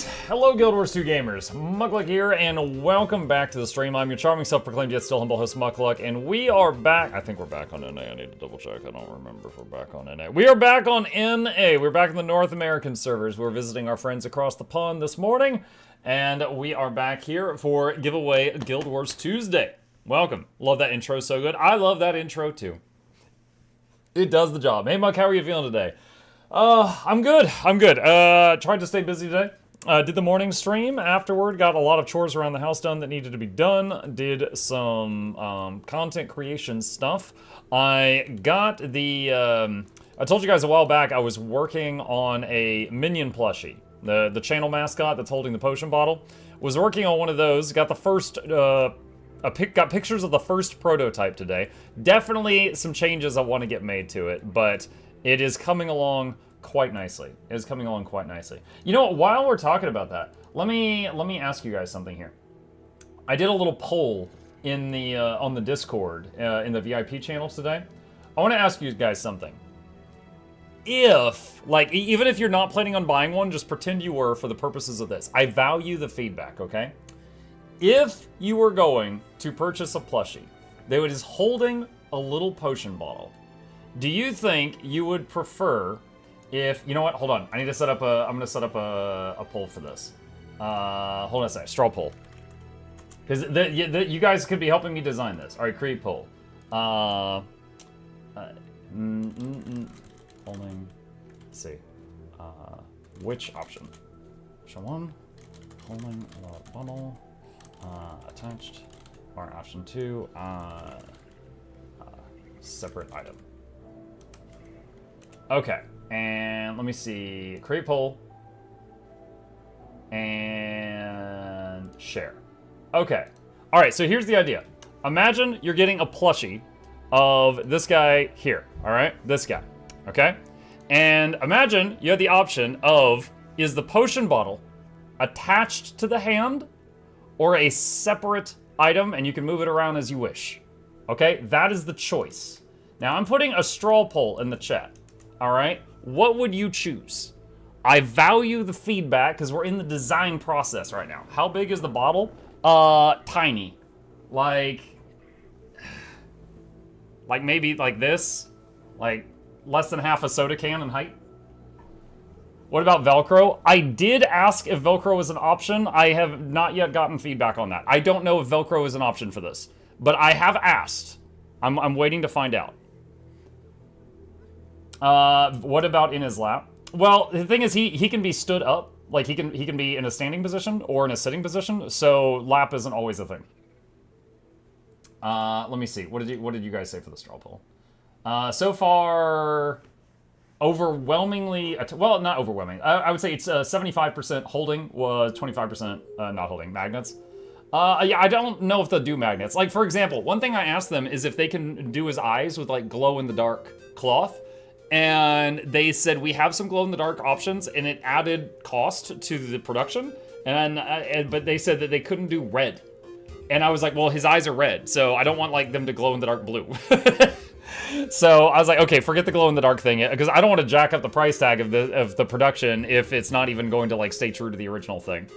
Hello Guild Wars 2 gamers, Mukluk here, and welcome back to the stream. I'm your charming self-proclaimed yet still humble host Mukluk, and we are back. I think we're back on NA. I need to double check. I don't remember if we're back on NA. We are back on NA. We're back in the North American servers. We're visiting our friends across the pond this morning, and we are back here for giveaway Guild Wars Tuesday. Welcome. Love that intro so good. I love that intro too. It does the job. Hey Muck, how are you feeling today? I'm good. Tried to stay busy today. Did the morning stream afterward, got a lot of chores around the house done that needed to be done, did some content creation stuff. I got the, I told you guys a while back I was working on a Minion Plushie, the channel mascot that's holding the potion bottle. Was working on one of those, got the first, got pictures of the first prototype today. Definitely some changes I want to get made to it, but it is coming along quite nicely. It is coming along quite nicely. You know what, while we're talking about that, let me ask you guys something here. I did a little poll in the on the Discord in the VIP channel today. I want to ask you guys something. If, like, even if you're not planning on buying one, just pretend you were for the purposes of this. I value the feedback, okay? If you were going to purchase a plushie that is holding a little potion bottle, do you think you would prefer if, you know what, hold on, I need to set up a, I'm gonna set up a poll for this. Hold on a sec, straw poll. Because you guys could be helping me design this. All right, create poll. Holding, let's see. Which option? Option 1, holding a bottle, attached. Or option 2, separate item. Okay. And let me see, create poll, and share. Okay, all right, so here's the idea. Imagine you're getting a plushie of this guy here, all right? This guy, okay? And imagine you have the option of, is the potion bottle attached to the hand or a separate item, and you can move it around as you wish, okay? That is the choice. Now, I'm putting a straw poll in the chat, all right? What would you choose? I value the feedback because we're in the design process right now. How big is the bottle? Tiny. Like maybe like this. Like less than half a soda can in height. What about Velcro? I did ask if Velcro was an option. I have not yet gotten feedback on that. I don't know if Velcro is an option for this, but I have asked. I'm waiting to find out. What about in his lap? Well, the thing is, he can be stood up, like he can be in a standing position or in a sitting position. So lap isn't always a thing. Let me see. What did you guys say for the straw poll? So far, overwhelmingly, well, not overwhelming. I would say it's 75% holding, was 25% not holding. Magnets. Yeah, I don't know if they'll do magnets. Like for example, one thing I asked them is if they can do his eyes with like glow in the dark cloth. And they said, we have some glow-in-the-dark options, and it added cost to the production. But they said that they couldn't do red. And I was like, well, his eyes are red, so I don't want like them to glow-in-the-dark blue. So I was like, okay, forget the glow-in-the-dark thing, because I don't want to jack up the price tag of the production if it's not even going to like stay true to the original thing.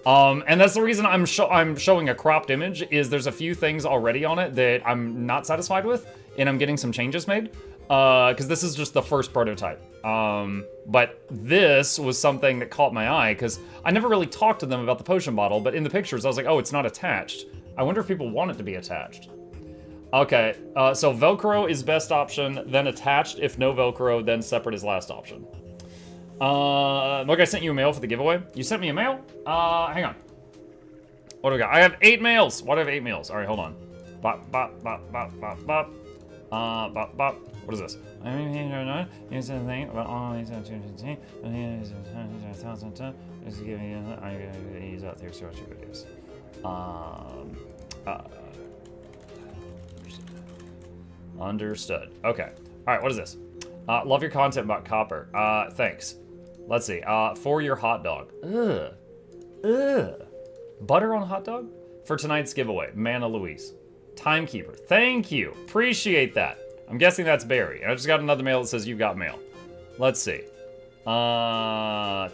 And that's the reason I'm showing a cropped image, is there's a few things already on it that I'm not satisfied with, and I'm getting some changes made. Because this is just the first prototype. But this was something that caught my eye, because I never really talked to them about the potion bottle, but in the pictures I was like, oh, it's not attached. I wonder if people want it to be attached. Okay, so Velcro is best option, then attached. If no Velcro, then separate is last option. Look, I sent you a mail for the giveaway. You sent me a mail? Hang on. What do we got? I have 8 mails. Why do I have 8 mails? All right, hold on. Bop, bop, bop, bop, bop, bop. Bop, bop. What is this? Here's the thing about all these he's out there searching videos. Understood. Okay. All right. What is this? Love your content about copper. Thanks. Let's see. For your hot dog. Butter on hot dog for tonight's giveaway. Mana Louise. Timekeeper. Thank you. Appreciate that. I'm guessing that's Barry. I just got another mail that says you've got mail. Let's see. 24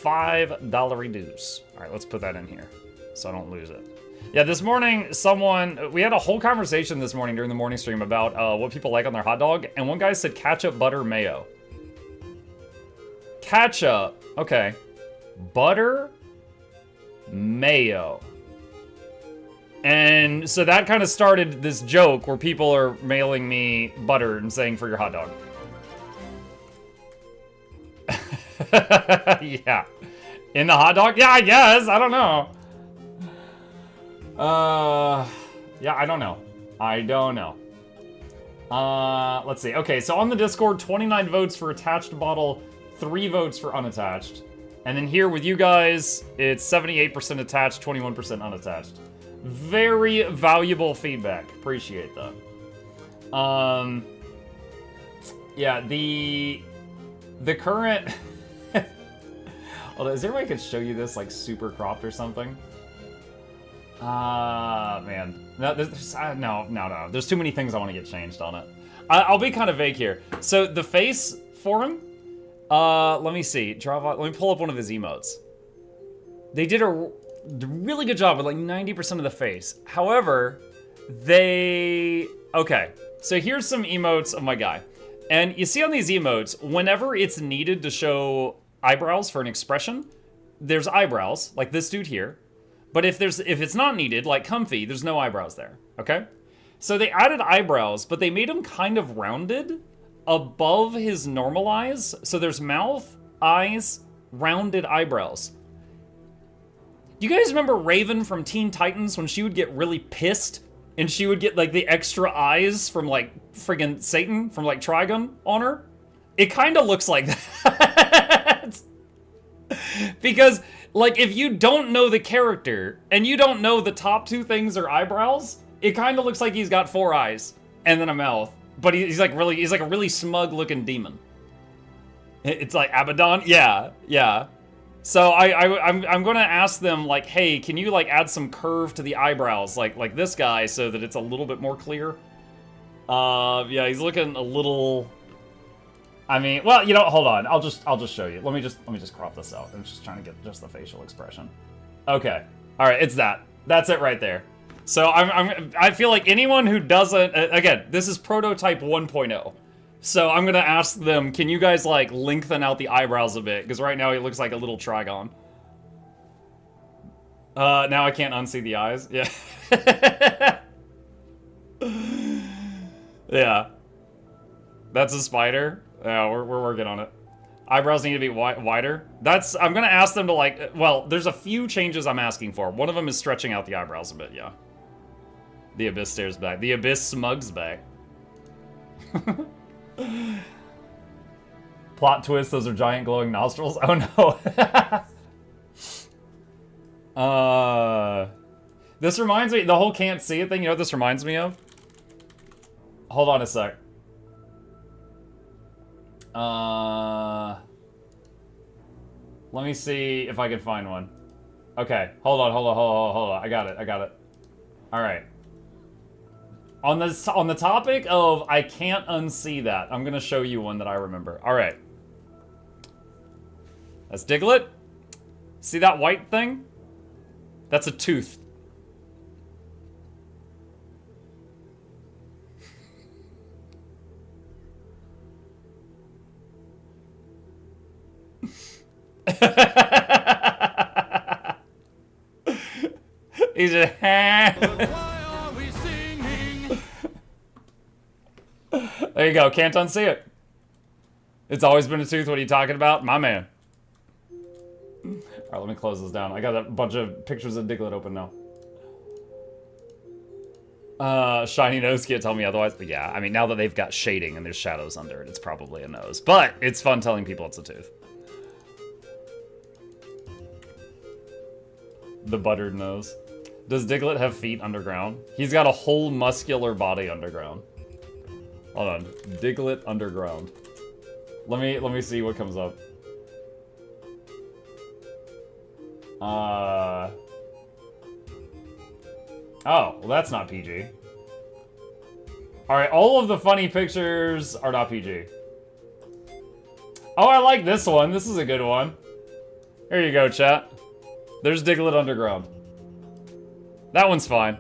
$5 dues. All right, let's put that in here so I don't lose it. Yeah, this morning, we had a whole conversation this morning during the morning stream about what people like on their hot dog, and one guy said ketchup, butter, mayo. Ketchup, okay. Butter, mayo. And so that kind of started this joke where people are mailing me butter and saying for your hot dog. Yeah. In the hot dog? Yeah, I guess. I don't know. Yeah, I don't know. I don't know. Let's see. Okay, so on the Discord, 29 votes for attached bottle, 3 votes for unattached. And then here with you guys, it's 78% attached, 21% unattached. Very valuable feedback. Appreciate that. Yeah, the current... Hold on, is there a way I could show you this, like, super cropped or something? Man. No, no. There's too many things I want to get changed on it. I'll be kind of vague here. So, the face for him, let me see. Let me pull up one of his emotes. They did a really good job with, like, 90% of the face. However, okay. So, here's some emotes of my guy. And you see on these emotes, whenever it's needed to show eyebrows for an expression, there's eyebrows, like this dude here. But if it's not needed, like Comfy, there's no eyebrows there, okay? So they added eyebrows, but they made them kind of rounded above his normal eyes. So there's mouth, eyes, rounded eyebrows. You guys remember Raven from Teen Titans when she would get really pissed and she would get like the extra eyes from like friggin' Satan from like Trigon on her? It kind of looks like that. Because like, if you don't know the character, and you don't know the top 2 things are eyebrows, it kind of looks like he's got 4 eyes, and then a mouth. But he's like a really smug-looking demon. It's like Abaddon? Yeah. So I'm gonna ask them, like, hey, can you, like, add some curve to the eyebrows, like this guy, so that it's a little bit more clear? Yeah, he's looking a little... I mean, well, you know, hold on. I'll just show you. Let me just crop this out. I'm just trying to get just the facial expression. Okay. All right, it's that. That's it right there. So I feel like anyone who doesn't, again, this is prototype 1.0. So I'm gonna ask them, can you guys like lengthen out the eyebrows a bit? Because right now he looks like a little Trigon. Now I can't unsee the eyes. Yeah. Yeah. That's a spider. Yeah, we're working on it. Eyebrows need to be wider. I'm gonna ask them to like, well, there's a few changes I'm asking for. One of them is stretching out the eyebrows a bit, yeah. The Abyss stares back. The Abyss smugs back. Plot twist, those are giant glowing nostrils. Oh no. This reminds me, the whole can't see it thing, you know what this reminds me of? Hold on a sec. Let me see if I can find one. Okay, hold on. I got it. All right. On the topic of I can't unsee that, I'm gonna show you one that I remember. All right. That's Diglett. See that white thing? That's a tooth. He's just there you go, can't unsee it. It's always been a tooth, what are you talking about? My man. Alright, let me close this down. I got a bunch of pictures of Diglett open now. Shiny nose can't tell me otherwise, but yeah, I mean, now that they've got shading and there's shadows under it, it's probably a nose. But it's fun telling people it's a tooth. The buttered nose. Does Diglett have feet underground? He's got a whole muscular body underground. Hold on. Diglett underground. Let me see what comes up. Oh, well that's not PG. Alright, all of the funny pictures are not PG. Oh, I like this one. This is a good one. Here you go, chat. There's Diglett Underground. That one's fine.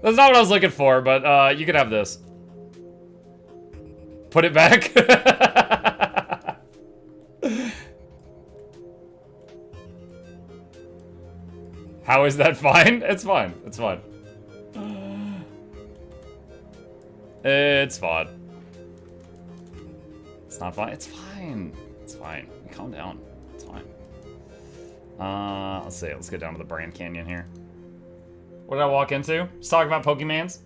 That's not what I was looking for, but you could have this. Put it back. How is that fine? It's fine. It's fine. It's fine. It's not fine. It's fine. It's fine. Calm down. It's fine. Let's see. Let's get down to the Brand Canyon here. What did I walk into? Just talking about Pokemans.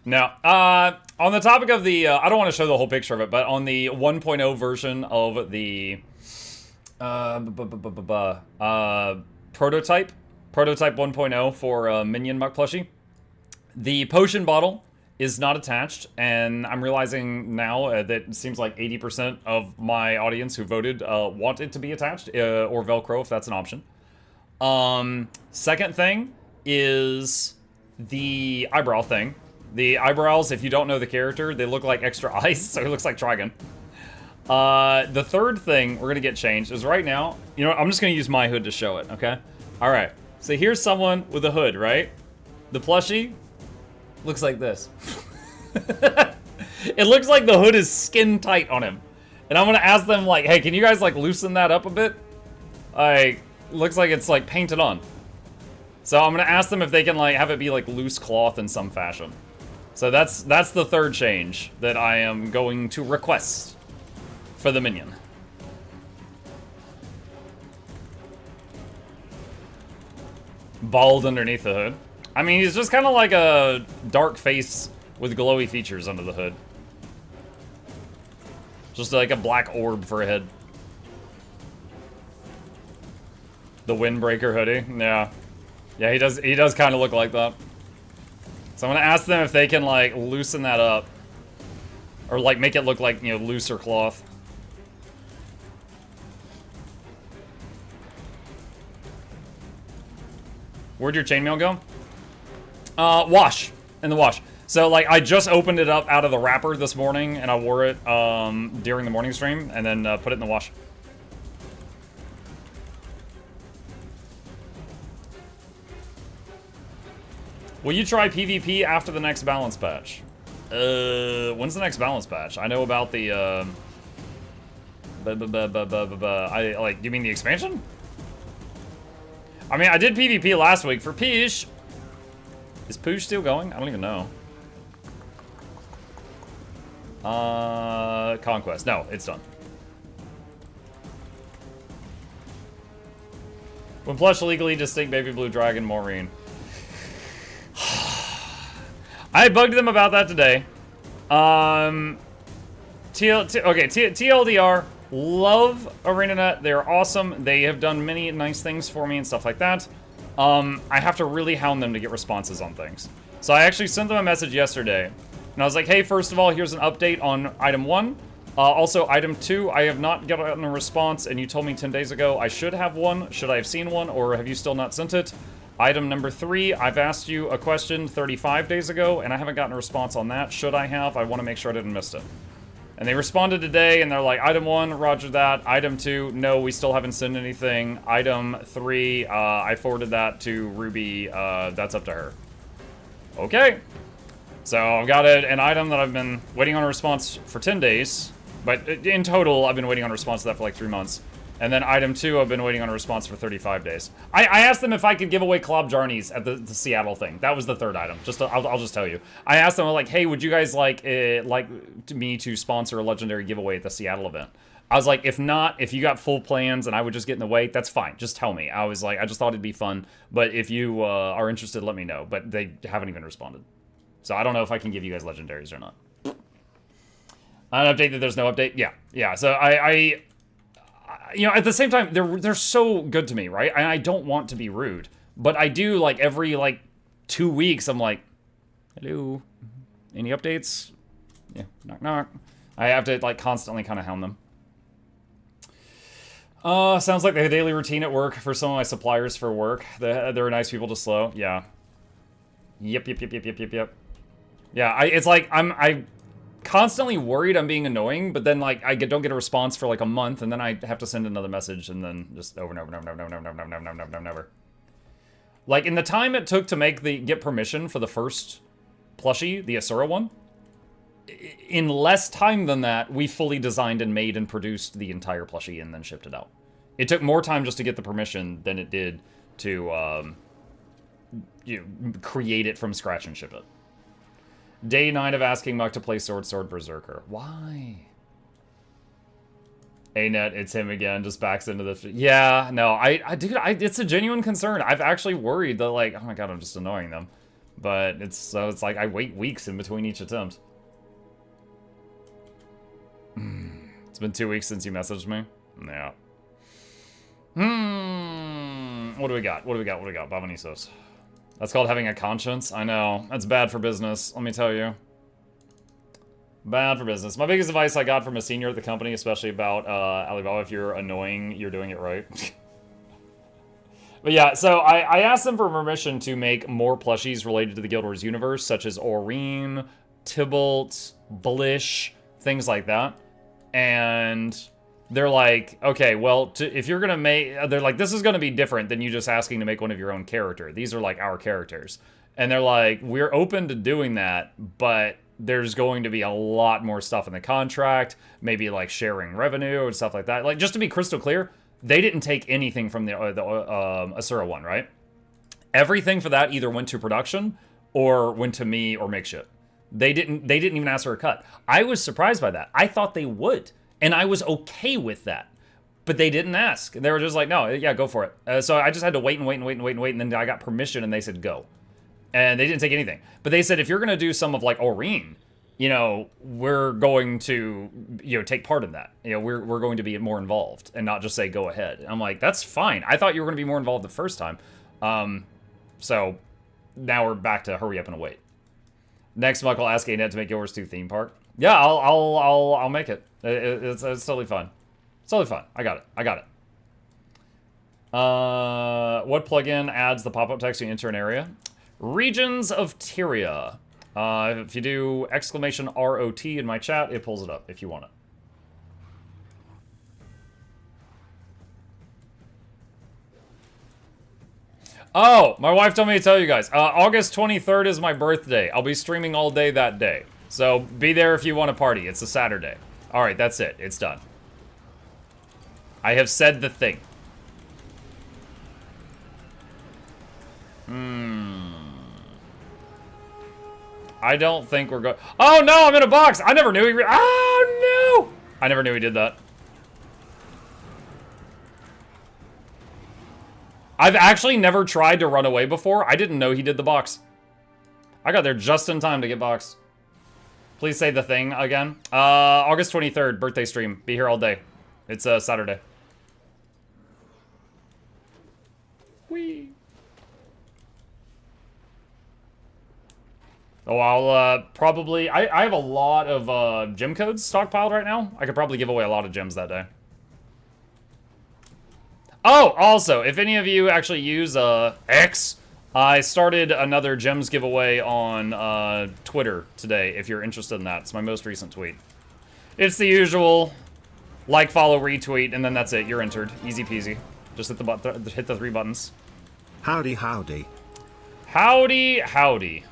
Now, on the topic of the, I don't want to show the whole picture of it, but on the 1.0 version of the prototype 1.0 for Minion Muck Plushie, the potion bottle is not attached, and I'm realizing now that it seems like 80% of my audience who voted want it to be attached, or Velcro if that's an option. Second thing is the eyebrow thing. The eyebrows, if you don't know the character, they look like extra eyes, so it looks like Trigon. The third thing we're gonna get changed is right now, you know, I'm just gonna use my hood to show it, okay? All right, so here's someone with a hood, right? The plushie looks like this. It looks like the hood is skin tight on him. And I'm gonna ask them like, hey, can you guys like loosen that up a bit? Like, looks like it's like painted on. So I'm gonna ask them if they can like have it be like loose cloth in some fashion. So that's the third change that I am going to request for the minion. Bald underneath the hood. I mean, he's just kind of like a dark face with glowy features under the hood. Just like a black orb for a head. The Windbreaker hoodie, yeah. Yeah, he does kind of look like that. So I'm gonna ask them if they can like loosen that up. Or like make it look like, you know, looser cloth. Where'd your chainmail go? Wash. In the wash. So like I just opened it up out of the wrapper this morning and I wore it during the morning stream and then put it in the wash. Will you try PvP after the next balance patch? When's the next balance patch? I know about the, you mean the expansion? I mean, I did PvP last week for Peach. Is Pooch still going? I don't even know. Conquest. No, it's done. When plush legally distinct baby blue dragon Maureen. I bugged them about that today. TLDR, love ArenaNet. They're awesome. They have done many nice things for me and stuff like that. I have to really hound them to get responses on things. So I actually sent them a message yesterday. And I was like, hey, first of all, here's an update on item 1. Also, item 2, I have not gotten a response, and you told me 10 days ago I should have one. Should I have seen one, or have you still not sent it? Item number 3, I've asked you a question 35 days ago, and I haven't gotten a response on that. Should I have? I want to make sure I didn't miss it. And they responded today, and they're like, item 1, roger that. Item 2, no, we still haven't sent anything. Item 3, I forwarded that to Ruby. That's up to her. Okay. So I've got an item that I've been waiting on a response for 10 days. But in total, I've been waiting on a response to that for like 3 months. And then item 2, I've been waiting on a response for 35 days. I asked them if I could give away Klob Jarnies at the Seattle thing. That was the third item. I'll just tell you. I asked them, like, hey, would you guys like me to sponsor a legendary giveaway at the Seattle event? I was like, if not, if you got full plans and I would just get in the way, that's fine. Just tell me. I was like, I just thought it'd be fun. But if you are interested, let me know. But they haven't even responded. So I don't know if I can give you guys legendaries or not. An update that there's no update? Yeah. So I you know, at the same time, they're so good to me, right? And I don't want to be rude, but I do, like, every, like, 2 weeks, I'm like, hello, any updates? Yeah, knock, knock. I have to, like, constantly kind of hound them. Sounds like the daily routine at work for some of my suppliers for work. They're nice people to slow. Yeah. Yep. Yeah, it's like I constantly worried I'm being annoying, but then like I don't get a response for like a month, and then I have to send another message, and then just over and over and over and over and over and over and over and over and over. Like in the time it took to get permission for the first plushie, the Asura one, in less time than that, we fully designed and made and produced the entire plushie and then shipped it out. It took more time just to get the permission than it did to create it from scratch and ship it. Day 9 of asking Muck to play Sword Berserker. Why? A-Net, it's him again, just backs into the... Yeah, no, dude, it's a genuine concern. I've actually worried that, like, oh my god, I'm just annoying them. But it's like I wait weeks in between each attempt. It's been 2 weeks since you messaged me. Yeah. What do we got? Babanisos. That's called having a conscience. I know. That's bad for business, let me tell you. Bad for business. My biggest advice I got from a senior at the company, especially about Alibaba, if you're annoying, you're doing it right. But yeah, so I asked them for permission to make more plushies related to the Guild Wars universe, such as Aurene, Tybalt, Blish, things like that. And they're like, okay, well, if you're gonna make... They're like, this is gonna be different than you just asking to make one of your own character. These are like our characters. And they're like, we're open to doing that, but there's going to be a lot more stuff in the contract, maybe like sharing revenue and stuff like that. Like, just to be crystal clear, they didn't take anything from the Asura one, right? Everything for that either went to production or went to me or Makeship. They didn't even ask for a cut. I was surprised by that. I thought they would, and I was okay with that. But they didn't ask. They were just like, no, yeah, go for it. So I just had to wait, and then I got permission, and they said go. And they didn't take anything. But they said, if you're going to do some of, like, Aurene, we're going to, take part in that. We're going to be more involved and not just say, go ahead. And I'm like, that's fine. I thought you were going to be more involved the first time. So now we're back to hurry up and wait. Next, Muck will ask A-Net to make yours 2 theme park. Yeah, I'll make it. It's totally fun. It's totally fun. I got it. What plugin adds the pop-up text when you enter an area? Regions of Tyria. If you do !ROT in my chat, it pulls it up if you want it. Oh, my wife told me to tell you guys. August 23rd is my birthday. I'll be streaming all day that day. So be there if you want to party. It's a Saturday. All right, that's it. It's done. I have said the thing. I don't think we're going... Oh, no, I'm in a box. I never knew he... Oh, no. I never knew he did that. I've actually never tried to run away before. I didn't know he did the box. I got there just in time to get boxed. Please say the thing again. August 23rd, birthday stream. Be here all day. It's Saturday. Whee. Oh, I'll probably... I have a lot of gem codes stockpiled right now. I could probably give away a lot of gems that day. Oh, also, if any of you actually use X, I started another gems giveaway on Twitter today, if you're interested in that. It's my most recent tweet. It's the usual like, follow, retweet, and then that's it. You're entered. Easy peasy. Just hit the 3 buttons. Howdy, howdy. Howdy, howdy.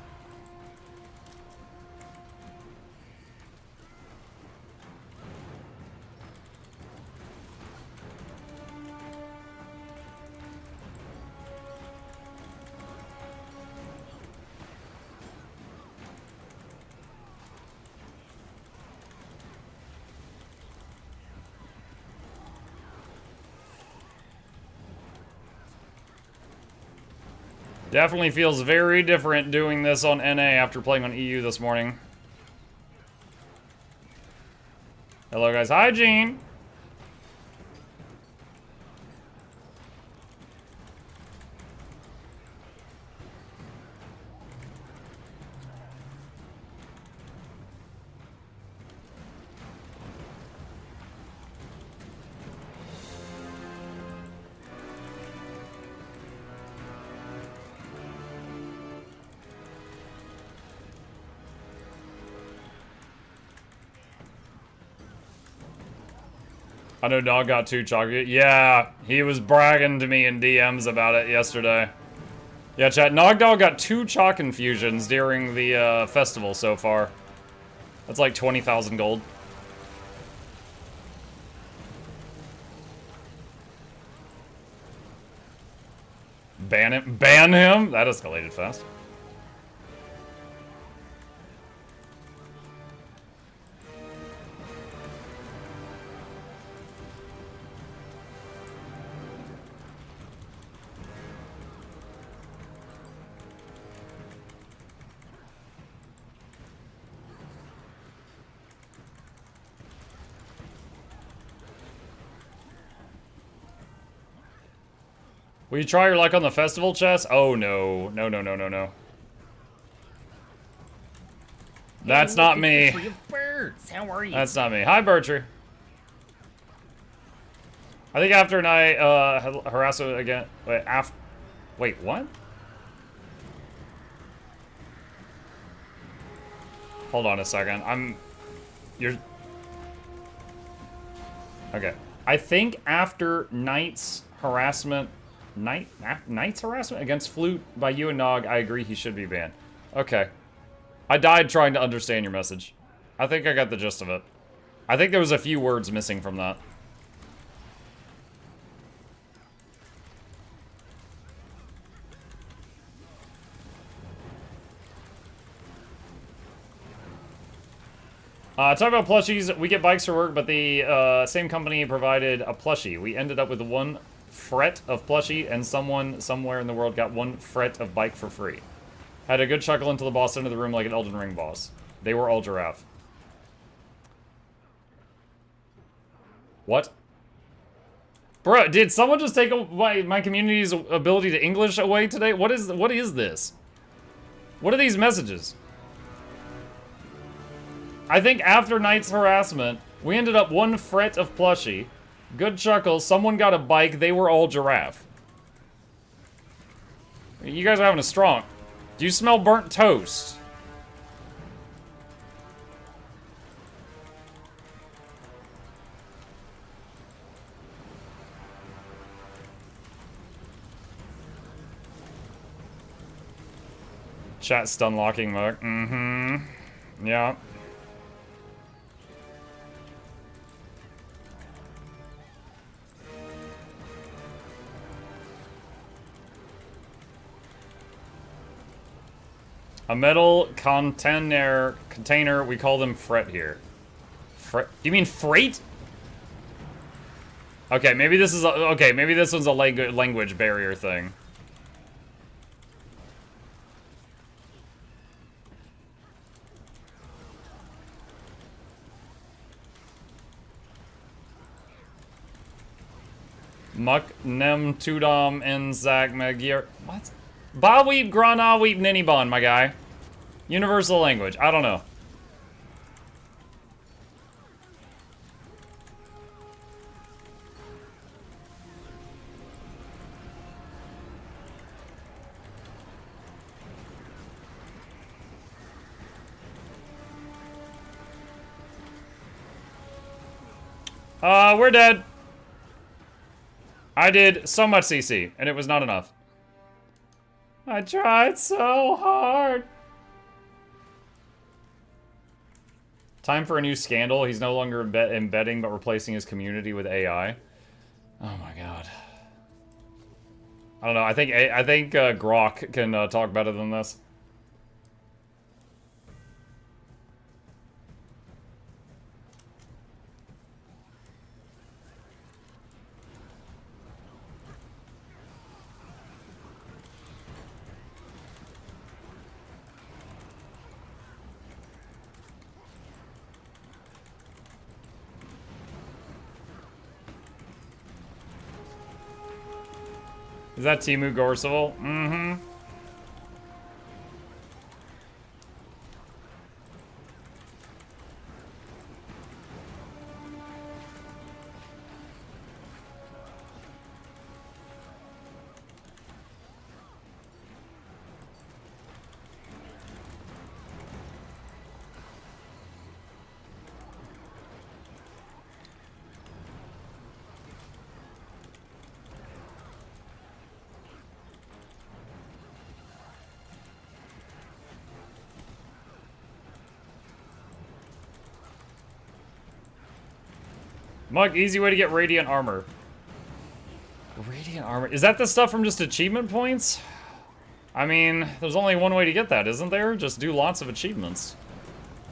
Definitely feels very different doing this on NA after playing on EU this morning. Hello, guys. Hi, Gene. I know Dog got 2 chocolate. Yeah, he was bragging to me in DMs about it yesterday. Yeah, chat. Nog Dog got 2 chalk infusions during the festival so far. That's like 20,000 gold. Ban him? Ban him? That escalated fast. Will you try your luck on the festival chest? Oh no. No, no, no, no, no. That's not me. Birds. How are you? That's not me. Hi, Bertry. I think after night, harass it again. Wait, what? Hold on a second. Okay. I think after Knight's harassment... Knight's harassment against Flute by you and Nog, I agree he should be banned. Okay. I died trying to understand your message. I think I got the gist of it. I think there was a few words missing from that. Talk about plushies. We get bikes for work, but the same company provided a plushie. We ended up with 1 fret of plushie, and someone somewhere in the world got 1 fret of bike for free. Had a good chuckle until the boss entered the room like an Elden Ring boss. They were all giraffe. What? Bro, did someone just take my community's ability to English away today? What is this? What are these messages? I think after Knight's harassment, we ended up 1 fret of plushie. Good chuckle, someone got a bike, they were all giraffe. You guys are having a strong... Do you smell burnt toast? Chat stun locking Muck. Mm-hmm. Yeah. A metal container, we call them fret here. Fret? You mean freight? Okay, maybe this is maybe this one's a language barrier thing. Muck nem tudam en zag magir. What? Ba weep grana weep ninibon, my guy. Universal language. I don't know. We're dead. I did so much CC, and it was not enough. I tried so hard. Time for a new scandal. He's no longer embedding, but replacing his community with AI. Oh my god. I don't know. I think Grok can talk better than this. Is that Timu Gorseval? Mm-hmm. Muck, easy way to get radiant armor. Radiant armor. Is that the stuff from just achievement points? I mean, there's only one way to get that, isn't there? Just do lots of achievements.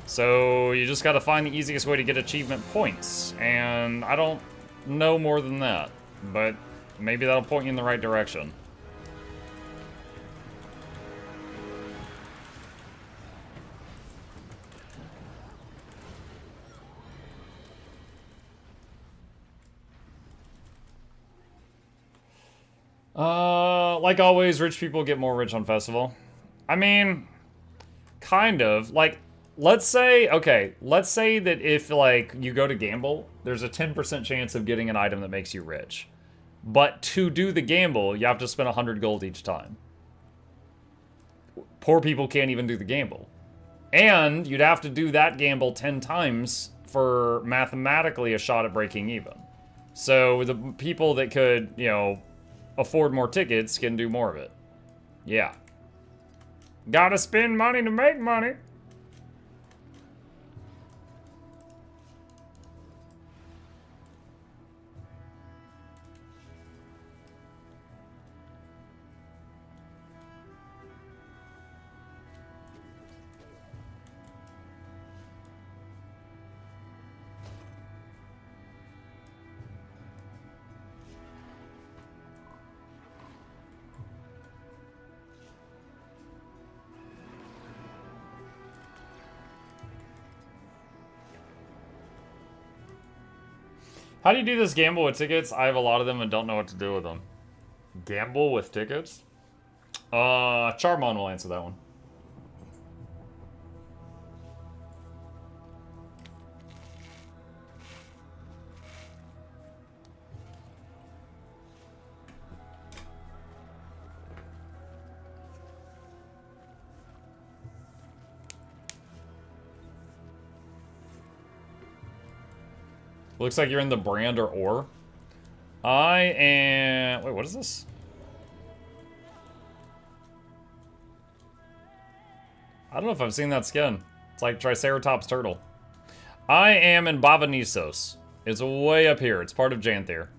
So you just gotta find the easiest way to get achievement points. And I don't know more than that. But maybe that'll point you in the right direction. Like always, rich people get more rich on festival. I mean, kind of. Like, let's say that if, like, you go to gamble, there's a 10% chance of getting an item that makes you rich. But to do the gamble, you have to spend 100 gold each time. Poor people can't even do the gamble. And you'd have to do that gamble 10 times for mathematically a shot at breaking even. So the people that could, you know, afford more tickets can do more of it. Yeah. Gotta spend money to make money. How do you do this gamble with tickets? I have a lot of them and don't know what to do with them. Gamble with tickets? Charmon will answer that one. Looks like you're in the brand or ore. I am... Wait, what is this? I don't know if I've seen that skin. It's like Triceratops turtle. I am in Bavanisos. It's way up here. It's part of Janthier.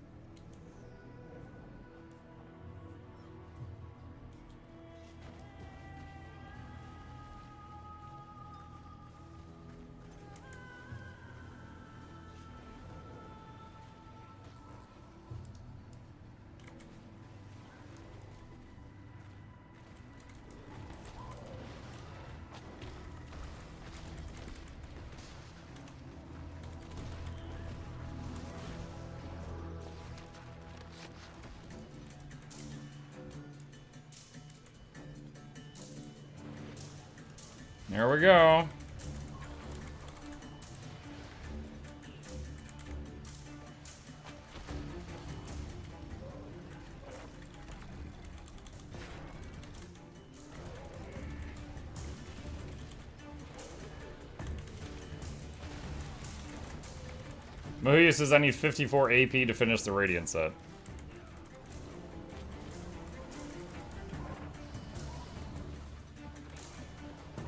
There we go. Mahuya says I need 54 AP to finish the Radiant set.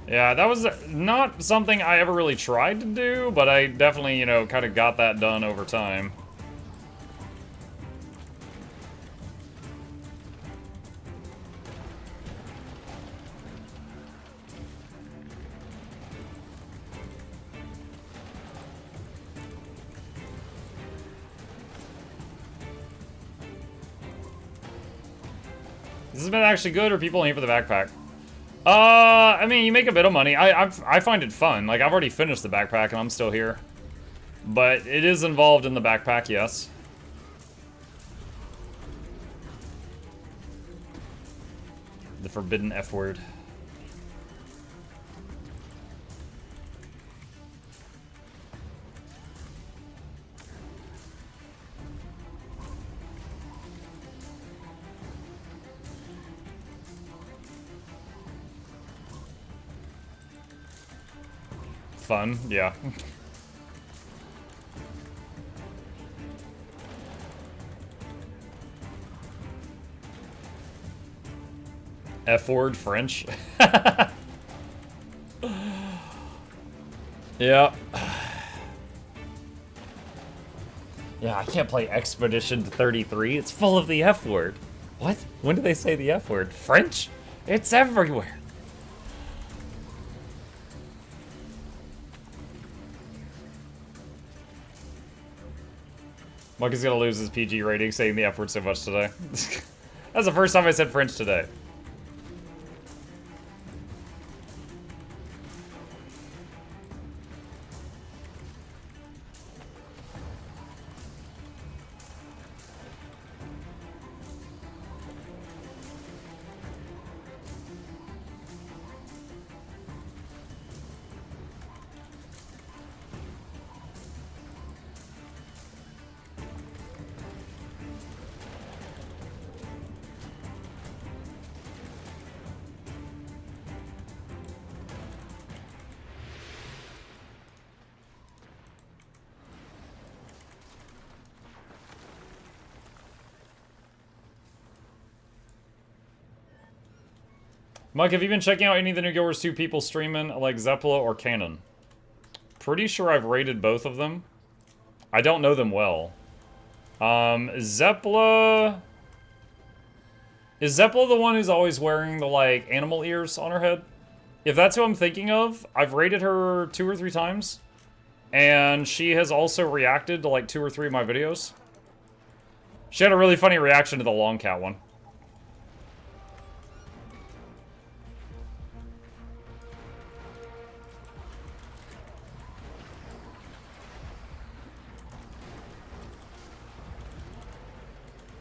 Yeah, that was not something I ever really tried to do, but I definitely, you know, kind of got that done over time. This has been actually good, or people aim for the backpack? I mean, you make a bit of money. I find it fun. Like, I've already finished the backpack and I'm still here. But it is involved in the backpack, yes. The forbidden F word. Fun, yeah. Fword French. Yeah. Yeah, I can't play Expedition 33. It's full of the F word. What? When did they say the F word? French? It's everywhere. Muck is gonna lose his PG rating saying the F word so much today. That's the first time I said French today. Mike, have you been checking out any of the new Guild Wars 2 people streaming, like Zeppela or Cannon? Pretty sure I've rated both of them. I don't know them well. Zeppela... Is Zeppela the one who's always wearing the, like, animal ears on her head? If that's who I'm thinking of, I've rated her 2 or 3 times. And she has also reacted to, like, 2 or 3 of my videos. She had a really funny reaction to the Long Cat one.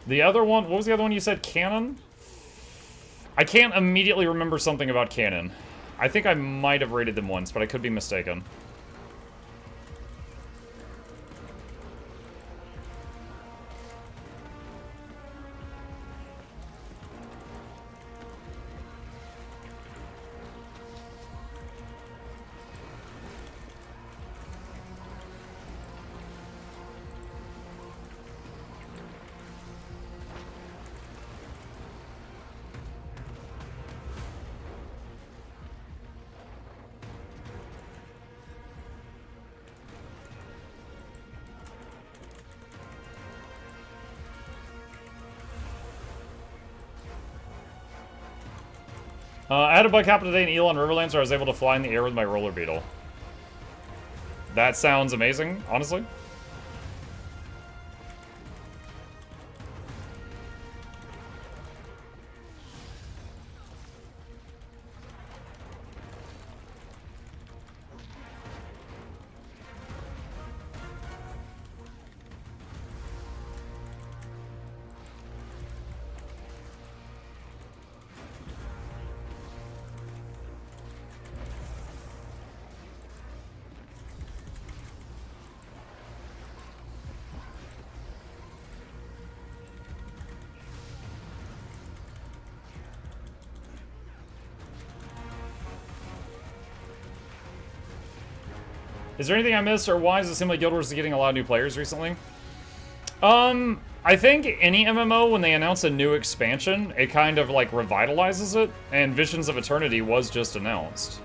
The other one, what was the other one you said? Cannon? I can't immediately remember something about Cannon. I think I might have rated them once, but I could be mistaken. I had a bug happen today in Eel on Riverlands where I was able to fly in the air with my roller beetle. That sounds amazing, honestly. Is there anything I missed, or why does it seem like Guild Wars is getting a lot of new players recently? I think any MMO, when they announce a new expansion, it kind of, like, revitalizes it, and Visions of Eternity was just announced.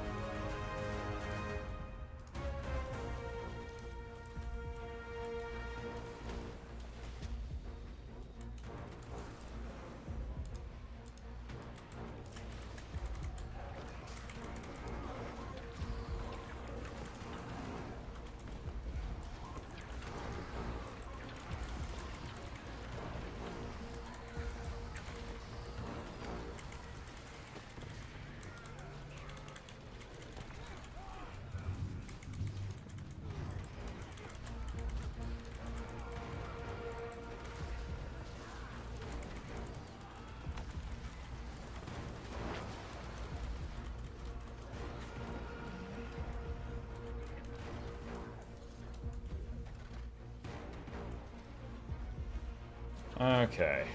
Okay.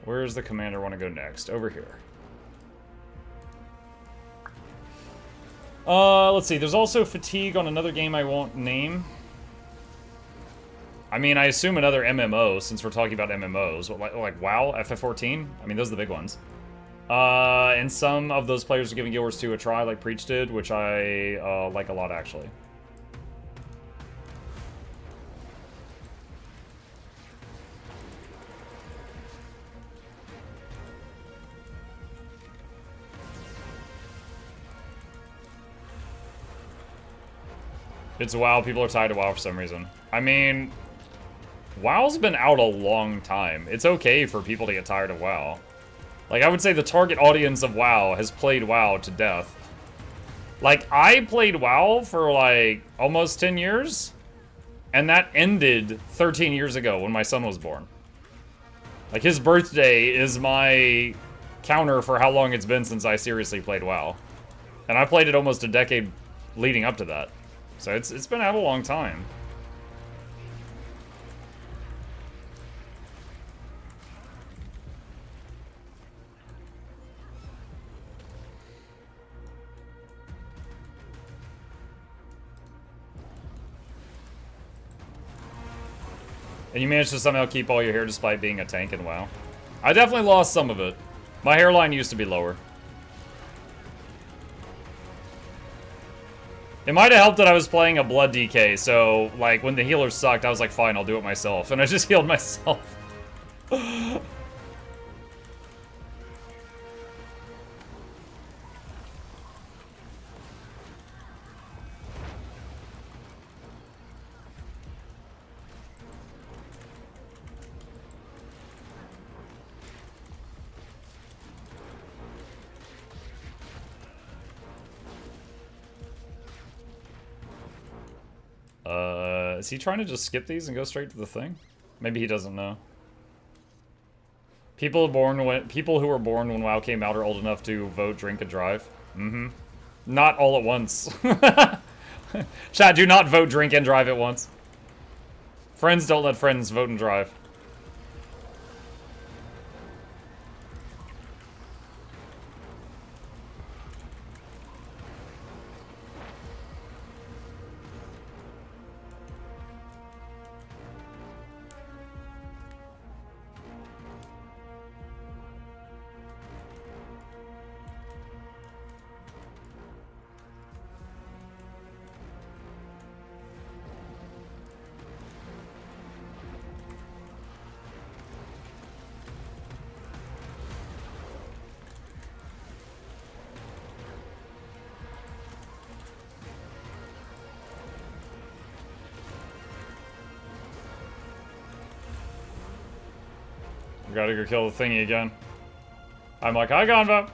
Where's the commander want to go next? Over here. Let's see. There's also fatigue on another game I won't name. I mean, I assume another MMO, since we're talking about MMOs. Like WoW, FF14? I mean, those are the big ones. And some of those players are giving Guild Wars 2 a try, like Preach did, which I like a lot, actually. It's WoW. People are tied to WoW for some reason. I mean, WoW's been out a long time. It's okay for people to get tired of WoW. Like, I would say the target audience of WoW has played WoW to death. Like, I played WoW for, like, almost 10 years. And that ended 13 years ago when my son was born. Like, his birthday is my counter for how long it's been since I seriously played WoW. And I played it almost a decade leading up to that. So it's been out a long time. And you managed to somehow keep all your hair despite being a tank in WoW. I definitely lost some of it. My hairline used to be lower. It might have helped that I was playing a blood DK, so, like, when the healer sucked, I was like, fine, I'll do it myself. And I just healed myself. Is he trying to just skip these and go straight to the thing? Maybe he doesn't know. People who were born when WoW came out are old enough to vote, drink, and drive. Mm-hmm. Not all at once. Chat, do not vote, drink, and drive at once. Friends don't let friends vote and drive. Gotta go kill the thingy again. I'm like, hi, Gonva.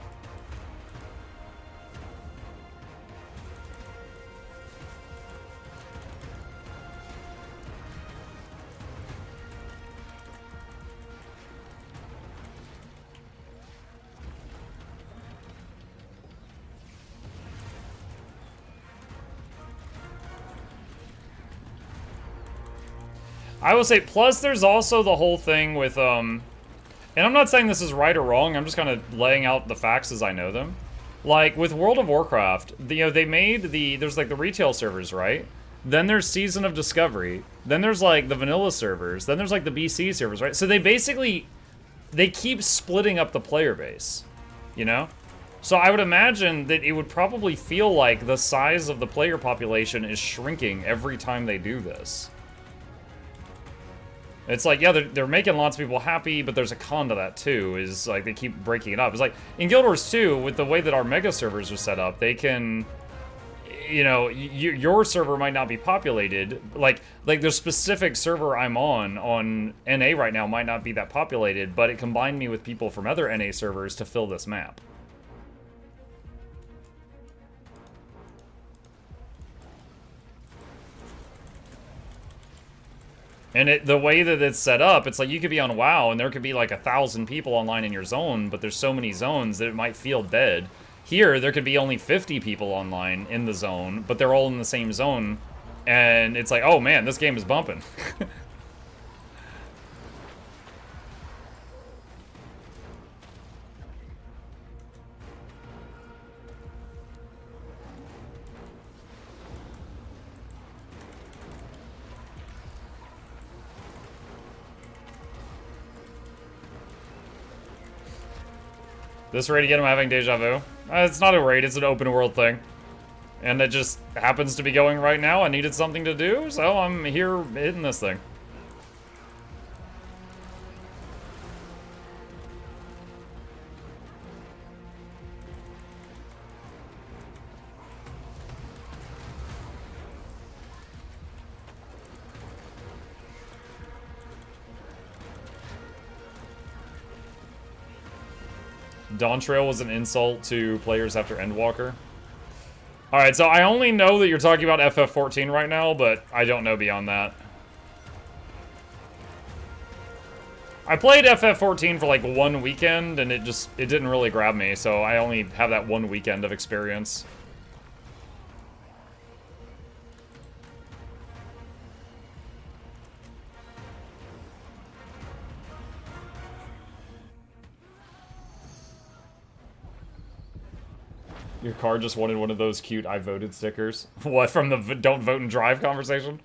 I will say, plus there's also the whole thing with, and I'm not saying this is right or wrong, I'm just kind of laying out the facts as I know them. Like, with World of Warcraft, you know, they made there's like the retail servers, right? Then there's Season of Discovery. Then there's like the vanilla servers. Then there's like the BC servers, right? So they basically, they keep splitting up the player base, you know? So I would imagine that it would probably feel like the size of the player population is shrinking every time they do this. It's like, yeah, they're making lots of people happy, but there's a con to that too, is like they keep breaking it up. It's like, in Guild Wars 2, with the way that our mega servers are set up, they can, you know, your server might not be populated. Like the specific server I'm on NA right now might not be that populated, but it combined me with people from other NA servers to fill this map. And the way that it's set up, it's like you could be on WoW and there could be like 1,000 people online in your zone, but there's so many zones that it might feel dead. Here, there could be only 50 people online in the zone, but they're all in the same zone, and it's like, oh man, this game is bumping. This raid again, I'm having deja vu. It's not a raid, it's an open world thing. And it just happens to be going right now. I needed something to do, so I'm here hitting this thing. Dawn Trail was an insult to players after Endwalker. Alright, so I only know that you're talking about FF14 right now, but I don't know beyond that. I played FF14 for like one weekend, and it didn't really grab me, so I only have that one weekend of experience. Your car just wanted one of those cute I voted stickers. What, from the don't vote and drive conversation?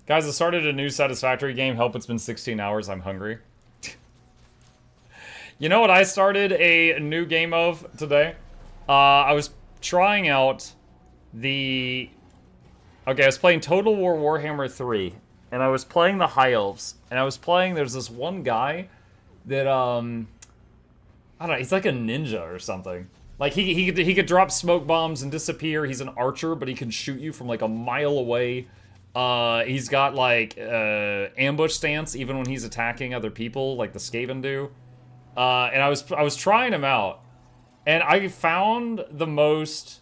Guys, I started a new Satisfactory game. Help, it's been 16 hours. I'm hungry. You know what I started a new game of today? I was trying out the... Okay, I was playing Total War Warhammer 3, and I was playing the High Elves, and I was playing, there's this one guy that, I don't know, he's like a ninja or something. Like, he could drop smoke bombs and disappear. He's an archer, but he can shoot you from, like, a mile away. He's got, like, ambush stance, even when he's attacking other people, like the Skaven do. And I was trying him out, and I found the most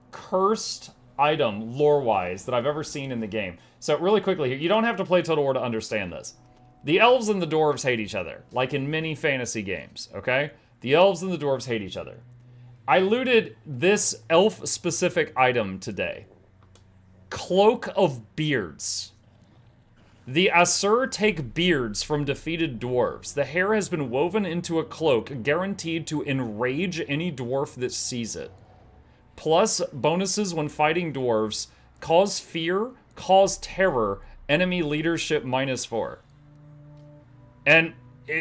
cursed item, lore-wise, that I've ever seen in the game. So, really quickly here, you don't have to play Total War to understand this. The elves and the dwarves hate each other, like in many fantasy games, okay? The elves and the dwarves hate each other. I looted this elf-specific item today. Cloak of Beards. The Asur take beards from defeated dwarves. The hair has been woven into a cloak, guaranteed to enrage any dwarf that sees it. Plus, bonuses when fighting dwarves. Cause fear, cause terror, enemy leadership -4. And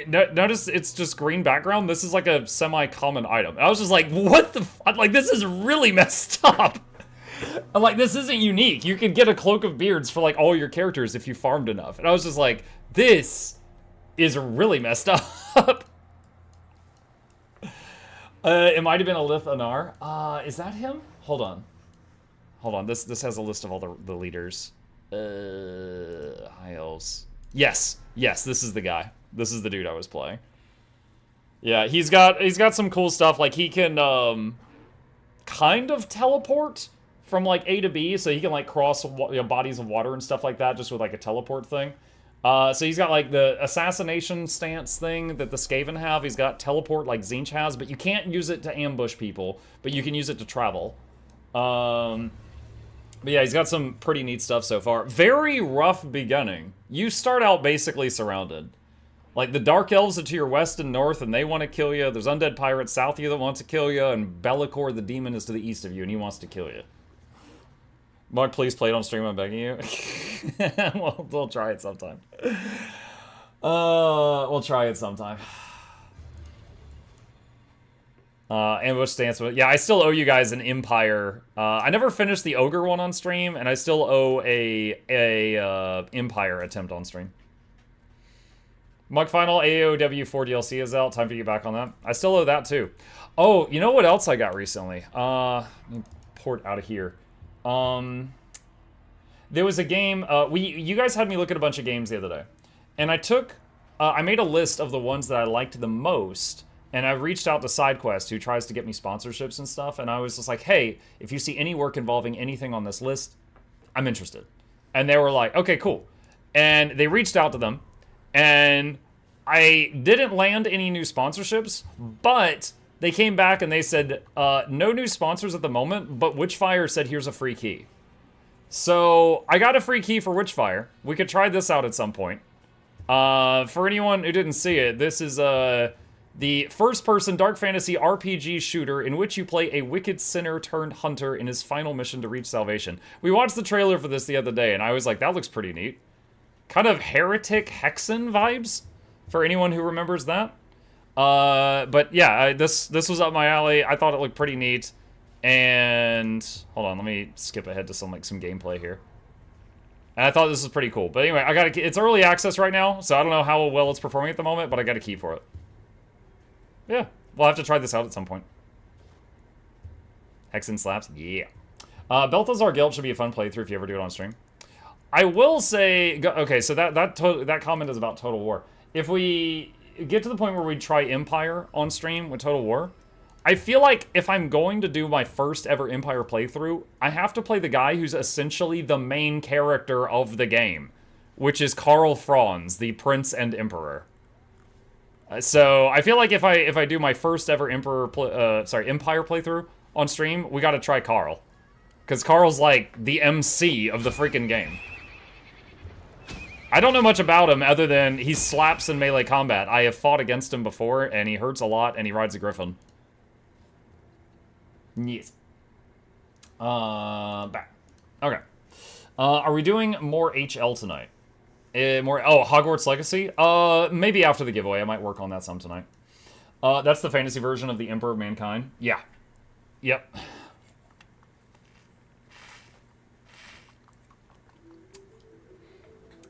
notice it's just green background. This is like a semi-common item. I was just like, what the f- like, this is really messed up. I'm like, this isn't unique. You can get a Cloak of Beards for like all your characters if you farmed enough. And I was just like, this is really messed up. It might have been a Lith Anar. Is that him? Hold on. Hold on. This has a list of all the leaders. High Elves. Yes. Yes, this is the guy. This is the dude I was playing. Yeah, he's got some cool stuff. Like, he can, kind of teleport from, like, A to B. So he can, like, cross bodies of water and stuff like that just with, like, a teleport thing. So he's got, like, the assassination stance thing that the Skaven have. He's got teleport like Tzeentch has, but you can't use it to ambush people, but you can use it to travel. But yeah, he's got some pretty neat stuff so far. Very rough beginning. You start out basically surrounded. Like, the Dark Elves are to your west and north, and they want to kill you. There's undead pirates south of you that want to kill you, and Be'lakor the demon is to the east of you, and he wants to kill you. Muck, please play it on stream, I'm begging you. We'll try it sometime. We'll try it sometime. Ambush stance. Yeah, I still owe you guys an Empire. I never finished the Ogre one on stream, and I still owe a Empire attempt on stream. Muck Final AOW4 DLC is out. Time for you back on that. I still owe that too. Oh, you know what else I got recently? Let me port out of here. There was a game, you guys had me look at a bunch of games the other day, and I made a list of the ones that I liked the most, and I reached out to SideQuest, who tries to get me sponsorships and stuff, and I was just like, hey, if you see any work involving anything on this list, I'm interested. And they were like, okay, cool. And they reached out to them, and I didn't land any new sponsorships, but they came back and they said, no new sponsors at the moment, but Witchfire said here's a free key. So I got a free key for Witchfire. We could try this out at some point. For anyone who didn't see it, this is the first-person dark fantasy RPG shooter in which you play a wicked sinner turned hunter in his final mission to reach salvation. We watched the trailer for this the other day, and I was like, that looks pretty neat. Kind of Heretic Hexen vibes, for anyone who remembers that. But yeah, this was up my alley. I thought it looked pretty neat. And hold on, let me skip ahead to some gameplay here. And I thought this was pretty cool. But anyway, it's early access right now, so I don't know how well it's performing at the moment, but I got a key for it. Yeah, we'll have to try this out at some point. Hexen slaps, yeah. Balthazar Guild should be a fun playthrough if you ever do it on stream. I will say, okay, so that comment is about Total War. If we get to the point where we try Empire on stream with Total War, I feel like if I'm going to do my first ever Empire playthrough, I have to play the guy who's essentially the main character of the game, which is Karl Franz, the Prince and Emperor. So I feel like if I do my first ever Empire playthrough on stream, we got to try Karl, because Karl's like the MC of the freaking game. I don't know much about him other than he slaps in melee combat. I have fought against him before, and he hurts a lot, and he rides a griffin. Yes. Back. Okay. Are we doing more HL tonight? Hogwarts Legacy? Maybe after the giveaway. I might work on that some tonight. That's the fantasy version of the Emperor of Mankind. Yeah. Yep.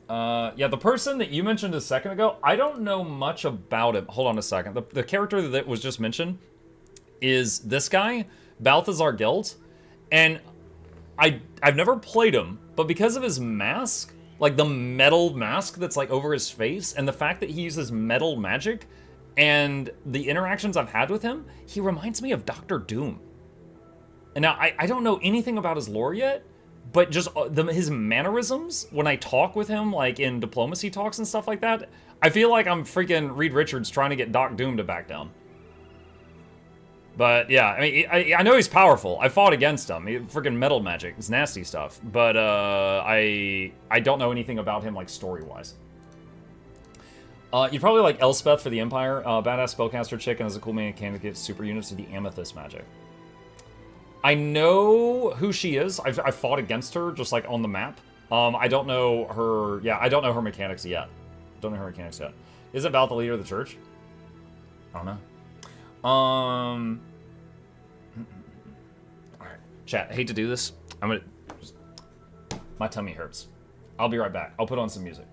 Yeah, the person that you mentioned a second ago, I don't know much about him. Hold on a second. The character that was just mentioned is this guy, Balthazar Guild, and I've never played him, but because of his mask, like the metal mask that's like over his face, and the fact that he uses metal magic, and the interactions I've had with him, he reminds me of Doctor Doom. And now, I don't know anything about his lore yet, but just his mannerisms, when I talk with him, like in diplomacy talks and stuff like that, I feel like I'm freaking Reed Richards trying to get Doc Doom to back down. But yeah, I mean, I know he's powerful. I fought against him. Freaking metal magic. It's nasty stuff. But I don't know anything about him, like, story-wise. You'd probably like Elspeth for the Empire. Badass spellcaster chick and has a cool mechanic to get super units to the Amethyst magic. I know who she is. I've fought against her, just like on the map. I don't know her. Yeah, I don't know her mechanics yet. Is it about the leader of the church? I don't know. Alright. Chat, I hate to do this. My tummy hurts. I'll be right back. I'll put on some music.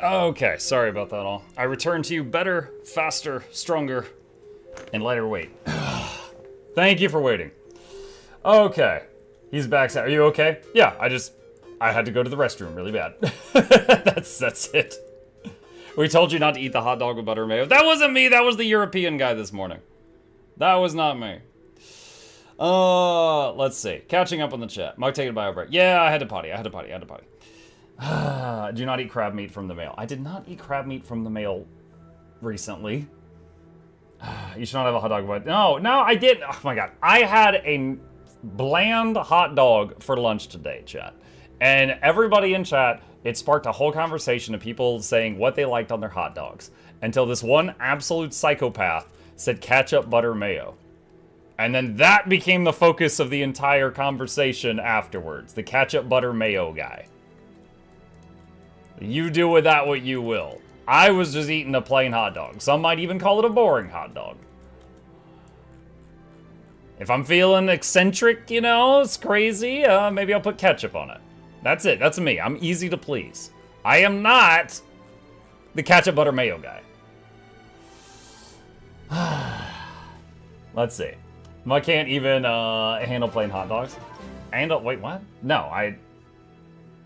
Okay, sorry about that all. I return to you better, faster, stronger, and lighter weight. Thank you for waiting. Okay, he's back. Are you okay? Yeah, I had to go to the restroom really bad. That's it. We told you not to eat the hot dog with butter and mayo. That wasn't me, that was the European guy this morning. That was not me. Let's see. Catching up on the chat. Muck taking a bio break. Yeah, I had to potty. Do not eat crab meat from the mail. I did not eat crab meat from the mail recently. You should not have a hot dog, but no, I didn't. Oh my god. I had a bland hot dog for lunch today, chat. And everybody in chat, it sparked a whole conversation of people saying what they liked on their hot dogs. Until this one absolute psychopath said ketchup, butter, mayo. And then that became the focus of the entire conversation afterwards. The ketchup, butter, mayo guy. You do with that what you will. I was just eating a plain hot dog. Some might even call it a boring hot dog. If I'm feeling eccentric, you know, it's crazy, maybe I'll put ketchup on it. That's it. That's me. I'm easy to please. I am not the ketchup, butter, mayo guy. Let's see. I can't even handle plain hot dogs. Wait, what? No, I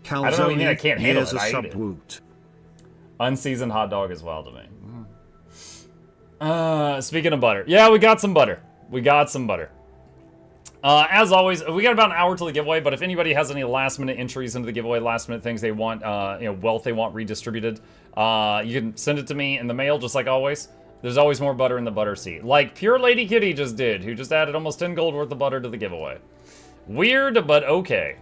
don't know what you mean I can't handle it. I eat it. Unseasoned hot dog as well to me. Speaking of butter. Yeah, we got some butter. As always, we got about an hour till the giveaway, but if anybody has any last-minute entries into the giveaway, last-minute things they want, wealth they want redistributed, you can send it to me in the mail, just like always. There's always more butter in the butter seat. Like Pure Lady Kitty just did, who just added almost 10 gold worth of butter to the giveaway. Weird, but okay.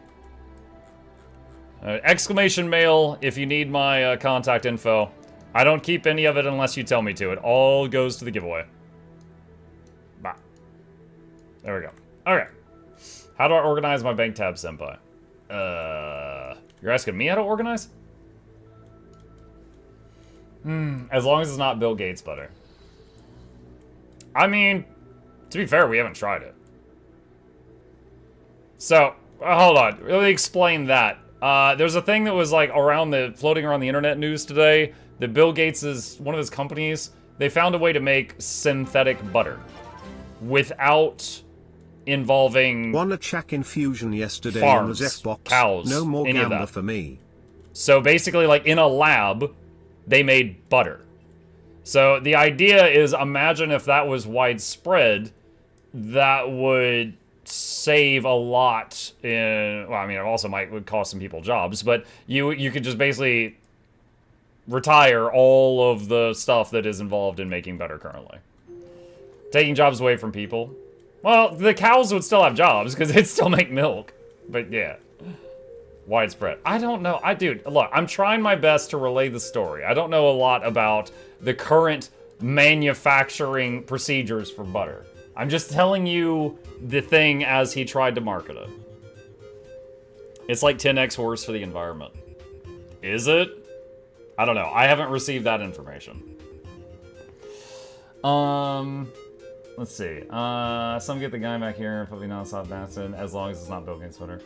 Exclamation mail if you need my contact info. I don't keep any of it unless you tell me to. It all goes to the giveaway. Bah. There we go. Okay. How do I organize my bank tab, senpai? You're asking me how to organize? As long as it's not Bill Gates butter. I mean, to be fair, we haven't tried it. So, hold on. Let me explain that. There's a thing that was like floating around the internet news today that Bill Gates' one of his companies, they found a way to make synthetic butter without involving won a Chak infusion yesterday farms, on the Xbox. Cows, no more any of gamba that. for me. So basically, like in a lab, they made butter. So the idea is, imagine if that was widespread, that would save a lot in, well, I mean, it also would cost some people jobs, but you could just basically retire all of the stuff that is involved in making butter currently. Taking jobs away from people. Well, the cows would still have jobs because they'd still make milk. But yeah, widespread. I don't know. Dude, look, I'm trying my best to relay the story. I don't know a lot about the current manufacturing procedures for butter. I'm just telling you the thing as he tried to market it. It's like 10x worse for the environment. Is it? I don't know. I haven't received that information. Let's see. Some get the guy back here, probably non-stop dancing, as long as it's not Bill Gates Twitter.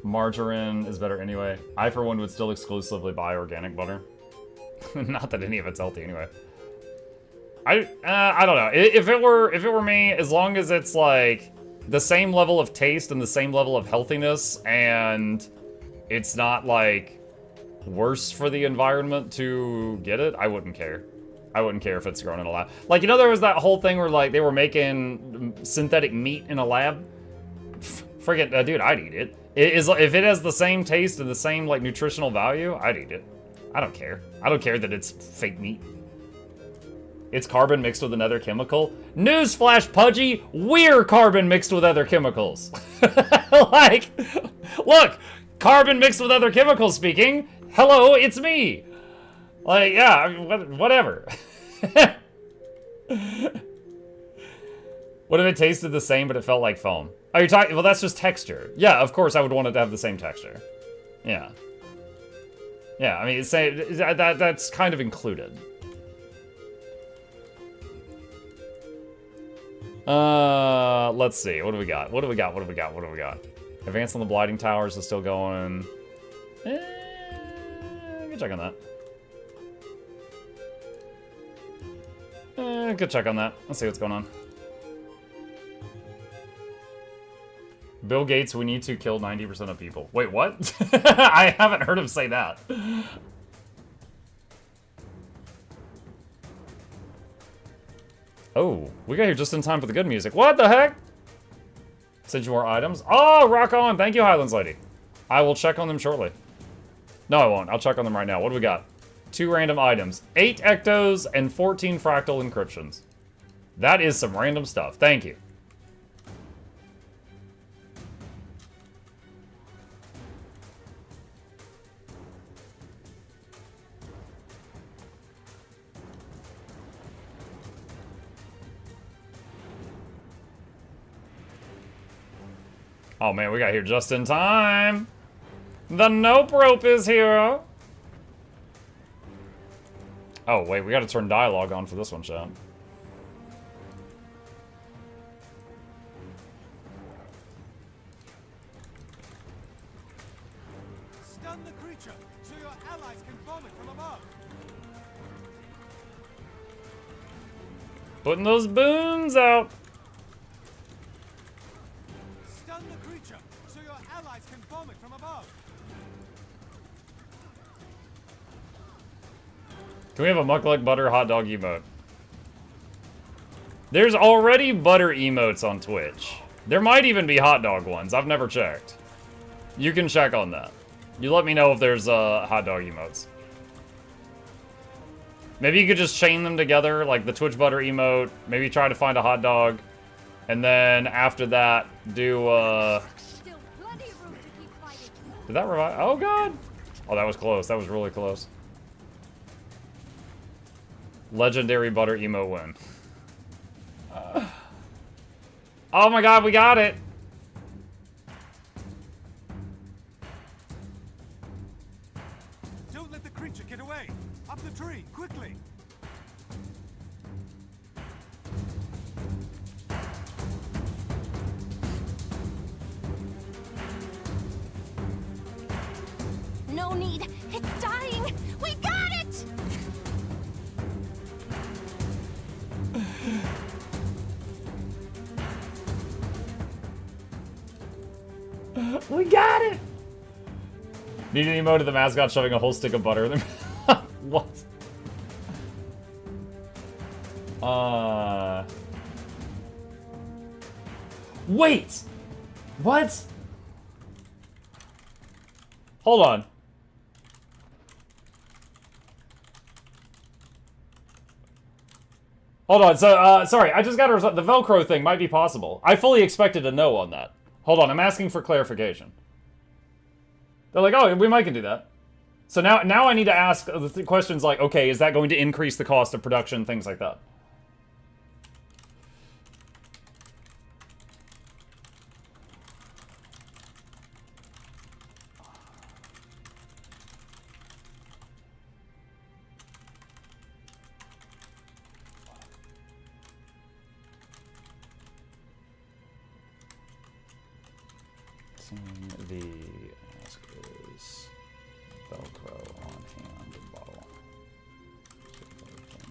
Margarine is better anyway. I, for one, would still exclusively buy organic butter. Not that any of it's healthy anyway. I don't know. If it were me, as long as it's like the same level of taste and the same level of healthiness, and it's not like worse for the environment to get it, I wouldn't care. I wouldn't care if it's grown in a lab. Like, you know, there was that whole thing where like they were making synthetic meat in a lab. Friggin', dude, I'd eat it. If it has the same taste and the same like nutritional value, I'd eat it. I don't care. I don't care that it's fake meat. It's carbon mixed with another chemical. Newsflash, Pudgy, we're carbon mixed with other chemicals. Like, look, carbon mixed with other chemicals speaking. Hello, it's me. Like, yeah, whatever. What if it tasted the same, but it felt like foam? Oh, you're talking, well, that's just texture. Yeah, of course I would want it to have the same texture. Yeah. Yeah, I mean, that's kind of included. Let's see. What do we got? What do we got? Advance on the Blighting Towers is still going. can check on that. Good check on that. Let's see what's going on. Bill Gates, we need to kill 90% of people. Wait, what? I haven't heard him say that. Oh, we got here just in time for the good music. What the heck? Send you more items. Oh, rock on. Thank you, Highlands Lady. I will check on them shortly. No, I won't. I'll check on them right now. What do we got? 2 random items. 8 ectos and 14 fractal encryptions. That is some random stuff. Thank you. Oh man, we got here just in time. The nope rope is here. Oh wait, we gotta turn dialogue on for this one, chat. Stun the creature so your allies can bomb it from above. Putting those boons out. Stun the creature so your allies can bomb it from above. Can we have a Mukluk butter hot dog emote? There's already butter emotes on Twitch. There might even be hot dog ones. I've never checked. You can check on that. You let me know if there's hot dog emotes. Maybe you could just chain them together, like the Twitch butter emote. Maybe try to find a hot dog. And then after that, do, Did that revive? Oh, God. Oh, that was close. That was really close. Legendary butter emote win. Oh, my God. We got it. Don't let the creature get away. Up the tree, quickly. No need. It's dying. We got it. We got it. Need an emote of the mascot shoving a whole stick of butter in their What? Wait! What? Hold on. Hold on, so, sorry, I just got a result. The Velcro thing might be possible. I fully expected a no on that. Hold on, I'm asking for clarification. They're like, oh, we might can do that. So now I need to ask the questions like, okay, is that going to increase the cost of production, things like that? The ask is Velcro on hand bottle.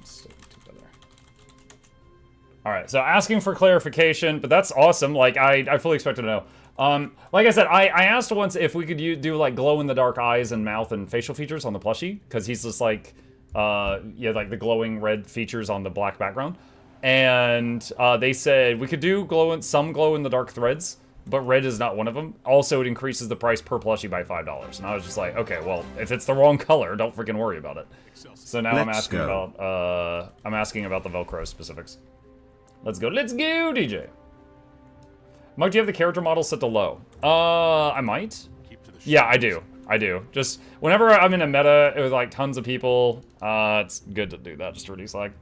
Stick together. All right, so asking for clarification, but that's awesome. Like I fully expected to know. Like I said, I asked once if we could do like glow in the dark eyes and mouth and facial features on the plushie, because he's just like yeah, like the glowing red features on the black background, and they said we could do some glow in the dark threads. But red is not one of them. Also, it increases the price per plushie by $5. And I was just like, okay, well, if it's the wrong color, don't freaking worry about it. So now I'm asking about the Velcro specifics. Let's go, DJ. Mike, do you have the character model set to low? I might. Yeah, I do. Just whenever I'm in a meta with like tons of people, it's good to do that just to reduce lag.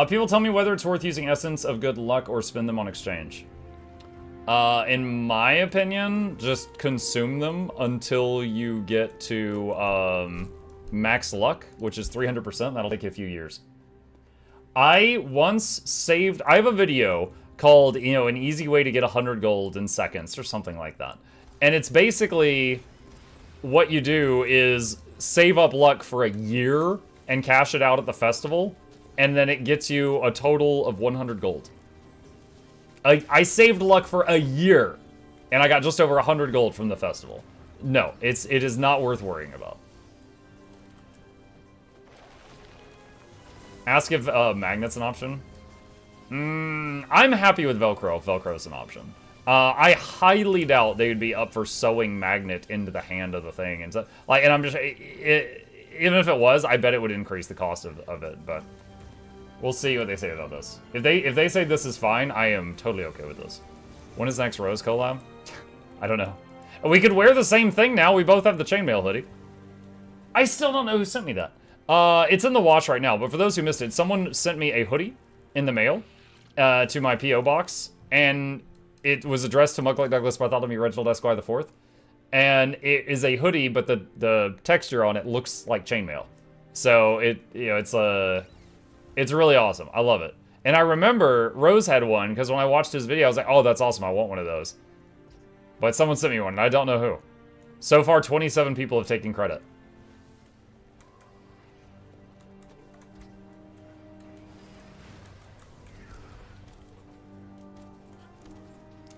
People tell me whether it's worth using Essence of Good Luck or spend them on exchange. In my opinion, just consume them until you get to max luck, which is 300%. That'll take you a few years. I once saved... I have a video called, you know, an easy way to get 100 gold in seconds or something like that. And it's basically... what you do is save up luck for a year and cash it out at the festival, and then it gets you a total of 100 gold. I saved luck for a year, and I got just over 100 gold from the festival. No, it is not worth worrying about. Ask if magnet's an option. I'm happy with Velcro if Velcro's an option. I highly doubt they would be up for sewing magnet into the hand of the thing. And so, like, and I'm just, even if it was, I bet it would increase the cost of it, but we'll see what they say about this. If they say this is fine, I am totally okay with this. When is the next Rose collab? I don't know. We could wear the same thing now. We both have the chainmail hoodie. I still don't know who sent me that. It's in the wash right now, but for those who missed it, someone sent me a hoodie in the mail to my P.O. box, and it was addressed to Mukluk Douglas Bartholomew Reginald Esquire IV, and it is a hoodie, but the texture on it looks like chainmail. So it's really awesome. I love it. And I remember Rose had one, because when I watched his video, I was like, oh, that's awesome. I want one of those. But someone sent me one, and I don't know who. So far, 27 people have taken credit.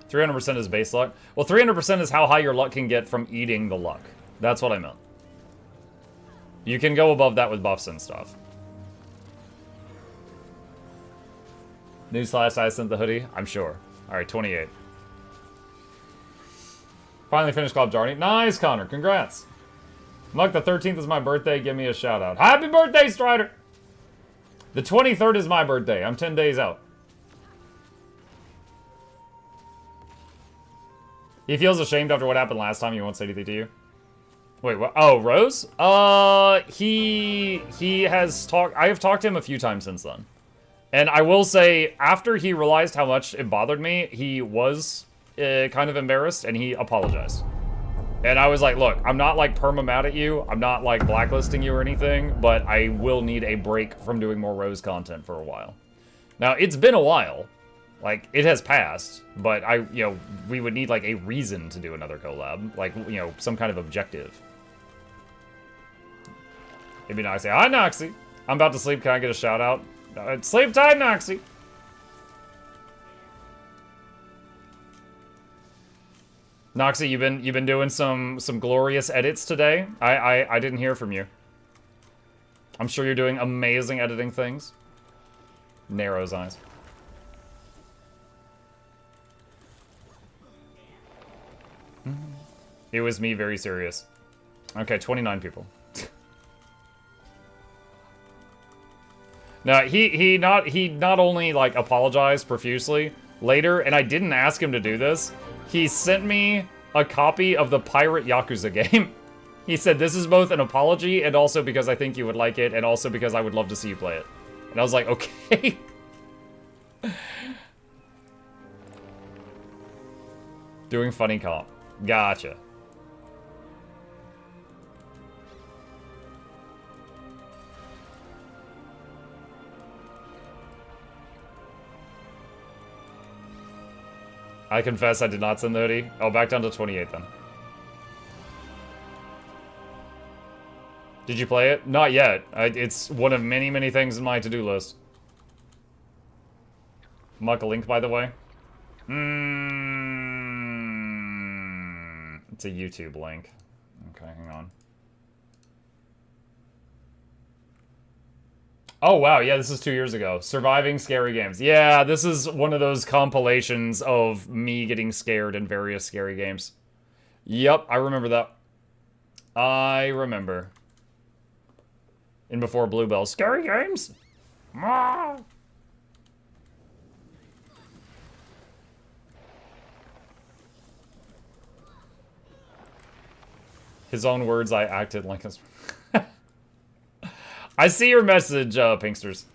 %300% is base luck. Well, 300% is how high your luck can get from eating the luck. That's what I meant. You can go above that with buffs and stuff. Newsflash, I sent the hoodie. I'm sure. Alright, 28. Finally finished Club Journey. Nice, Connor. Congrats. Muck, the 13th is my birthday. Give me a shout out. Happy birthday, Strider! The 23rd is my birthday. I'm 10 days out. He feels ashamed after what happened last time. He won't say anything to you. Wait, what? Oh, Rose? He has talked. I have talked to him a few times since then. And I will say, after he realized how much it bothered me, he was kind of embarrassed, and he apologized. And I was like, look, I'm not, like, perma-mad at you. I'm not, like, blacklisting you or anything, but I will need a break from doing more Rose content for a while. Now, it's been a while. Like, it has passed, but we would need, like, a reason to do another collab. Like, some kind of objective. Maybe Noxxi. Hi, Noxxi. I'm about to sleep. Can I get a shout out? It's sleep time, Noxxi. Noxxi, you've been doing some glorious edits today. I didn't hear from you. I'm sure you're doing amazing editing things. Narrow's eyes. It was me, very serious. Okay, 29 people. Now, he not only, like, apologized profusely later, and I didn't ask him to do this, he sent me a copy of the Pirate Yakuza game. He said, this is both an apology and also because I think you would like it, and also because I would love to see you play it. And I was like, okay. Doing funny comp. Gotcha. I confess I did not send the hoodie. Oh, back down to 28 then. Did you play it? Not yet. It's one of many, many things in my to-do list. Muck a link, by the way. It's a YouTube link. Okay, hang on. Oh, wow, yeah, this is 2 years ago. Surviving Scary Games. Yeah, this is one of those compilations of me getting scared in various scary games. Yep, I remember that. I remember. In Before Bluebell. Scary Games? Ah! His own words, I acted like a... I see your message, Pinksters.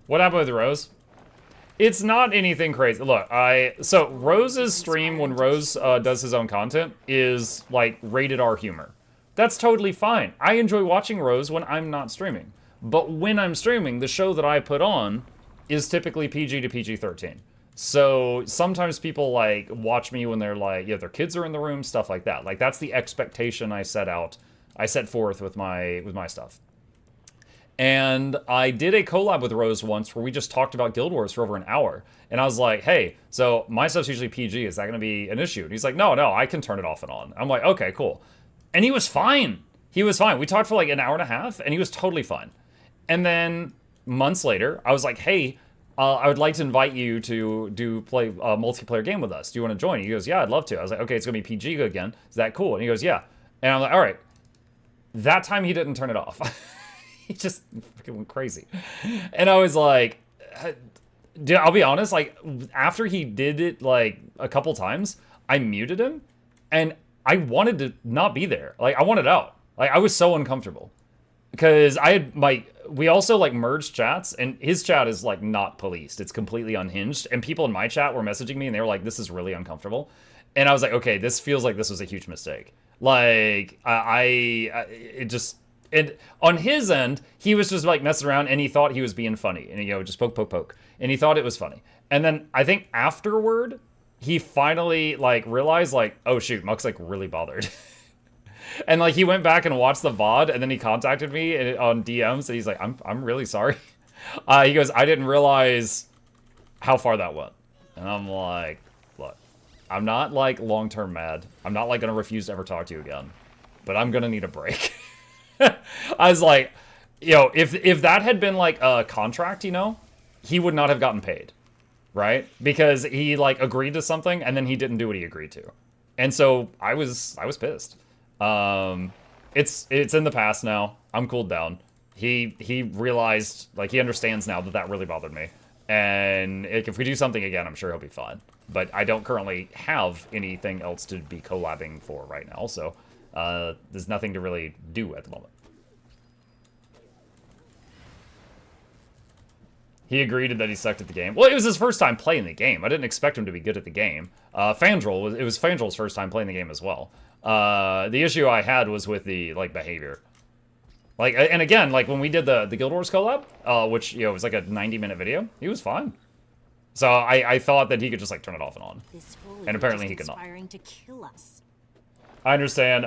What happened with Rose? It's not anything crazy. Look, so Rose's stream, when Rose does his own content, is like rated R humor. That's totally fine. I enjoy watching Rose when I'm not streaming. But when I'm streaming, the show that I put on is typically PG to PG-13. So sometimes people like watch me when they're like, yeah, their kids are in the room, stuff like that. Like that's the expectation I set forth with my stuff. And I did a collab with Rose once where we just talked about Guild Wars for over an hour. And I was like, hey, so my stuff's usually PG. Is that going to be an issue? And he's like, no, I can turn it off and on. I'm like, okay, cool. And he was fine. He was fine. We talked for like an hour and a half, and he was totally fine. And then months later, I was like, hey, I would like to invite you to play a multiplayer game with us. Do you want to join? He goes, yeah, I'd love to. I was like, okay, it's going to be PG again. Is that cool? And he goes, yeah. And I'm like, all right. That time he didn't turn it off. He just freaking went crazy. And I was like, dude, I'll be honest, like, after he did it, like, a couple times, I muted him, and I wanted to not be there. Like, I wanted out. Like, I was so uncomfortable. Because we also, like, merged chats, and his chat is, like, not policed. It's completely unhinged, and people in my chat were messaging me, and they were like, this is really uncomfortable. And I was like, okay, this feels like this was a huge mistake. Like, and on his end, he was just like messing around and he thought he was being funny. And, you know, just poke. And he thought it was funny. And then I think afterward, he finally like realized like, oh shoot, Muck's like really bothered. And like he went back and watched the VOD and then he contacted me on DMs and he's like, I'm really sorry. He goes, I didn't realize how far that went. And I'm like, look, I'm not like long-term mad. I'm not like gonna refuse to ever talk to you again. But I'm gonna need a break. I was like, you know, if that had been like a contract, you know, he would not have gotten paid, right? Because he like agreed to something and then he didn't do what he agreed to, and so I was pissed. It's in the past now. I'm cooled down. He realized, like, he understands now that really bothered me, and if we do something again, I'm sure he'll be fine. But I don't currently have anything else to be collabing for right now, so. There's nothing to really do at the moment. He agreed that he sucked at the game. Well, it was his first time playing the game. I didn't expect him to be good at the game. Fandral, it was Fandrel's first time playing the game as well. The issue I had was with the, like, behavior. Like, and again, like, when we did the Guild Wars collab, which, you know, was like a 90-minute video, he was fine. So I thought that he could just, like, turn it off and on. And apparently he could not. To kill us. I understand.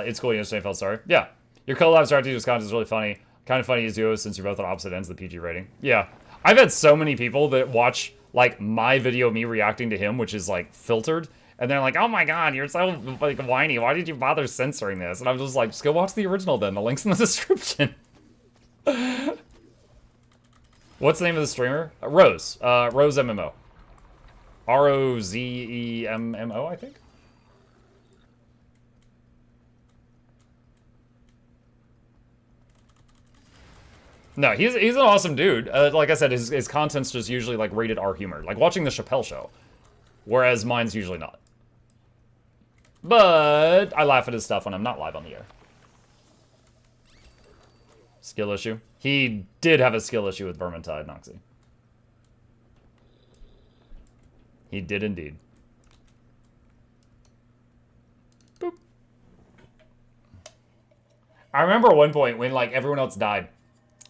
It's cool. You understand. Felt sorry. Yeah. Your collab strategy with content is really funny. Kind of funny as duos since you're both on opposite ends of the PG rating. Yeah. I've had so many people that watch, like, my video, me reacting to him, which is, like, filtered. And they're like, oh my god, you're so, like, whiny. Why did you bother censoring this? And I'm just like, just go watch the original then. The link's in the description. What's the name of the streamer? Rose. Rose MMO. ROZEMMO, I think? No, he's an awesome dude. Like I said, his content's just usually like rated R humor, like watching the Chappelle Show, whereas mine's usually not. But I laugh at his stuff when I'm not live on the air. Skill issue. He did have a skill issue with Vermintide, Noxxi. He did indeed. Boop. I remember at one point when like everyone else died.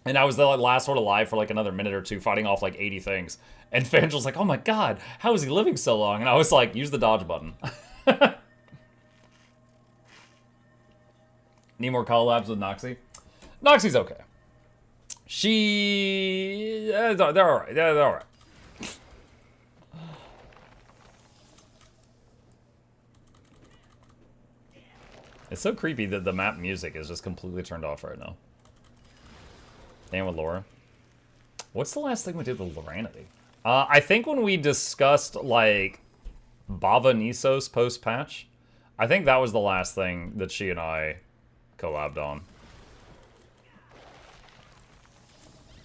And I was the last one alive for like another minute or two, fighting off like 80 things. And Fangel's like, oh my god, how is he living so long? And I was like, use the dodge button. Need more collabs with Noxxi? Noxxi's okay. They're alright. They're alright. It's so creepy that the map music is just completely turned off right now. And with Laura. What's the last thing we did with Loranity? I think when we discussed, like, Bava Nisos post-patch, I think that was the last thing that she and I collabed on.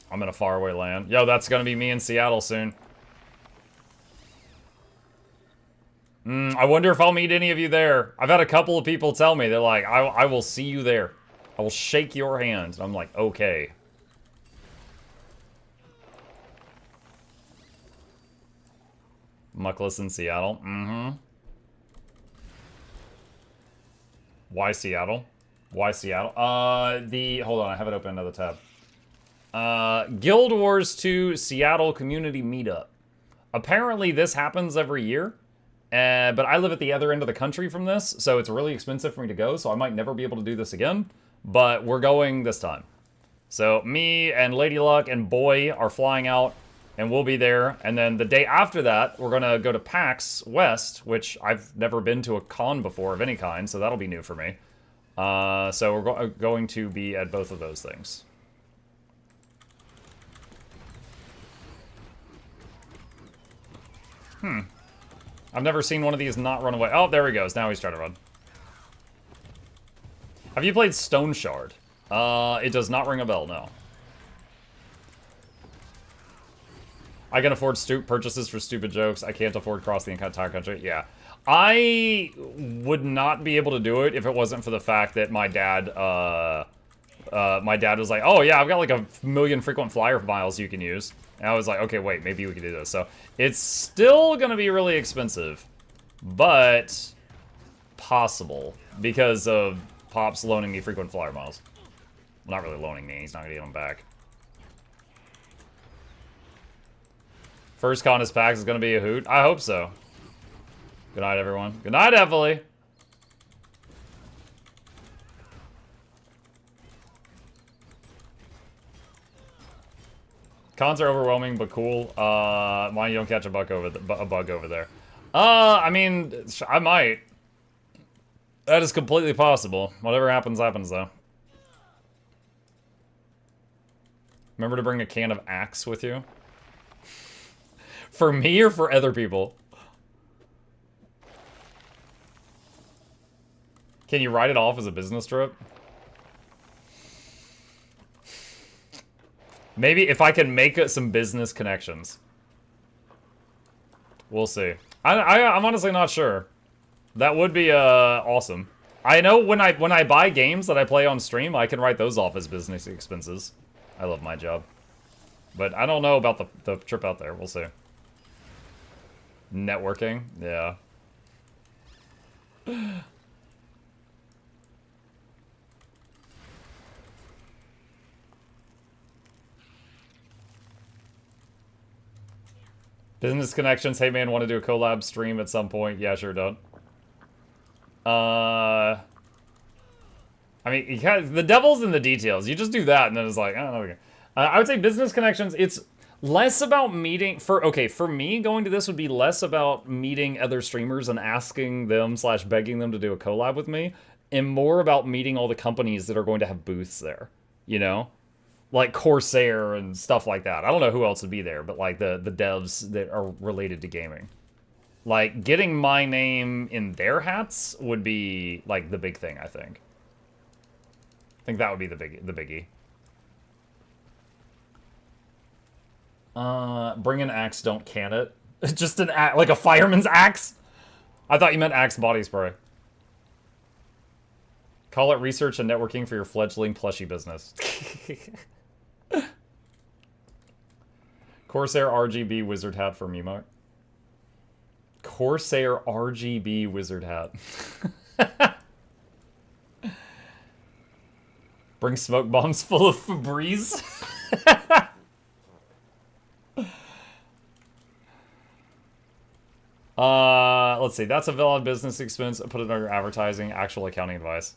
I'm in a faraway land. Yo, that's gonna be me in Seattle soon. I wonder if I'll meet any of you there. I've had a couple of people tell me, they're like, I will see you there. I will shake your hand. And I'm like, okay. Muckless in Seattle. Why Seattle? Why Seattle? Hold on, I have it open in another tab. Guild Wars 2 Seattle Community Meetup. Apparently this happens every year, but I live at the other end of the country from this, so it's really expensive for me to go, so I might never be able to do this again, but we're going this time. So me and Lady Luck and Boy are flying out, and we'll be there, and then the day after that, we're gonna go to PAX West, which I've never been to a con before of any kind, so that'll be new for me. So we're going to be at both of those things. I've never seen one of these not run away. Oh, there he goes. Now he's trying to run. Have you played Stone Shard? It does not ring a bell, no. I can afford purchases for stupid jokes. I can't afford across the entire country. Yeah. I would not be able to do it if it wasn't for the fact that my dad was like, oh yeah, I've got like 1,000,000 frequent flyer miles you can use. And I was like, okay, wait, maybe we can do this. So it's still gonna be really expensive, but possible because of Pop's loaning me frequent flyer miles. Well, not really loaning me, he's not gonna get them back. First con is PAX is gonna be a hoot. I hope so. Good night, everyone. Good night, Emily. Cons are overwhelming, but cool. Why you don't catch a bug over there? I mean, I might. That is completely possible. Whatever happens, happens, though. Remember to bring a can of Axe with you? For me or for other people? Can you write it off as a business trip? Maybe if I can make some business connections. We'll see. I'm honestly not sure. That would be awesome. I know when I buy games that I play on stream, I can write those off as business expenses. I love my job. But I don't know about the trip out there. We'll see. Networking? Yeah. Business connections. Hey man, want to do a collab stream at some point? Yeah, sure, don't. I mean, the devil's in the details. You just do that, and then it's like, I don't know. I would say business connections. It's less about meeting for me. Going to this would be less about meeting other streamers and asking them / begging them to do a collab with me, and more about meeting all the companies that are going to have booths there. You know. Like Corsair and stuff like that. I don't know who else would be there, but like the devs that are related to gaming. Like, getting my name in their hats would be, like, the big thing, I think. I think that would be the biggie. Bring an axe, don't can it. Just an axe, like a fireman's axe? I thought you meant axe body spray. Call it research and networking for your fledgling plushie business. Corsair RGB wizard hat for Muck. Corsair RGB wizard hat. Bring smoke bombs full of Febreze. Let's see. That's a valid business expense. Put it under advertising. Actual accounting advice.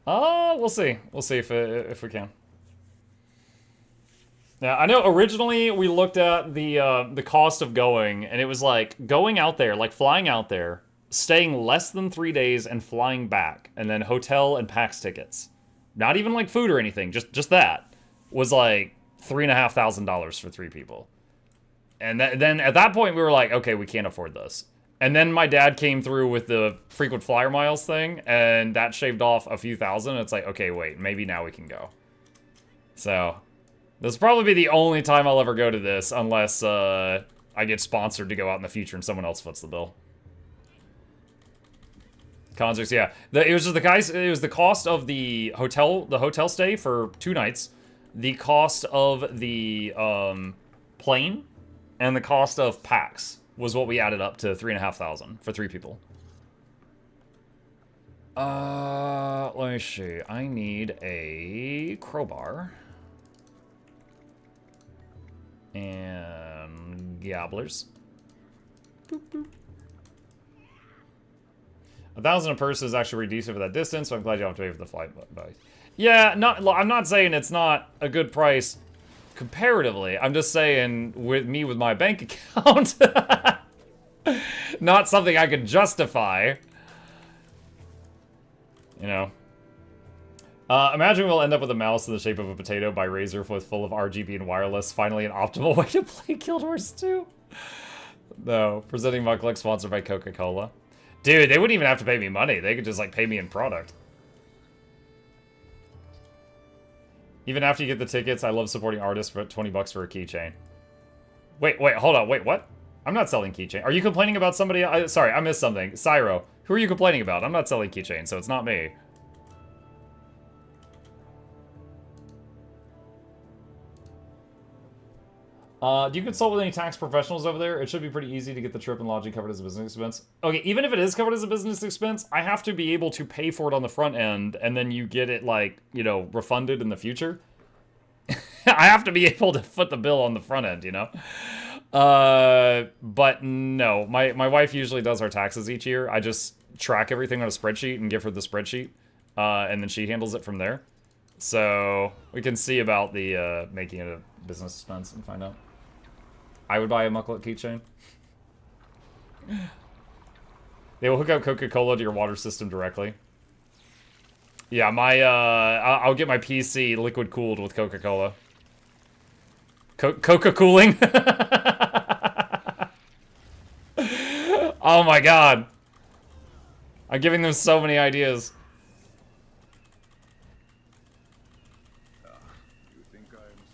We'll see. We'll see if we can. Yeah, I know originally we looked at the cost of going, and it was like going out there, like flying out there, staying less than 3 days, and flying back, and then hotel and PAX tickets. Not even like food or anything, just that was like $3,500 for 3 people. And then at that point we were like, okay, we can't afford this. And then my dad came through with the frequent flyer miles thing, and that shaved off a few thousand. It's like, okay, wait, maybe now we can go. So this will probably be the only time I'll ever go to this, unless I get sponsored to go out in the future and someone else foots the bill. Concerts, yeah. It was just it was the cost of the hotel stay for 2 nights, the cost of the plane, and the cost of PAX was what we added up to $3,500 for 3 people. Let me see. I need a crowbar. And gobblers. Boop, boop. 1,000 a person is actually pretty decent for that distance, so I'm glad you don't have to pay for the flight. But yeah, I'm not saying it's not a good price comparatively. I'm just saying with my bank account, not something I could justify. You know. Imagine we'll end up with a mouse in the shape of a potato by Razer with full of RGB and wireless. Finally, an optimal way to play Guild Wars 2. No, presenting MuklukYoutube sponsored by Coca-Cola. Dude, they wouldn't even have to pay me money. They could just, like, pay me in product. Even after you get the tickets, I love supporting artists for 20 bucks for a keychain. Wait, hold on. Wait, what? I'm not selling keychain. Are you complaining about somebody? Sorry, I missed something. Cyro, who are you complaining about? I'm not selling keychain, so it's not me. Do you consult with any tax professionals over there? It should be pretty easy to get the trip and lodging covered as a business expense. Okay, even if it is covered as a business expense, I have to be able to pay for it on the front end, and then you get it, like, you know, refunded in the future. I have to be able to foot the bill on the front end, you know? But no, my wife usually does our taxes each year. I just track everything on a spreadsheet and give her the spreadsheet, and then she handles it from there. So we can see about the making it a business expense and find out. I would buy a MuklukYoutube keychain. They will hook up Coca-Cola to your water system directly. Yeah, I'll get my PC liquid cooled with Coca-Cola. Coca-cooling? Oh my god. I'm giving them so many ideas.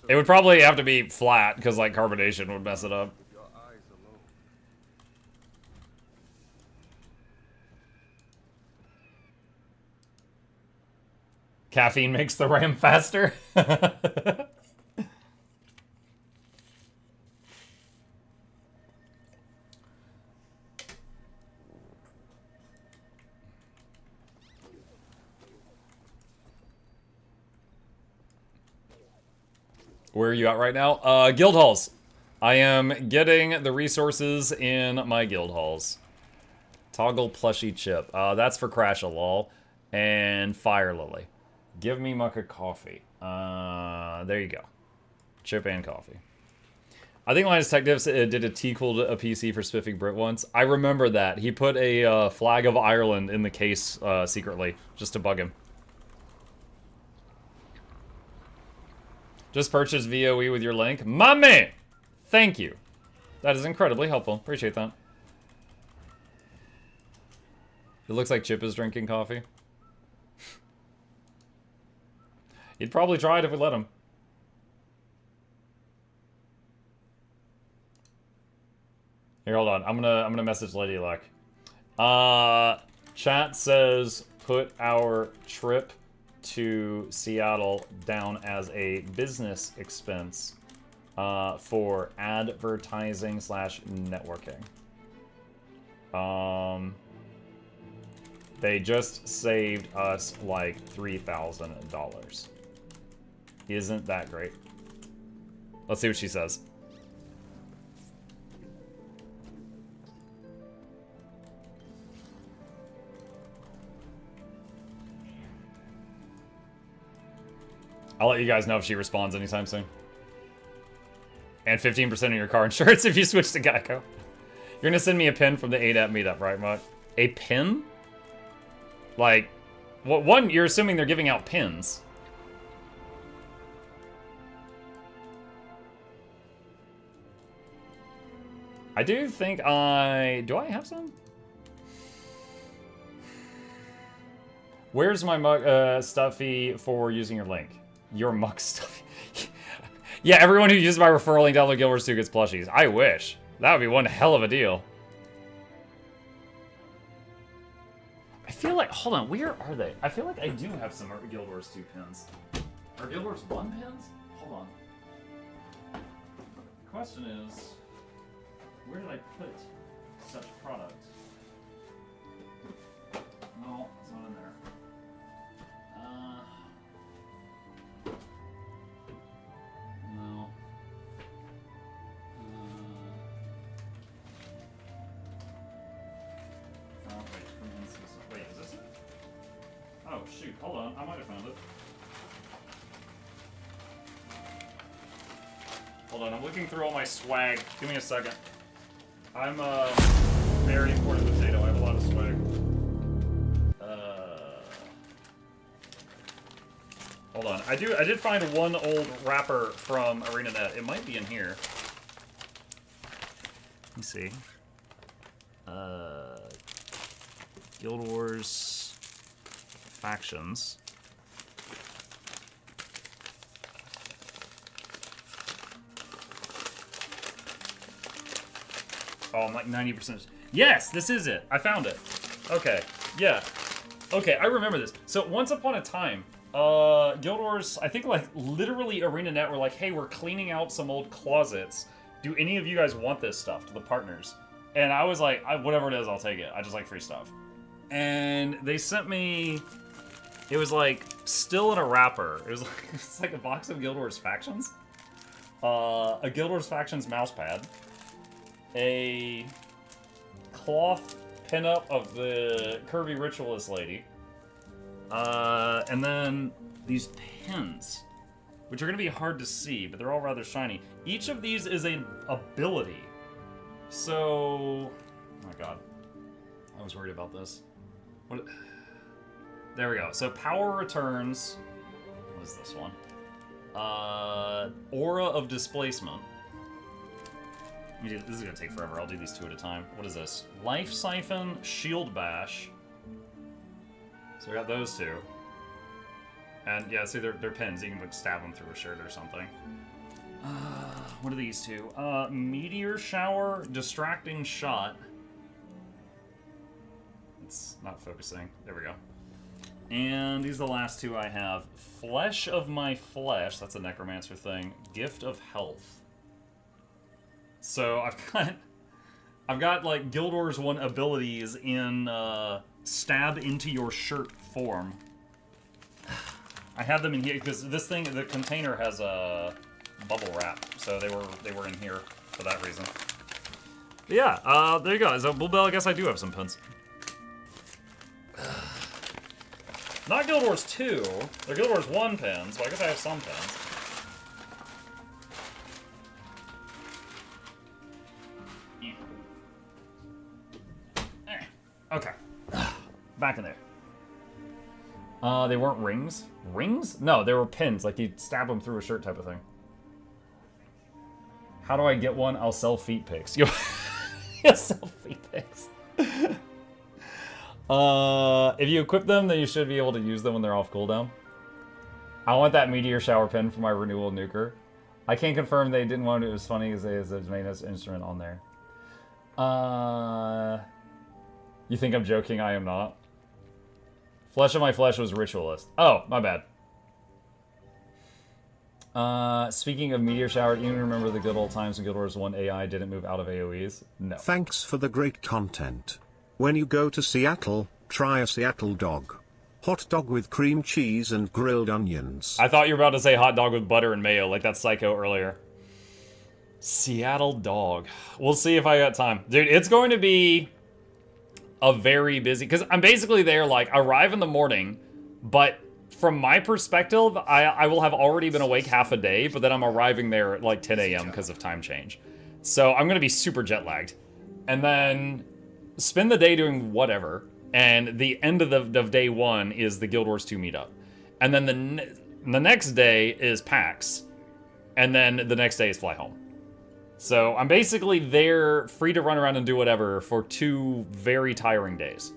It would probably have to be flat, because, like, carbonation would mess it up. Caffeine makes the RAM faster? Where are you at right now? Guild halls. I am getting the resources in my guild halls. Toggle Plushy chip. That's for Crash a lol. And Fire Lily. Give me Muck a coffee. There you go. Chip and coffee. I think Linus Tech Divs did a T-cool to a PC for Spiffing Brit once. I remember that. He put a flag of Ireland in the case secretly, just to bug him. Just purchase VOE with your link. My man! Thank you. That is incredibly helpful. Appreciate that. It looks like Chip is drinking coffee. He'd probably try it if we let him. Here, hold on. I'm gonna message Lady Luck. Chat says put our trip to Seattle down as a business expense for advertising / networking. They just saved us like $3,000. Isn't that great? Let's see what she says. I'll let you guys know if she responds anytime soon. And 15% of your car insurance if you switch to Geico. You're gonna send me a pin from the ADAP meetup, right, Muck? A pin? Like, what? One, you're assuming they're giving out pins. I do think do I have some? Where's my Muck stuffy for using your link? Your Muck stuffy. Yeah, everyone who uses my referral link download Guild Wars 2 gets plushies. I wish. That would be one hell of a deal. I feel like, hold on, where are they? I feel like I do have some Guild Wars 2 pins. Are Guild Wars 1 pins? Hold on. The question is, where did I put such product? No, it's not in there. No. shoot, hold on, I might have found it. Hold on, I'm looking through all my swag. Give me a second. I'm very important potato. I have a lot of swag. Hold on. I did find one old wrapper from ArenaNet. It might be in here. Let me see. Guild Wars factions. Oh, I'm like 90%. Yes, this is it. I found it. Okay, yeah. Okay, I remember this. So once upon a time, Guild Wars, I think like literally ArenaNet were like, hey, we're cleaning out some old closets. Do any of you guys want this stuff to the partners? And I was like, whatever it is, I'll take it. I just like free stuff. And they sent me, it was like still in a wrapper. It was like, it's like a box of Guild Wars factions. A Guild Wars factions mouse pad. A cloth pinup of the curvy ritualist lady. And then these pins, which are going to be hard to see, but they're all rather shiny. Each of these is an ability. So, oh my god, I was worried about this. What? There we go. So power returns. What is this one? Aura of displacement. This is gonna take forever. I'll do these two at a time. What is this? Life siphon, shield bash. So we got those two. And yeah, see, they're pins. You can like stab them through a shirt or something. What are these two? Meteor shower, distracting shot. It's not focusing. There we go. And these are the last two I have. Flesh of my flesh. That's a necromancer thing. Gift of health. So I've got like Guild Wars 1 abilities in stab into your shirt form. I had them in here because this thing, the container has a bubble wrap, so they were in here for that reason. But yeah, there you go. So Bluebell, I guess I do have some pins. Not Guild Wars 2. They're Guild Wars 1 pins, but I guess I have some pins. Okay. Back in there. They weren't rings? Rings? No, they were pins. Like, you stab them through a shirt type of thing. How do I get one? I'll sell feet pics. You'll sell feet pics. If you equip them, then you should be able to use them when they're off cooldown. I want that meteor shower pin for my renewal nuker. I can't confirm they didn't want it. It was funny because they has the main instrument on there. You think I'm joking? I am not. Flesh of my flesh was ritualist. Oh, my bad. Speaking of meteor shower, do you remember the good old times when Guild Wars 1 AI didn't move out of AoEs? No. Thanks for the great content. When you go to Seattle, try a Seattle dog. Hot dog with cream cheese and grilled onions. I thought you were about to say hot dog with butter and mayo, like that psycho earlier. Seattle dog. We'll see if I got time. Dude, it's going to be a very busy... Because I'm basically there, like, arrive in the morning, but from my perspective, I will have already been awake half a day, but then I'm arriving there at, like, 10 a.m. because of time change. So I'm going to be super jet-lagged. And then spend the day doing whatever, and the end of day one is the Guild Wars 2 meetup. And then the next day is PAX, and then the next day is fly home. So I'm basically there, free to run around and do whatever for 2 very tiring days.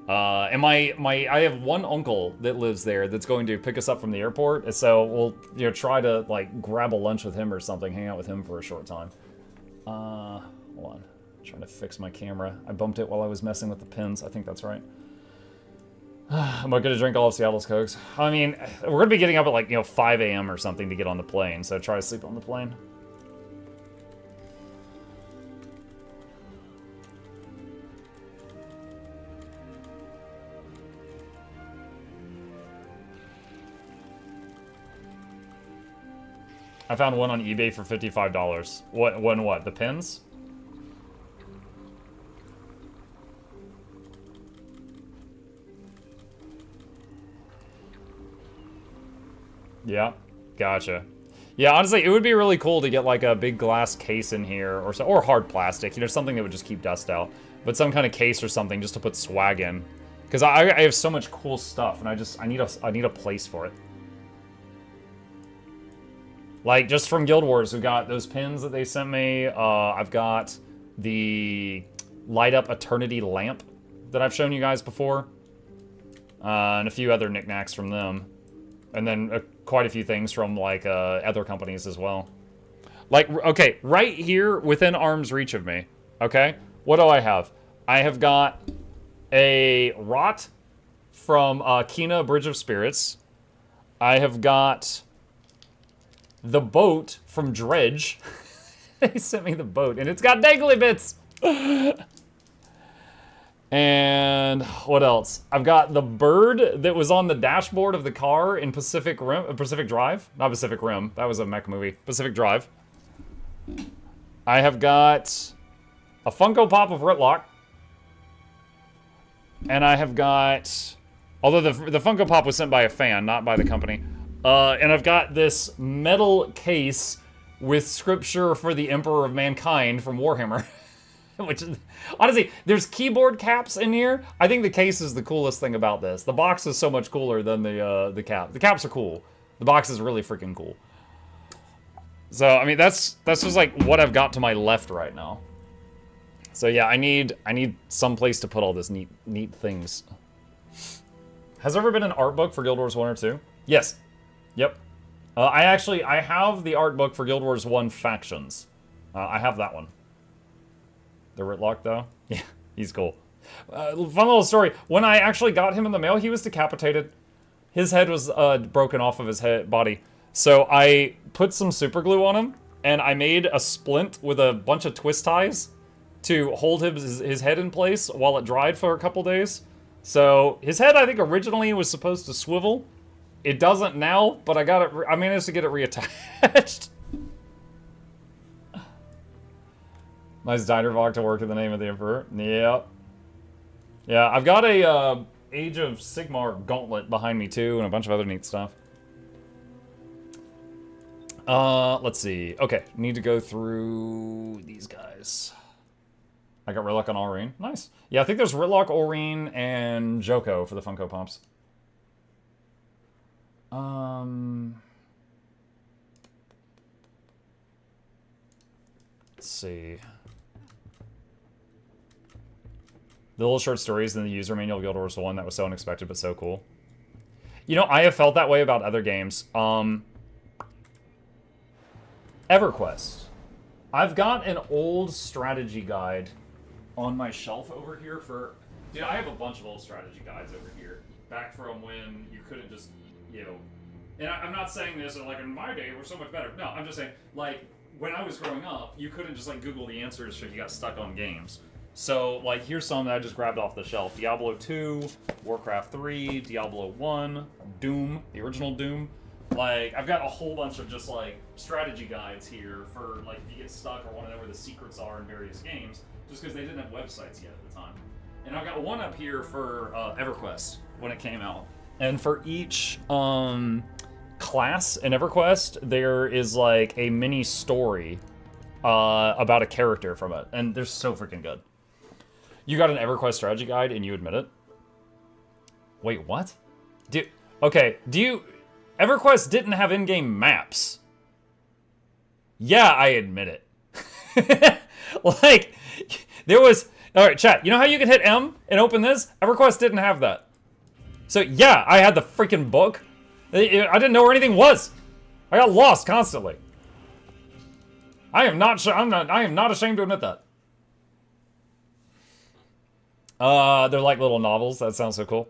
And I have one uncle that lives there that's going to pick us up from the airport, so we'll try to like grab a lunch with him or something, hang out with him for a short time. Hold on, I'm trying to fix my camera. I bumped it while I was messing with the pins. I think that's right. Am I gonna drink all of Seattle's Cokes? I mean, we're gonna be getting up at like 5 a.m. or something to get on the plane, so try to sleep on the plane. I found one on eBay for $55. What? The pins? Yeah, gotcha. Yeah, honestly, it would be really cool to get like a big glass case in here, or hard plastic, you know, something that would just keep dust out. But some kind of case or something just to put swag in, because I have so much cool stuff, and I need a place for it. Like just from Guild Wars, we got those pins that they sent me. I've got the light up Eternity lamp that I've shown you guys before, and a few other knickknacks from them. And then quite a few things from, like, other companies as well. Like, okay, right here within arm's reach of me, okay? What do I have? I have got a Rot from Kina Bridge of Spirits. I have got the boat from Dredge. They sent me the boat, and it's got dangly bits! And what else? I've got the bird that was on the dashboard of the car in Pacific Drive. Not Pacific Rim. That was a mech movie. Pacific Drive. I have got a Funko Pop of Ritlock. And I have got... Although the Funko Pop was sent by a fan, not by the company. And I've got this metal case with scripture for the Emperor of Mankind from Warhammer. Which is, honestly, there's keyboard caps in here. I think the case is the coolest thing about this. The box is so much cooler than the cap. The caps are cool. The box is really freaking cool. So, I mean, that's just like what I've got to my left right now. So yeah, I need some place to put all this neat things. Has there ever been an art book for Guild Wars 1 or 2? Yes. Yep. I have the art book for Guild Wars 1 Factions. I have that one. The Ritlock, though? Yeah, he's cool. Fun little story. When I actually got him in the mail, he was decapitated. His head was broken off of his body. So I put some super glue on him, and I made a splint with a bunch of twist ties to hold his head in place while it dried for a couple days. So his head, I think, originally was supposed to swivel. It doesn't now, but I managed to get it reattached. Nice Dynavog to work in the name of the Emperor. Yep. Yeah, I've got a Age of Sigmar gauntlet behind me too, and a bunch of other neat stuff. Let's see. Okay, need to go through these guys. I got Ritlock and Aurene. Nice. Yeah, I think there's Ritlock, Aurene, and Joko for the Funko Pops. Let's see. The little short stories in the user manual of Guild Wars 1 that was so unexpected but so cool. You know, I have felt that way about other games. EverQuest. I've got an old strategy guide on my shelf over here for... Dude, I have a bunch of old strategy guides over here. Back from when you couldn't just, you know... And I'm not saying this, like, in my day, we're so much better. No, I'm just saying, like, when I was growing up, you couldn't just, like, Google the answers if you got stuck on games. So, like, here's some that I just grabbed off the shelf. Diablo 2, Warcraft 3, Diablo 1, Doom, the original Doom. Like, I've got a whole bunch of just, like, strategy guides here for, like, if you get stuck or want to know where the secrets are in various games, just because they didn't have websites yet at the time. And I've got one up here for EverQuest when it came out. And for each class in EverQuest, there is, like, a mini story about a character from it. And they're so freaking good. You got an EverQuest strategy guide and you admit it? Wait, what? EverQuest didn't have in-game maps. Yeah, I admit it. Like, there was... Alright, chat, you know how you can hit M and open this? EverQuest didn't have that. So, yeah, I had the freaking book. I didn't know where anything was. I got lost constantly. I am not ashamed to admit that. They're like little novels. That sounds so cool.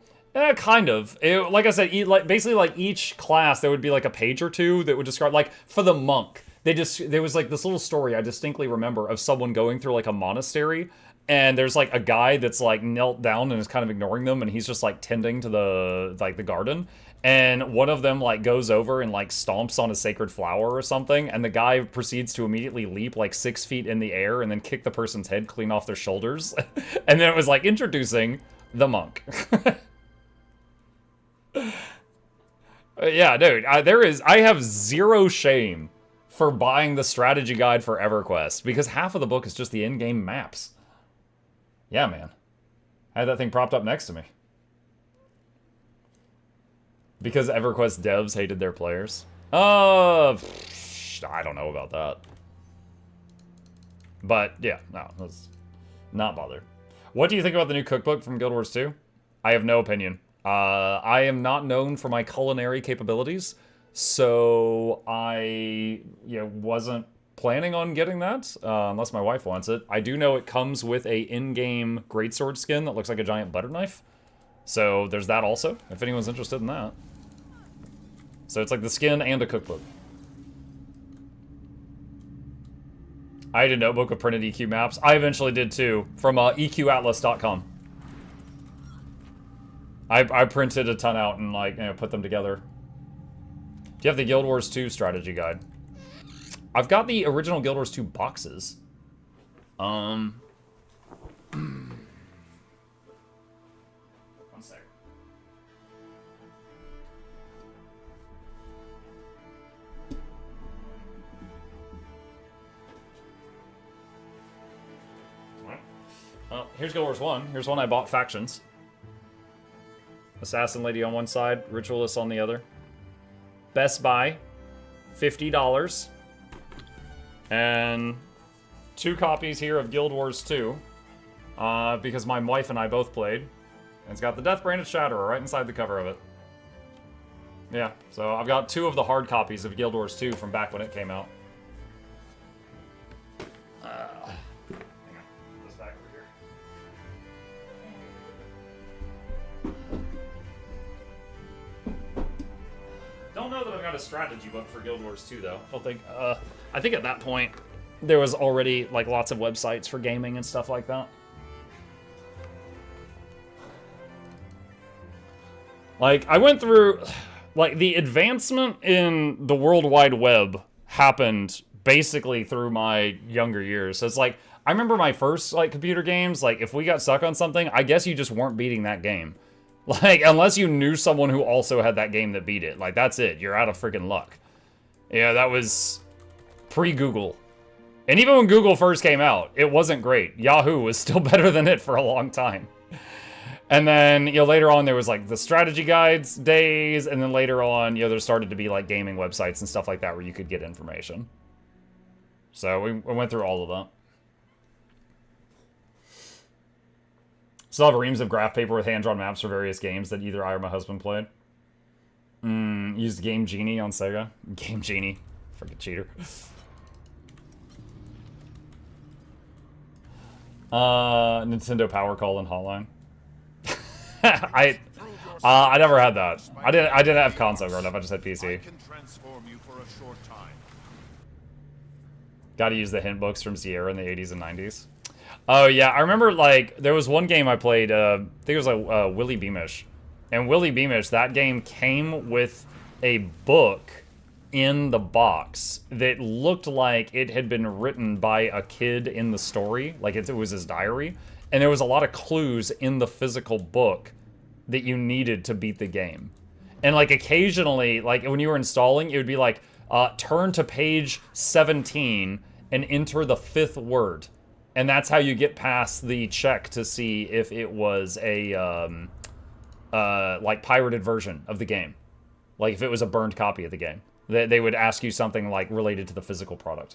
Kind of. Like I said, basically like each class, there would be like a page or two that would describe, like for the monk, there was like this little story I distinctly remember of someone going through like a monastery, and there's like a guy that's like knelt down and is kind of ignoring them, and he's just like tending to the garden. And one of them, like, goes over and, like, stomps on a sacred flower or something, and the guy proceeds to immediately leap, like, 6 feet in the air and then kick the person's head clean off their shoulders. And then it was, like, introducing the monk. Yeah, dude, I have zero shame for buying the strategy guide for EverQuest, because half of the book is just the in-game maps. Yeah, man. I had that thing propped up next to me. Because EverQuest devs hated their players. I don't know about that. But, yeah, no, let's not bother. What do you think about the new cookbook from Guild Wars 2? I have no opinion. I am not known for my culinary capabilities, so I wasn't planning on getting that, unless my wife wants it. I do know it comes with a in-game greatsword skin that looks like a giant butter knife. So there's that also, if anyone's interested in that. So it's like the skin and a cookbook. I had a notebook of printed EQ maps. I eventually did too, from EQatlas.com. I printed a ton out and like put them together. Do you have the Guild Wars 2 strategy guide? I've got the original Guild Wars 2 boxes. One sec. Well, here's Guild Wars 1. Here's one I bought factions. Assassin Lady on one side, Ritualist on the other. Best Buy, $50. And 2 copies here of Guild Wars 2. Because my wife and I both played. And it's got the Death Branded Shatterer right inside the cover of it. Yeah, so I've got 2 of the hard copies of Guild Wars 2 from back when it came out. Don't know that I've got a strategy book for Guild Wars 2 though. I think at that point there was already like lots of websites for gaming and stuff like that. Like I went through, like the advancement in the World Wide Web happened basically through my younger years. So it's like, I remember my first like computer games, like if we got stuck on something, I guess you just weren't beating that game. Like, unless you knew someone who also had that game that beat it. Like, that's it. You're out of freaking luck. Yeah, that was pre-Google. And even when Google first came out, it wasn't great. Yahoo was still better than it for a long time. And then, later on there was, like, the strategy guides days, and then later on, there started to be, like, gaming websites and stuff like that where you could get information. So, we went through all of that. Still have reams of graph paper with hand-drawn maps for various games that either I or my husband played. Used Game Genie on Sega. Game Genie. Freaking cheater. Nintendo Power Call and Hotline. I never had that. I didn't have console growing up. I just had PC. Got to use the hint books from Sierra in the 80s and 90s. Oh, yeah, I remember, like, there was one game I played, I think it was, like, Willy Beamish. And Willy Beamish, that game came with a book in the box that looked like it had been written by a kid in the story. Like, it was his diary. And there was a lot of clues in the physical book that you needed to beat the game. And, like, occasionally, like, when you were installing, it would be like, turn to page 17 and enter the 5th word. And that's how you get past the check to see if it was a, like, pirated version of the game. Like, if it was a burned copy of the game. They would ask you something, like, related to the physical product.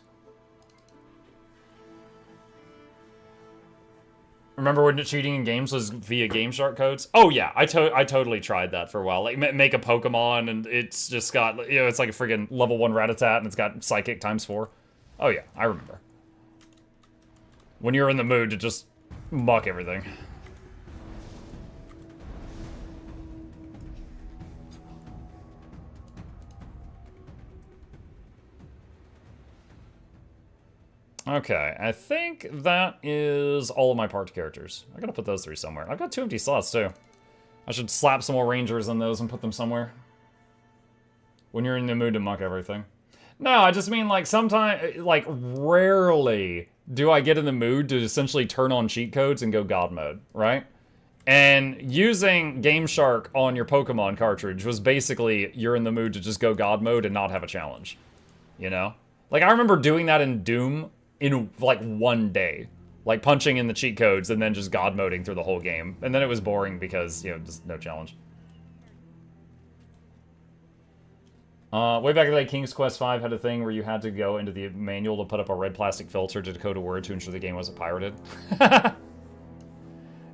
Remember when cheating in games was via Game Shark codes? Oh, yeah. I totally tried that for a while. Like, make a Pokemon, and it's just got, it's like a friggin' level 1 Rattata, and it's got Psychic ×4. Oh, yeah. I remember. When you're in the mood to just muck everything. Okay, I think that is all of my parked characters. I gotta put those 3 somewhere. I've got 2 empty slots, too. I should slap some more rangers on those and put them somewhere. When you're in the mood to muck everything. No, I just mean, like, sometimes, like, rarely do I get in the mood to essentially turn on cheat codes and go God mode, right? And using Game Shark on your Pokemon cartridge was basically you're in the mood to just go God mode and not have a challenge. You know? Like, I remember doing that in Doom in, like, one day. Like, punching in the cheat codes and then just God moding through the whole game. And then it was boring because, you know, just no challenge. Way back in the day, King's Quest V had a thing where you had to go into the manual to put up a red plastic filter to decode a word to ensure the game wasn't pirated.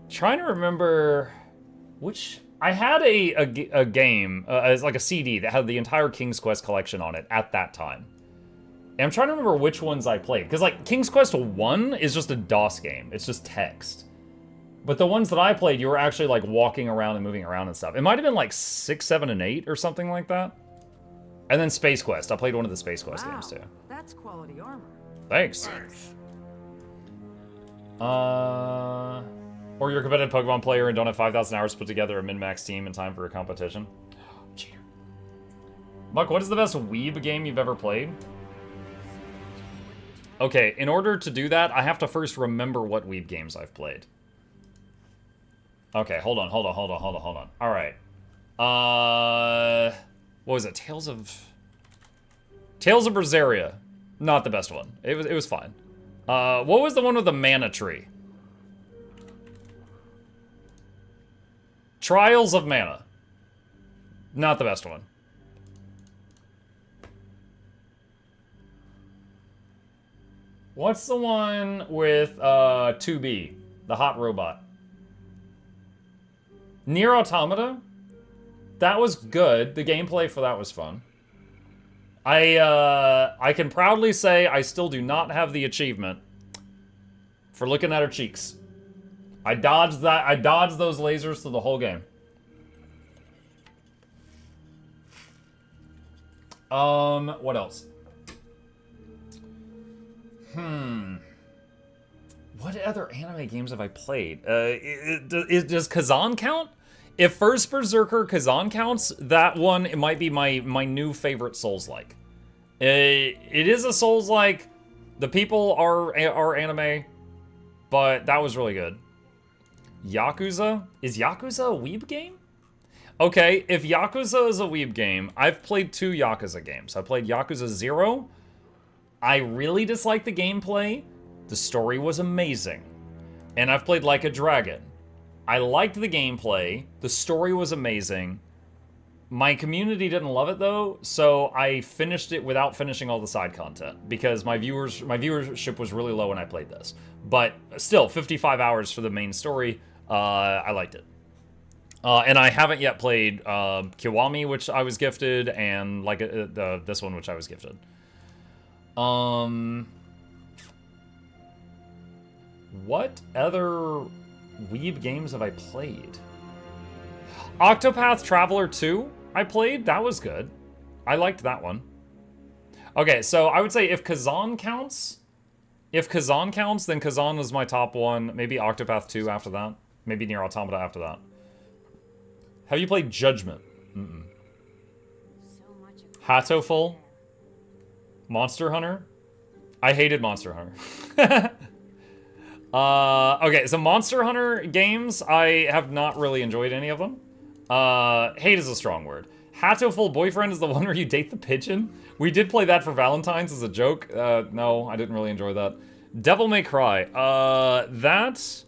Trying to remember which... I had a game, as like a CD that had the entire King's Quest collection on it at that time. And I'm trying to remember which ones I played. Because, like, King's Quest 1 is just a DOS game. It's just text. But the ones that I played, you were actually, like, walking around and moving around and stuff. It might have been, like, 6, 7, and 8 or something like that. And then Space Quest. I played one of the Space Quest games, too. That's quality armor. Thanks. Or you're a competitive Pokemon player and don't have 5,000 hours to put together a min-max team in time for a competition. Cheater. Muck, what is the best Weeb game you've ever played? Okay, in order to do that, I have to first remember what Weeb games I've played. Okay, hold on. All right. What was it? Tales of Berseria. Not the best one. It was fine. What was the one with the mana tree? Trials of Mana. Not the best one. What's the one with 2B? The hot robot. Nier Automata? That was good. The gameplay for that was fun. I can proudly say I still do not have the achievement for looking at her cheeks. I dodged those lasers through the whole game. What else? What other anime games have I played? Does Kazan count? If First Berserker Kazan counts, that one, it might be my new favorite Souls-like. It is a Souls-like. The people are anime, but that was really good. Yakuza? Is Yakuza a Weeb game? Okay, if Yakuza is a Weeb game, I've played 2 Yakuza games. I played Yakuza 0. I really disliked the gameplay. The story was amazing. And I've played Like a Dragon. I liked the gameplay. The story was amazing. My community didn't love it though, so I finished it without finishing all the side content because my viewership was really low when I played this. But still, 55 hours for the main story. I liked it. And I haven't yet played Kiwami, which I was gifted, and like this one, which I was gifted. What other Weeb games have I played? Octopath Traveler 2 I played. That was good. I liked that one. Okay, so I would say if Kazan counts, then Kazan was my top one. Maybe Octopath 2 after that. Maybe Nier Automata after that. Have you played Judgment? Mm-mm. Hatoful? Monster Hunter? I hated Monster Hunter. Okay, so Monster Hunter games, I have not really enjoyed any of them. Hate is a strong word. Hatoful Boyfriend is the one where you date the pigeon? We did play that for Valentine's as a joke. No, I didn't really enjoy that. Devil May Cry. That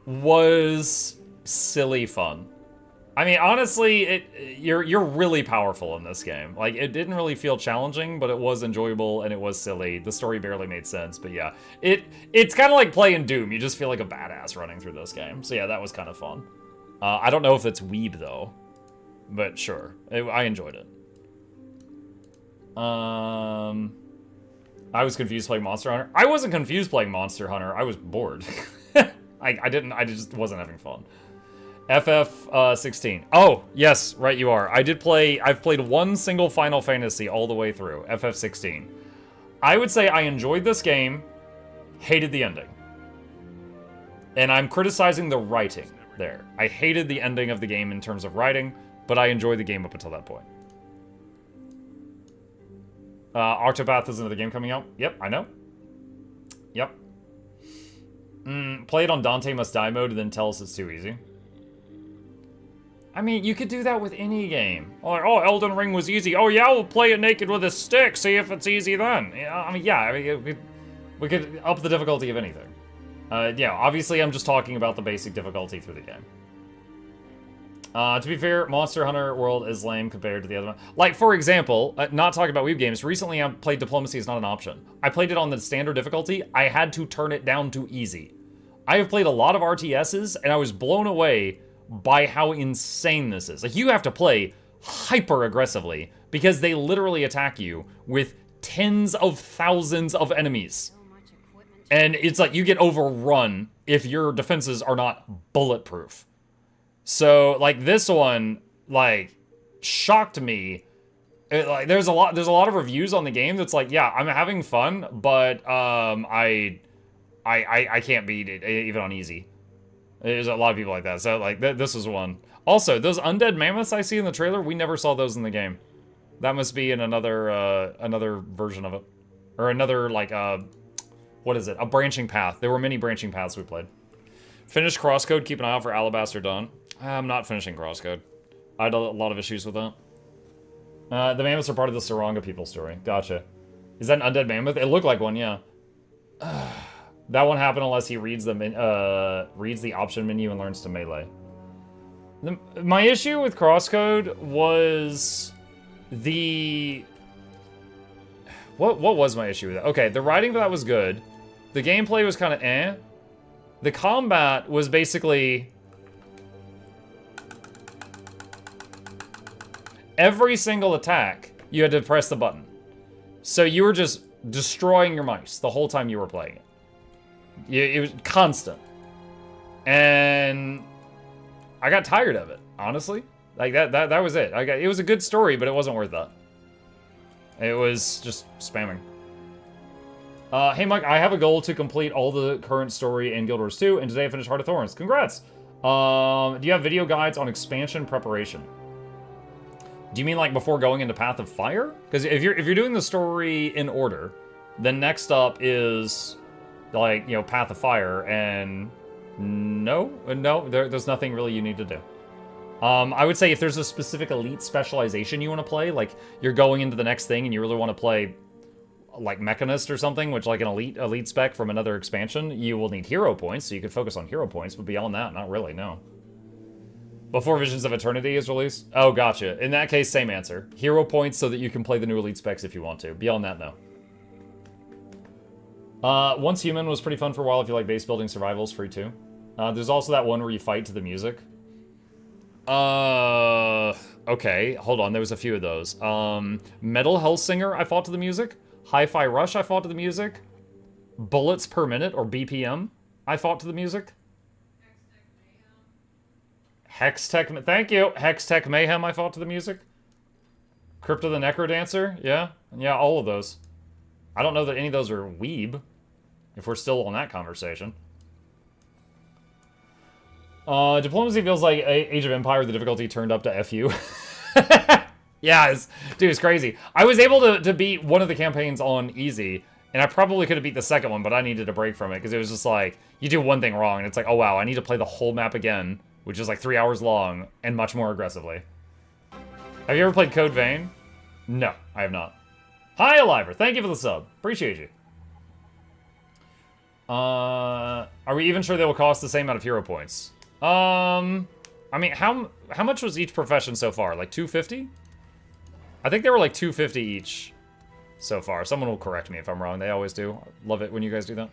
was silly fun. I mean, honestly, you're really powerful in this game. Like, it didn't really feel challenging, but it was enjoyable and it was silly. The story barely made sense, but yeah. It's kind of like playing Doom. You just feel like a badass running through this game. So yeah, that was kind of fun. I don't know if it's Weeb, though. But sure. I enjoyed it. I was confused playing Monster Hunter. I wasn't confused playing Monster Hunter. I was bored. I just wasn't having fun. FF16. Oh, yes, right you are. I've played one single Final Fantasy all the way through. FF16. I would say I enjoyed this game, hated the ending. And I'm criticizing the writing there. I hated the ending of the game in terms of writing, but I enjoyed the game up until that point. Octopath is another game coming out. Yep, I know. Yep. Play it on Dante Must Die mode and then tell us it's too easy. I mean, you could do that with any game. Like, oh, Elden Ring was easy. Oh yeah, we'll play it naked with a stick, see if it's easy then. I mean, we could up the difficulty of anything. Yeah, obviously I'm just talking about the basic difficulty through the game. To be fair, Monster Hunter World is lame compared to the other one. Like, for example, not talking about weeb games, recently I played Diplomacy is not an option. I played it on the standard difficulty. I had to turn it down to easy. I have played a lot of RTSs, and I was blown away by how insane this is. Like, you have to play hyper aggressively because they literally attack you with tens of thousands of enemies. And it's like you get overrun if your defenses are not bulletproof. So, like, this one, like, shocked me. Like, there's a lot of reviews on the game that's like, yeah, I'm having fun, but I can't beat it even on easy. There's a lot of people like that. So, like, this is one. Also, those undead mammoths I see in the trailer, we never saw those in the game. That must be in another version of it, or another, like, what is it? A branching path. There were many branching paths we played. Finish Crosscode. Keep an eye out for Alabaster Dawn. I'm not finishing Crosscode. I had a lot of issues with that. The mammoths are part of the Saranga people story. Gotcha. Is that an undead mammoth? It looked like one, yeah. That won't happen unless he reads the option menu and learns to melee. My issue with Crosscode was the... What was my issue with that? Okay, the writing for that was good. The gameplay was kind of eh. The combat was basically... Every single attack, you had to press the button. So you were just destroying your mice the whole time you were playing it. It was constant. And I got tired of it, honestly. Like, that was it. It was a good story, but it wasn't worth that. It was just spamming. Hey, Mike, I have a goal to complete all the current story in Guild Wars 2, and today I finished Heart of Thorns. Congrats! Do you have video guides on expansion preparation? Do you mean like before going into Path of Fire? Because if you're doing the story in order, then next up is like, you know, Path of Fire, and no, there's nothing really you need to do. I would say if there's a specific elite specialization you want to play, like you're going into the next thing and you really want to play like Mechanist or something, which like an elite spec from another expansion, you will need hero points, so you could focus on hero points, but beyond that, not really, no. Before Visions of Eternity is released? Oh, gotcha. In that case, same answer. Hero points so that you can play the new elite specs if you want to. Beyond that, no. Once Human was pretty fun for a while if you like base building survivals, free too. There's also that one where you fight to the music. Okay, hold on, there was a few of those. Metal Hellsinger, I fought to the music. Hi-Fi Rush, I fought to the music. Bullets per minute, or BPM, I fought to the music. Hextech, thank you. Hextech Mayhem, I fought to the music. Crypto the Necrodancer, yeah. Yeah, all of those. I don't know that any of those are weeb, if we're still on that conversation. Diplomacy feels like Age of Empire, the difficulty turned up to FU. Yeah, dude, it's crazy. I was able to beat one of the campaigns on easy, and I probably could have beat the second one, but I needed a break from it, because it was just like, you do one thing wrong, and it's like, oh wow, I need to play the whole map again, which is like 3 hours long, and much more aggressively. Have you ever played Code Vein? No, I have not. Hi, Aliver, thank you for the sub. Appreciate you. Are we even sure they will cost the same amount of hero points? I mean, how much was each profession so far? Like 250? I think they were like 250 each so far. Someone will correct me if I'm wrong. They always do. Love it when you guys do that.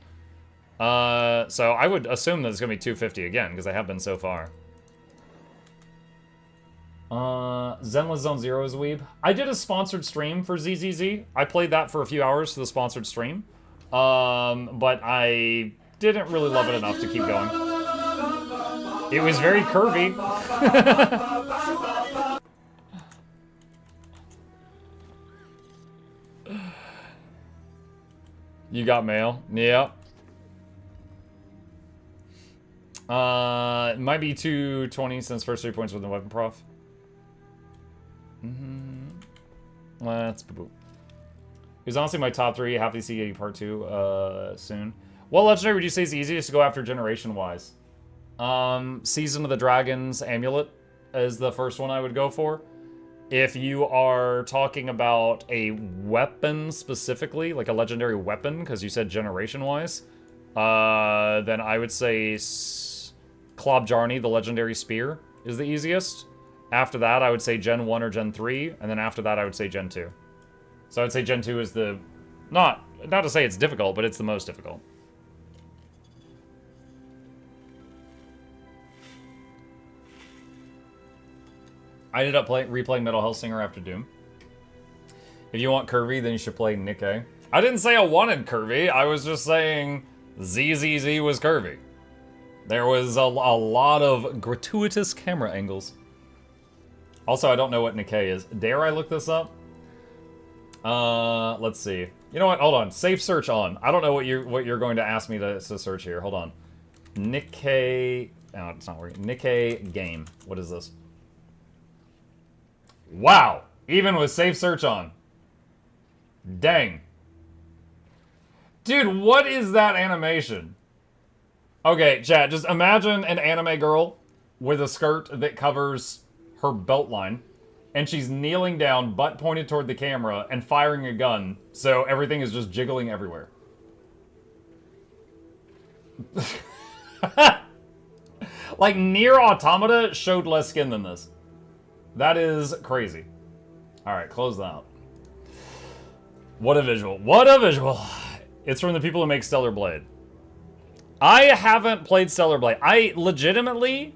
So I would assume that it's going to be 250 again, because they have been so far. Zenless Zone Zero is a weeb. I did a sponsored stream for ZZZ. I played that for a few hours for the sponsored stream. But I didn't really love it enough to keep going. It was very curvy. You got mail? Yep. It might be 220 since first 3 points with the weapon prof. Let's boo-boo. He's honestly my top 3. Happy to see part 2 soon. What legendary would you say is the easiest to go after generation-wise? Season of the Dragon's Amulet is the first one I would go for. If you are talking about a weapon specifically, like a legendary weapon, because you said generation-wise, then I would say Klobjarni, the legendary spear, is the easiest. After that, I would say Gen 1 or Gen 3, and then after that, I would say Gen 2. So I would say Gen 2 is the... Not to say it's difficult, but it's the most difficult. I ended up replaying Metal Hellsinger after Doom. If you want curvy, then you should play Nikkei. I didn't say I wanted curvy. I was just saying ZZZ was curvy. There was a lot of gratuitous camera angles. Also, I don't know what Nikkei is. Dare I look this up? Let's see. You know what? Hold on. Safe search on. I don't know what you're going to ask me to search here. Hold on. Nikkei. Oh, it's not working. Nikkei game. What is this? Wow. Even with safe search on. Dang. Dude, what is that animation? Okay, chat, just imagine an anime girl with a skirt that covers her belt line, and she's kneeling down, butt pointed toward the camera, and firing a gun, so everything is just jiggling everywhere. Like, Nier Automata showed less skin than this. That is crazy. Alright, close that out. What a visual. What a visual. It's from the people who make Stellar Blade. I haven't played Stellar Blade. I legitimately,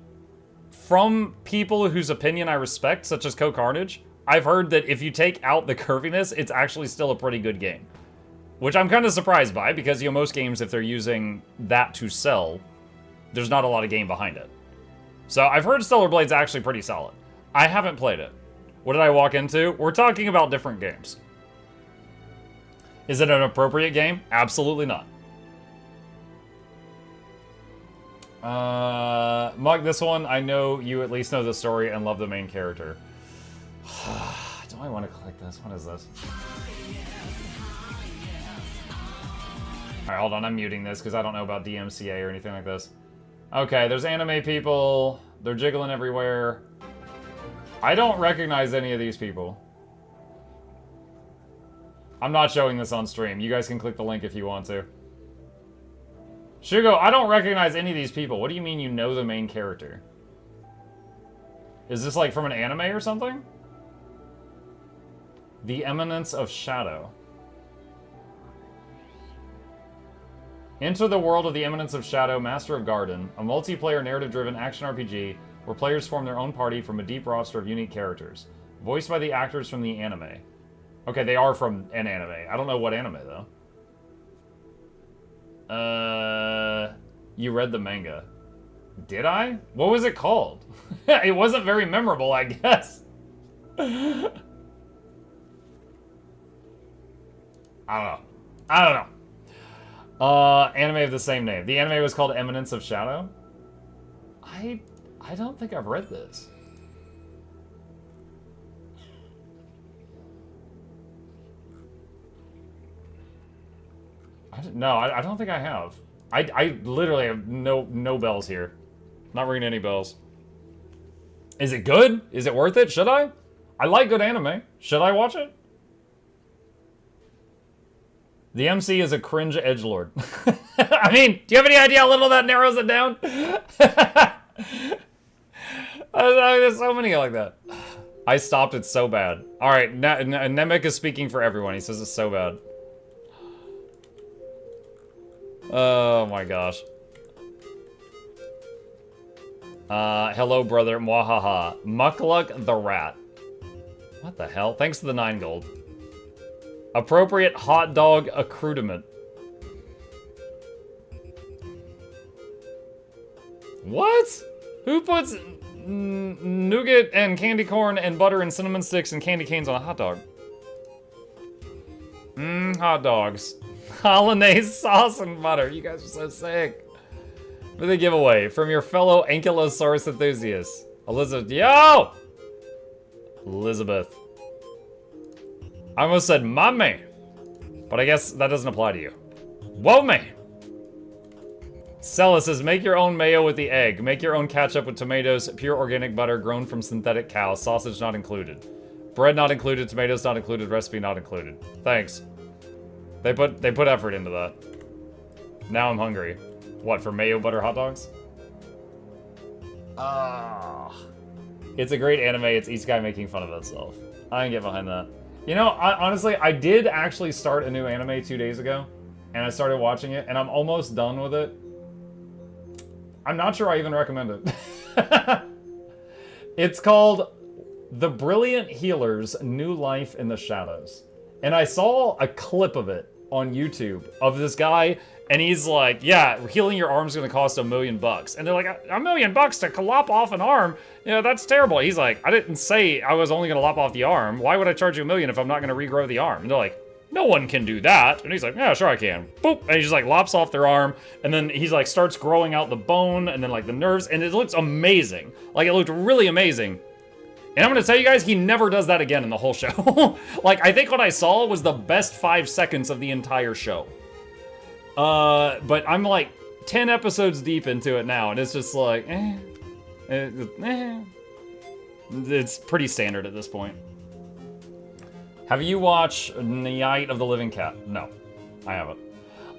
from people whose opinion I respect, such as Co-Carnage, I've heard that if you take out the curviness, it's actually still a pretty good game. Which I'm kind of surprised by, because, you know, most games, if they're using that to sell, there's not a lot of game behind it. So I've heard Stellar Blade's actually pretty solid. I haven't played it. What did I walk into? We're talking about different games. Is it an appropriate game? Absolutely not. Mug, this one, I know you at least know the story and love the main character. Do I want to click this? What is this? Alright, hold on, I'm muting this because I don't know about DMCA or anything like this. Okay, there's anime people. They're jiggling everywhere. I don't recognize any of these people. I'm not showing this on stream. You guys can click the link if you want to. Shugo, I don't recognize any of these people. What do you mean you know the main character? Is this like from an anime or something? The Eminence of Shadow. Enter the world of the Eminence of Shadow, Master of Garden, a multiplayer narrative-driven action RPG where players form their own party from a deep roster of unique characters, voiced by the actors from the anime. Okay, they are from an anime. I don't know what anime, though. You read the manga. Did I? What was it called? It wasn't very memorable, I guess. I don't know. Anime of the same name. The anime was called Eminence of Shadow? I don't think I've read this. I don't think I have. I literally have no bells here. Not ringing any bells. Is it good? Is it worth it? Should I? I like good anime. Should I watch it? The MC is a cringe edgelord. I mean, do you have any idea how little that narrows it down? There's so many like that. I stopped, it's so bad. Alright, Nemec is speaking for everyone. He says it's so bad. Oh my gosh. Hello, brother. Mwahaha. Mukluk the rat. What the hell? Thanks to the 9 gold. Appropriate hot dog accoutrement. What? Who puts nougat and candy corn and butter and cinnamon sticks and candy canes on a hot dog? Hot dogs. Hollandaise sauce and butter. You guys are so sick. For the giveaway from your fellow Ankylosaurus enthusiasts. Elizabeth. Yo! Elizabeth. I almost said mommy. But I guess that doesn't apply to you. Whoa, me. Cella says, make your own mayo with the egg. Make your own ketchup with tomatoes, pure organic butter grown from synthetic cows. Sausage not included. Bread not included, tomatoes not included, recipe not included. Thanks. They put effort into that. Now I'm hungry. What, for mayo butter hot dogs? Ah. It's a great anime. It's each guy making fun of itself. I can get behind that. You know, honestly, I did actually start a new anime 2 days ago. And I started watching it, and I'm almost done with it. I'm not sure I even recommend it. It's called The Brilliant Healer's New Life in the Shadows. And I saw a clip of it on YouTube of this guy, and he's like, yeah, healing your arm's gonna cost $1 million. And they're like, $1 million to lop off an arm? You know, that's terrible. He's like, I didn't say I was only gonna lop off the arm. Why would I charge you $1 million if I'm not gonna regrow the arm? And they're like, no one can do that. And he's like, yeah, sure I can. Boop. And he just like lops off their arm. And then he's like starts growing out the bone and then like the nerves. And it looks amazing. Like it looked really amazing. And I'm gonna tell you guys, he never does that again in the whole show. Like, I think what I saw was the best 5 seconds of the entire show. But I'm like 10 episodes deep into it now, and it's just like, It's pretty standard at this point. Have you watched Night of the Living Cat? No, I haven't.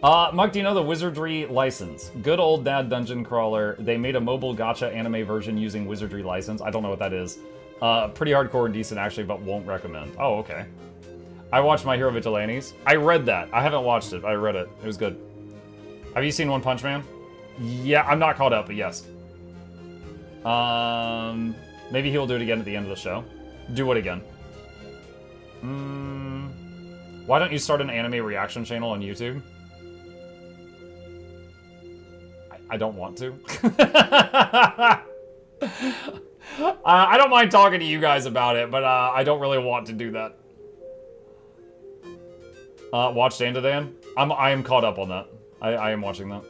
Muck, do you know the Wizardry license? Good old dad dungeon crawler. They made a mobile gacha anime version using Wizardry license. I don't know what that is. Pretty hardcore and decent, actually, but won't recommend. Oh, okay. I watched My Hero Vigilantes. I read that. I haven't watched it. I read it. It was good. Have you seen One Punch Man? Yeah, I'm not caught up, but yes. Maybe he'll do it again at the end of the show. Do what again? Why don't you start an anime reaction channel on YouTube? I don't want to. I don't mind talking to you guys about it, but I don't really want to do that. Watch Dan to Dan? I am caught up on that. I am watching that.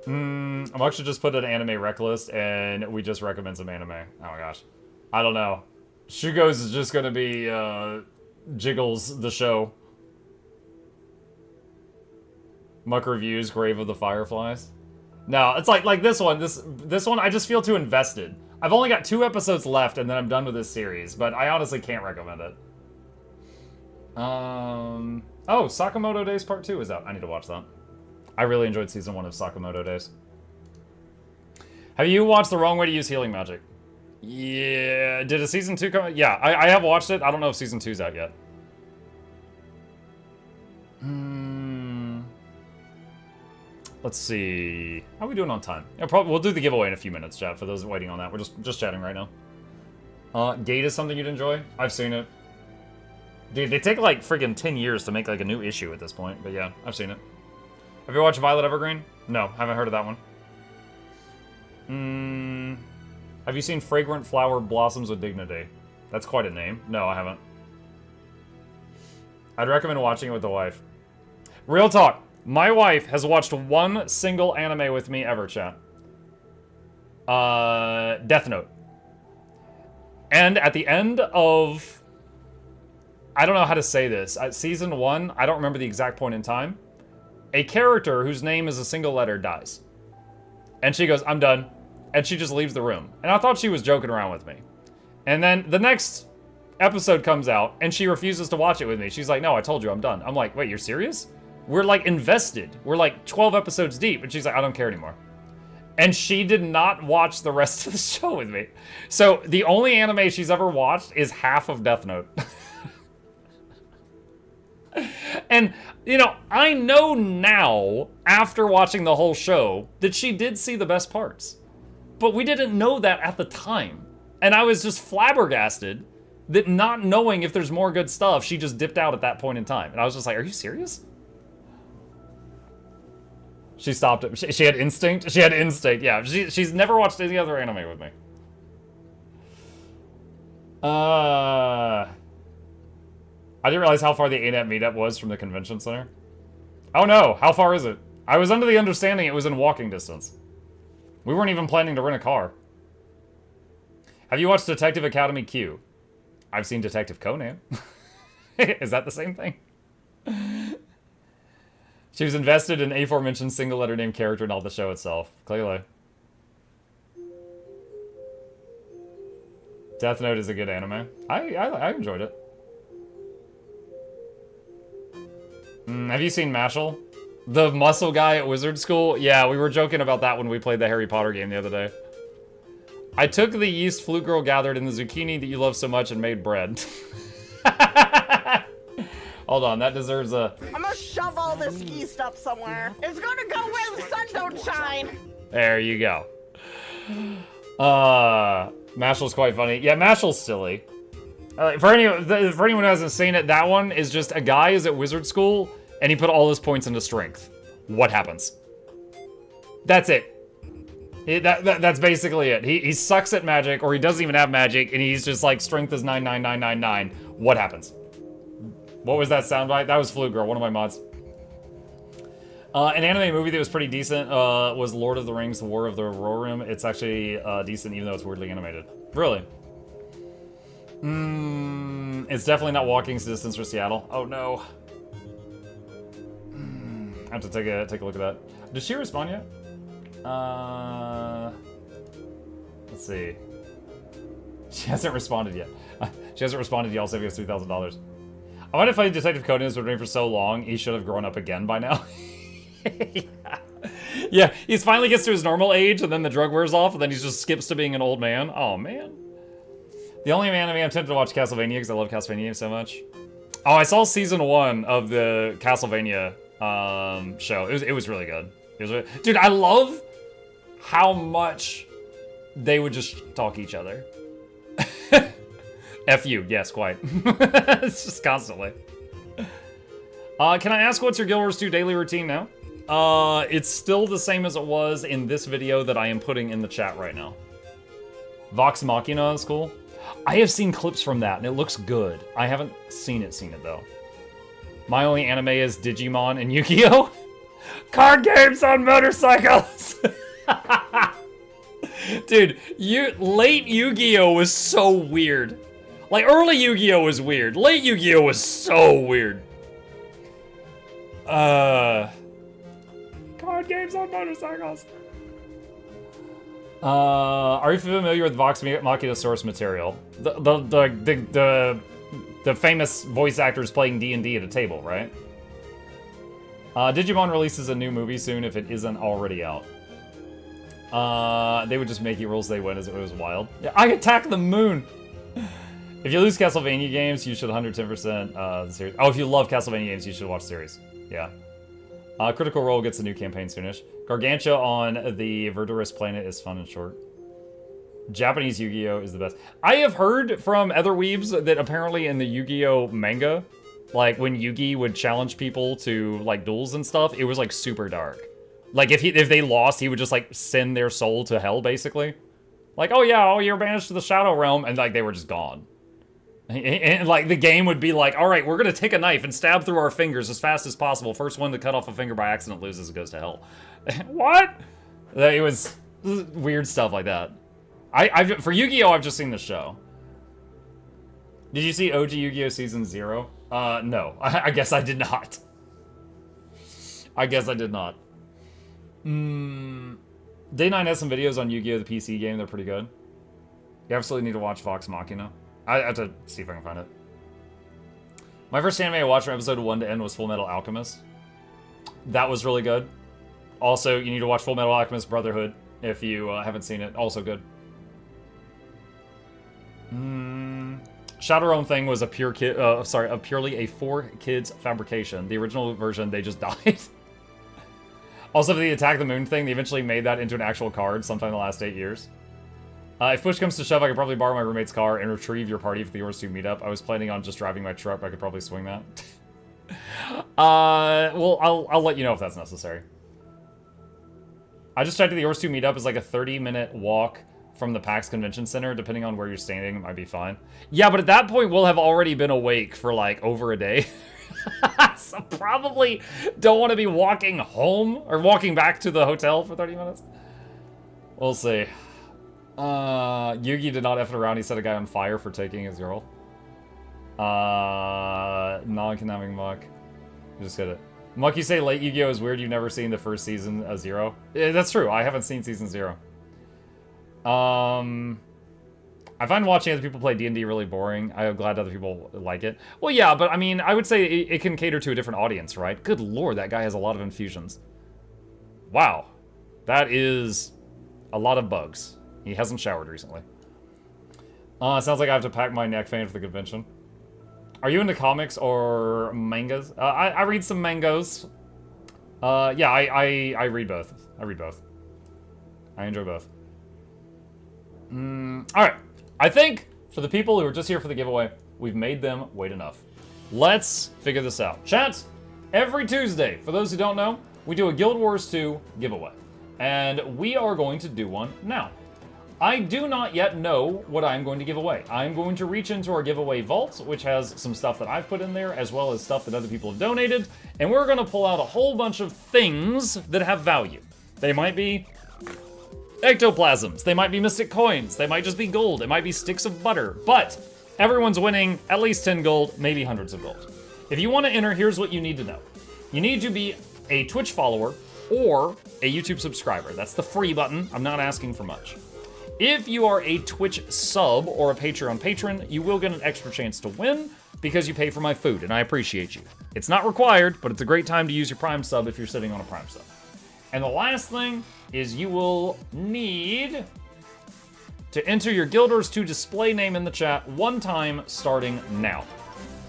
I'm actually just put an anime rec list, and we just recommend some anime. Oh my gosh. I don't know. Shugo's is just gonna be Jiggles the show. Muck reviews Grave of the Fireflies. No, it's like this one. This one I just feel too invested. I've only got 2 episodes left, and then I'm done with this series. But I honestly can't recommend it. Oh, Sakamoto Days Part 2 is out. I need to watch that. I really enjoyed Season 1 of Sakamoto Days. Have you watched The Wrong Way to Use Healing Magic? Yeah. Did a Season 2 come out? Yeah, I have watched it. I don't know if Season 2's out yet. Let's see. How are we doing on time? Yeah, we'll do the giveaway in a few minutes, chat, for those waiting on that. We're just chatting right now. Gate is something you'd enjoy? I've seen it. Dude, they take like friggin' 10 years to make like a new issue at this point. But yeah, I've seen it. Have you watched Violet Evergreen? No, haven't heard of that one. Have you seen Fragrant Flower Blossoms with Dignity? That's quite a name. No, I haven't. I'd recommend watching it with the wife. Real talk. My wife has watched one single anime with me ever, chat. Death Note. And at the end of... I don't know how to say this. At Season 1, I don't remember the exact point in time. A character whose name is a single letter dies. And she goes, I'm done. And she just leaves the room. And I thought she was joking around with me. And then the next episode comes out, and she refuses to watch it with me. She's like, no, I told you, I'm done. I'm like, wait, you're serious? We're like invested. We're like 12 episodes deep. And she's like, I don't care anymore. And she did not watch the rest of the show with me. So the only anime she's ever watched is half of Death Note. And, you know, I know now, after watching the whole show, that she did see the best parts. But we didn't know that at the time. And I was just flabbergasted that not knowing if there's more good stuff, she just dipped out at that point in time. And I was just like, are you serious? She stopped it. She had instinct? She had instinct, yeah. She's never watched any other anime with me. I didn't realize how far the ANET meetup was from the convention center. Oh no, how far is it? I was under the understanding it was in walking distance. We weren't even planning to rent a car. Have you watched Detective Academy Q? I've seen Detective Conan. Is that the same thing? She was invested in aforementioned single letter name character, not the show itself. Clearly. Death Note is a good anime. I enjoyed it. Have you seen Mashal? The muscle guy at Wizard School? Yeah, we were joking about that when we played the Harry Potter game the other day. I took the yeast Flute Girl gathered in the zucchini that you love so much and made bread. Hold on, that deserves a... I'm gonna shove all this yeast up somewhere. It's gonna go where the sun don't shine. There you go. Mashal's quite funny. Yeah, Mashal's silly. For anyone who hasn't seen it, that one is just a guy is at wizard school and he put all his points into strength. What happens? That's it. That's basically it. He sucks at magic, or he doesn't even have magic, and he's just like, strength is 99999. What happens? What was that soundbite? That was Flute Girl, one of my mods. An anime movie that was pretty decent was Lord of the Rings, The War of the Rohirrim. It's actually decent, even though it's weirdly animated. Really? It's definitely not walking distance for Seattle. Oh no. I have to take a look at that. Did she respond yet? Let's see. She hasn't responded yet. She hasn't responded. He also gives $3,000. I wonder if Detective Conan has been doing for so long, he should have grown up again by now. Yeah, he finally gets to his normal age, and then the drug wears off, and then he just skips to being an old man. Oh, man. The only anime I'm tempted to watch Castlevania, because I love Castlevania so much. Oh, I saw season 1 of the Castlevania show. It was really good. Dude, I love how much they would just talk each other. F you, yes, quite. It's just constantly. Can I ask what's your Guild Wars 2 daily routine now? It's still the same as it was in this video that I am putting in the chat right now. Vox Machina is cool. I have seen clips from that, and it looks good. I haven't seen it though. My only anime is Digimon and Yu-Gi-Oh! Card games on motorcycles! Dude, late Yu-Gi-Oh! Was so weird. Like, early Yu-Gi-Oh! Was weird. Late Yu-Gi-Oh! Was so weird. Card games on motorcycles. Are you familiar with Vox Machina source material? The famous voice actors playing D&D at a table, right? Digimon releases a new movie soon if it isn't already out. They would just make it rules they win as it was wild. Yeah, I attack the moon! If you lose Castlevania games, you should 110% the series. Oh, if you love Castlevania games, you should watch the series. Yeah. Critical Role gets a new campaign soonish. Gargantua on the Verdurous planet is fun and short. Japanese Yu-Gi-Oh! Is the best. I have heard from other weebs that apparently in the Yu-Gi-Oh! Manga, like when Yugi would challenge people to like duels and stuff, it was like super dark. Like if they lost, he would just like send their soul to hell, basically. Like, oh yeah, oh, you're banished to the Shadow Realm, and like they were just gone. And like the game would be like, all right, we're gonna take a knife and stab through our fingers as fast as possible. First one to cut off a finger by accident loses and goes to hell. What? It was weird stuff like that. For Yu-Gi-Oh! I've just seen the show. Did you see OG Yu-Gi-Oh! Season 0? No. I guess I did not. I guess I did not. Day9 has some videos on Yu-Gi-Oh! The PC game. They're pretty good. You absolutely need to watch Vox Machina. I have to see if I can find it. My first anime I watched from episode 1 to end was Full Metal Alchemist. That was really good. Also, you need to watch Full Metal Alchemist Brotherhood if you haven't seen it. Also good. Shadow Realm thing was a purely a 4Kids fabrication. The original version, they just died. Also, for the Attack the Moon thing, they eventually made that into an actual card sometime in the last 8 years. If push comes to shove, I could probably borrow my roommate's car and retrieve your party for the GW2 meetup. I was planning on just driving my truck, but I could probably swing that. Well, I'll let you know if that's necessary. I just checked that the GW2 meetup is like a 30-minute walk from the PAX Convention Center. Depending on where you're standing, it might be fine. Yeah, but at that point, we'll have already been awake for like over a day. So probably don't want to be walking home or walking back to the hotel for 30 minutes. We'll see. Yugi did not F it around. He set a guy on fire for taking his girl. Non-canonic muck. Just get it. Mucky say late Yu-Gi-Oh! Is weird, you've never seen the first season of Zero. Yeah, that's true, I haven't seen season 0. I find watching other people play D&D really boring. I'm glad other people like it. Well, yeah, but I mean, I would say it can cater to a different audience, right? Good lord, that guy has a lot of infusions. Wow. That is a lot of bugs. He hasn't showered recently. Sounds like I have to pack my neck fan for the convention. Are you into comics or mangas? I read some mangas. Yeah, I read both. I read both. I enjoy both. Alright. I think, for the people who are just here for the giveaway, we've made them wait enough. Let's figure this out. Chat, every Tuesday, for those who don't know, we do a Guild Wars 2 giveaway. And we are going to do one now. I do not yet know what I'm going to give away. I'm going to reach into our giveaway vault, which has some stuff that I've put in there, as well as stuff that other people have donated, and we're going to pull out a whole bunch of things that have value. They might be ectoplasms, they might be mystic coins, they might just be gold, it might be sticks of butter, but everyone's winning at least 10 gold, maybe hundreds of gold. If you want to enter, here's what you need to know. You need to be a Twitch follower or a YouTube subscriber. That's the free button. I'm not asking for much. If you are a Twitch sub or a Patreon patron, you will get an extra chance to win because you pay for my food, and I appreciate you. It's not required, but it's a great time to use your Prime sub if you're sitting on a Prime sub. And the last thing is you will need to enter your Guild Wars 2 display name in the chat one time starting now.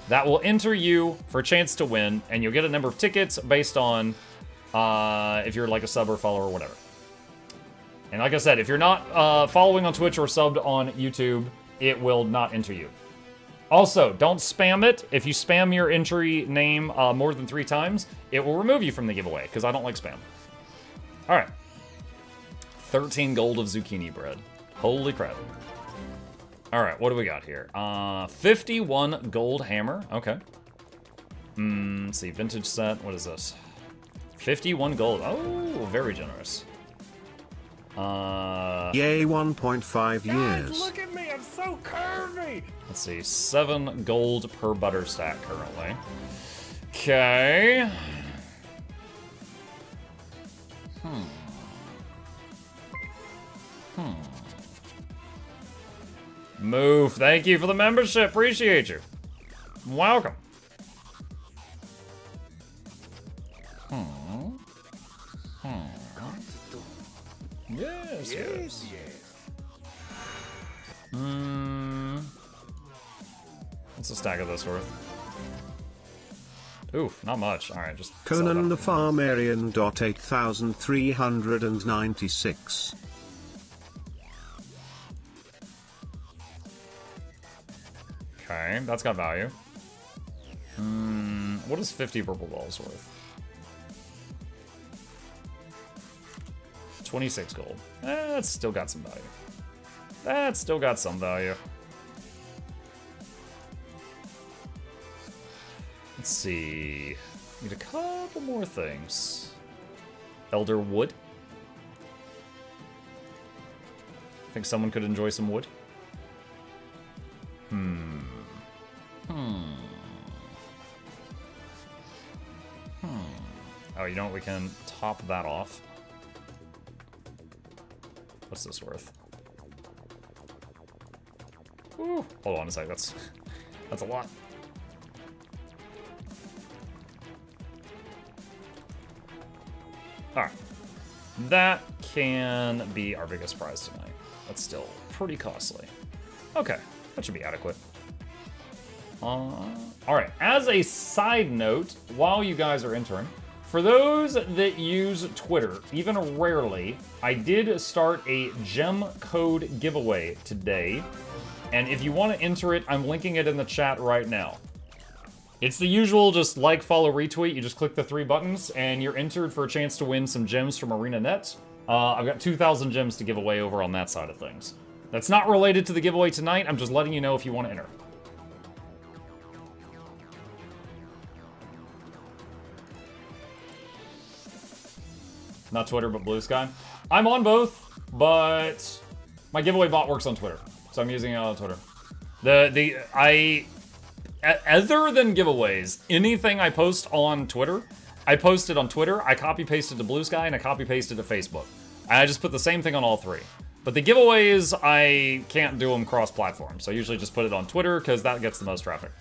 That will enter you for a chance to win, and you'll get a number of tickets based on if you're like a sub or follower or whatever. And like I said, if you're not following on Twitch or subbed on YouTube, it will not enter you. Also, don't spam it. If you spam your entry name more than 3 times, it will remove you from the giveaway, because I don't like spam. All right. 13 gold of zucchini bread. Holy crap. All right, what do we got here? 51 gold hammer. Okay. Let's see, vintage set. What is this? 51 gold. Oh, very generous. Yay, 1.5 years. Guys, look at me, I'm so curvy! Let's see, 7 gold per butter stack currently. Okay. Move, thank you for the membership, appreciate you. Welcome. Yes. What's the stack of this worth? Ooh, not much. All right, just Conan the Farmarian. 8,396. Okay, that's got value. What is 50 purple balls worth? 26 gold. That's still got some value. That's still got some value. Let's see. Need a couple more things. Elder wood. Think someone could enjoy some wood? Oh, you know what? We can top that off. What's this worth? Ooh, hold on a sec. That's a lot. All right, that can be our biggest prize tonight. That's still pretty costly. Okay, that should be adequate. All right, as a side note, while you guys are entering, for those that use Twitter, even rarely, I did start a gem code giveaway today. And if you want to enter it, I'm linking it in the chat right now. It's the usual, just like, follow, retweet. You just click the 3 buttons, and you're entered for a chance to win some gems from ArenaNet. I've got 2,000 gems to give away over on that side of things. That's not related to the giveaway tonight. I'm just letting you know if you want to enter. Not Twitter, but Blue Sky. I'm on both, but my giveaway bot works on Twitter, so I'm using it on Twitter. Other than giveaways, anything I post on Twitter, I posted on Twitter, I copy-pasted to Blue Sky, and I copy-pasted to Facebook. And I just put the same thing on all three. But the giveaways, I can't do them cross-platform. So I usually just put it on Twitter, because that gets the most traffic.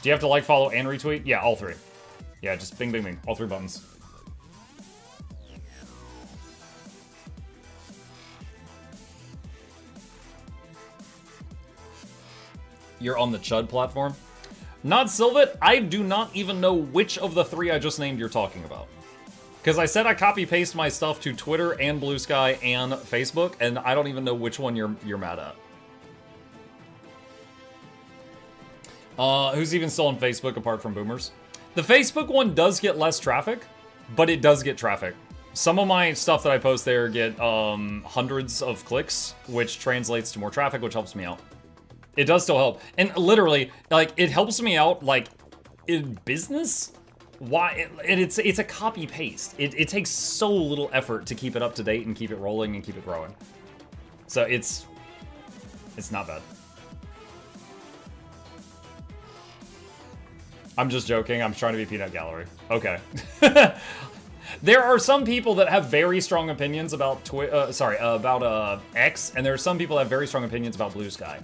Do you have to like, follow, and retweet? Yeah, all three. Yeah, just bing, bing, bing. All three buttons. You're on the Chud platform? Not Sylvet, I do not even know which of the three I just named you're talking about. Because I said I copy-paste my stuff to Twitter and Blue Sky and Facebook, and I don't even know which one you're mad at. Who's even still on Facebook apart from boomers? The Facebook one does get less traffic, but it does get traffic. Some of my stuff that I post there get hundreds of clicks, which translates to more traffic, which helps me out. It does still help. And literally, like, it helps me out, like, in business? Why? It's a copy-paste. It takes so little effort to keep it up to date and keep it rolling and keep it growing. So it's not bad. I'm just joking. I'm trying to be Peanut Gallery. Okay. There are some people that have very strong opinions about X, and there are some people that have very strong opinions about Blue Sky.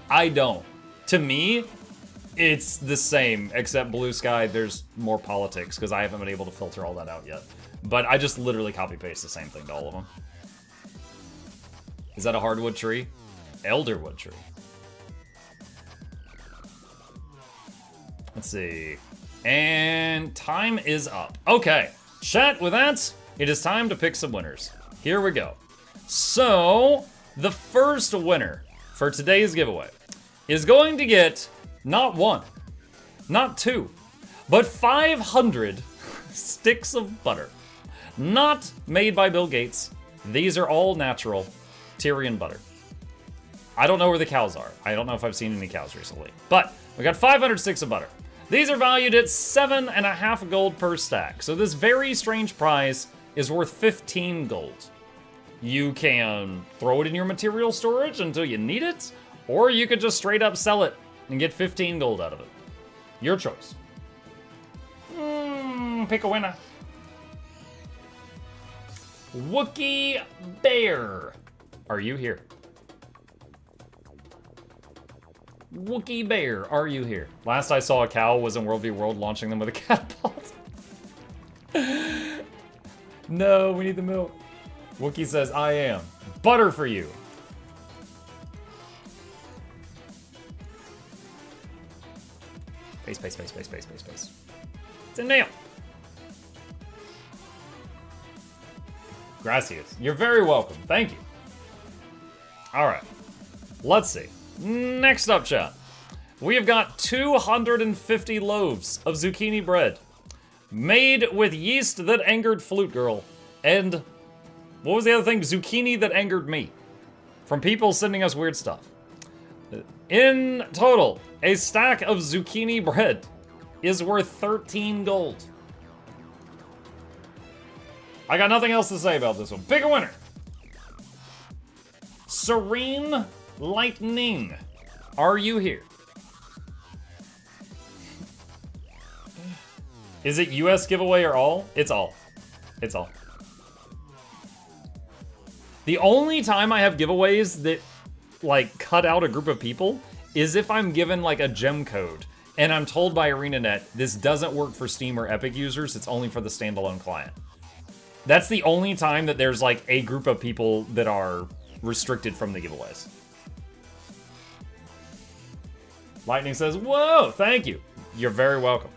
I don't. To me, it's the same, except Blue Sky, there's more politics, because I haven't been able to filter all that out yet. But I just literally copy-paste the same thing to all of them. Is that a hardwood tree? Elderwood tree. Let's see. And time is up. Okay. Chat, with that, it is time to pick some winners. Here we go. So, the first winner for today's giveaway is going to get not one, not two, but 500 sticks of butter. Not made by Bill Gates. These are all natural Tyrian butter. I don't know where the cows are. I don't know if I've seen any cows recently. But we got 500 sticks of butter. These are valued at 7.5 gold per stack. So this very strange prize is worth 15 gold. You can throw it in your material storage until you need it, or you could just straight up sell it and get 15 gold out of it. Your choice. Pick a winner. Wookie Bear. Are you here? Wookie Bear, are you here? Last I saw a cow was in World v World launching them with a catapult. No, we need the milk. Wookie says, I am. Butter for you. Space, space, space, space, space, space, space. It's a nail. Gracias. You're very welcome. Thank you. All right. Let's see. Next up, chat. We have got 250 loaves of zucchini bread made with yeast that angered Flute Girl and what was the other thing? Zucchini that angered me. From people sending us weird stuff. In total, a stack of zucchini bread is worth 13 gold. I got nothing else to say about this one. Pick a winner. Serene Lightning. Are you here? Is it US giveaway or all? It's all. It's all. The only time I have giveaways that, like, cut out a group of people is if I'm given, like, a gem code, and I'm told by ArenaNet, this doesn't work for Steam or Epic users, it's only for the standalone client. That's the only time that there's, like, a group of people that are restricted from the giveaways. Lightning says, whoa, thank you. You're very welcome.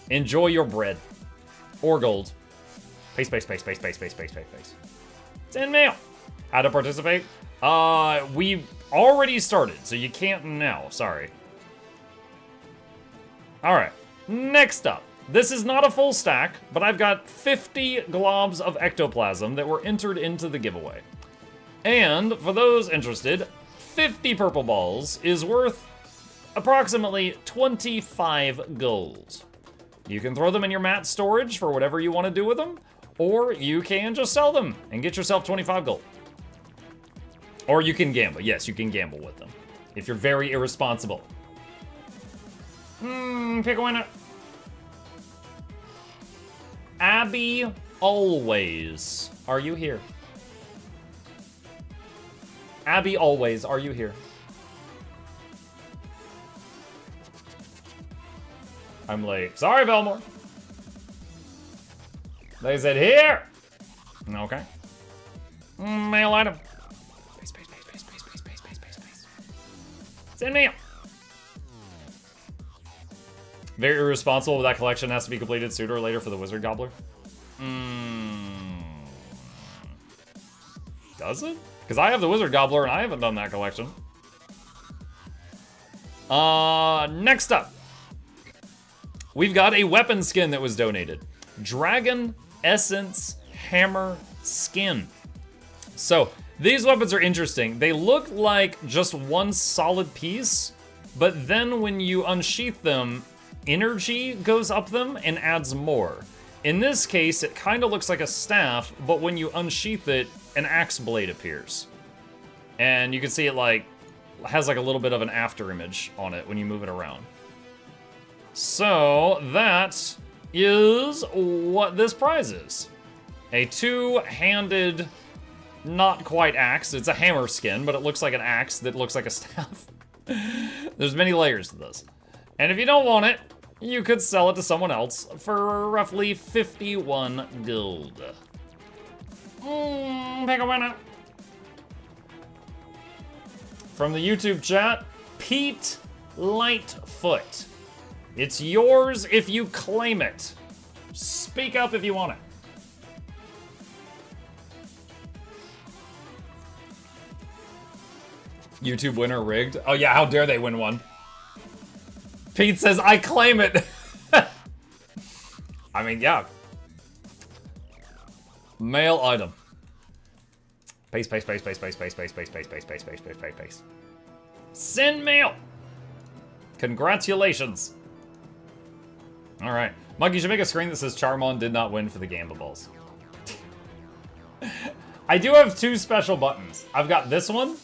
Enjoy your bread. Or gold. Space, space, space, space, space, space, space, space, space. It's in mail. How to participate? We already started, so you can't now. Sorry. Alright. Next up. This is not a full stack, but I've got 50 globs of ectoplasm that were entered into the giveaway. And, for those interested, 50 purple balls is worth approximately 25 gold. You can throw them in your mat storage for whatever you want to do with them, or you can just sell them and get yourself 25 gold. Or you can gamble. Yes, you can gamble with them. If you're very irresponsible. Pick a winner. Abby Always, are you here? Abby Always, are you here? I'm late. Sorry, Belmore. They said here. Okay. Mail item. Space. Send mail. Very irresponsible, but that collection has to be completed sooner or later for the Wizard Gobbler. Does it? Because I have the Wizard Gobbler and I haven't done that collection. Next up. We've got a weapon skin that was donated. Dragon Essence Hammer Skin. So, these weapons are interesting. They look like just one solid piece, but then when you unsheath them, energy goes up them and adds more. In this case, it kind of looks like a staff, but when you unsheath it, an axe blade appears. And you can see it like has like a little bit of an after image on it when you move it around. So that is what this prize is. A two-handed, not quite axe. It's a hammer skin, but it looks like an axe that looks like a staff. There's many layers to this. And if you don't want it, you could sell it to someone else for roughly 51 gold. Pick a winner. From the YouTube chat, Pete Lightfoot. It's yours if you claim it. Speak up if you want it. YouTube winner rigged. Oh yeah, how dare they win one? Pete says, I claim it. I mean, yeah. Mail item. Paste. Send mail. Congratulations. All right. Mug, you should make a screen that says Charmon did not win for the Gamba Balls. I do have two special buttons. I've got this one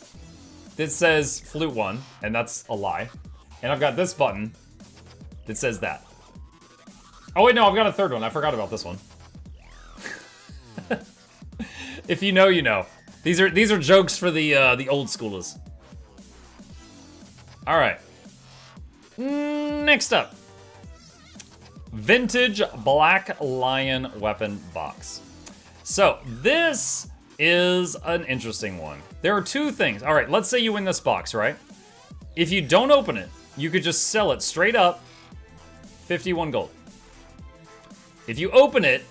that says Flute 1, and that's a lie. And I've got this button that says that. Oh wait, no, I've got a third one. I forgot about this one. If you know, you know. These are jokes for the old schoolers. All right. Next up. Vintage Black Lion weapon box. So this is an interesting one. There are two things. All right, let's say you win this box, right? If you don't open it, you could just sell it straight up, 51 gold. If you open it,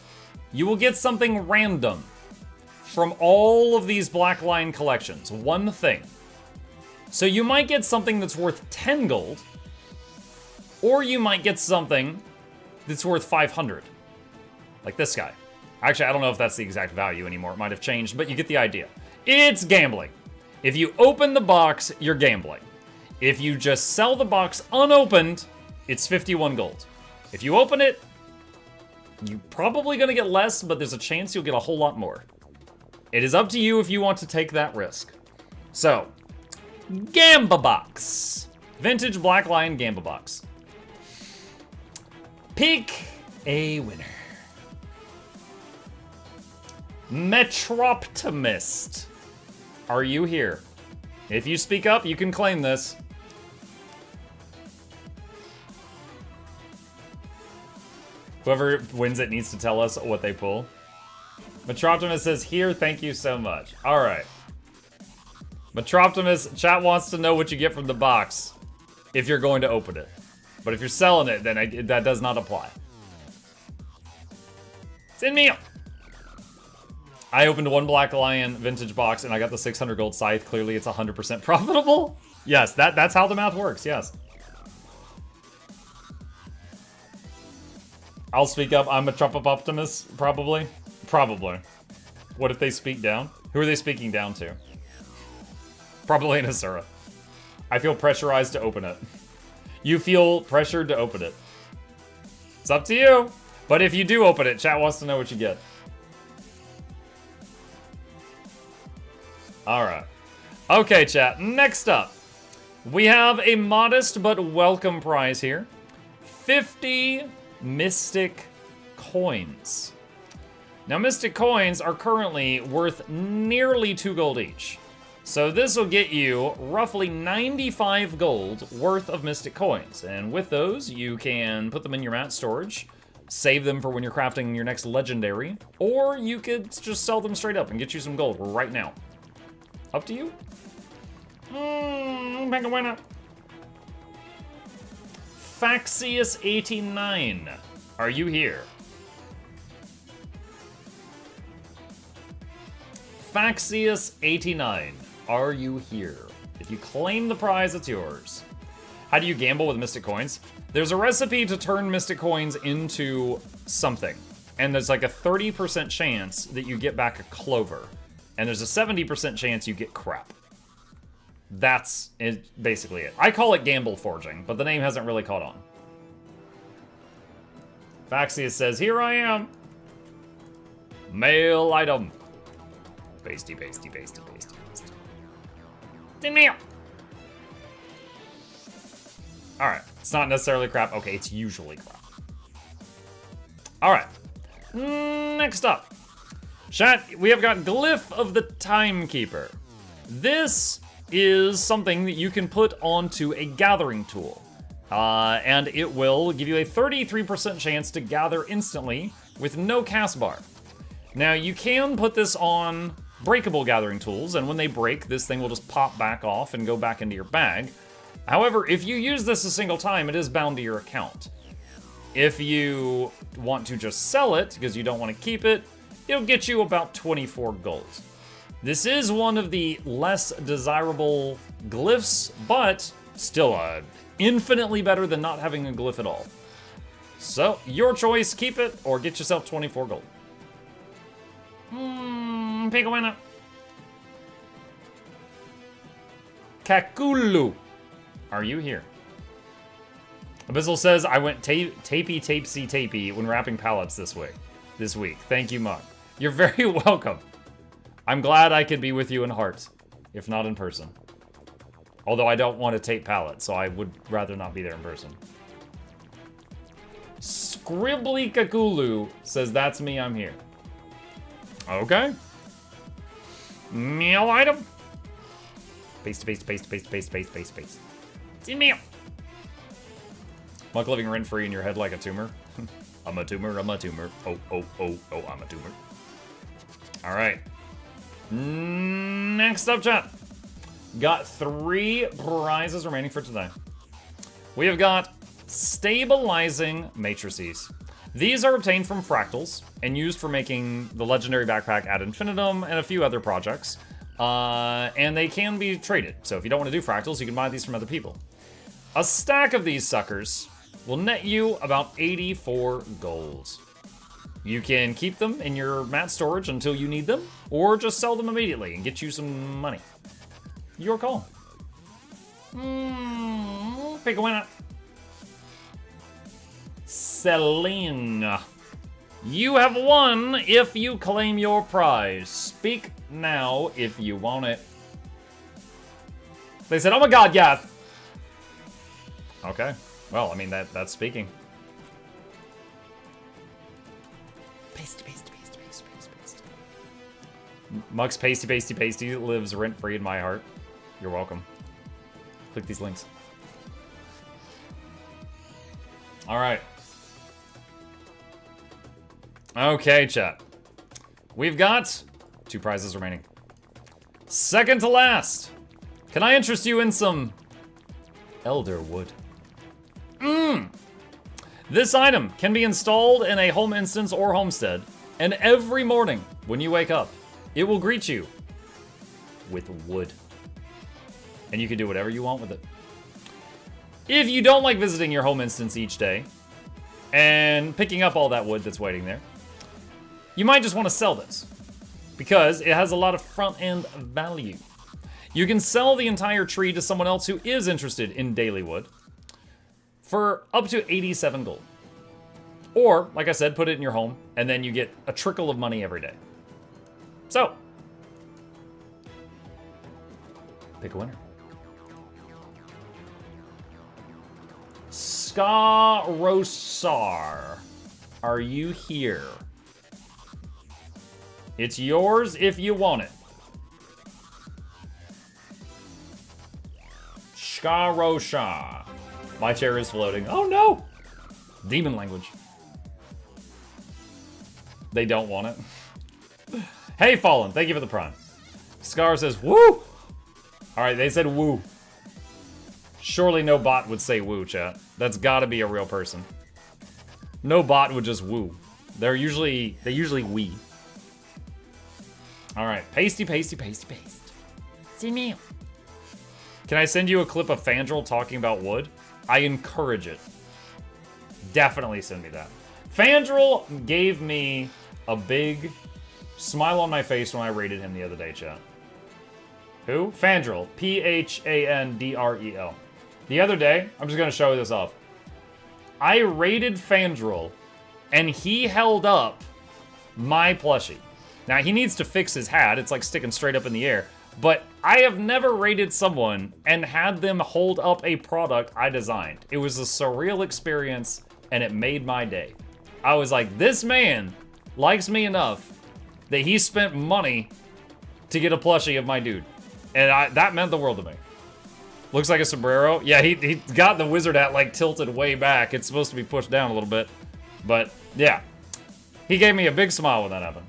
you will get something random from all of these Black Lion collections. One thing. So you might get something that's worth 10 gold, or you might get something that's worth 500. Like this guy. Actually, I don't know if that's the exact value anymore. It might have changed, but you get the idea. It's gambling. If you open the box, you're gambling. If you just sell the box unopened, it's 51 gold. If you open it, you're probably gonna get less, but there's a chance you'll get a whole lot more. It is up to you if you want to take that risk. So, Gamba Box. Vintage Black Lion Gamba Box. Pick a winner. Metroptimist. Are you here? If you speak up, you can claim this. Whoever wins it needs to tell us what they pull. Metroptimist says, here, thank you so much. All right. Metroptimist, chat wants to know what you get from the box if you're going to open it. But if you're selling it, then that does not apply. Send me up. I opened one Black Lion vintage box and I got the 600 gold scythe. Clearly it's 100% profitable. Yes, that's how the math works, yes. I'll speak up. I'm a Trump optimist, probably. Probably. What if they speak down? Who are they speaking down to? Probably an Asura. I feel pressurized to open it. You feel pressured to open it. It's up to you. But if you do open it, chat wants to know what you get. Alright. Okay, chat. Next up, we have a modest but welcome prize here. 50 Mystic coins. Now, Mystic coins are currently worth nearly 2 gold each. So this will get you roughly 95 gold worth of Mystic coins. And with those, you can put them in your mat storage, save them for when you're crafting your next legendary, or you could just sell them straight up and get you some gold right now. Up to you. Make a winner. Faxius89, are you here? Faxius89, are you here? If you claim the prize, it's yours. How do you gamble with Mystic coins? There's a recipe to turn Mystic coins into something. And there's like a 30% chance that you get back a clover. And there's a 70% chance you get crap. That's basically it. I call it gamble forging, but the name hasn't really caught on. Faxius says, here I am. Mail item. Pasty, pasty, pasty, pasty, pasty. In mail. Alright, it's not necessarily crap. Okay, it's usually crap. Alright, next up. Chat, we have got Glyph of the Timekeeper. This is something that you can put onto a gathering tool. And it will give you a 33% chance to gather instantly with no cast bar. Now, you can put this on breakable gathering tools, and when they break, this thing will just pop back off and go back into your bag. However, if you use this a single time, it is bound to your account. If you want to just sell it, because you don't want to keep it, it'll get you about 24 gold. This is one of the less desirable glyphs, but still infinitely better than not having a glyph at all. So, your choice, keep it, or get yourself 24 gold. Pick a winner. Kakulu, are you here? Abyssal says, I went tapey when wrapping pallets this week. Thank you, Muck. You're very welcome. I'm glad I could be with you in heart, if not in person. Although I don't want to tape pallets, so I would rather not be there in person. Scribbly Kakulu says, that's me, I'm here. Okay. Meal item. Paste. It's in meal. Muck living rent-free in your head like a tumor. I'm a tumor. Oh, I'm a tumor. All right. Next up, chat. Got 3 prizes remaining for today. We have got stabilizing matrices. These are obtained from fractals and used for making the legendary backpack ad infinitum and a few other projects. And they can be traded. So if you don't want to do fractals, you can buy these from other people. A stack of these suckers will net you about 84 gold. You can keep them in your mat storage until you need them, or just sell them immediately and get you some money. Your call. Pick a winner. Celine. You have won if you claim your prize. Speak now if you want it. They said, oh my god, yes. Okay. Well, I mean, that's speaking. Pasty. Muck's pasty lives rent-free in my heart. You're welcome. Click these links. All right. Okay, chat. We've got 2 prizes remaining. Second to last. Can I interest you in some elder wood? This item can be installed in a home instance or homestead, and every morning when you wake up, it will greet you with wood. And you can do whatever you want with it. If you don't like visiting your home instance each day and picking up all that wood that's waiting there, you might just want to sell this because it has a lot of front-end value. You can sell the entire tree to someone else who is interested in daily wood for up to 87 gold. Or, like I said, put it in your home, and then you get a trickle of money every day. So, pick a winner. Skarosar. are you here? It's yours if you want it. Shkarosha. My chair is floating. Oh no! Demon language. They don't want it. Hey, Fallen, thank you for the prime. Scar says, woo! Alright, they said woo. Surely no bot would say woo, chat. That's gotta be a real person. No bot would just woo. They usually wee. Alright, pasty, pasty, pasty, paste. See me. Can I send you a clip of Fandral talking about wood? I encourage it. Definitely send me that. Fandral gave me a big smile on my face when I rated him the other day, chat. Who? Fandral. P-H-A-N-D-R-E-L. The other day, I'm just going to show this off. I rated Fandral, and he held up my plushie. Now, he needs to fix his hat. It's like sticking straight up in the air. But I have never rated someone and had them hold up a product I designed. It was a surreal experience, and it made my day. I was like, this man likes me enough that he spent money to get a plushie of my dude. And that meant the world to me. Looks like a sombrero. Yeah, he got the wizard hat like tilted way back. It's supposed to be pushed down a little bit. But yeah, he gave me a big smile when that happened.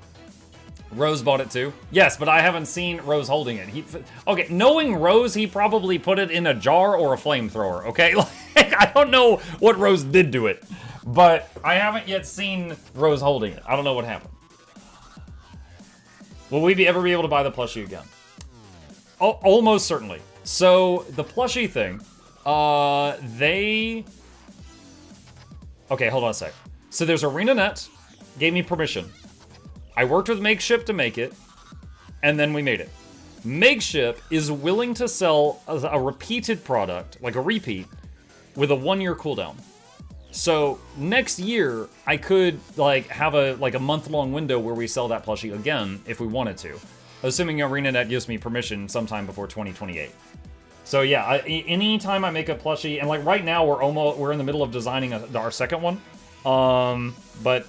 Rose bought it too. Yes, but I haven't seen Rose holding it. Okay, knowing Rose, he probably put it in a jar or a flamethrower, okay? Like, I don't know what Rose did to it, but I haven't yet seen Rose holding it. I don't know what happened. Will we ever be able to buy the plushie again? Oh, almost certainly. So, the plushie thing, Okay, hold on a sec. So there's ArenaNet, gave me permission. I worked with Makeshift to make it, and then we made it. Makeshift is willing to sell a repeated product, like a repeat, with a 1-year cooldown. So next year, I could like have a month-long window where we sell that plushie again if we wanted to, assuming ArenaNet gives me permission sometime before 2028. So yeah, anytime I make a plushie, and like right now we're in the middle of designing our second one, but.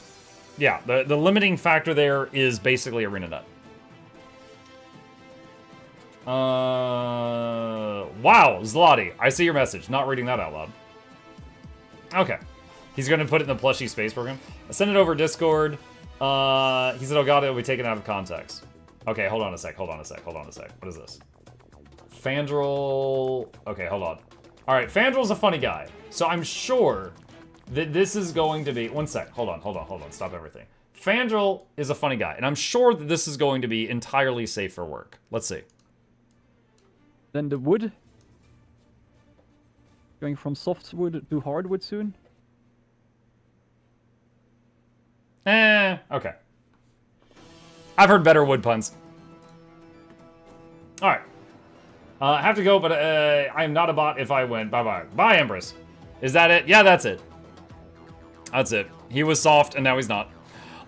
Yeah, the limiting factor there is basically ArenaNet. Wow, Zlotty, I see your message. Not reading that out loud. Okay. He's going to put it in the plushie space program. I sent it over Discord. He said, oh god, it'll be taken out of context. Okay, hold on a sec. What is this? Fandral... Okay, hold on. Alright, Fandral's a funny guy. So I'm sure... this is going to be... One sec. Hold on. Stop everything. Fandral is a funny guy, and I'm sure that this is going to be entirely safe for work. Let's see. Then the wood? Going from softwood to hardwood soon? Okay. I've heard better wood puns. Alright. I have to go, but I am not a bot if I win. Bye-bye. Bye, Empress. Is that it? Yeah, that's it. That's it. He was soft, and now he's not.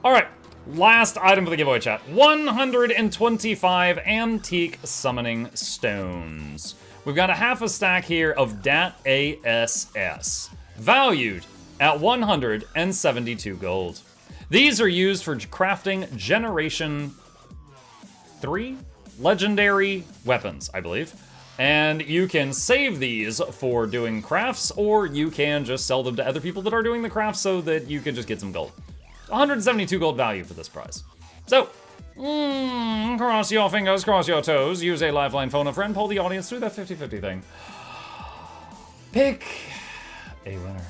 Alright, last item for the giveaway, chat. 125 antique summoning stones. We've got a half a stack here of DAT ASS, valued at 172 gold. These are used for crafting Generation 3 legendary weapons, I believe. And you can save these for doing crafts, or you can just sell them to other people that are doing the crafts so that you can just get some gold. 172 gold value for this prize. So, cross your fingers, cross your toes, use a lifeline, phone a friend, pull the audience through that 50-50 thing. Pick a winner.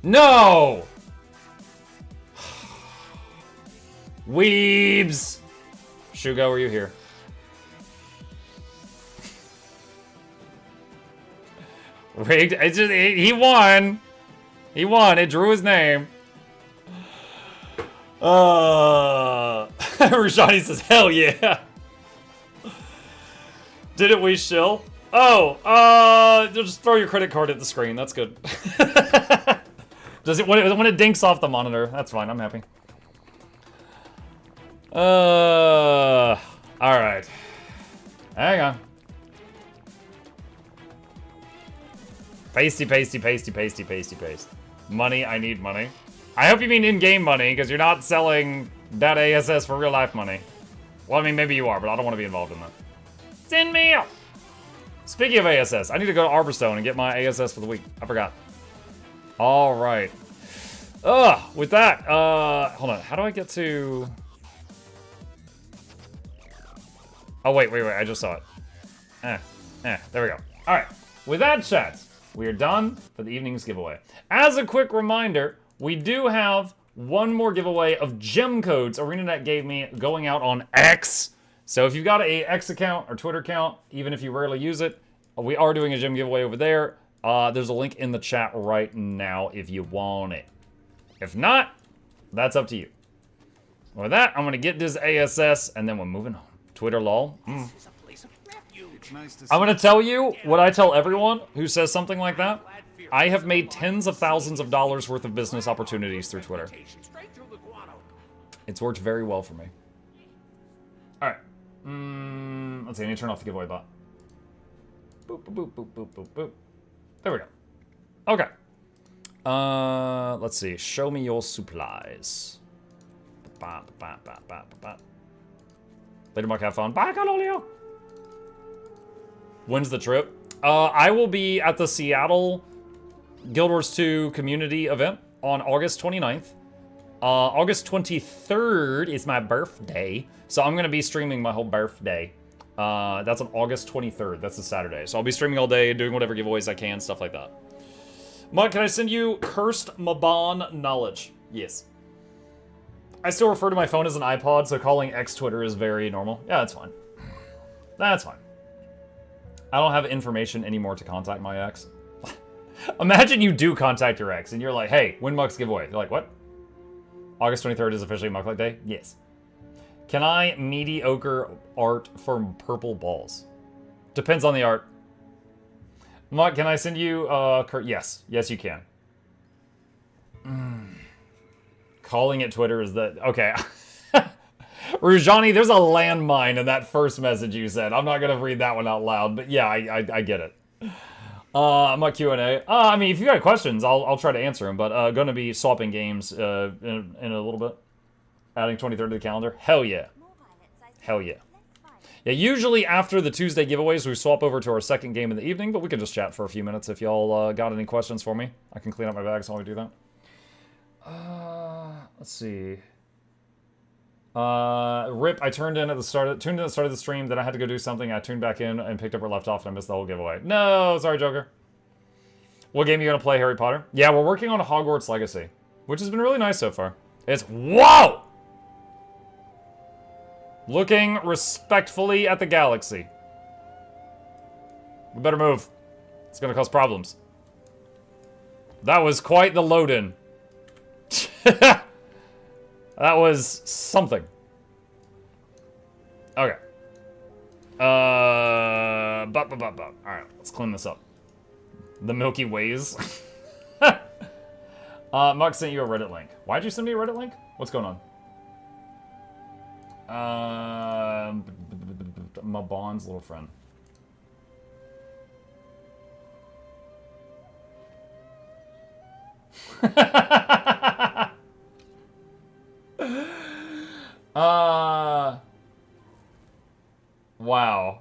No! Weebs! Shugo, are you here? Rigged. It's just he won. He won. It drew his name. Rashani says, "Hell yeah." Didn't we shill? Oh, just throw your credit card at the screen. That's good. Does it when it dinks off the monitor? That's fine. I'm happy. All right. Hang on. Pasty, pasty, pasty, pasty, pasty, paste. Money, I need money. I hope you mean in-game money, because you're not selling that ASS for real-life money. Well, I mean, maybe you are, but I don't want to be involved in that. Send me out! Speaking of ASS, I need to go to Arborstone and get my ASS for the week. I forgot. All right. With that, hold on. How do I get to... Oh, wait. I just saw it. There we go. All right. With that, chat, we are done for the evening's giveaway. As a quick reminder, we do have one more giveaway of gem codes ArenaNet gave me going out on X. So if you've got a X account or Twitter account, even if you rarely use it, we are doing a gem giveaway over there. There's a link in the chat right now if you want it. If not, that's up to you. With that, I'm going to get this ASS, and then we're moving on. Twitter lol. I'm going to tell you what I tell everyone who says something like that. I have made tens of thousands of dollars worth of business opportunities through Twitter. It's worked very well for me. Alright. Let's see, I need to turn off the giveaway bot. Boop, boop, boop, boop, boop, boop, boop. There we go. Okay. Let's see. Show me your supplies. Later, Mark, have fun. Bye, Calolio. When's the trip? I will be at the Seattle Guild Wars 2 community event on August 29th. August 23rd is my birthday, so I'm going to be streaming my whole birthday. That's on August 23rd. That's a Saturday. So I'll be streaming all day, doing whatever giveaways I can, stuff like that. Mud, can I send you Cursed Maban knowledge? Yes. I still refer to my phone as an iPod, so calling X Twitter is very normal. Yeah, that's fine. That's fine. I don't have information anymore to contact my ex. Imagine you do contact your ex, and you're like, hey, when Muck's giveaway? They're like, what? August 23rd is officially Muck Luck Day? Yes. Can I mediocre art for purple balls? Depends on the art. Muck, can I send you, yes. Yes, you can. Calling it Twitter is the... Okay. Rujani, there's a landmine in that first message you said. I'm not going to read that one out loud, but yeah, I get it. I'm at Q&A. I mean, if you got questions, I'll try to answer them, but going to be swapping games in a little bit. Adding 23rd to the calendar. Hell yeah. Hell yeah. Yeah, usually after the Tuesday giveaways, we swap over to our second game in the evening, but we can just chat for a few minutes if y'all got any questions for me. I can clean up my bags while we do that. Let's see. Rip, I tuned in at the start of the stream, then I had to go do something. I tuned back in and picked up where left off, and I missed the whole giveaway. No, sorry, Joker. What game are you gonna play, Harry Potter? Yeah, we're working on Hogwarts Legacy, which has been really nice so far. It's whoa! Looking respectfully at the galaxy. We better move. It's gonna cause problems. That was quite the load-in. That was something. Okay. Alright, let's clean this up. The Milky Ways. Muck sent you a Reddit link. Why'd you send me a Reddit link? What's going on? My Bond's little friend. Wow.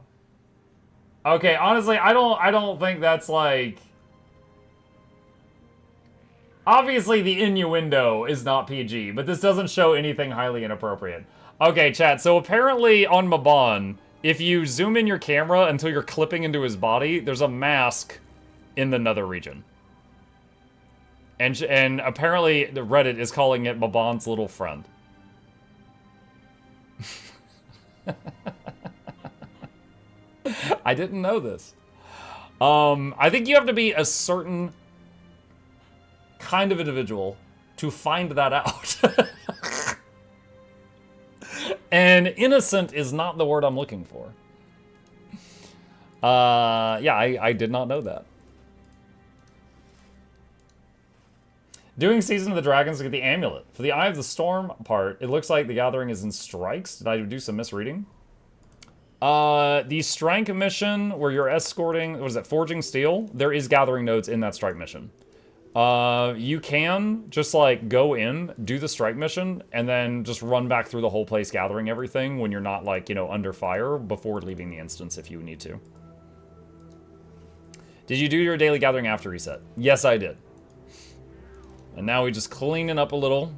Okay, honestly, I don't think that's like... Obviously, the innuendo is not PG, but this doesn't show anything highly inappropriate. Okay, chat, so apparently on Mabon, if you zoom in your camera until you're clipping into his body, there's a mask in the nether region. And apparently, the Reddit is calling it Mabon's little friend. I didn't know this. I think you have to be a certain kind of individual to find that out. And innocent is not the word I'm looking for. Yeah, I did not know that. Doing Season of the Dragons to get the amulet. For the Eye of the Storm part, it looks like the gathering is in strikes. Did I do some misreading? The strike mission where you're escorting, what is that, Forging Steel? There is gathering nodes in that strike mission. You can just, like, go in, do the strike mission, and then just run back through the whole place gathering everything when you're not, like, you know, under fire before leaving the instance if you need to. Did you do your daily gathering after reset? Yes, I did. And now we just clean it up a little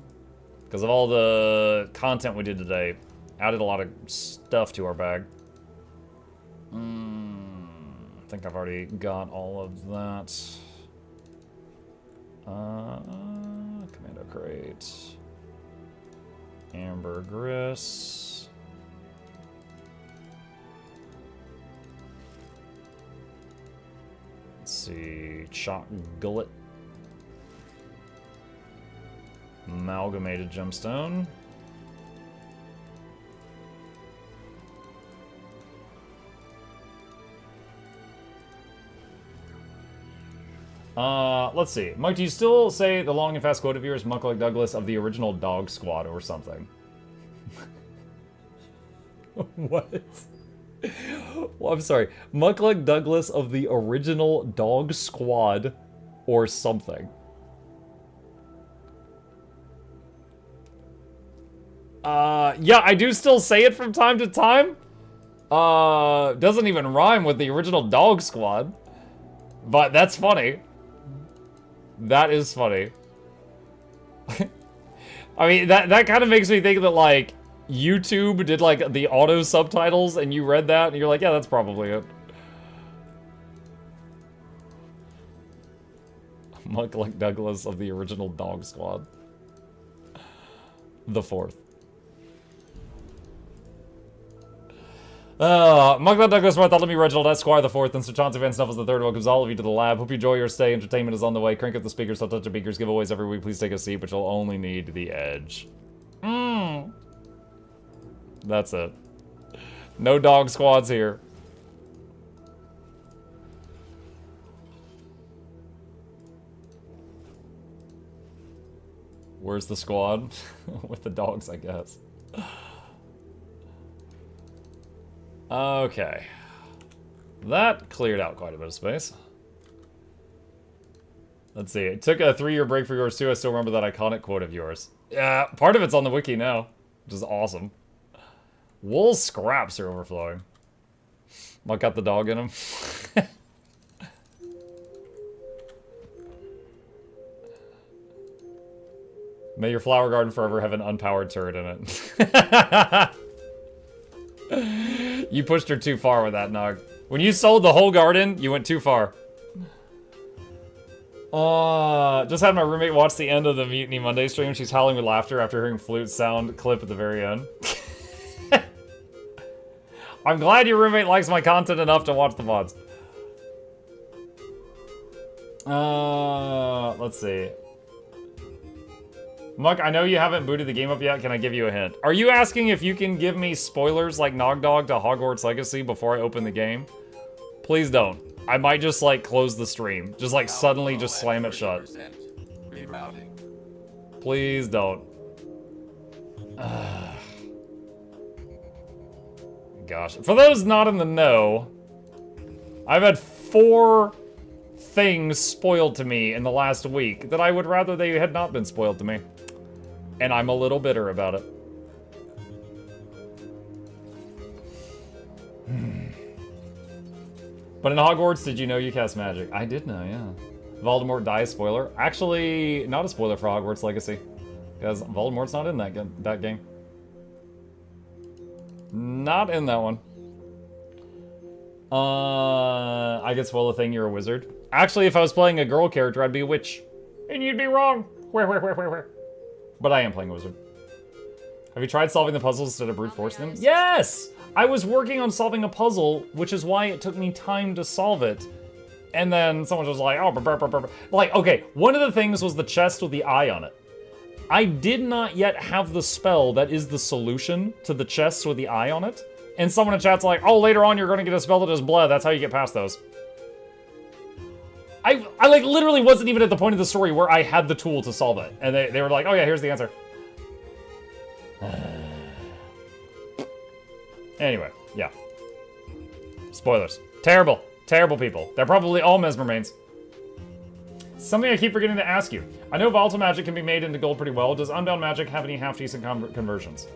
because of all the content we did today. Added a lot of stuff to our bag. I think I've already got all of that. Commando crate. Ambergris. Let's see. Chalk gullet. Amalgamated gemstone. Let's see. Mike, do you still say the long and fast quote of yours, Muck like Douglas of the original Dog Squad or something? What? Well, I'm sorry. Muck like Douglas of the original Dog Squad or something. Yeah, I do still say it from time to time. Doesn't even rhyme with the original Dog Squad. But that's funny. That is funny. I mean, that kind of makes me think that, like, YouTube did, like, the auto subtitles and you read that and you're like, yeah, that's probably it. Muck like Douglas of the original Dog Squad. The fourth. Muck like Douglas, Bartholomew, Reginald, Esquire the fourth, and Sir Chauncey Van Snuffles the third welcomes all of you to the lab. Hope you enjoy your stay. Entertainment is on the way. Crank up the speakers, don't touch the beakers, giveaways every week. Please take a seat, but you'll only need the edge. That's it. No dog squads here. Where's the squad? With the dogs, I guess. Okay. That cleared out quite a bit of space. Let's see. It took a 3-year break for yours too. I still remember that iconic quote of yours. Yeah, part of it's on the wiki now, which is awesome. Wool scraps are overflowing. Muck got the dog in him. May your flower garden forever have an unpowered turret in it. You pushed her too far with that, Nog. When you sold the whole garden, you went too far. Just had my roommate watch the end of the Mutiny Monday stream. She's howling with laughter after hearing flute sound clip at the very end. I'm glad your roommate likes my content enough to watch the VODs. Let's see. Muck, I know you haven't booted the game up yet. Can I give you a hint? Are you asking if you can give me spoilers like Nogdog to Hogwarts Legacy before I open the game? Please don't. I might just, like, close the stream. Just, like, suddenly just slam it shut. Please don't. Gosh. For those not in the know, I've had 4 things spoiled to me in the last week that I would rather they had not been spoiled to me. And I'm a little bitter about it. But in Hogwarts, did you know you cast magic? I did know, yeah. Voldemort dies, spoiler. Actually, not a spoiler for Hogwarts Legacy. Because Voldemort's not in that game. Not in that one. I could spoil a thing, you're a wizard. Actually, if I was playing a girl character, I'd be a witch. And you'd be wrong. Where? But I am playing a wizard. Have you tried solving the puzzles instead of brute forcing them? Yes! I was working on solving a puzzle, which is why it took me time to solve it. And then someone was like, oh, like, okay, one of the things was the chest with the eye on it. I did not yet have the spell that is the solution to the chest with the eye on it. And someone in chat's like, oh, later on you're gonna get a spell that does blood. That's how you get past those. I like literally wasn't even at the point of the story where I had the tool to solve it. And they were like, oh yeah, here's the answer. Anyway, yeah. Spoilers. Terrible. Terrible people. They're probably all Mesmer mains. Something I keep forgetting to ask you. I know volatile magic can be made into gold pretty well. Does unbound magic have any half-decent conversions?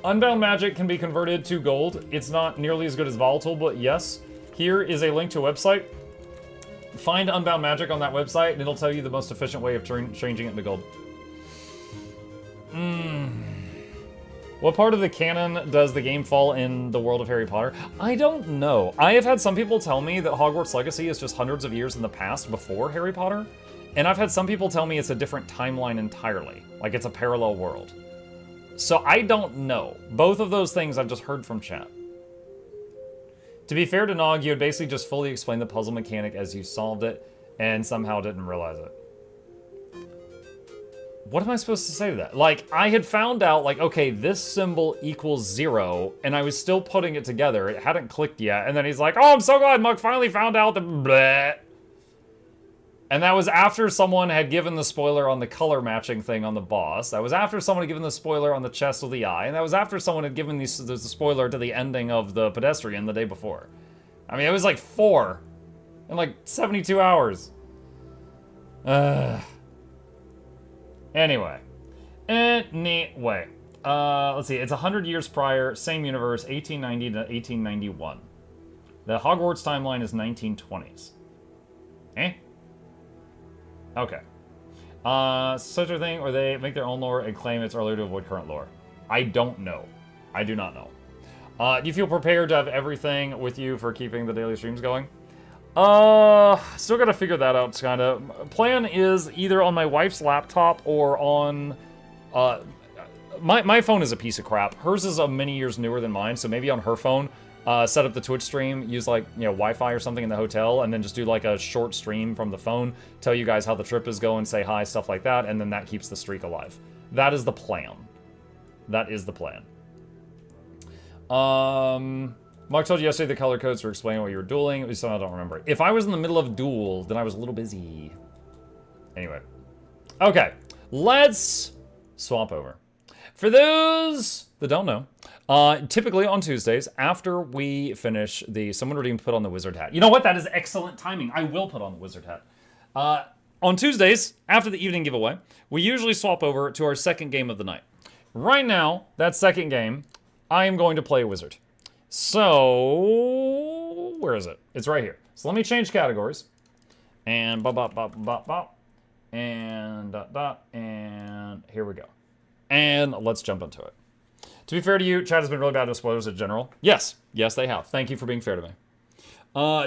Unbound magic can be converted to gold. It's not nearly as good as volatile, but yes. Here is a link to a website. Find unbound magic on that website, and it'll tell you the most efficient way of changing it into gold. What part of the canon does the game fall in the world of Harry Potter? I don't know. I have had some people tell me that Hogwarts Legacy is just hundreds of years in the past before Harry Potter, and I've had some people tell me it's a different timeline entirely, like it's a parallel world. So I don't know. Both of those things I've just heard from chat. To be fair to Nog, you had basically just fully explained the puzzle mechanic as you solved it, and somehow didn't realize it. What am I supposed to say to that? Like, I had found out, like, okay, this symbol equals 0, and I was still putting it together. It hadn't clicked yet, and then he's like, oh, I'm so glad Muck finally found out the bleh. And that was after someone had given the spoiler on the color matching thing on the boss. That was after someone had given the spoiler on the chest with the eye, and that was after someone had given the spoiler to the ending of the pedestrian the day before. I mean, it was like 4 in like 72 hours. Anyway. Let's see. It's 100 years prior, same universe, 1890 to 1891. The Hogwarts timeline is 1920s. Eh? Okay. Such a thing, or they make their own lore and claim it's earlier to avoid current lore. I don't know. I do not know. Do you feel prepared to have everything with you for keeping the daily streams going? Still gotta figure that out, kinda. Plan is either on my wife's laptop or on, my phone is a piece of crap. Hers is many years newer than mine, so maybe on her phone, set up the Twitch stream, use like, you know, Wi-Fi or something in the hotel, and then just do like a short stream from the phone, tell you guys how the trip is going, say hi, stuff like that, and then that keeps the streak alive. That is the plan. That is the plan. Mark told you yesterday the color codes were explaining what you were dueling. At least I don't remember. If I was in the middle of duel, then I was a little busy. Anyway. Okay. Let's swap over. For those that don't know, typically on Tuesdays, after we finish someone redeemed put on the wizard hat. You know what? That is excellent timing. I will put on the wizard hat. On Tuesdays, after the evening giveaway, we usually swap over to our second game of the night. Right now, that second game, I am going to play a wizard. So, where is it? It's right here. So let me change categories. And and and here we go. And let's jump into it. To be fair to you, chat has been really bad with spoilers in general. Yes, they have. Thank you for being fair to me.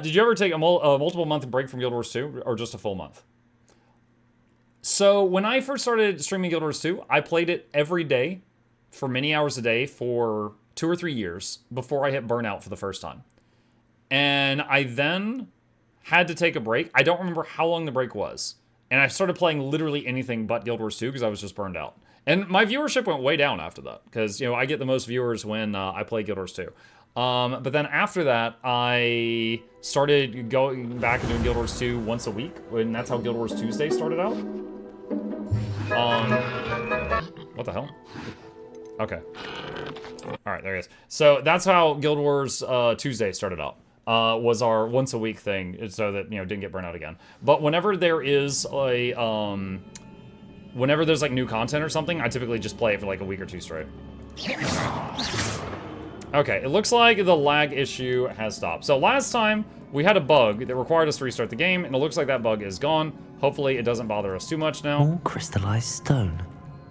Did you ever take a multiple month break from Guild Wars 2, or just a full month? So when I first started streaming Guild Wars 2, I played it every day for many hours a day for 2 or 3 years before I hit burnout for the first time. And I then had to take a break. I don't remember how long the break was. And I started playing literally anything but Guild Wars 2 because I was just burned out. And my viewership went way down after that because, you know, I get the most viewers when I play Guild Wars 2. But then after that, I started going back and doing Guild Wars 2 once a week, and that's how Guild Wars Tuesday started out. What the hell? Okay. All right, there it is. So that's how Guild Wars Tuesday started out. Was our once a week thing, so that, you know, didn't get burnt out again. But whenever there is a whenever there's like new content or something, I typically just play it for like a week or 2 straight. Okay, it looks like the lag issue has stopped. So last time we had a bug that required us to restart the game, and it looks like that bug is gone. Hopefully it doesn't bother us too much now. All crystallized stone.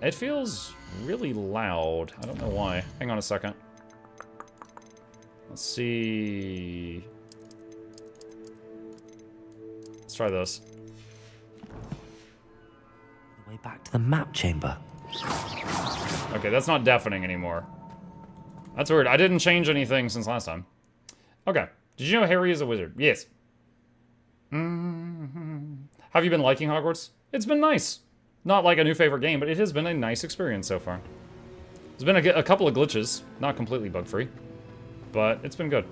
It feels really loud. I don't know why. Hang on a second. Let's see. Let's try this. The way back to the map chamber. Okay, that's not deafening anymore. That's weird. I didn't change anything since last time. Okay. Did you know Harry is a wizard? Yes. Have you been liking Hogwarts? It's been nice. Not like a new favorite game, but it has been a nice experience so far. There's been a couple of glitches. Not completely bug-free. But it's been good.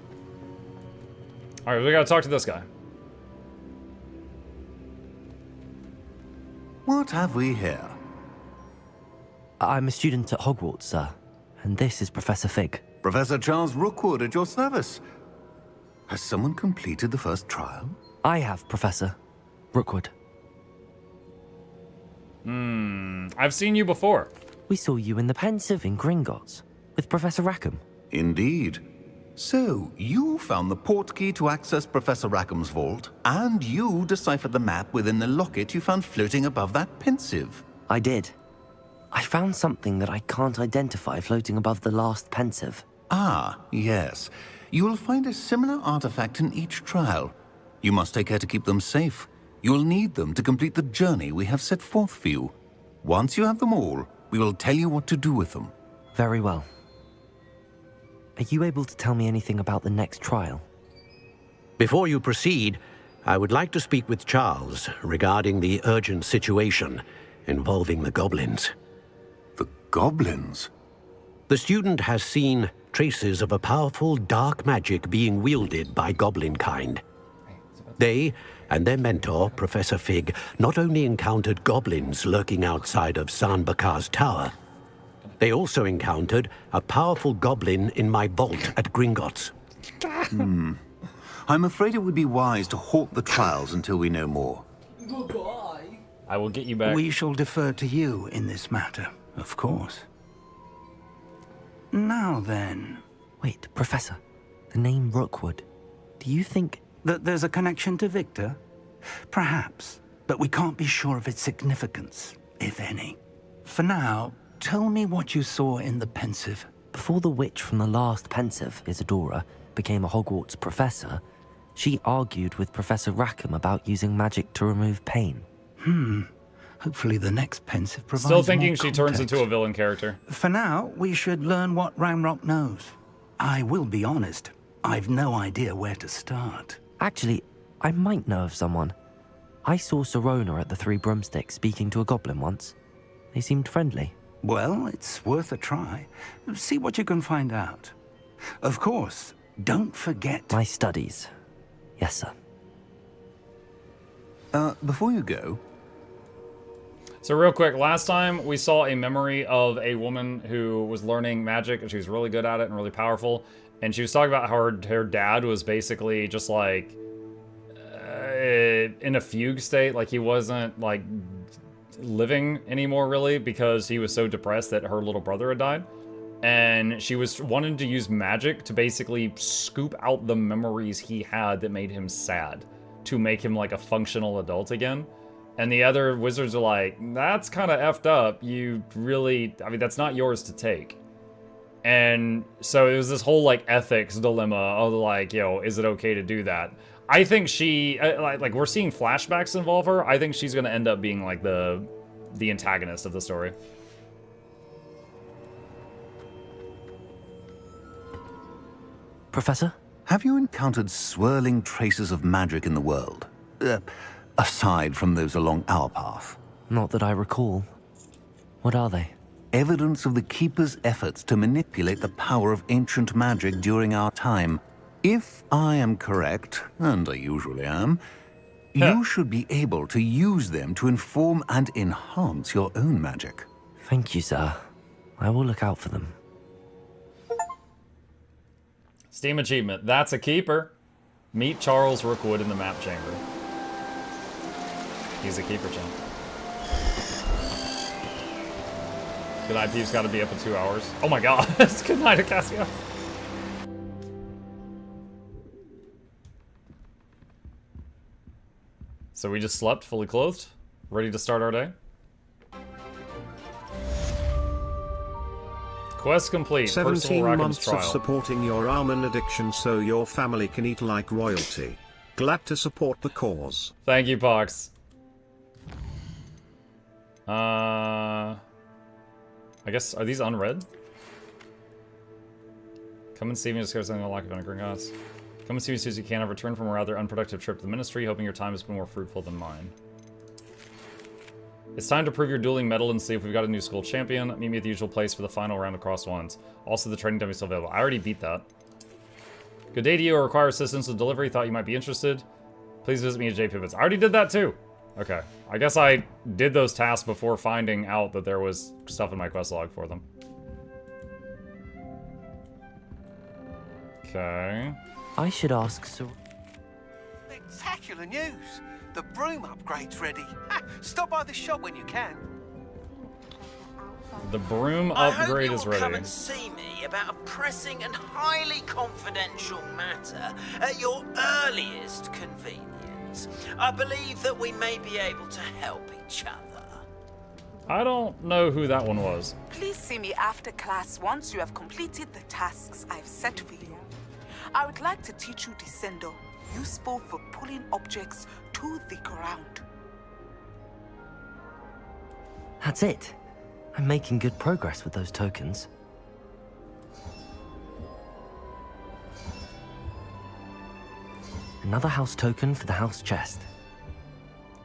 Alright, we gotta talk to this guy. What have we here? I'm a student at Hogwarts, sir. And this is Professor Fig. Professor Charles Rookwood at your service. Has someone completed the first trial? I have, Professor. Rookwood. I've seen you before. We saw you in the Pensive in Gringotts with Professor Rackham. Indeed. So, you found the port key to access Professor Rackham's vault, and you deciphered the map within the locket you found floating above that Pensive. I did. I found something that I can't identify floating above the last Pensive. Ah, yes. You will find a similar artifact in each trial. You must take care to keep them safe. You will need them to complete the journey we have set forth for you. Once you have them all, we will tell you what to do with them. Very well. Are you able to tell me anything about the next trial? Before you proceed, I would like to speak with Charles regarding the urgent situation involving the goblins. The goblins? The student has seen traces of a powerful dark magic being wielded by goblin kind. They and their mentor, Professor Fig, not only encountered goblins lurking outside of Sanbakar's tower, they also encountered a powerful goblin in my vault at Gringotts. I'm afraid it would be wise to halt the trials until we know more. I will get you back. We shall defer to you in this matter, of course. Now then... Wait, Professor. The name Rookwood. Do you think... that there's a connection to Victor? Perhaps, but we can't be sure of its significance, if any. For now, tell me what you saw in the Pensive. Before the witch from the last Pensive, Isadora, became a Hogwarts professor, she argued with Professor Rackham about using magic to remove pain. Hopefully the next Pensive provides Still thinking more she turns into a context. villain character. For now, we should learn what Ramrock knows. I will be honest, I've no idea where to start. Actually, I might know of someone. I saw Serona at the Three Broomsticks speaking to a goblin once. They seemed friendly. Well, it's worth a try. See what you can find out. Of course, don't forget... My studies. Yes, sir. Before you go... So real quick, last time we saw a memory of a woman who was learning magic and she was really good at it and really powerful. And she was talking about how her dad was basically just like in a fugue state. Like he wasn't like living anymore really because he was so depressed that her little brother had died. And she was wanting to use magic to basically scoop out the memories he had that made him sad to make him like a functional adult again. And the other wizards are like, that's kind of effed up. You really, I mean, that's not yours to take. And so it was this whole like ethics dilemma of like, yo, is it okay to do that? I think she, like we're seeing flashbacks involve her. I think she's going to end up being like the antagonist of the story. Professor? Have you encountered swirling traces of magic in the world? Aside from those along our path. Not that I recall. What are they? Evidence of the Keeper's efforts to manipulate the power of ancient magic during our time. If I am correct, and I usually am, you should be able to use them to inform and enhance your own magic. Thank you, sir. I will look out for them. Steam achievement. That's a keeper. Meet Charles Rookwood in the map chamber. He's a keeper champ. Good night, Peeves. Got to be up in 2 hours. Oh my god. Good night, Acacia. So we just slept, fully clothed, ready to start our day. Quest complete. 17 Rackham's months trial. of supporting your almond addiction so your family can eat like royalty. Glad to support the cause. Thank you, Pox. I guess, are these unread? Come and see me to discuss something unlocked on Gringotts. Come and see me as soon as you can. I've returned from a rather unproductive trip to the ministry, hoping your time has been more fruitful than mine. It's time to prove your dueling mettle and see if we've got a new school champion. Meet me at the usual place for the final round of cross ones. Also, the training dummy is still available. I already beat that. Good day to you. I require assistance with delivery. Thought you might be interested. Please visit me at JPivots. I already did that too. Okay. I guess I did those tasks before finding out that there was stuff in my quest log for them. Okay. I should ask Sir... Spectacular news! The broom upgrade's ready. Stop by the shop when you can. The broom I hope upgrade you'll is ready. come and see me about a pressing and highly confidential matter at your earliest convenience. I believe that we may be able to help each other. I don't know who that one was. Please see me after class once you have completed the tasks I've set for you. I would like to teach you Descendo, useful for pulling objects to the ground. That's it. I'm making good progress with those tokens. Another house token for the house chest.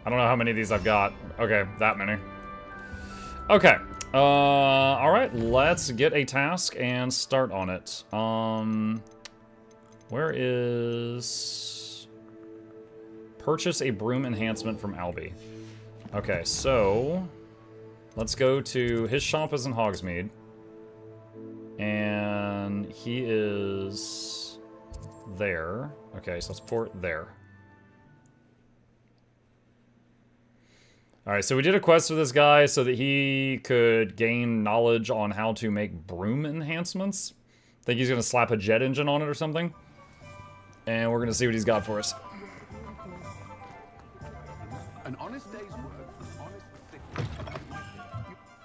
I don't know how many of these I've got. Okay, that many. Okay. All right, let's get a task and start on it. Where is... Purchase a broom enhancement from Albie. Okay, so... Let's go to... His shop is in Hogsmeade. And he is... there. Okay, so let's port there. Alright, so we did a quest for this guy so that he could gain knowledge on how to make broom enhancements. I think he's going to slap a jet engine on it or something. And we're going to see what he's got for us. An honest day's work.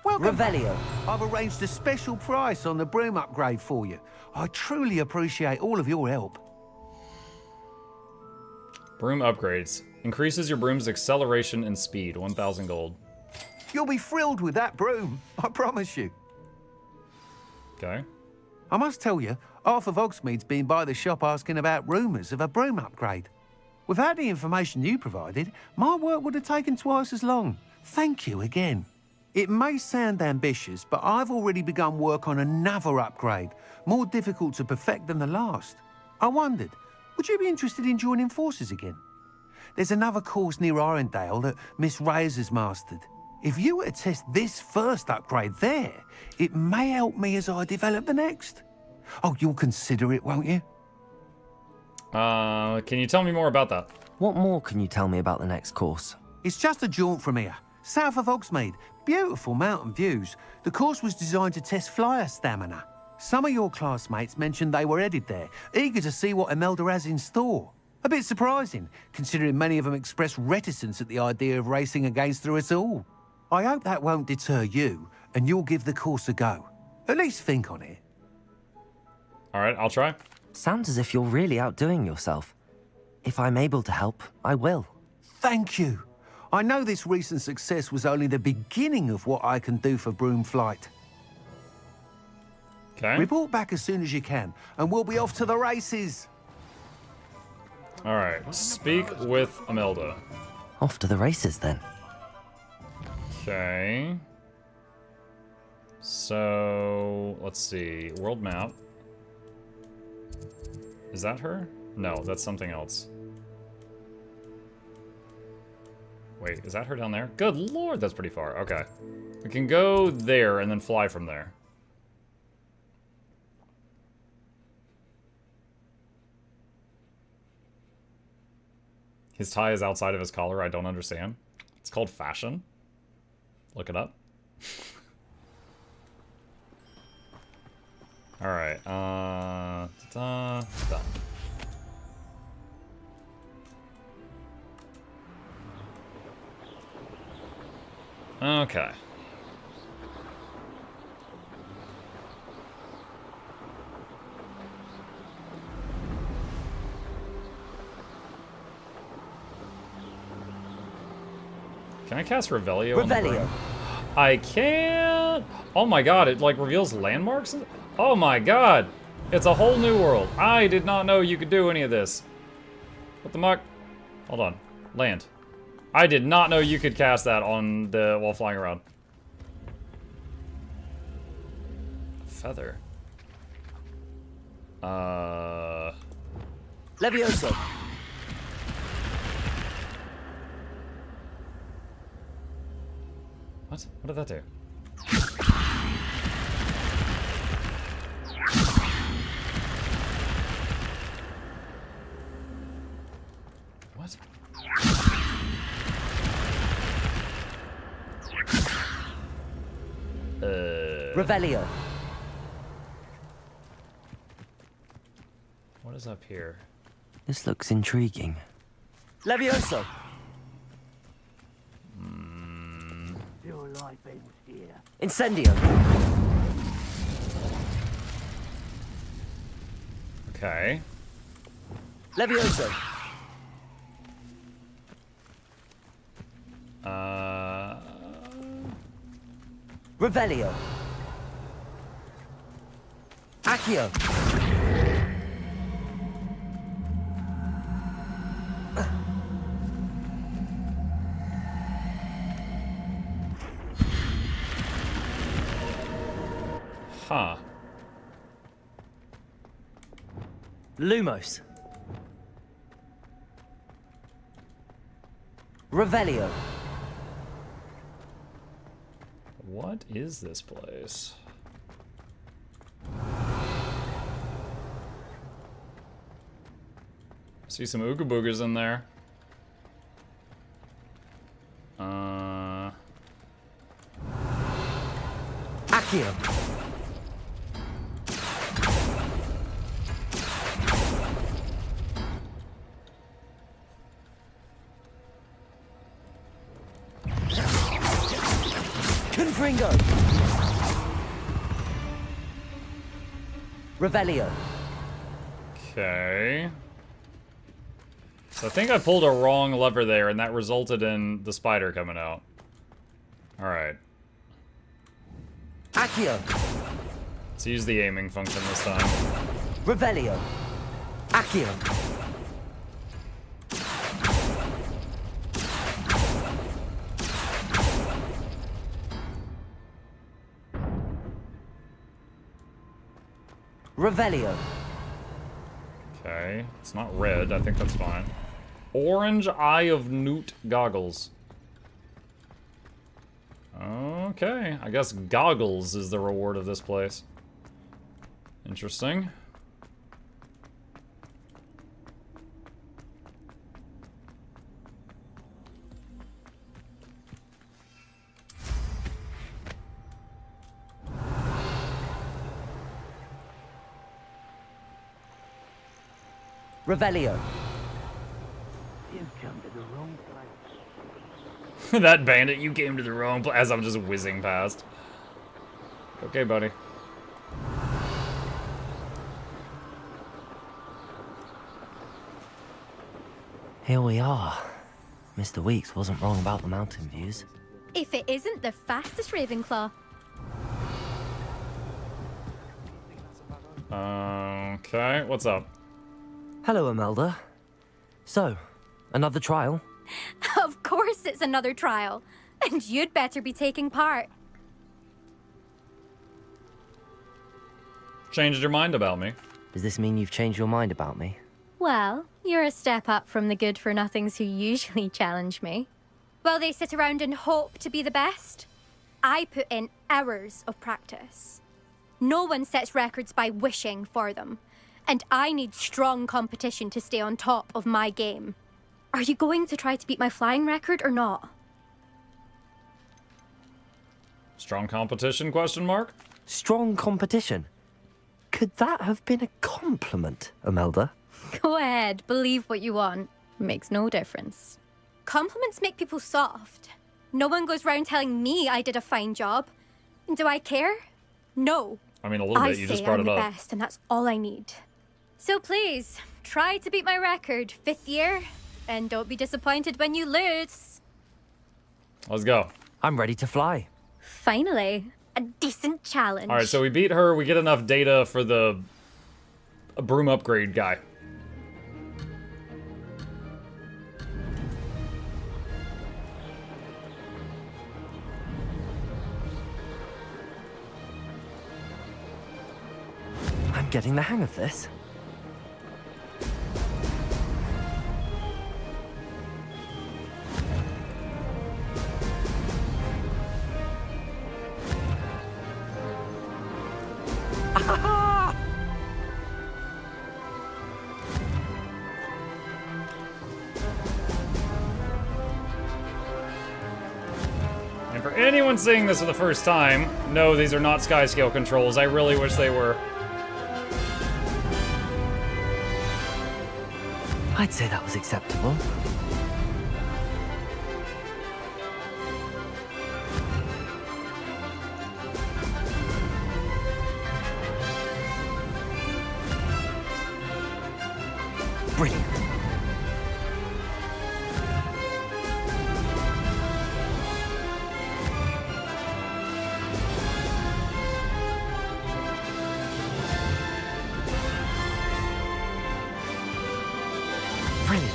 Welcome. Revelio. I've arranged a special price on the broom upgrade for you. I truly appreciate all of your help. Broom upgrades. Increases your broom's acceleration and speed. 1,000 gold. You'll be thrilled with that broom, I promise you. Okay. I must tell you, half of Hogsmeade's been by the shop asking about rumours of a broom upgrade. Without the information you provided, my work would have taken twice as long. Thank you again. It may sound ambitious, but I've already begun work on another upgrade, more difficult to perfect than the last. I wondered, would you be interested in joining forces again? There's another course near Arendelle that Miss Reyes has mastered. If you were to test this first upgrade there, it may help me as I develop the next. Oh, you'll consider it, won't you? Can you tell me more about that? What more can you tell me about the next course? It's just a jaunt from here, south of Hogsmeade. Beautiful mountain views. The course was designed to test flyer stamina. Some of your classmates mentioned they were headed there, eager to see what Imelda has in store. A bit surprising, considering many of them expressed reticence at the idea of racing against her at all. I hope that won't deter you, and you'll give the course a go. At least think on it. All right, I'll try. Sounds as if you're really outdoing yourself. If I'm able to help, I will. Thank you. I know this recent success was only the beginning of what I can do for broom flight. Okay. Report back as soon as you can, and we'll be off to the races. All right, speak with Imelda. Off to the races, then. Okay. So, let's see. World map. Is that her? No, that's something else. Wait, is that her down there? Good lord, that's pretty far. Okay. We can go there and then fly from there. His tie is outside of his collar. I don't understand. It's called fashion. Look it up. All right. Done. Okay. Can I cast Revelio? Revelio. I can't. Oh my god, it like reveals landmarks? Oh my god. It's a whole new world. I did not know you could do any of this. What the muck? Hold on. Land. I did not know you could cast that on the while flying around. Feather. Levioso. What? What did that do? What? Revelio. What is up here? This looks intriguing. Levioso. Your life ends here. Incendio. Okay. Levioso. Revelio. Accio. Huh. Lumos. Revelio. What is this place? See some Ooga Boogers in there. Accio. Confringo. Revelio. Okay. So I think I pulled a wrong lever there, and that resulted in the spider coming out. Alright. Accio. Let's use the aiming function this time. Revelio. Accio. Revelio. Okay. It's not red. I think that's fine. Orange Eye of Newt goggles. Okay. I guess goggles is the reward of this place. Interesting. Revelio. You've come to the wrong place. That bandit, you came to the wrong place. As I'm just whizzing past. Okay, buddy. Here we are. Mr. Weeks wasn't wrong about the mountain views. If it isn't the fastest Ravenclaw. Okay, what's up? Hello, Imelda. So, another trial? Of course it's another trial. And you'd better be taking part. Changed your mind about me. Does this mean you've changed your mind about me? Well, you're a step up from the good-for-nothings who usually challenge me. While they sit around and hope to be the best, I put in hours of practice. No one sets records by wishing for them. And I need strong competition to stay on top of my game. Are you going to try to beat my flying record or not? Strong competition, question mark? Strong competition? Could that have been a compliment, Imelda? Go ahead, believe what you want. Makes no difference. Compliments make people soft. No one goes round telling me I did a fine job. And do I care? No. I mean, a little bit, you just brought I'm it the up. best, and that's all I need. So please, try to beat my record, 5th year, and don't be disappointed when you lose. Let's go. I'm ready to fly. Finally, a decent challenge. Alright, so we beat her, we get enough data for the broom upgrade guy. I'm getting the hang of this. And for anyone seeing this for the first time, no, these are not sky scale controls. I really wish they were. I'd say that was acceptable. Brilliant. Brilliant.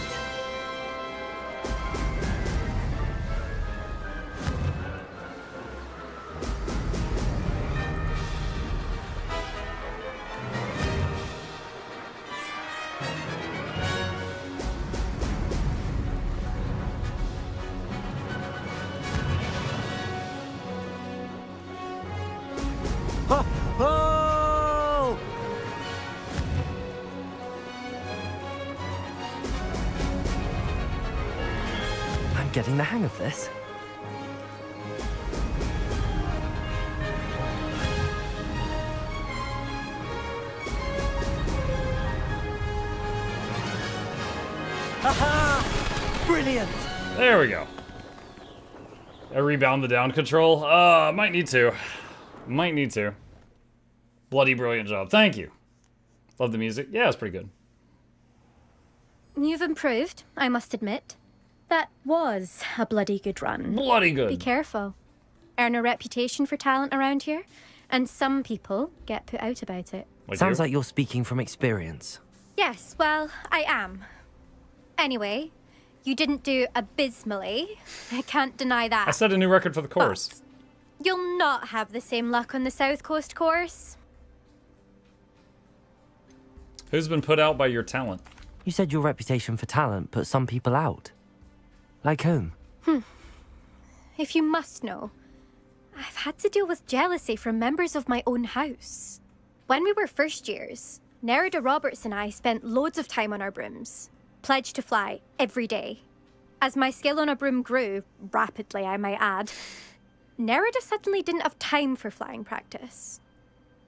Oh! I'm getting the hang of this. Haha! Brilliant! There we go. I rebound the down control. Might need to. Might need to. Bloody brilliant job. Thank you. Love the music. Yeah, it's pretty good. You've improved, I must admit. That was a bloody good run. Bloody good. Be careful. Earn a reputation for talent around here, and some people get put out about it. Sounds like you're speaking from experience. Yes, well, I am. Anyway, you didn't do abysmally. I can't deny that. I set a new record for the course. But you'll not have the same luck on the South Coast course. Who's been put out by your talent? You said your reputation for talent put some people out. Like whom? If you must know, I've had to deal with jealousy from members of my own house. When we were first years, Nerida Roberts and I spent loads of time on our brooms, pledged to fly every day. As my skill on a broom grew, rapidly I might add, Nerida suddenly didn't have time for flying practice.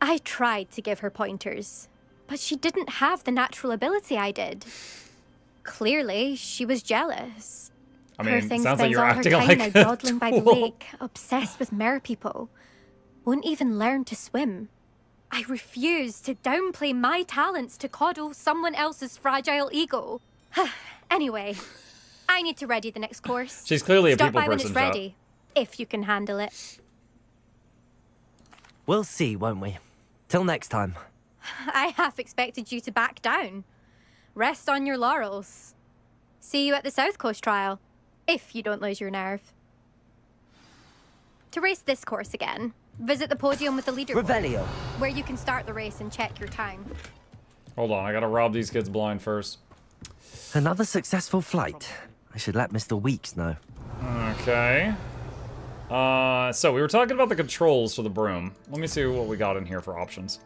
I tried to give her pointers, but she didn't have the natural ability I did. Clearly, she was jealous. I mean, Poor thing sounds like spends you're all her acting time like now a dawdling by the tool. lake, obsessed with mer people. Won't even learn to swim. I refuse to downplay my talents to coddle someone else's fragile ego. Anyway, I need to ready the next course. She's clearly a Stop people by when person, it's ready, if you can handle it. We'll see, won't we? Till next time. I half expected you to back down. Rest on your laurels. See you at the South Coast trial, if you don't lose your nerve. To race this course again, visit the podium with the leaderboard, Revelio. where you can start the race and check your time. Hold on, I gotta rob these kids blind first. Another successful flight. I should let Mr. Weeks know. Okay. So we were talking about the controls for the broom. Let me see what we got in here for options.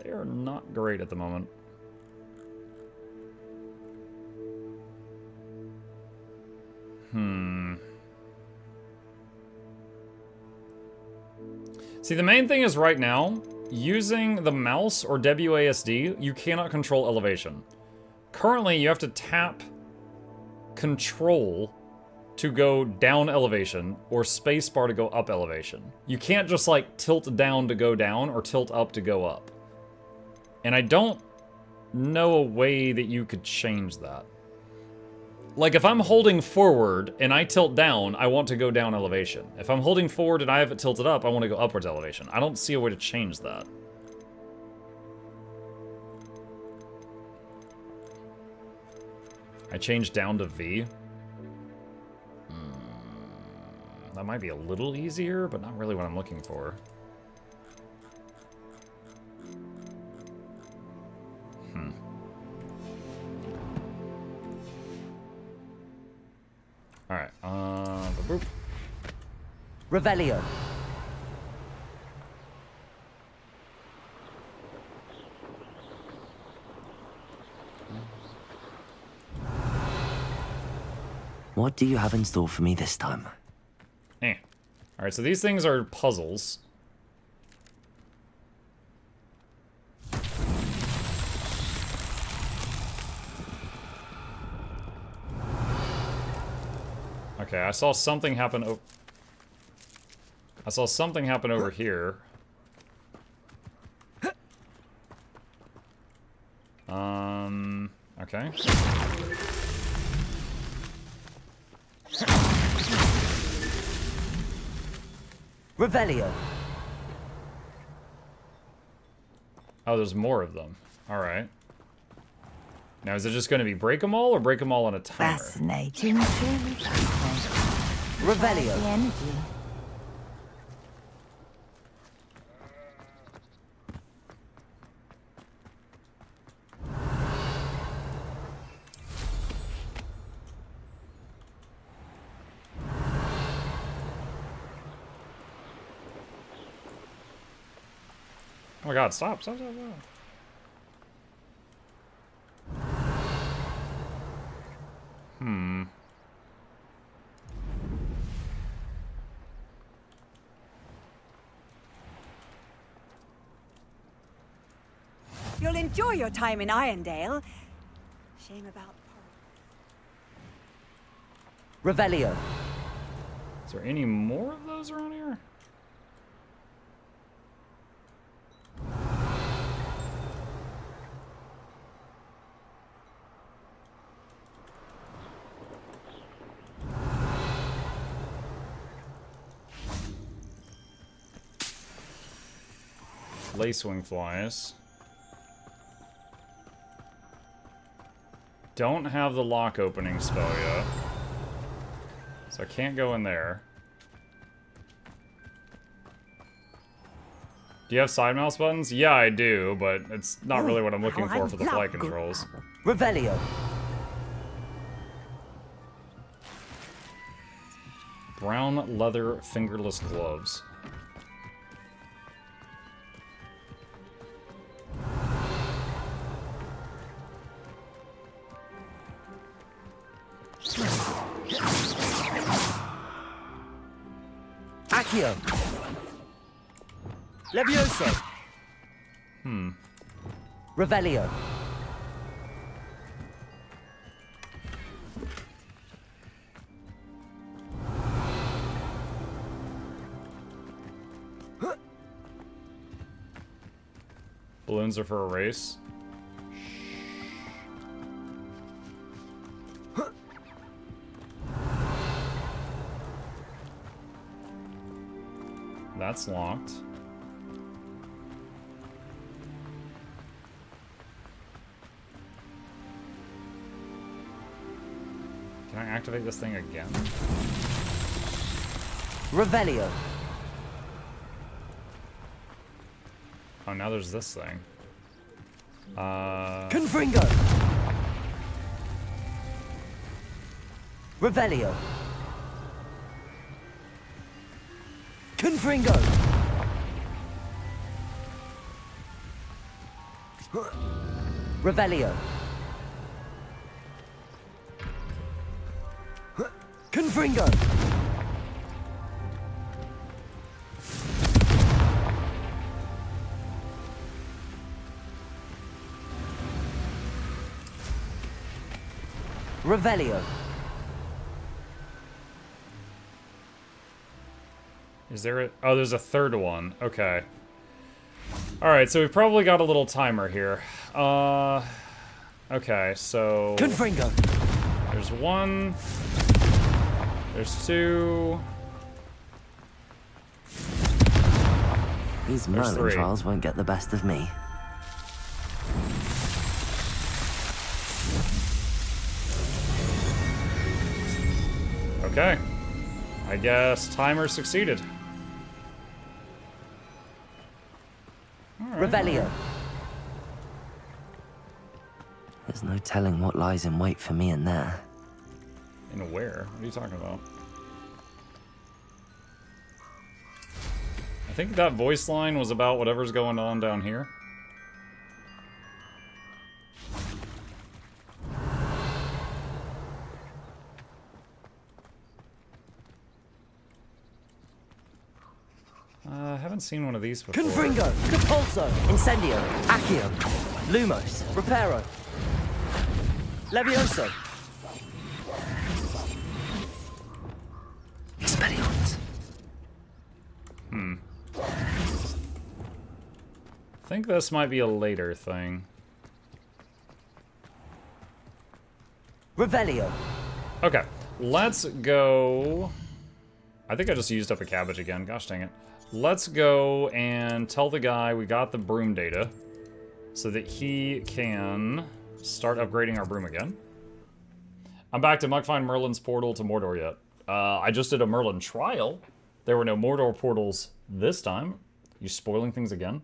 They are not great at the moment. See, the main thing is right now, using the mouse or WASD, you cannot control elevation. Currently, you have to tap control to go down elevation or spacebar to go up elevation. You can't just like tilt down to go down or tilt up to go up. And I don't know a way that you could change that. Like if I'm holding forward and I tilt down, I want to go down elevation. If I'm holding forward and I have it tilted up, I want to go upwards elevation. I don't see a way to change that. I changed down to V. That might be a little easier, but not really what I'm looking for. Alright, boop. Revelio. What do you have in store for me this time? Alright, so these things are puzzles. Okay, I saw something happen over here. Okay. Revelio. Oh, there's more of them. Alright. Now, is it just going to be break them all or break them all on a timer? Fascinating, truly fascinating. Revelio. The energy. Oh my god, stop, stop, stop, stop. You'll enjoy your time in Irondale. Shame about Revelio. Is there any more of those around here? Lacewing flies. Don't have the lock opening spell yet. So I can't go in there. Do you have side mouse buttons? Yeah, I do, but it's not really what I'm looking for the flight controls. Revelio. Brown leather fingerless gloves. Accio. Levioso. Revelio. Balloons are for a race. That's locked. Can I activate this thing again? Revelio. Oh, now there's this thing. Confringo. Revelio. Confringo. Revelio. Confringo. Revelio. Is there a... Oh, there's a third one. Okay. Alright, so we've probably got a little timer here. Okay, so... Confringo. There's one... There's two... These There's Merlin three. trials won't get the best of me. Okay. I guess timer succeeded. Revelio. There's no telling what lies in wait for me in there. In where? What are you talking about? I think that voice line was about whatever's going on down here. I haven't seen one of these before. Confringo, Capulso, Incendio, Accio, Lumos, Reparo, Levioso, Expelliarmus. I think this might be a later thing. Revelio. Okay, let's go. I think I just used up a cabbage again. Gosh dang it. Let's go and tell the guy we got the broom data so that he can start upgrading our broom again. I'm back to Muck find Merlin's portal to Mordor yet. I just did a Merlin trial. There were no Mordor portals this time. You spoiling things again?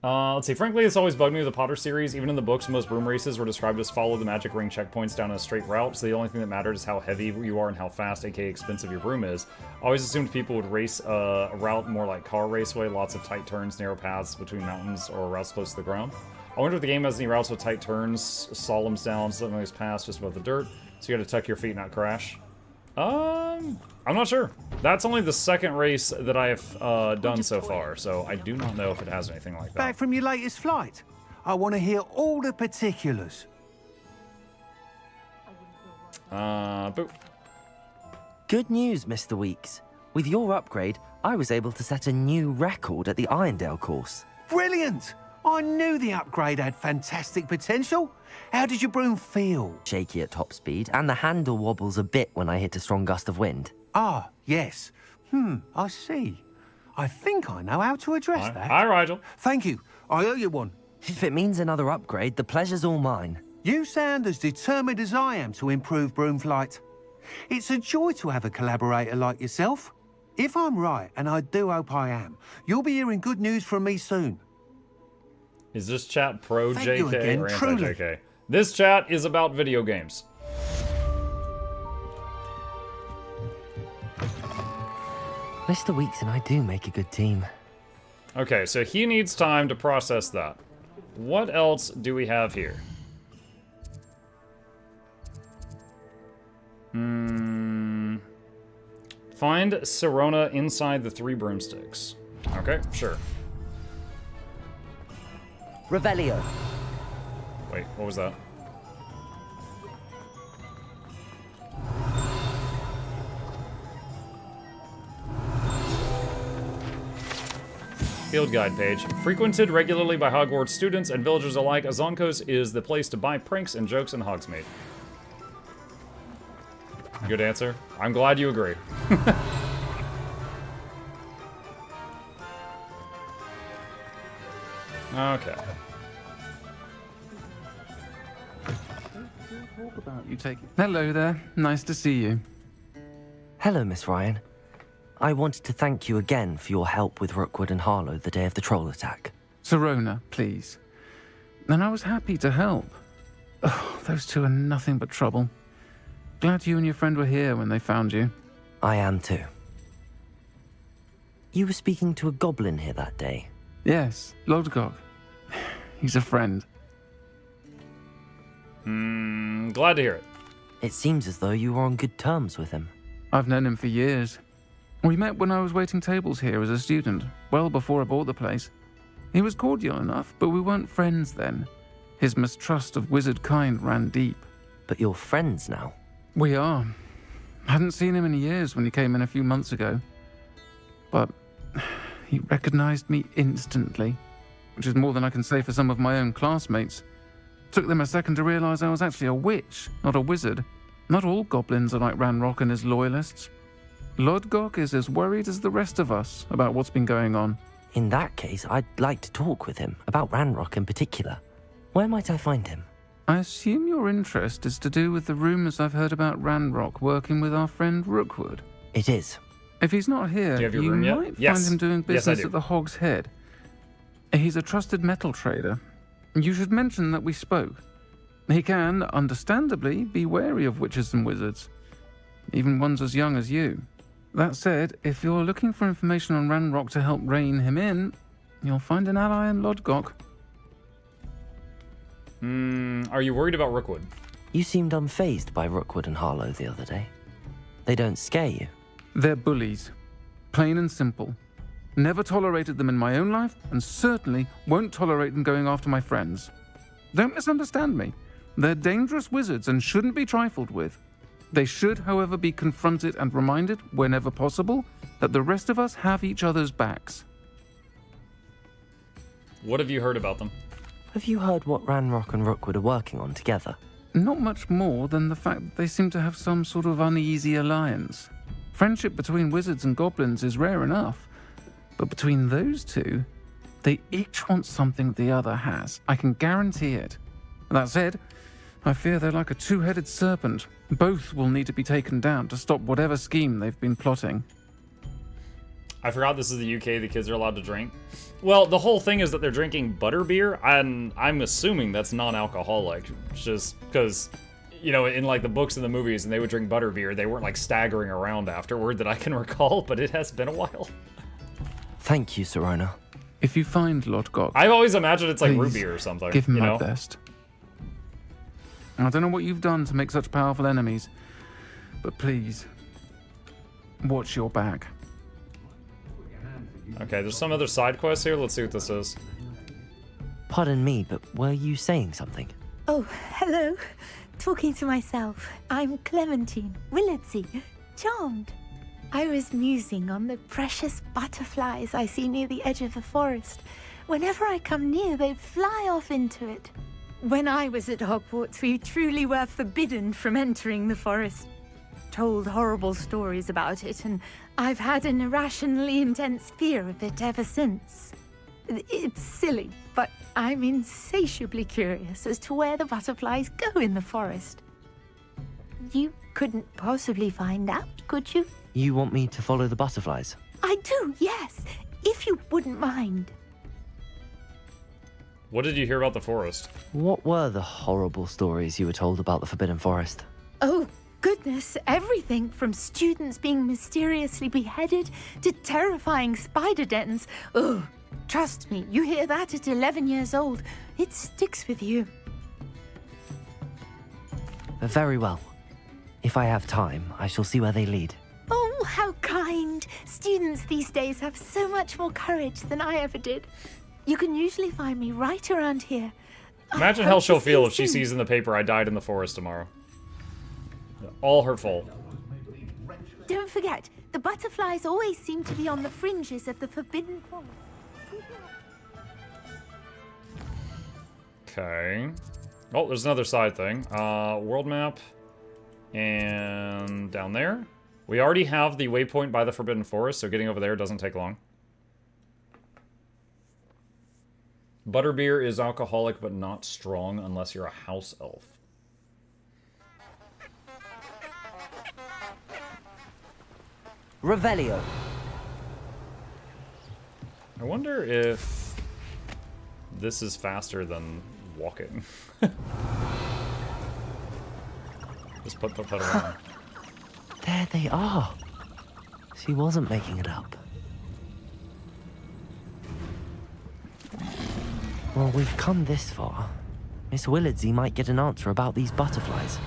Let's see. Frankly, it's always bugged me with the Potter series. Even in the books, most broom races were described as follow the magic ring checkpoints down a straight route, so the only thing that mattered is how heavy you are and how fast, aka expensive, your broom is. I always assumed people would race a route more like car raceway, lots of tight turns, narrow paths between mountains, or routes close to the ground. I wonder if the game has any routes with tight turns, slalom's down, something like paths just above the dirt, so you gotta tuck your feet, not crash. I'm not sure. That's only the second race that I have done so far, so I do not know if it has anything like that. Back from your latest flight? I want to hear all the particulars. Boop. Good news, Mr. Weeks. With your upgrade, I was able to set a new record at the Irondale course. Brilliant! I knew the upgrade had fantastic potential. How did your broom feel? Shaky at top speed, and the handle wobbles a bit when I hit a strong gust of wind. Ah, yes. I see. I think I know how to address that. Hi, Rigel. Thank you. I owe you one. If it means another upgrade, the pleasure's all mine. You sound as determined as I am to improve broom flight. It's a joy to have a collaborator like yourself. If I'm right, and I do hope I am, you'll be hearing good news from me soon. Is this chat pro Thank you JK again, or truly. anti-JK? This chat is about video games. Mr. Weeks and I do make a good team. Okay, so he needs time to process that. What else do we have here? Find Sirona inside the 3 broomsticks. Okay, sure. Revelio. Wait, what was that? Field guide page. Frequented regularly by Hogwarts students and villagers alike, Azonkos is the place to buy pranks and jokes in Hogsmeade. Good answer. I'm glad you agree. Okay. Hello there. Nice to see you. Hello, Miss Ryan. I wanted to thank you again for your help with Rookwood and Harlow the day of the troll attack. Sirona, please. And I was happy to help. Oh, those two are nothing but trouble. Glad you and your friend were here when they found you. I am too. You were speaking to a goblin here that day. Yes, Lodgok. He's a friend. Glad to hear it. It seems as though you were on good terms with him. I've known him for years. We met when I was waiting tables here as a student, well before I bought the place. He was cordial enough, but we weren't friends then. His mistrust of wizard kind ran deep. But you're friends now? We are. Hadn't seen him in years when he came in a few months ago. But he recognized me instantly, which is more than I can say for some of my own classmates. Took them a second to realize I was actually a witch, not a wizard. Not all goblins are like Ranrock and his loyalists. Lodgok is as worried as the rest of us about what's been going on. In that case, I'd like to talk with him, about Ranrock in particular. Where might I find him? I assume your interest is to do with the rumors I've heard about Ranrock working with our friend Rookwood. It is. If he's not here, you might find him doing business at the Hog's Head. He's a trusted metal trader. You should mention that we spoke. He can, understandably, be wary of witches and wizards, even ones as young as you. That said, if you're looking for information on Ranrock to help rein him in, you'll find an ally in Lodgok. Are you worried about Rookwood? You seemed unfazed by Rookwood and Harlow the other day. They don't scare you. They're bullies. Plain and simple. Never tolerated them in my own life, and certainly won't tolerate them going after my friends. Don't misunderstand me. They're dangerous wizards and shouldn't be trifled with. They should, however, be confronted and reminded, whenever possible, that the rest of us have each other's backs. What have you heard about them? Have you heard what Ranrock and Rookwood are working on together? Not much more than the fact that they seem to have some sort of uneasy alliance. Friendship between wizards and goblins is rare enough, but between those two, they each want something the other has. I can guarantee it. That said, I fear they're like a two-headed serpent. Both will need to be taken down to stop whatever scheme they've been plotting. I forgot this is the UK, the kids are allowed to drink. Well, the whole thing is that they're drinking butterbeer, and I'm assuming that's non-alcoholic, just because, you know, in like the books and the movies, and they would drink butterbeer, they weren't like staggering around afterward that I can recall, but it has been a while. Thank you, Serona. If you find Lord Gog, I've always imagined it's like root please beer or something. give him you my know? best. I don't know what you've done to make such powerful enemies, but please, watch your back. Okay, there's some other side quests here. Let's see what this is. Pardon me, but were you saying something? Oh, hello. Talking to myself. I'm Clementine, Willardsey, charmed. I was musing on the precious butterflies I see near the edge of the forest. Whenever I come near, they fly off into it. When I was at Hogwarts, we truly were forbidden from entering the forest. Told horrible stories about it, and I've had an irrationally intense fear of it ever since. It's silly, but I'm insatiably curious as to where the butterflies go in the forest. You couldn't possibly find out, could you? You want me to follow the butterflies? I do, yes, if you wouldn't mind. What did you hear about the forest? What were the horrible stories you were told about the Forbidden Forest? Oh, goodness, everything from students being mysteriously beheaded to terrifying spider dens. Ugh, trust me, you hear that at 11 years old, it sticks with you. Very well. If I have time, I shall see where they lead. Oh, how kind. Students these days have so much more courage than I ever did. You can usually find me right around here. Imagine how she'll feel if she sees in the paper I died in the forest tomorrow. All her fault. Don't forget, the butterflies always seem to be on the fringes of the Forbidden Forest. Okay. Oh, there's another side thing. World map. And down there. We already have the waypoint by the Forbidden Forest, so getting over there doesn't take long. Butterbeer is alcoholic, but not strong unless you're a house elf. Revelio. I wonder if this is faster than walking. Just put around. There they are. She wasn't making it up. Well, we've come this far. Miss Willardsey might get an answer about these butterflies.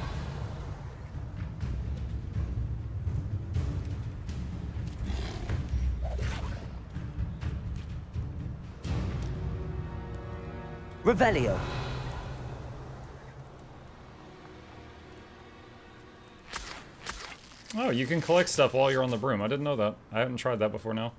Revelio. Oh, you can collect stuff while you're on the broom. I didn't know that. I haven't tried that before now.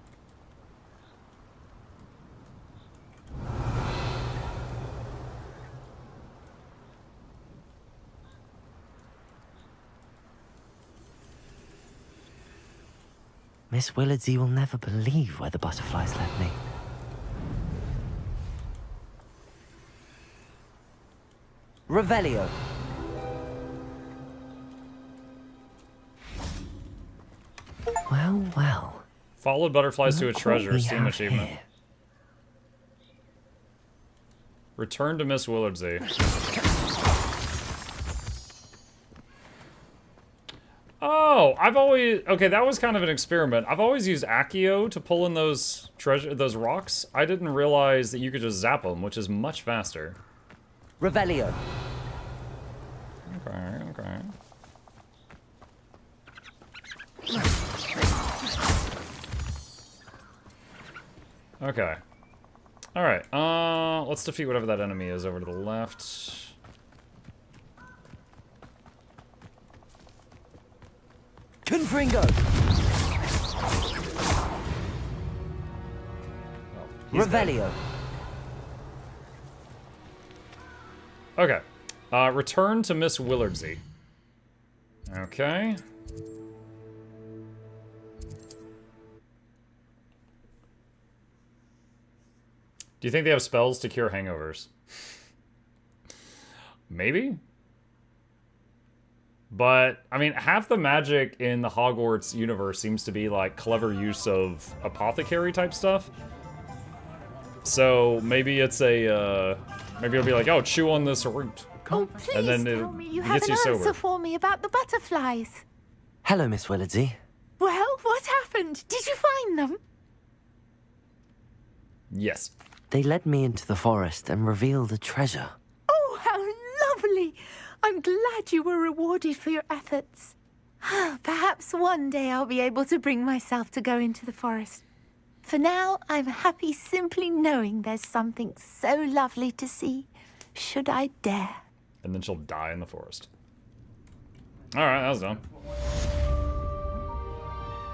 Miss Willardsey will never believe where the butterflies led me. Revelio. Well, well. Followed butterflies to a Look what treasure. we Steam have achievement. here. Return to Miss Willardsey. Oh, I've always... Okay, that was kind of an experiment. I've always used Accio to pull in those rocks. I didn't realize that you could just zap them, which is much faster. Revelio. Okay, okay. Okay. Alright, let's defeat whatever that enemy is over to the left. Confringo! Revelio. Okay. Return to Miss Willardsy. Okay. Do you think they have spells to cure hangovers? Maybe? But, I mean, half the magic in the Hogwarts universe seems to be, like, clever use of apothecary-type stuff. So, maybe it's a, maybe it'll be like, oh, chew on this root. Oh, please and then tell me you have gets an you answer sober. for me about the butterflies. Hello, Miss Willardsy. Well, what happened? Did you find them? Yes. They led me into the forest and revealed a treasure. Oh, how lovely! I'm glad you were rewarded for your efforts. Perhaps one day I'll be able to bring myself to go into the forest. For now, I'm happy simply knowing there's something so lovely to see, should I dare. And then she'll die in the forest. Alright, that was done.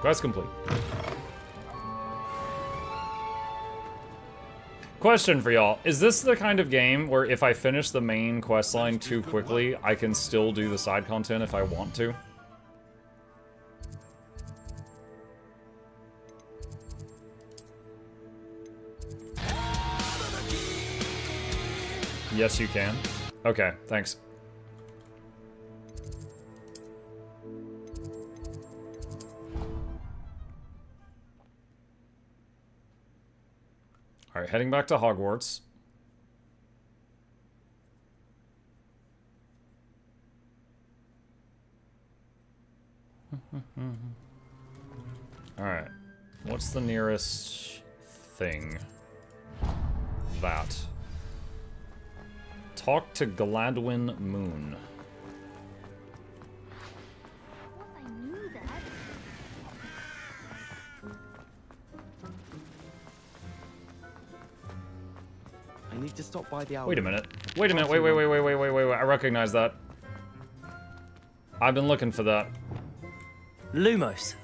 Quest complete. Question for y'all. Is this the kind of game where if I finish the main quest line too quickly, I can still do the side content if I want to? Yes, you can. Okay, thanks. Alright, heading back to Hogwarts. Alright. What's the nearest thing? That. Talk to Gladwin Moon. I need to stop by the hour. Wait a minute. Wait a minute. Wait. I recognize that. I've been looking for that. Lumos.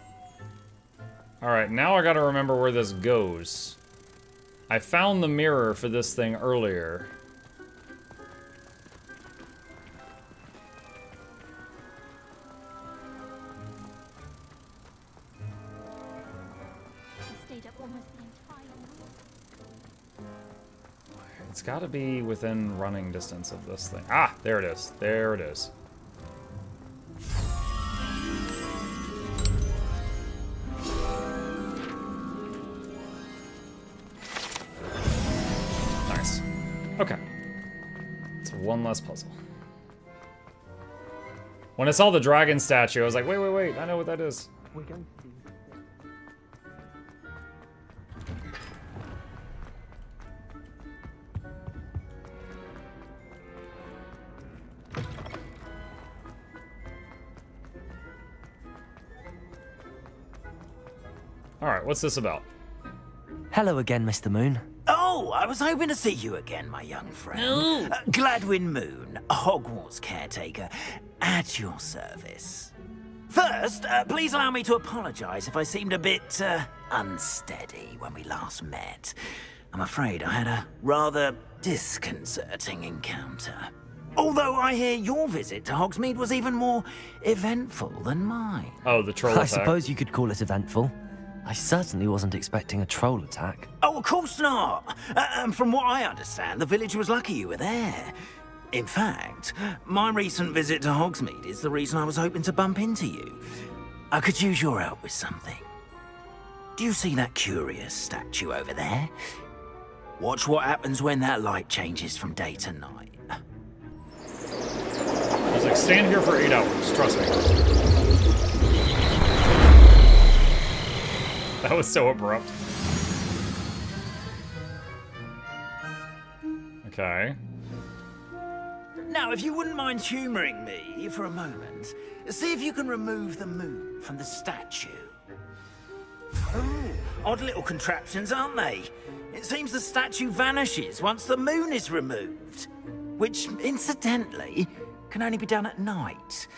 Alright, now I gotta remember where this goes. I found the mirror for this thing earlier. It's gotta be within running distance of this thing. Ah, there it is. There it is. Nice. Okay. It's one less puzzle. When I saw the dragon statue, I was like, wait, I know what that is. We're going to see. Alright, what's this about? Hello again, Mr. Moon. Oh, I was hoping to see you again, my young friend. Gladwin Moon, Hogwarts caretaker, at your service. First, please allow me to apologize if I seemed a bit unsteady when we last met. I'm afraid I had a rather disconcerting encounter. Although I hear your visit to Hogsmeade was even more eventful than mine. Oh, the troll I attack. suppose you could call it eventful. I certainly wasn't expecting a troll attack. Oh, of course not. And from what I understand, the village was lucky you were there. In fact, my recent visit to Hogsmeade is the reason I was hoping to bump into you. I could use your help with something. Do you see that curious statue over there? Watch what happens when that light changes from day to night. I was like, stand here for 8 hours, trust me. That was so abrupt. Okay. Now, if you wouldn't mind humoring me for a moment, see if you can remove the moon from the statue. Ooh, odd little contraptions, aren't they? It seems the statue vanishes once the moon is removed, which, incidentally, can only be done at night.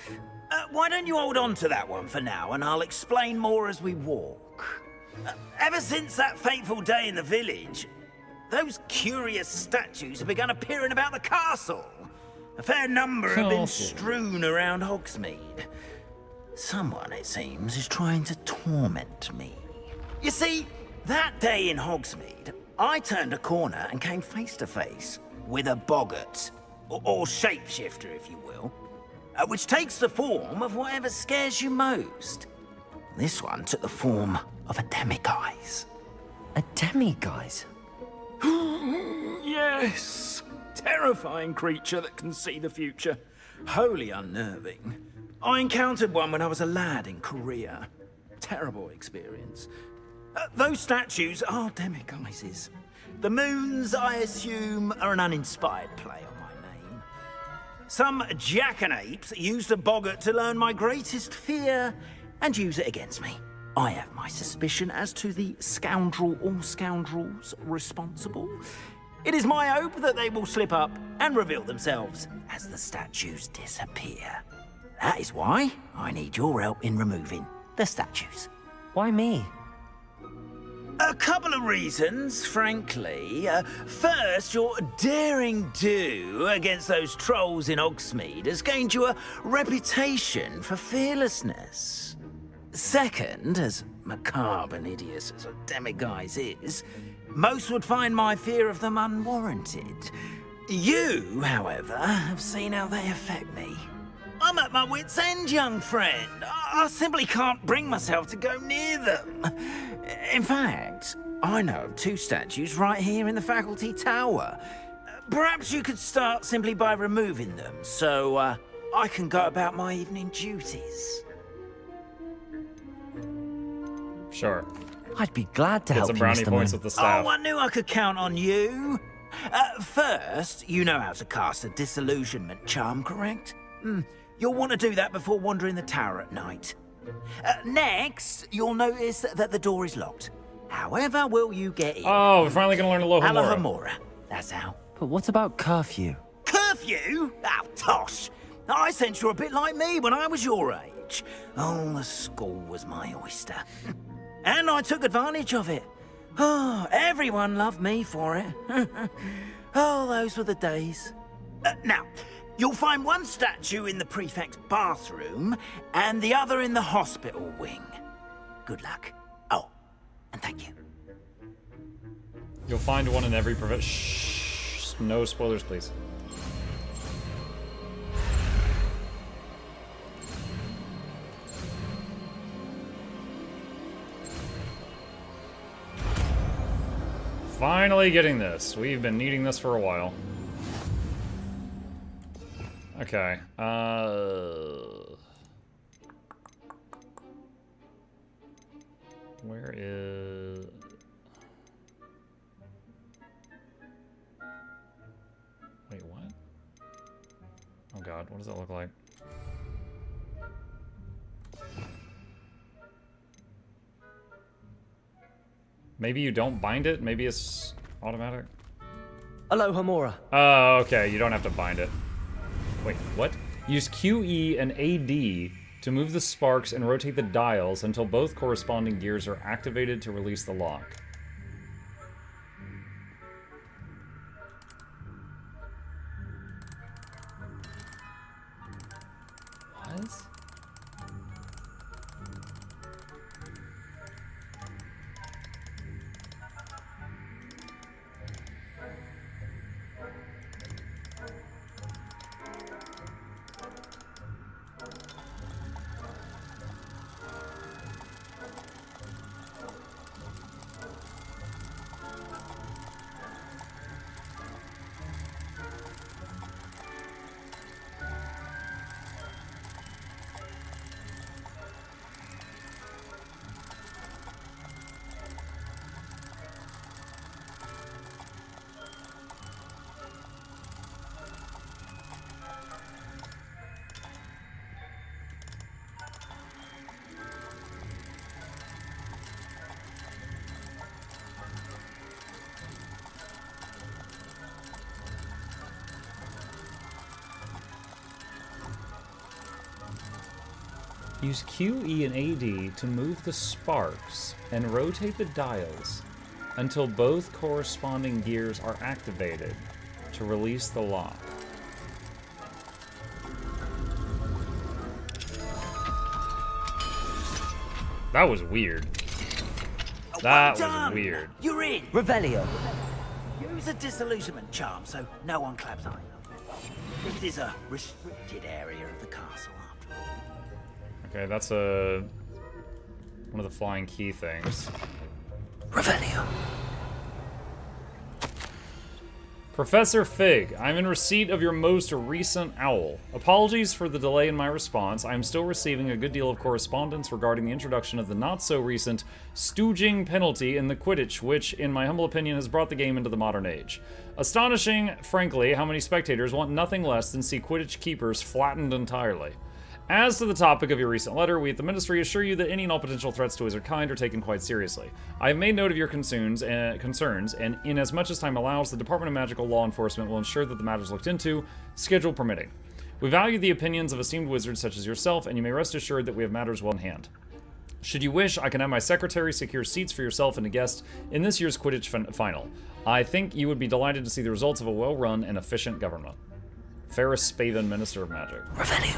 Why don't you hold on to that one for now, and I'll explain more as we walk. Ever since that fateful day in the village, those curious statues have begun appearing about the castle. A fair number have been strewn around Hogsmeade. Someone, it seems, is trying to torment me. You see, that day in Hogsmeade, I turned a corner and came face to face with a boggart, or shapeshifter, if you will, which takes the form of whatever scares you most. This one took the form of a demiguise. A demiguise? Yes! Terrifying creature that can see the future. Wholly unnerving. I encountered one when I was a lad in Korea. Terrible experience. Those statues are demiguises. The moons, I assume, are an uninspired play on my name. Some jackanapes used a boggart to learn my greatest fear and use it against me. I have my suspicion as to the scoundrel or scoundrels responsible. It is my hope that they will slip up and reveal themselves as the statues disappear. That is why I need your help in removing the statues. Why me? A couple of reasons, frankly. First, your daring do against those trolls in Hogsmeade has gained you a reputation for fearlessness. Second, as macabre and hideous as a demiguise is, most would find my fear of them unwarranted. You, however, have seen how they affect me. I'm at my wit's end, young friend. I simply can't bring myself to go near them. In fact, I know of 2 statues right here in the faculty tower. Perhaps you could start simply by removing them, so I can go about my evening duties. Sure. I'd be glad to Get help some you, brownie Mr. points Moon. with the staff. Oh, I knew I could count on you. First, you know how to cast a disillusionment charm, correct? You'll want to do that before wandering the tower at night. Next, you'll notice that the door is locked. However will you get in? Oh, we're finally going to learn Alohomora. Alohomora. That's how. But what about curfew? Curfew? Oh, tosh. I sense you're a bit like me when I was your age. Oh, the school was my oyster. And I took advantage of it. Oh, everyone loved me for it. Oh, those were the days. Now, you'll find one statue in the prefect's bathroom and the other in the hospital wing. Good luck. Oh, and thank you. You'll find one in every Shh. No spoilers, please. Finally getting this. We've been needing this for a while. Okay. Where is... Wait, what? Oh god, what does that look like? Maybe you don't bind it? Maybe it's automatic? Alohomora. Oh, okay, you don't have to bind it. Wait, what? Use QE and AD to move the sparks and rotate the dials until both corresponding gears are activated to release the lock. What? Use Q, E, and AD to move the sparks and rotate the dials until both corresponding gears are activated to release the lock. That was weird. That was weird. You're in. Revelio. Use a disillusionment charm so no one claps eye. This is a restricted area of the castle after all. Okay, that's one of the flying key things. Revelio. Professor Fig, I'm in receipt of your most recent owl. Apologies for the delay in my response. I am still receiving a good deal of correspondence regarding the introduction of the not-so-recent stooging penalty in the Quidditch, which, in my humble opinion, has brought the game into the modern age. Astonishing, frankly, how many spectators want nothing less than see Quidditch keepers flattened entirely. As to the topic of your recent letter, we at the Ministry assure you that any and all potential threats to wizard kind are taken quite seriously. I have made note of your concerns, and in as much as time allows, the Department of Magical Law Enforcement will ensure that the matter is looked into, schedule permitting. We value the opinions of esteemed wizards such as yourself, and you may rest assured that we have matters well in hand. Should you wish, I can have my secretary secure seats for yourself and a guest in this year's Quidditch final. I think you would be delighted to see the results of a well-run and efficient government. Ferris Spaven, Minister of Magic. Revenue.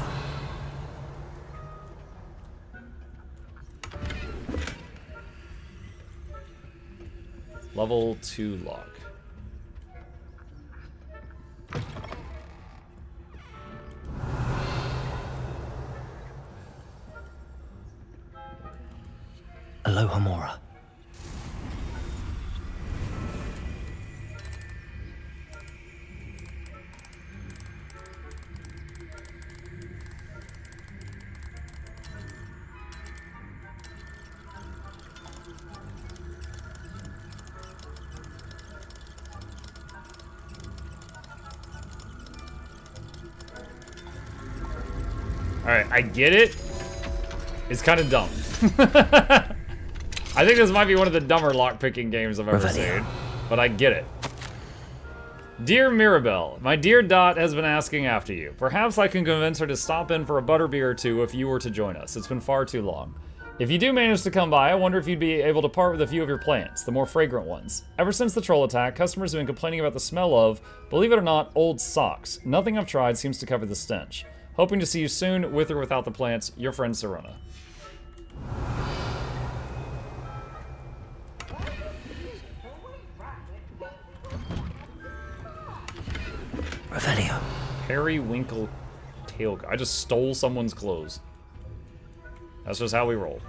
Level 2 lock. Aloha Mora. Alright, I get it. It's kind of dumb. I think this might be one of the dumber lockpicking games I've ever seen, but I get it. Dear Mirabelle, my dear Dot has been asking after you. Perhaps I can convince her to stop in for a butterbeer or two if you were to join us. It's been far too long. If you do manage to come by, I wonder if you'd be able to part with a few of your plants, the more fragrant ones. Ever since the troll attack, customers have been complaining about the smell of, believe it or not, old socks. Nothing I've tried seems to cover the stench. Hoping to see you soon, with or without the plants. Your friend Serona. Revelio. Periwinkle tail. I just stole someone's clothes. That's just how we roll.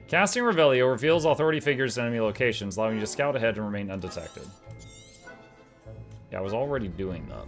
Casting Revelio reveals authority figures and enemy locations, allowing you to scout ahead and remain undetected. Yeah, I was already doing that.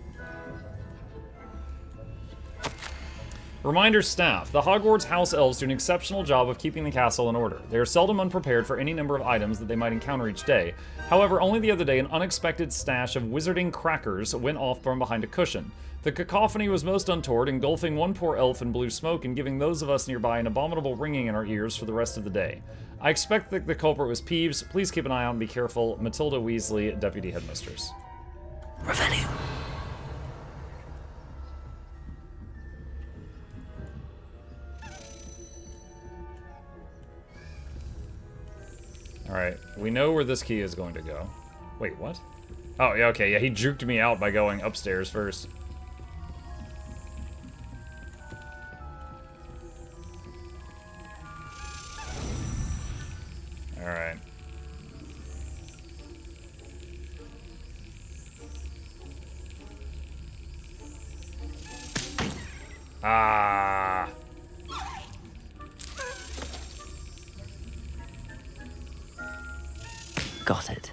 Reminder staff. The Hogwarts House Elves do an exceptional job of keeping the castle in order. They are seldom unprepared for any number of items that they might encounter each day. However, only the other day, an unexpected stash of wizarding crackers went off from behind a cushion. The cacophony was most untoward, engulfing one poor elf in blue smoke and giving those of us nearby an abominable ringing in our ears for the rest of the day. I expect that the culprit was Peeves. Please keep an eye out and be careful. Matilda Weasley, Deputy Headmistress. Revelio. Alright, we know where this key is going to go. Wait, what? Oh, yeah, okay, yeah, he juked me out by going upstairs first. Alright. Ah. Got it.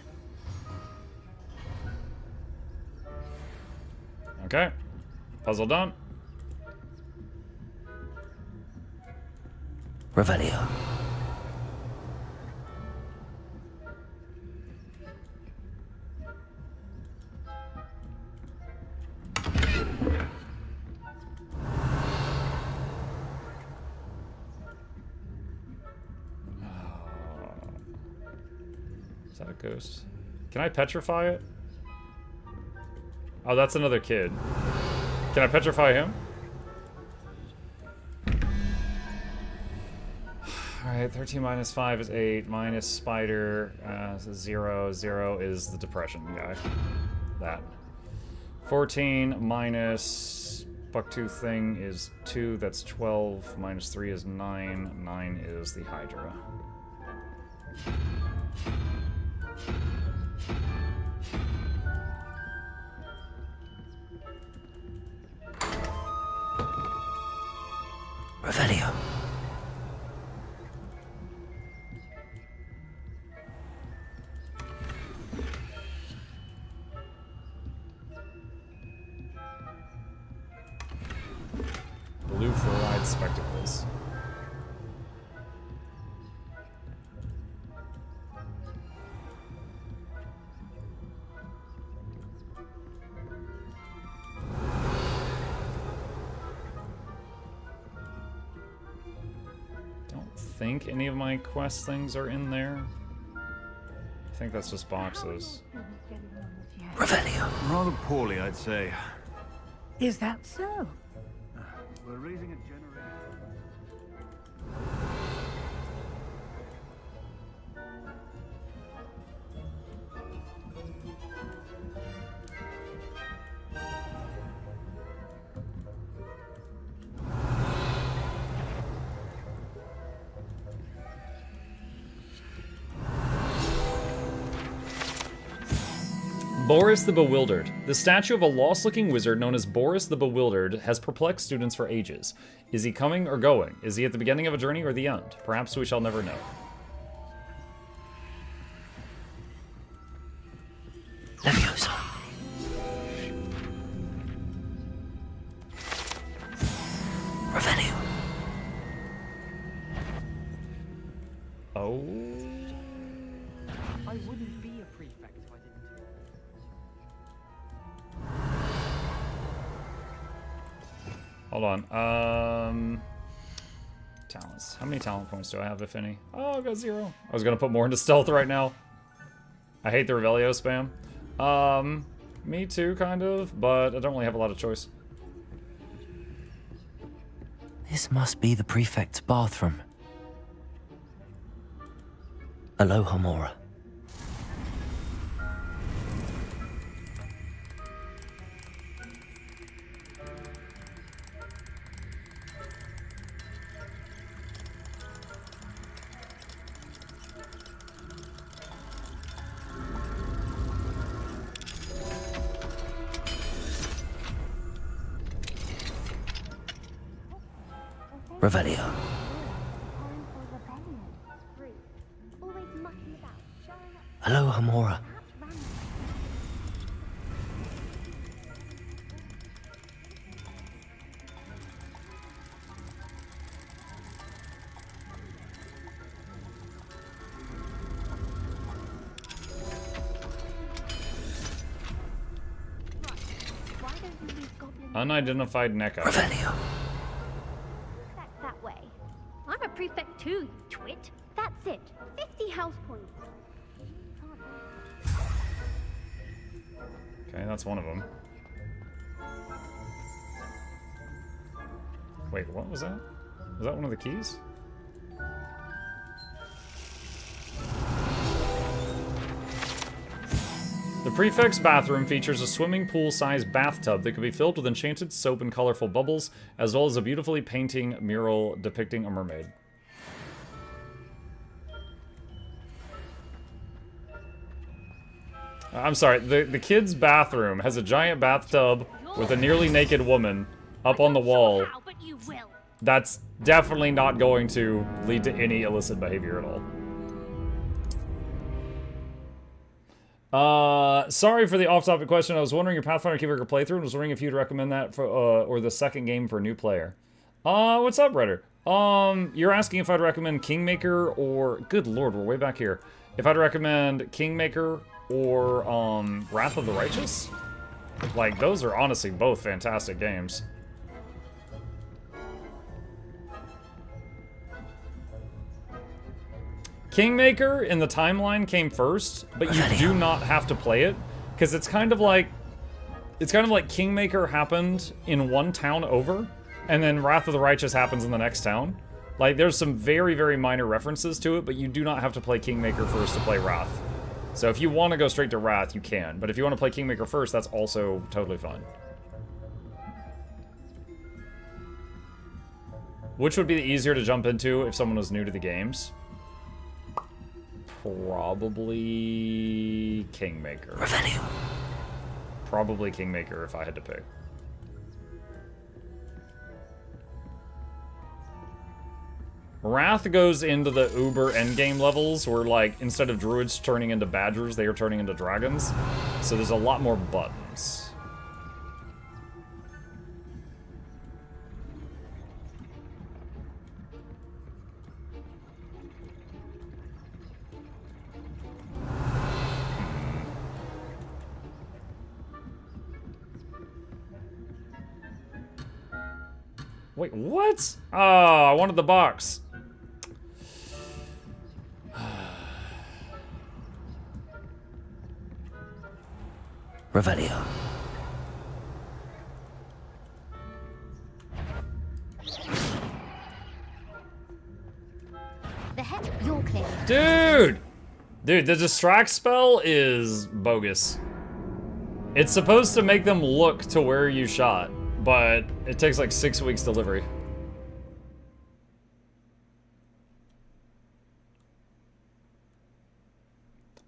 Okay. Puzzle done. Revelio. Is that a ghost? Can I petrify it? Oh, that's another kid. Can I petrify him? Alright, 13 minus 5 is 8, minus spider, 0, 0 is the depression guy. That. 14 minus bucktooth thing is 2, that's 12, minus 3 is 9, 9 is the Hydra. Revelio. Blue fluoride spectacles. Don't think any of my quest things are in there. I think that's just boxes. Revelio. Rather poorly, I'd say. Is that so? We're raising a generation. Boris the Bewildered. The statue of a lost-looking wizard known as Boris the Bewildered has perplexed students for ages. Is he coming or going? Is he at the beginning of a journey or the end? Perhaps we shall never know. Leviosa. Revelio. Oh. I wouldn't be a prefect if I didn't. Hold on. Talents. How many talent points do I have, if any? Oh, I've got 0. I was gonna put more into stealth right now. I hate the Revelio spam. Me too, kind of, but I don't really have a lot of choice. This must be the prefect's bathroom. Aloha Mora. Revelio. Aloha Mora. Unidentified Neko. Revelio. That way. I'm a prefect too, you twit. That's it. 50 house points. Okay, that's one of them. Wait, what was that? Was that one of the keys? The prefect's bathroom features a swimming pool-sized bathtub that could be filled with enchanted soap and colorful bubbles, as well as a beautifully painting mural depicting a mermaid. I'm sorry, the kid's bathroom has a giant bathtub with a nearly naked woman up on the wall. That's definitely not going to lead to any illicit behavior at all. Sorry for the off-topic question. I was wondering your Pathfinder Keyworker playthrough and was wondering if you'd recommend that for, or the second game for a new player. What's up, Redder? You're asking if I'd recommend Kingmaker or... Good lord, we're way back here. If I'd recommend Kingmaker or, Wrath of the Righteous? Like, those are honestly both fantastic games. Kingmaker in the timeline came first, but you do not have to play it, because it's kind of like Kingmaker happened in one town over, and then Wrath of the Righteous happens in the next town. Like, there's some very, very minor references to it, but you do not have to play Kingmaker first to play Wrath. So if you want to go straight to Wrath, you can, but if you want to play Kingmaker first, that's also totally fine. Which would be easier to jump into if someone was new to the games? Probably Kingmaker. Revelio. Probably Kingmaker if I had to pick. Wrath goes into the uber endgame levels where, like, instead of druids turning into badgers, they are turning into dragons. So there's a lot more buttons. Wait, what? Oh, I wanted the box. Revelio. The heck, you're clear. Dude! Dude, the distract spell is bogus. It's supposed to make them look to where you shot, but it takes like 6 weeks delivery.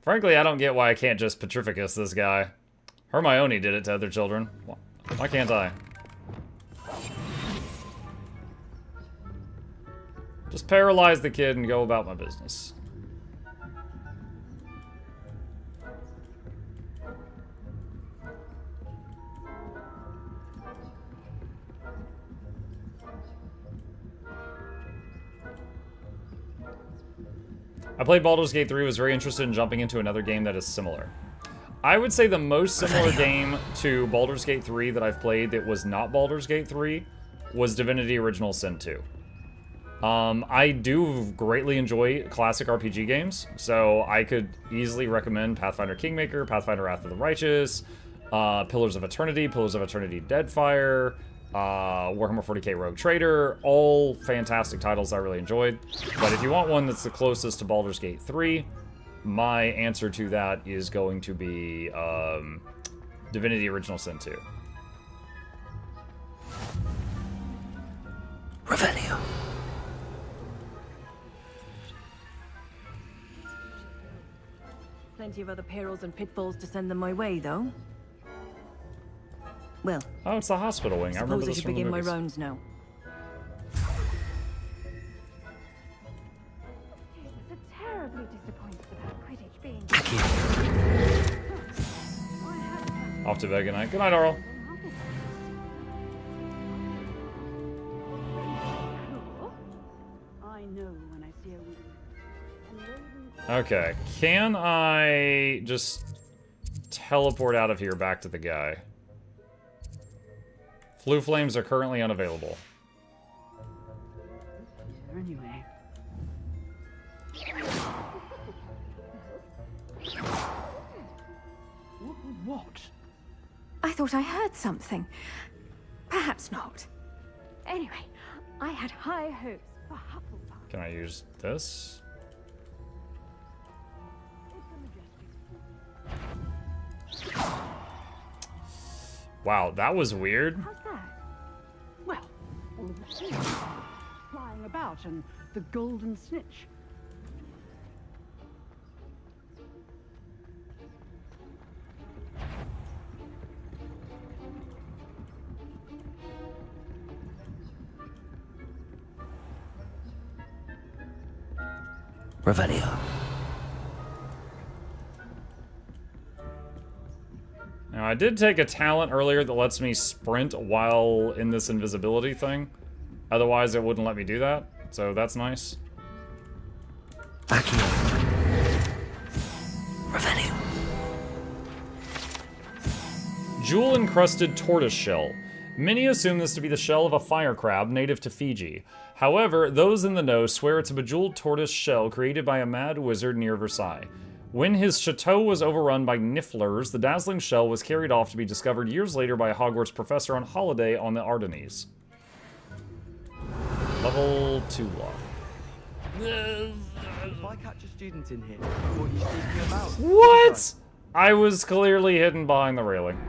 Frankly, I don't get why I can't just Petrificus this guy. Hermione did it to other children. Why can't I? Just paralyze the kid and go about my business. I played Baldur's Gate 3, was very interested in jumping into another game that is similar. I would say the most similar game to Baldur's Gate 3 that I've played that was not Baldur's Gate 3 was Divinity Original Sin 2. I do greatly enjoy classic RPG games, so I could easily recommend Pathfinder Kingmaker, Pathfinder Wrath of the Righteous, Pillars of Eternity Deadfire, Warhammer 40k Rogue Trader, all fantastic titles I really enjoyed. But if you want one that's the closest to Baldur's Gate 3, my answer to that is going to be Divinity Original Sin 2. Revelio. Plenty of other perils and pitfalls to send them my way, though. Well, oh, it's the hospital wing. I remember suppose I this should from the begin my movies. rounds now. Terribly disappointed about Quidditch being. Off to bed, good night. Good night, Arl. I know when I see a win. Okay, can I just teleport out of here back to the guy? Flu flames are currently unavailable. Anyway. What? I thought I heard something. Perhaps not. Anyway, I had high hopes for Hufflepuff. Can I use this? Wow, that was weird. How's that? Well, all the things flying about and the golden snitch. Revelio. Now, I did take a talent earlier that lets me sprint while in this invisibility thing. Otherwise, it wouldn't let me do that. So that's nice. Revelio. Jewel-encrusted tortoise shell. Many assume this to be the shell of a fire crab native to Fiji. However, those in the know swear it's a bejeweled tortoise shell created by a mad wizard near Versailles. When his chateau was overrun by nifflers, the dazzling shell was carried off to be discovered years later by a Hogwarts professor on holiday on the Ardennes. Level 2 lock. If I catch a student in here, what are you speaking about? What? I was clearly hidden behind the railing.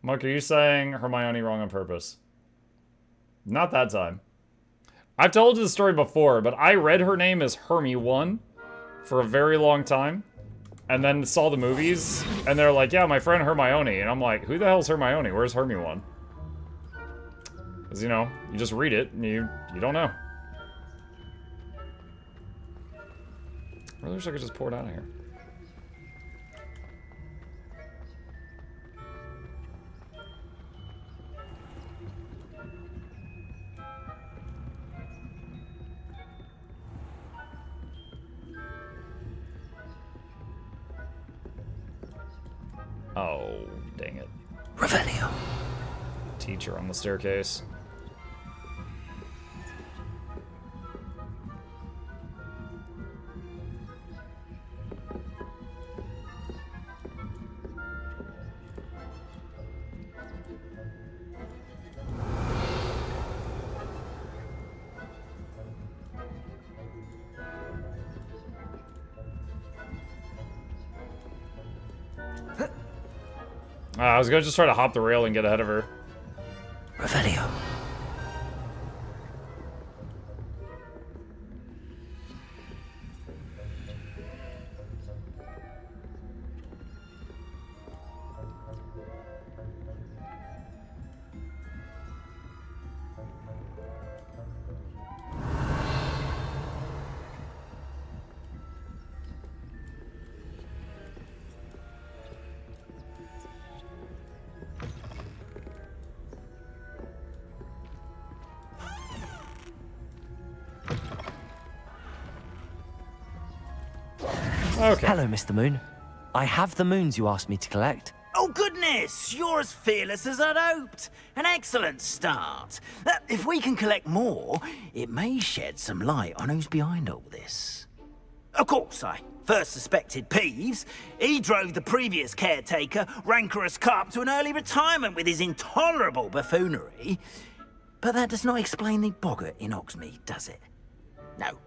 Mark, are you saying Hermione wrong on purpose? Not that time. I've told you the story before, but I read her name as Hermy1 for a very long time. And then saw the movies, and they're like, yeah, my friend Hermione. And I'm like, who the hell's Hermione? Where's Hermy1? Because, you know, you just read it, and you don't know. I really wish I could just pour it out of here. Oh, dang it. Revelio. Teacher on the staircase. I was gonna just try to hop the rail and get ahead of her. Revelio. Okay. Hello, Mr. Moon. I have the moons you asked me to collect. Oh, goodness! You're as fearless as I'd hoped. An excellent start. If we can collect more, it may shed some light on who's behind all this. Of course, I first suspected Peeves. He drove the previous caretaker, Rancorous Carp, to an early retirement with his intolerable buffoonery. But that does not explain the boggart in Hogsmeade, does it? No.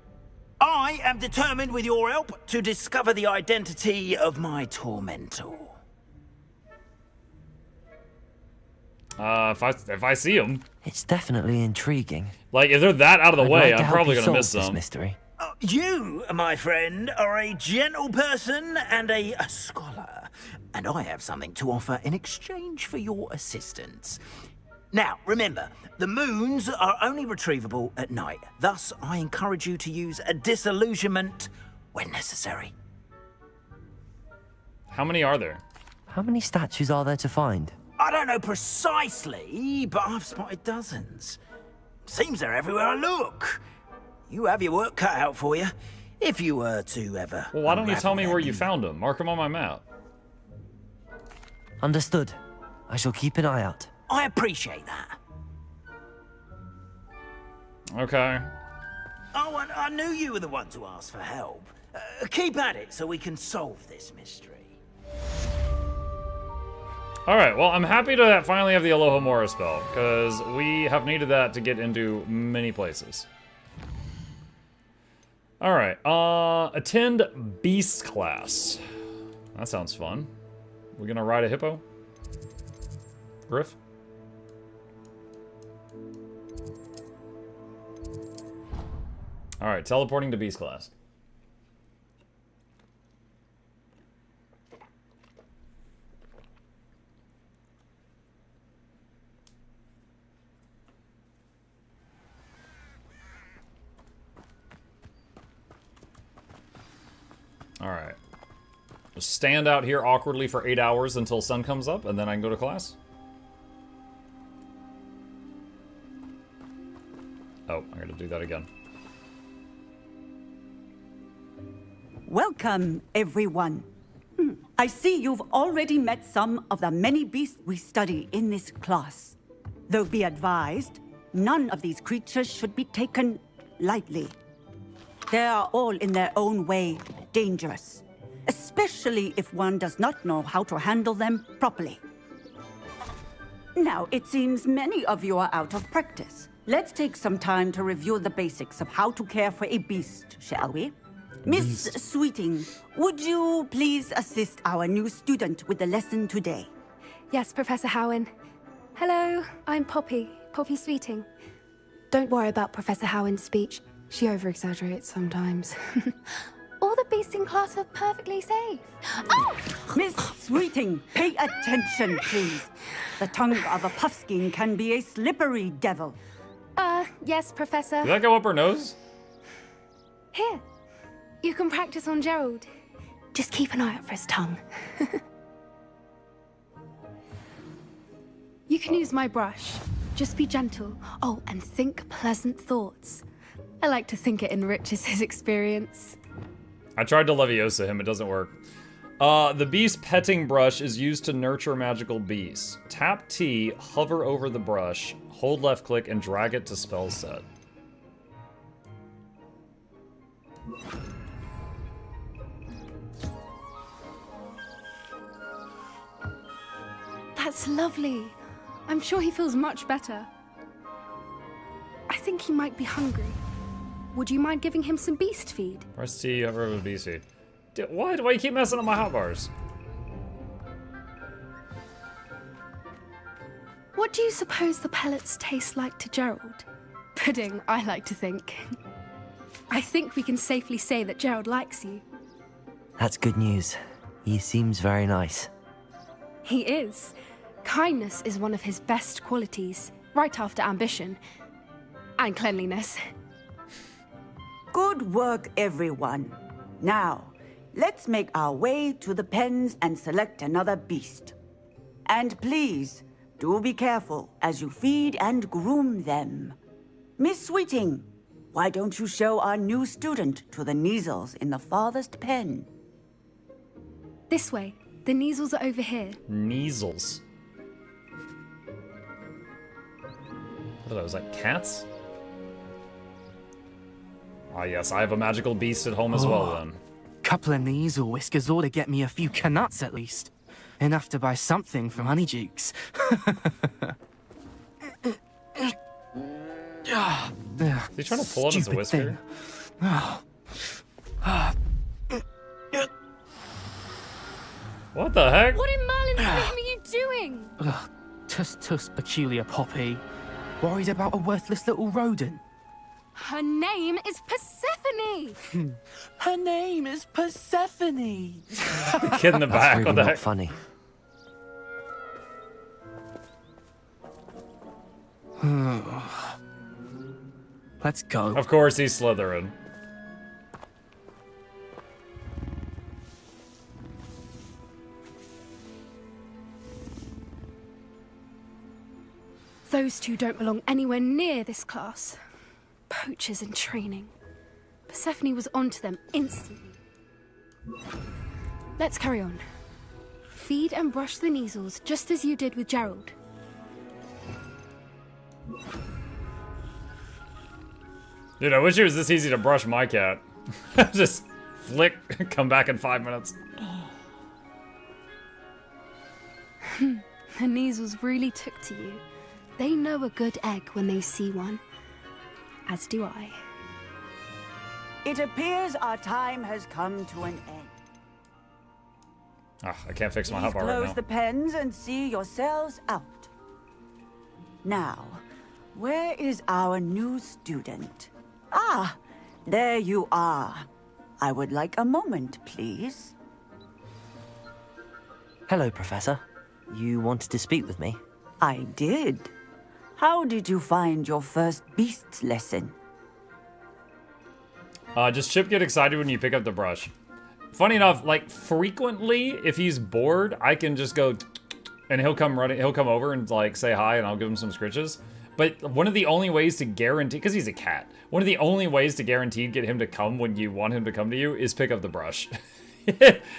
I am determined, with your help, to discover the identity of my tormentor. If I see him. It's definitely intriguing. Like, if they're that out of the I'd way, like to I'm help probably you gonna miss solve this some. mystery. You, my friend, are a gentle person and a scholar, and I have something to offer in exchange for your assistance. Now, remember, the moons are only retrievable at night. Thus, I encourage you to use a disillusionment when necessary. How many are there? How many statues are there to find? I don't know precisely, but I've spotted dozens. Seems they're everywhere I look. You have your work cut out for you, if you were to ever... Well, why don't you tell me where you found them? Mark them on my map. Understood. I shall keep an eye out. I appreciate that. Okay. Oh, and I knew you were the one to ask for help. Keep at it so we can solve this mystery. Alright, well, I'm happy to finally have the Aloha Mora spell, because we have needed that to get into many places. Alright, attend Beast class. That sounds fun. We're gonna ride a hippo? Griff? Alright, teleporting to Beast class. Alright. Just stand out here awkwardly for 8 hours until sun comes up, and then I can go to class. Oh, I gotta do that again. Welcome, everyone. I see you've already met some of the many beasts we study in this class. Though be advised, none of these creatures should be taken lightly. They are all in their own way dangerous, especially if one does not know how to handle them properly. Now, it seems many of you are out of practice. Let's take some time to review the basics of how to care for a beast, shall we? Miss Sweeting, would you please assist our new student with the lesson today? Yes, Professor Howen. Hello, I'm Poppy Sweeting. Don't worry about Professor Howen's speech. She over-exaggerates sometimes. All the beasts in class are perfectly safe. Oh! Miss Sweeting, pay attention, please. The tongue of a puffskein can be a slippery devil. Yes, Professor. Did that go up her nose? Here, you can practice on Gerald. Just keep an eye out for his tongue. You can use my brush. Just be gentle. Oh, and think pleasant thoughts. I like to think it enriches his experience. I tried to Leviosa him, it doesn't work. The beast petting brush is used to nurture magical beasts. Tap T, hover over the brush, hold left click, and drag it to spell set. That's lovely. I'm sure he feels much better. I think he might be hungry. Would you mind giving him some beast feed? Press T, hover over beast feed. Why do I keep messing up my hotbars? What do you suppose the pellets taste like to Gerald? Pudding, I like to think. I think we can safely say that Gerald likes you. That's good news. He seems very nice. He is. Kindness is one of his best qualities, right after ambition. And cleanliness. Good work, everyone. Now, let's make our way to the pens and select another beast. And please, do be careful as you feed and groom them. Miss Sweeting, why don't you show our new student to the Neasels in the farthest pen? This way. The Neasels are over here. Neasels. What are those, like cats? Ah yes, I have a magical beast at home as well then. Couple of Neasel whiskers ought to get me a few canuts at least. Enough to buy something from Honeydukes. Is he trying to pull out his whisker? What the heck? What in Merlin's name are you doing? Tuss, peculiar Poppy. Worried about a worthless little rodent. Her name is Persephone! Her name is Persephone! The kid in the back, That's really what the not heck? funny. Let's go. Of course he's Slytherin. Those two don't belong anywhere near this class. Poachers in training. Persephone was onto them instantly. Let's carry on. Feed and brush the Neasels just as you did with Gerald. Dude, I wish it was this easy to brush my cat. Just flick, come back in 5 minutes. The Neasels really took to you. They know a good egg when they see one. As do I. It appears our time has come to an end. Ah, I can't fix my Please hotbar right close now. the pens and see yourselves out. Now, where is our new student? Ah, there you are. I would like a moment, please. Hello, Professor. You wanted to speak with me? I did. How did you find your first beasts lesson? Just Chip get excited when you pick up the brush. Funny enough, like frequently, if he's bored, I can just go and he'll come running, he'll come over and like say hi and I'll give him some scritches. But one of the only ways to guarantee, because he's a cat, one of the only ways to guarantee get him to come when you want him to come to you is pick up the brush.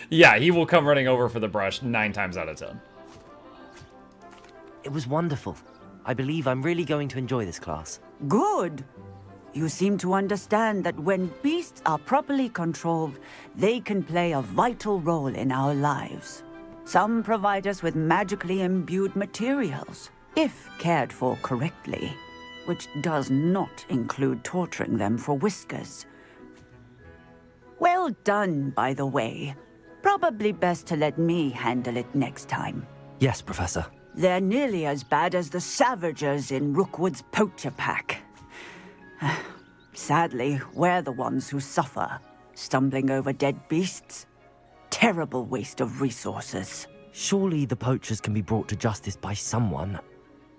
Yeah, he will come running over for the brush 9 times out of 10. It was wonderful. I believe I'm really going to enjoy this class. Good. You seem to understand that when beasts are properly controlled, they can play a vital role in our lives. Some provide us with magically imbued materials, if cared for correctly, which does not include torturing them for whiskers. Well done, by the way. Probably best to let me handle it next time. Yes, Professor. They're nearly as bad as the Savagers in Rookwood's poacher pack. Sadly, we're the ones who suffer, stumbling over dead beasts. Terrible waste of resources. Surely the poachers can be brought to justice by someone.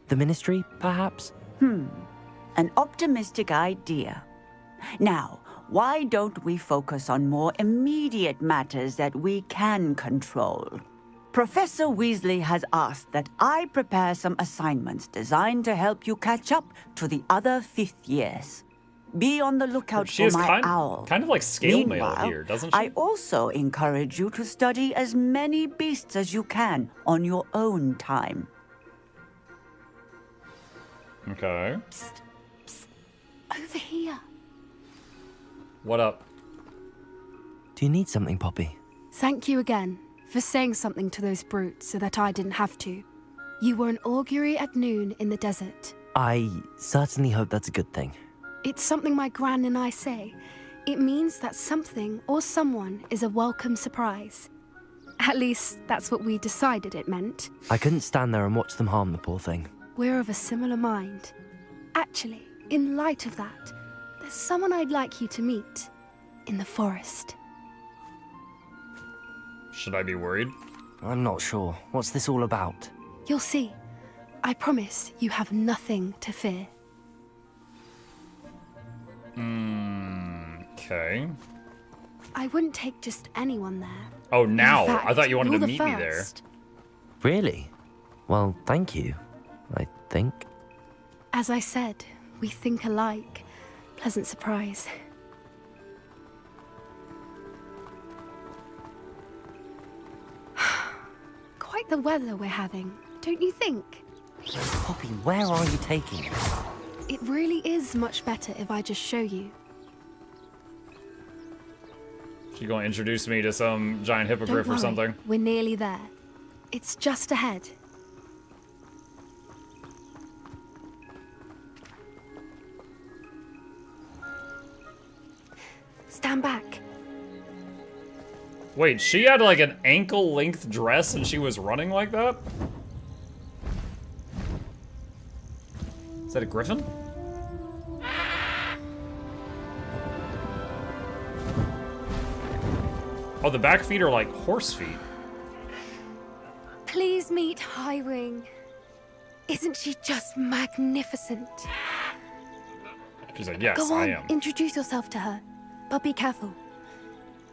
The Ministry, perhaps? An optimistic idea. Now, why don't we focus on more immediate matters that we can control? Professor Weasley has asked that I prepare some assignments designed to help you catch up to the other 5th years. Be on the lookout She for is my owl. kind of like scale mail Meanwhile, here, doesn't she? I also encourage you to study as many beasts as you can on your own time. Okay. Over here. What up? Do you need something, Poppy? Thank you again for saying something to those brutes so that I didn't have to. You were an augury at noon in the desert. I certainly hope that's a good thing. It's something my gran and I say. It means that something or someone is a welcome surprise. At least, that's what we decided it meant. I couldn't stand there and watch them harm the poor thing. We're of a similar mind. Actually, in light of that, there's someone I'd like you to meet. In the forest. Should I be worried? I'm not sure. What's this all about? You'll see. I promise you have nothing to fear. Okay. I wouldn't take just anyone there. Oh, now? In fact, I thought you wanted you're to the meet me there. first. Really? Well, thank you, I think. As I said, we think alike. Pleasant surprise. Quite the weather we're having, don't you think? Poppy, where are you taking me? It really is much better if I just show you. She gonna introduce me to some giant hippogriff Don't or worry, something? we're nearly there. It's just ahead. Stand back. Wait, she had like an ankle-length dress and she was running like that? Is that a griffin? Oh, the back feet are like horse feet. Please meet Highwing. Isn't she just magnificent? She's like, yes, Go on, I am. introduce yourself to her. But be careful.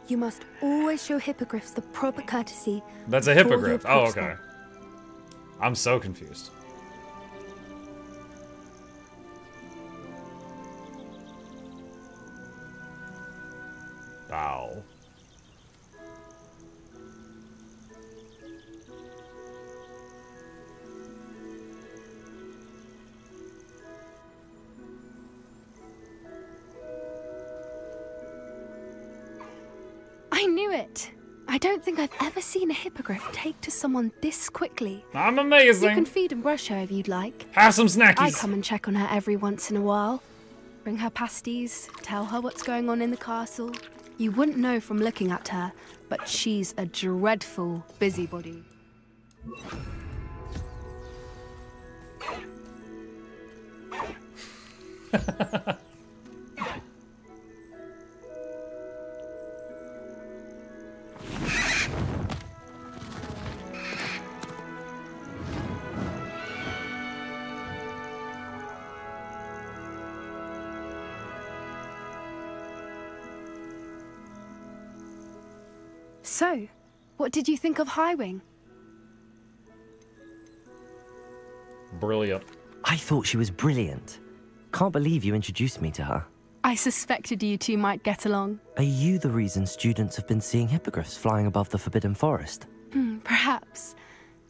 You must always show hippogriffs the proper courtesy. That's a before you hippogriff. Oh, approach okay. them. I'm so confused. Bow. I knew it. I don't think I've ever seen a hippogriff take to someone this quickly. I'm amazing. You can feed and brush her if you'd like. Have some snackies. I come and check on her every once in a while. Bring her pasties, tell her what's going on in the castle. You wouldn't know from looking at her, but she's a dreadful busybody. So, what did you think of Highwing? Brilliant. I thought she was brilliant. Can't believe you introduced me to her. I suspected you two might get along. Are you the reason students have been seeing hippogriffs flying above the Forbidden Forest? Perhaps.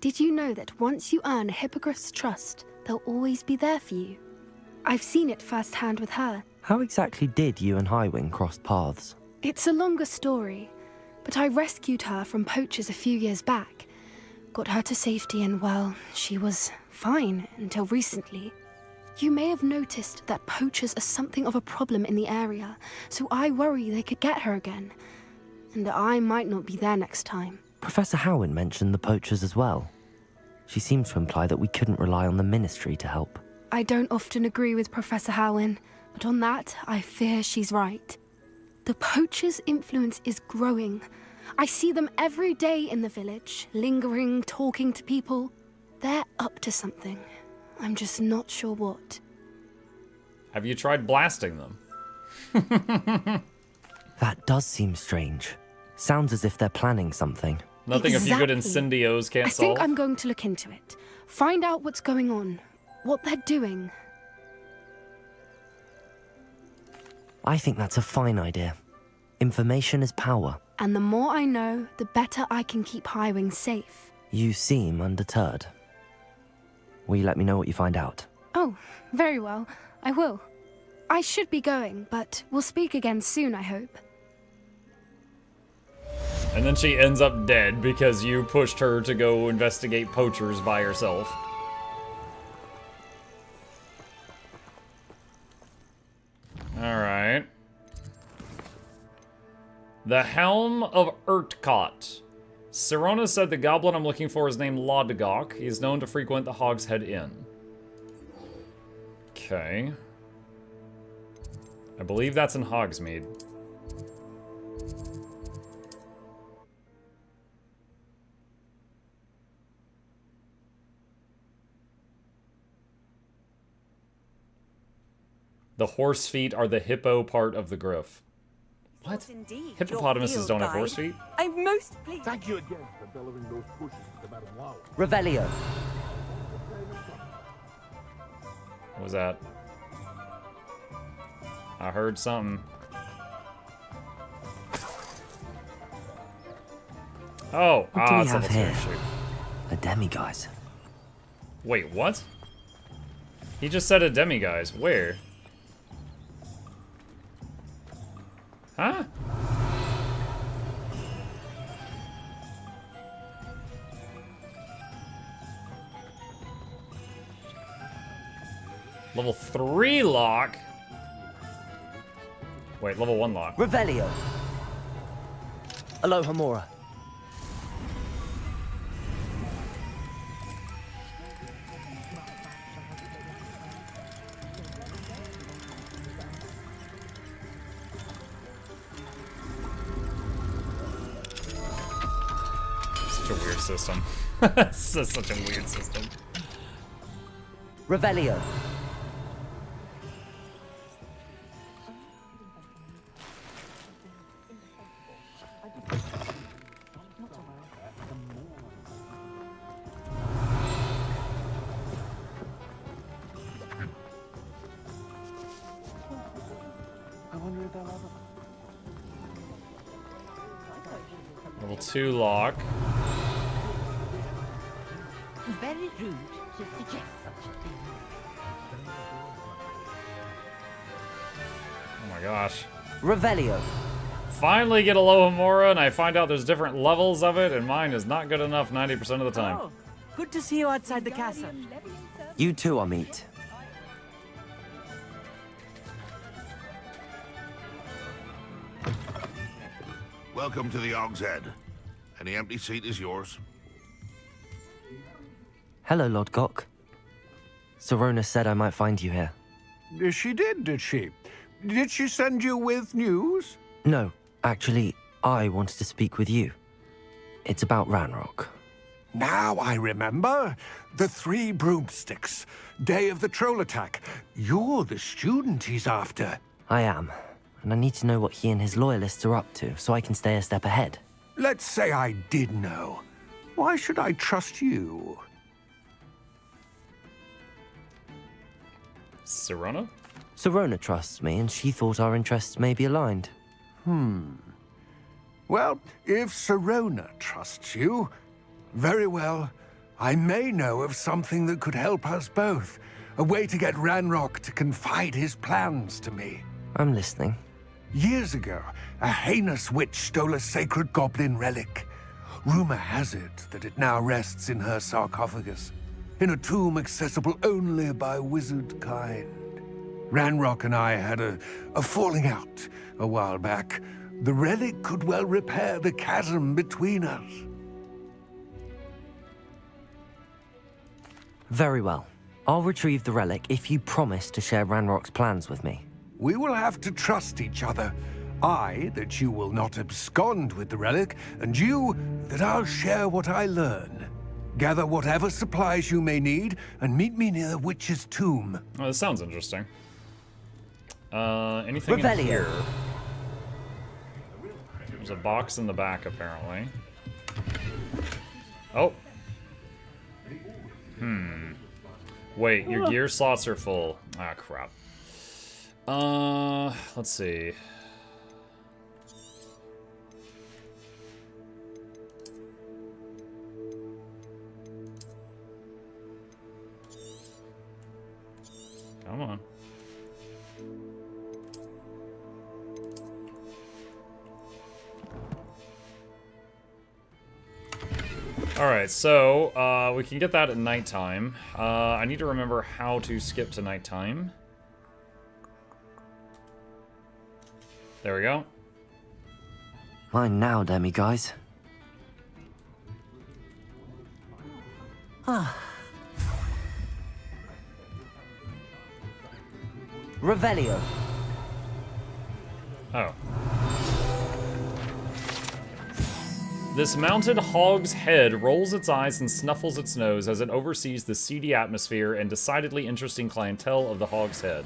Did you know that once you earn a hippogriff's trust, they'll always be there for you? I've seen it firsthand with her. How exactly did you and Highwing cross paths? It's a longer story, but I rescued her from poachers a few years back. Got her to safety and, well, she was fine until recently. You may have noticed that poachers are something of a problem in the area, so I worry they could get her again. And I might not be there next time. Professor Howin mentioned the poachers as well. She seemed to imply that we couldn't rely on the Ministry to help. I don't often agree with Professor Howin, but on that, I fear she's right. The poachers' influence is growing. I see them every day in the village, lingering, talking to people. They're up to something. I'm just not sure what. Have you tried blasting them? That does seem strange. Sounds as if they're planning something. Nothing a few good incendios can't I think solve? I'm going to look into it. Find out what's going on, what they're doing. I think that's a fine idea. Information is power. And the more I know, the better I can keep Highwing safe. You seem undeterred. Will you let me know what you find out? Oh, very well. I will. I should be going, but we'll speak again soon, I hope. And then she ends up dead because you pushed her to go investigate poachers by herself. Alright. The Helm of Urtkot. Sirona said the goblin I'm looking for is named Lodgok. He is known to frequent the Hogshead Inn. Okay. I believe that's in Hogsmeade. The horse feet are the hippo part of the griff. What? Hippopotamuses don't have horse feet? I'm most pleased. Thank you again for delivering those pushes to Madame Wow. Revelio. What was that? I heard something. Oh, What do we it's have level here? 2, shoot. A demiguise. Wait, what? He just said a demiguise. Where? Huh? Level 3 lock? Wait, level 1 lock. Revelio. Aloha Mora. Such a weird system. This is such a weird system. Revelio. Level 2 lock. Very rude to suggest such a thing. Oh my gosh. Revelio. Finally get a Alohomora, and I find out there's different levels of it, and mine is not good enough 90% of the time. Oh, good to see you outside the castle. You too, Amit. Welcome to the Hogshead. Any empty seat is yours. Hello, Lodgok. Sirona said I might find you here. She did she? Did she send you with news? No, actually, I wanted to speak with you. It's about Ranrock. Now I remember. The 3 broomsticks. Day of the troll attack. You're the student he's after. I am, and I need to know what he and his loyalists are up to so I can stay a step ahead. Let's say I did know. Why should I trust you? Sirona? Sirona trusts me, and she thought our interests may be aligned. Well, if Sirona trusts you, very well. I may know of something that could help us both. A way to get Ranrock to confide his plans to me. I'm listening. Years ago, a heinous witch stole a sacred goblin relic. Rumor has it that it now rests in her sarcophagus, in a tomb accessible only by wizard kind. Ranrock and I had a falling out a while back. The relic could well repair the chasm between us. Very well. I'll retrieve the relic if you promise to share Ranrock's plans with me. We will have to trust each other. I, that you will not abscond with the relic, and you, that I'll share what I learn. Gather whatever supplies you may need, and meet me near the witch's tomb. Oh, this sounds interesting. Anything in Revelio. here? There's a box in the back, apparently. Oh. Wait, your gear slots are full. Ah, crap. Let's see. Come on. Alright, so, we can get that at nighttime. I need to remember how to skip to nighttime. There we go. Mine now, guys. Revelio. Oh. This mounted hog's head rolls its eyes and snuffles its nose as it oversees the seedy atmosphere and decidedly interesting clientele of the hog's head.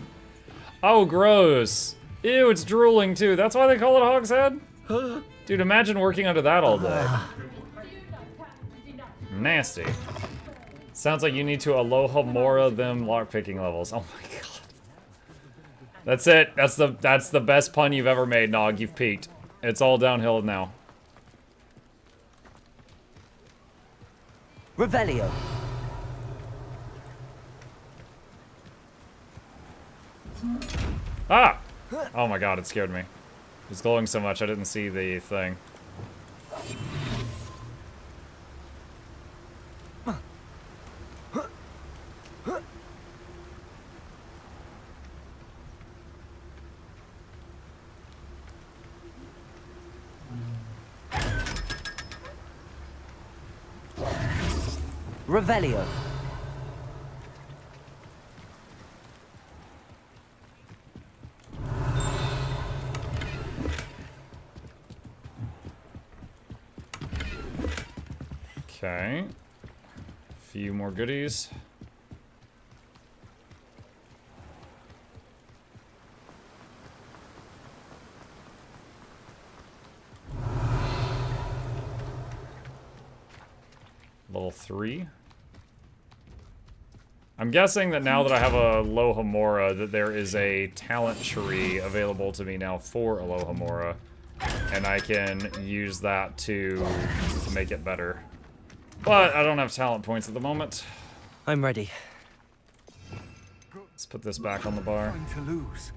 Oh, gross. Ew, it's drooling too. That's why they call it hog's head? Dude, imagine working under that all day. Nasty. Sounds like you need to Aloha Mora them lockpicking levels. Oh my god. That's it. That's the best pun you've ever made, Nog. You've peaked. It's all downhill now. Revelio. Ah! Oh my god, it scared me. It was glowing so much I didn't see the thing. Revelio. Okay. Few more goodies. Level 3. I'm guessing that now that I have a Alohomora, that there is a talent tree available to me now for Alohomora, and I can use that to make it better. But I don't have talent points at the moment. I'm ready. Let's put this back on the bar. To lose.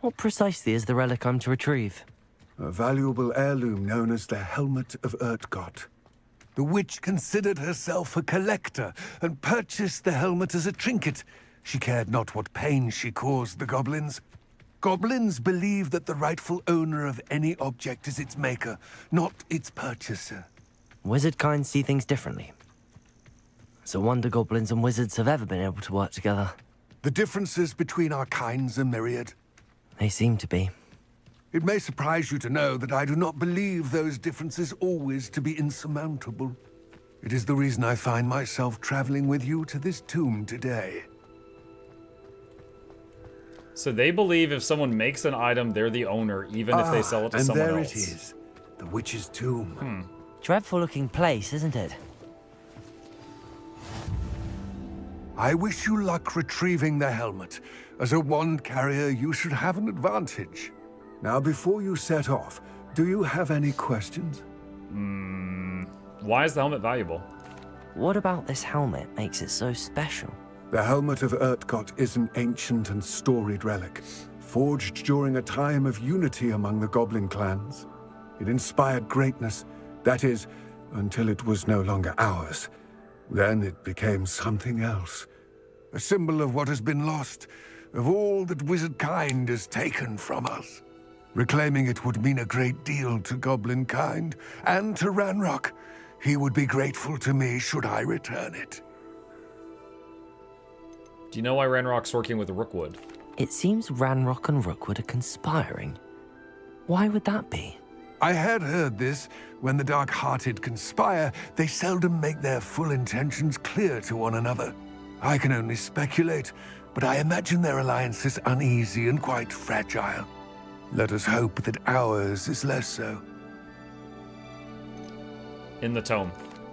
What precisely is the relic I'm to retrieve? A valuable heirloom known as the Helmet of Urtgott. The witch considered herself a collector and purchased the helmet as a trinket. She cared not what pain she caused the goblins. Goblins believe that the rightful owner of any object is its maker, not its purchaser. Wizard kind see things differently. It's a wonder goblins and wizards have ever been able to work together. The differences between our kinds are myriad. They seem to be. It may surprise you to know that I do not believe those differences always to be insurmountable. It is the reason I find myself traveling with you to this tomb today. So they believe if someone makes an item, they're the owner, even if they sell it to someone else. And there it is, the witch's tomb. Dreadful looking place, isn't it? I wish you luck retrieving the helmet. As a wand carrier, you should have an advantage. Now, before you set off, do you have any questions? Why is the helmet valuable? What about this helmet makes it so special? The helmet of Urtkot is an ancient and storied relic, forged during a time of unity among the goblin clans. It inspired greatness, that is, until it was no longer ours. Then it became something else. A symbol of what has been lost, of all that wizard kind has taken from us. Reclaiming it would mean a great deal to goblin kind, and to Ranrock. He would be grateful to me should I return it. Do you know why Ranrock's working with Rookwood? It seems Ranrock and Rookwood are conspiring. Why would that be? I had heard this. When the dark-hearted conspire, they seldom make their full intentions clear to one another. I can only speculate, but I imagine their alliance is uneasy and quite fragile. Let us hope that ours is less so. In the tome.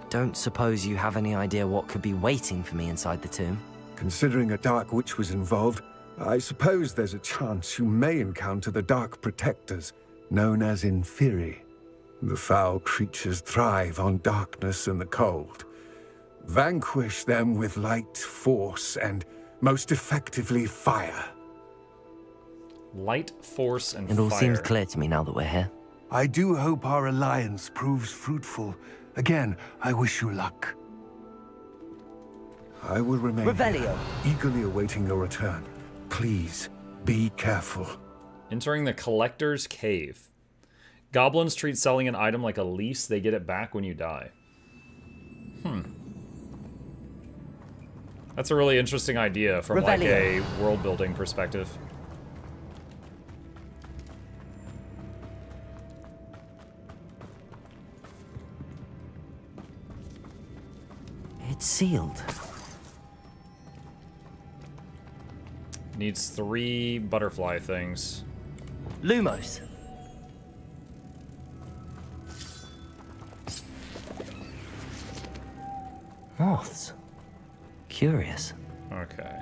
Don't suppose you have any idea what could be waiting for me inside the tomb? Considering a Dark Witch was involved, I suppose there's a chance you may encounter the Dark Protectors, known as Inferi. The foul creatures thrive on darkness and the cold. Vanquish them with light, force, and most effectively fire. Light, force, and fire. It all fire. seems clear to me now that we're here. I do hope our alliance proves fruitful. Again, I wish you luck. I will remain here, eagerly awaiting your return. Please, be careful. Entering the Collector's Cave. Goblins treat selling an item like a lease. They get it back when you die. That's a really interesting idea from like a world-building perspective. It's sealed. Needs 3 butterfly things. Lumos. Moths. Curious. Okay.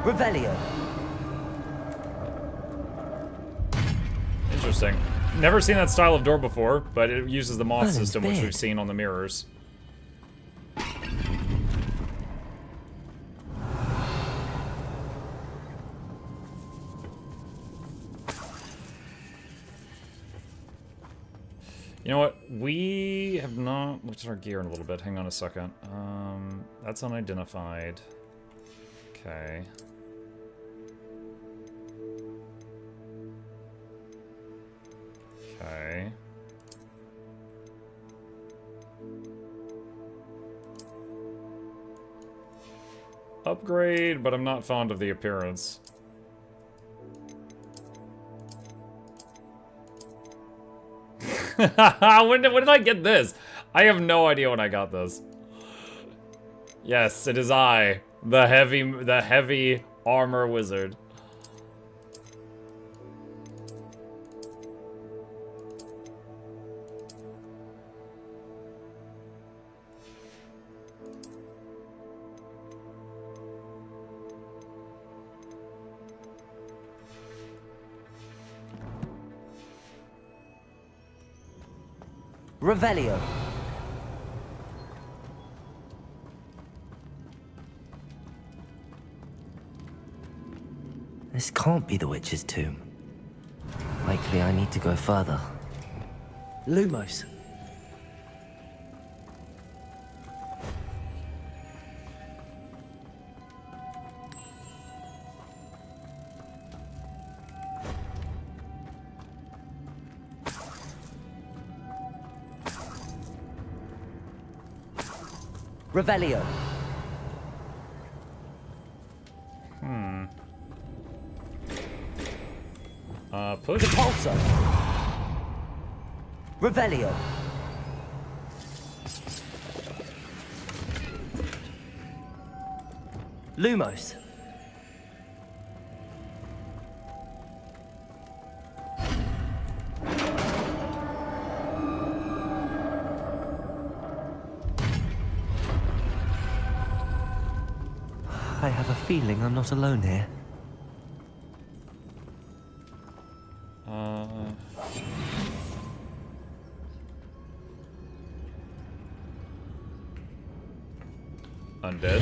Revelio. Interesting. Never seen that style of door before, but it uses the moth Merlin's system, which big. we've seen on the mirrors. You know what? We have not looked at our gear in a little bit. Hang on a second. That's unidentified. Okay. Okay. Upgrade, but I'm not fond of the appearance. when did I get this? I have no idea when I got this. Yes, it is I, the heavy armor wizard. Revelio. This can't be the witch's tomb. Likely I need to go further. Lumos. Revelio. Push. Repulsor. Revelio. Lumos. feeling I'm not alone here. Undead.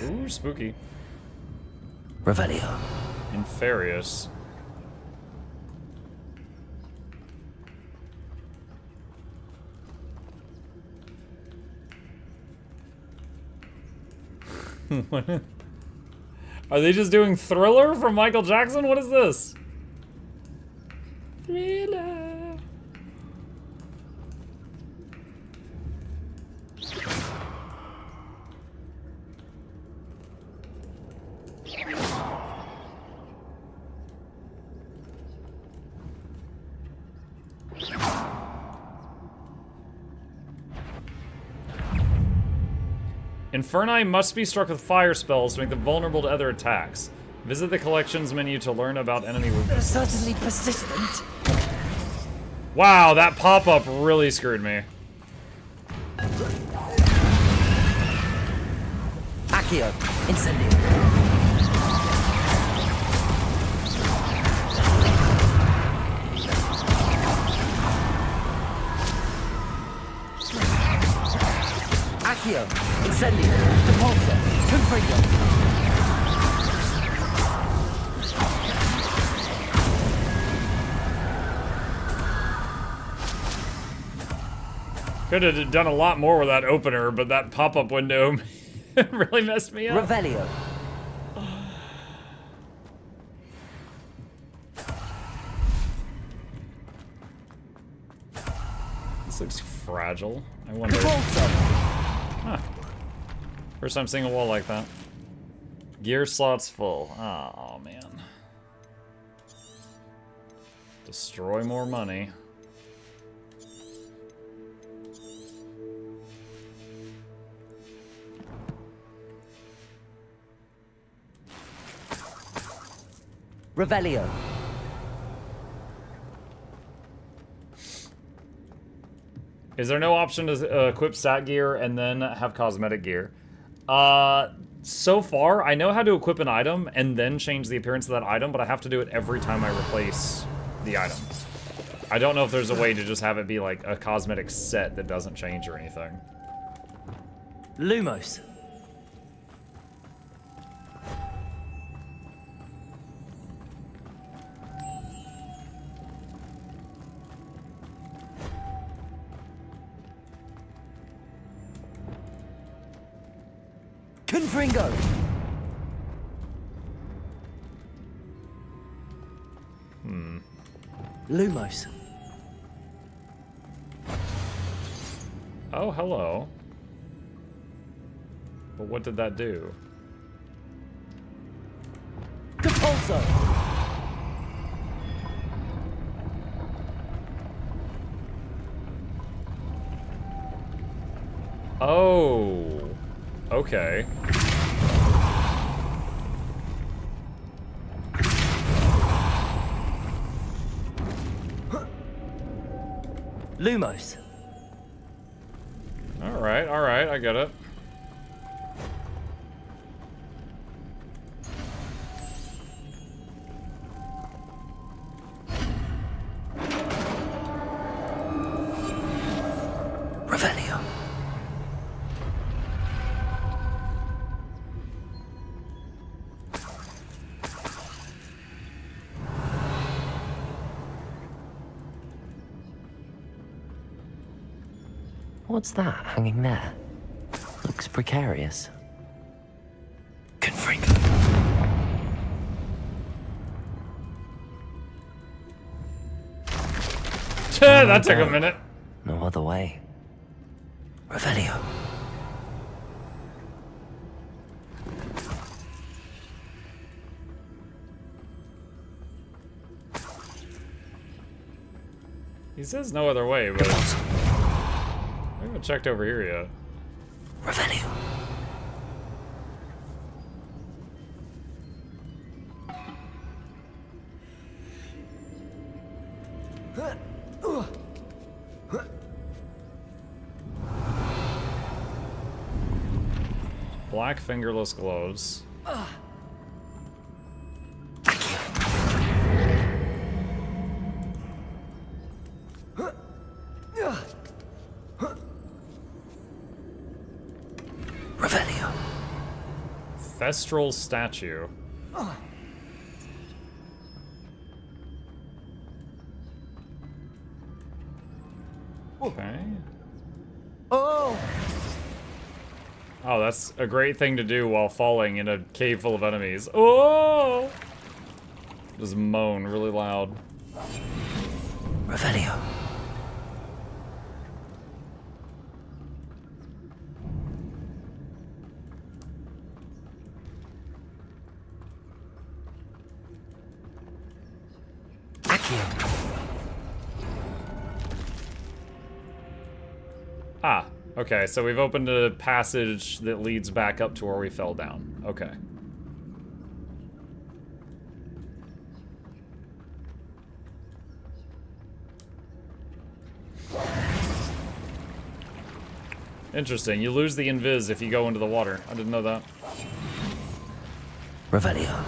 Ooh, spooky. Revelio. Inferious. Are they just doing Thriller from Michael Jackson? What is this? Thriller. Inferni must be struck with fire spells to make them vulnerable to other attacks. Visit the collections menu to learn about enemy weaknesses. They're certainly persistent. Wow, that pop-up really screwed me. Accio, Incendio. Accio, Incendio, Depulso, Confringo. Could have done a lot more with that opener, but that pop-up window really messed me up. Revelio. This looks fragile. I wonder. Huh. First time seeing a wall like that. Gear slots full. Oh man. Destroy more money. Revelio. Is there no option to equip stat gear and then have cosmetic gear? So far, I know how to equip an item and then change the appearance of that item, but I have to do it every time I replace the item. I don't know if there's a way to just have it be like a cosmetic set that doesn't change or anything. Lumos. Confringo. Lumos. Oh, hello. But what did that do? Depulso. Oh. Okay. Lumos. Alright, I get it. Revelio. What's that hanging there? Looks precarious. Confringo. That took a minute. No other way. Revelio. He says no other way, but I haven't checked over here yet. Revelio. black fingerless gloves. Revelio. Thestral statue. Okay. Oh! Oh, that's a great thing to do while falling in a cave full of enemies. Oh! Just moan really loud. Revelio. Ah, okay, so we've opened a passage that leads back up to where we fell down. Okay. Interesting, you lose the invis if you go into the water. I didn't know that. Revelio.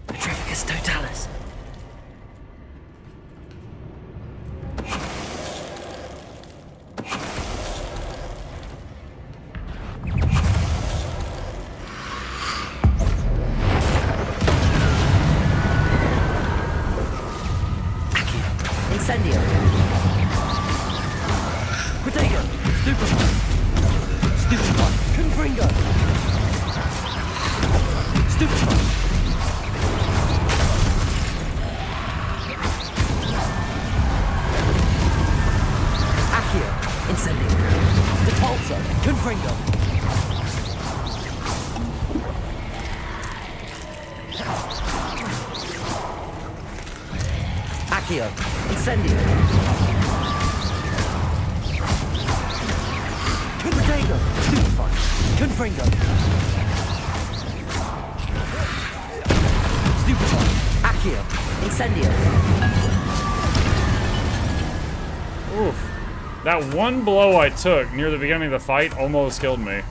Petrificus totalis. Incendio. Protego. Stupefy. Stupefy. Confringo. Stupefy. Accio. Incendio. Depulso. Confringo. Accio. Incendio. Protego. Stupefy. Confringo. Stupefy. Accio. Incendio. Oof. That one blow I took near the beginning of the fight almost killed me.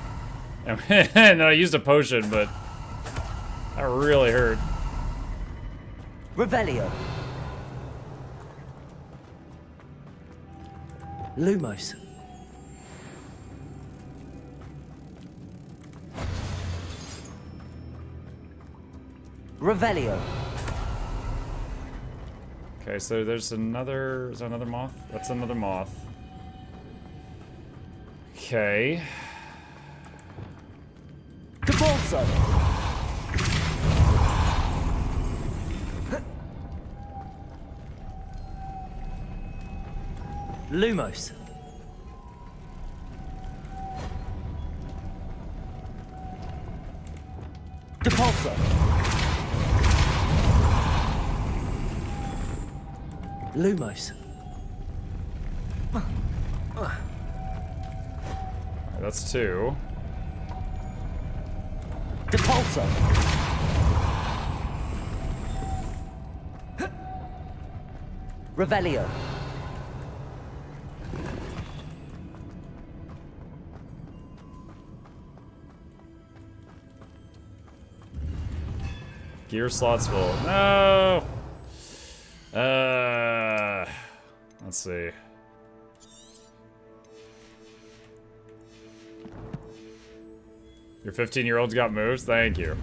And then I used a potion, but that really hurt. Revelio. Lumos. Revelio. Okay, so there's another... Is that another moth? That's another moth. Okay. Depulso. Lumos. Depulso. Lumos. That's two. Depulso. Revelio. Gear slots full. No! Let's see. Your 15-year-old's got moves? Thank you.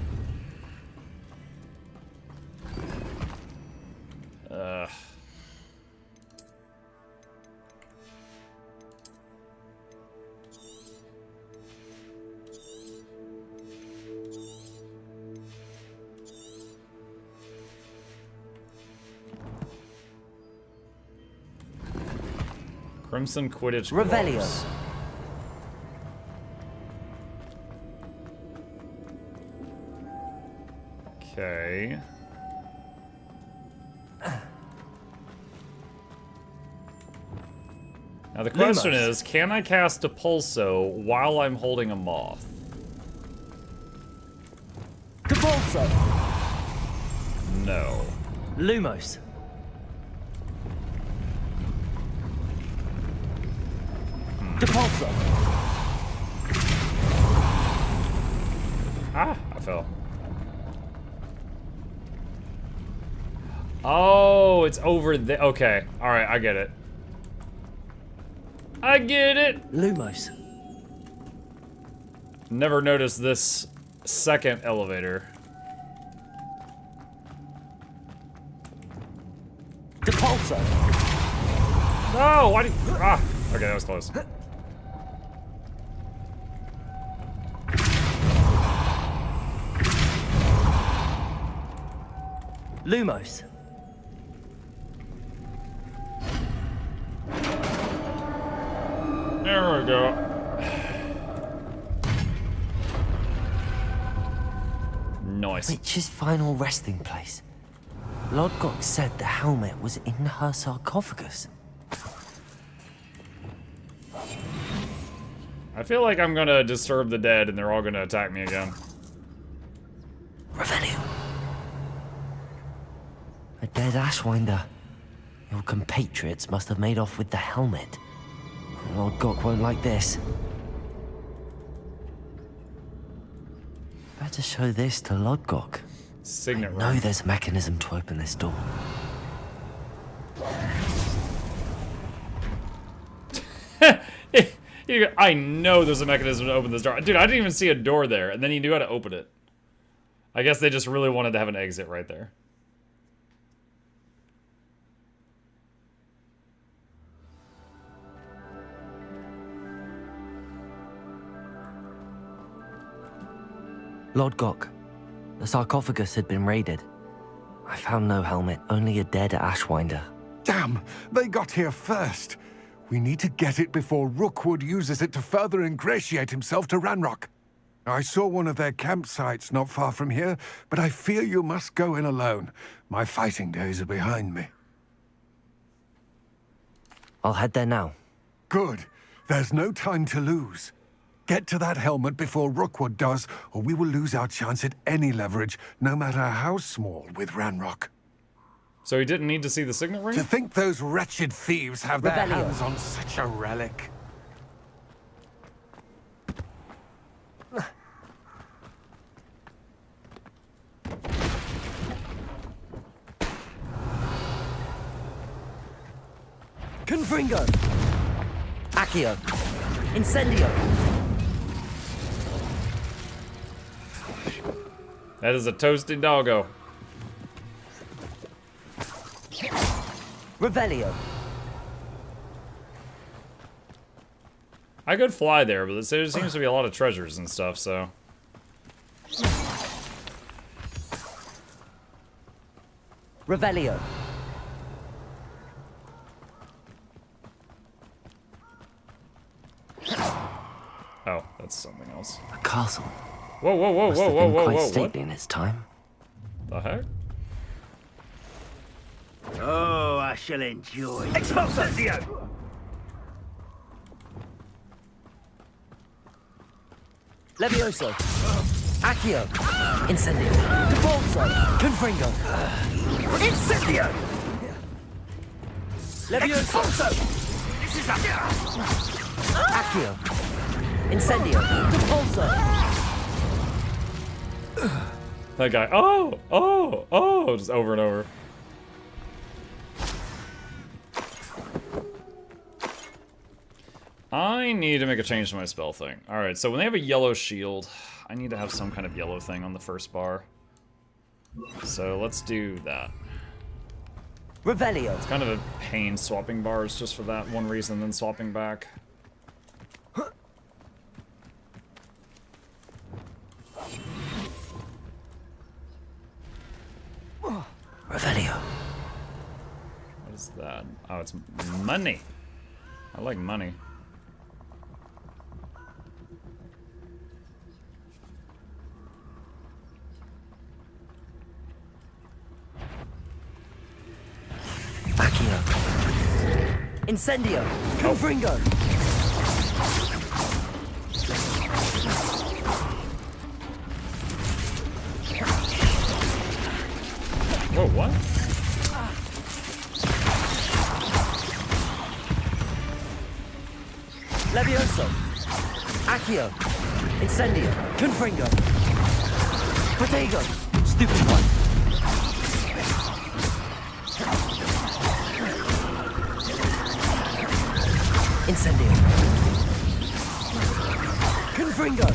Crimson Quidditch Revelio. gloves. Okay. Now the question is, can I cast a Pulso while I'm holding a moth? Depulso. No. Lumos. Depulso. Ah, I fell. Oh, it's over there. Okay. All right, I get it. I get it. Lumos. Never noticed this second elevator. Depulso. No, why do you... Ah, okay, that was close. Lumos. There we go. Nice. Witch's final resting place. Lodgok said the helmet was in her sarcophagus. I feel like I'm gonna disturb the dead and they're all gonna attack me again. Revelio. A dead Ashwinder. Your compatriots must have made off with the helmet. Lodgok won't like this. Better show this to Lodgok. Signet I know room. there's a mechanism to open this door. I know there's a mechanism to open this door. Dude, I didn't even see a door there, and then he knew how to open it. I guess they just really wanted to have an exit right there. Lodgok, the sarcophagus had been raided. I found no helmet, only a dead Ashwinder. Damn, they got here first. We need to get it before Rookwood uses it to further ingratiate himself to Ranrock. I saw one of their campsites not far from here, but I fear you must go in alone. My fighting days are behind me. I'll head there now. Good. There's no time to lose. Get to that helmet before Rookwood does, or we will lose our chance at any leverage, no matter how small, with Ranrock. So he didn't need to see the signet ring? To think those wretched thieves have their Revelio. hands on such a relic. Confringo! Accio! Incendio! That is a toasted doggo. Revelio! I could fly there, but there seems to be a lot of treasures and stuff, so... Revelio! Oh, that's something else. A castle. Whoa, whoa, whoa, Must whoa, have whoa, been whoa, quite whoa, what? stately in its time. The heck? Oh, I shall enjoy. Expulso! Levioso! Accio! Incendio! Depulso! Confringo! Incendio! Levioso! This is Accio! Incendio! Depulso! That guy. Just over and over. I need to make a change to my spell thing. Alright, so when they have a yellow shield, I need to have some kind of yellow thing on the first bar. So let's do that. Revelio! It's kind of a pain swapping bars just for that one reason, then swapping back. Revelio. What is that? Oh, it's money. I like money. Accio. Incendio. Confringo. Whoa. What? Levioso. Accio. Incendio. Confringo. Protego. Stupid one. Incendio. Confringo.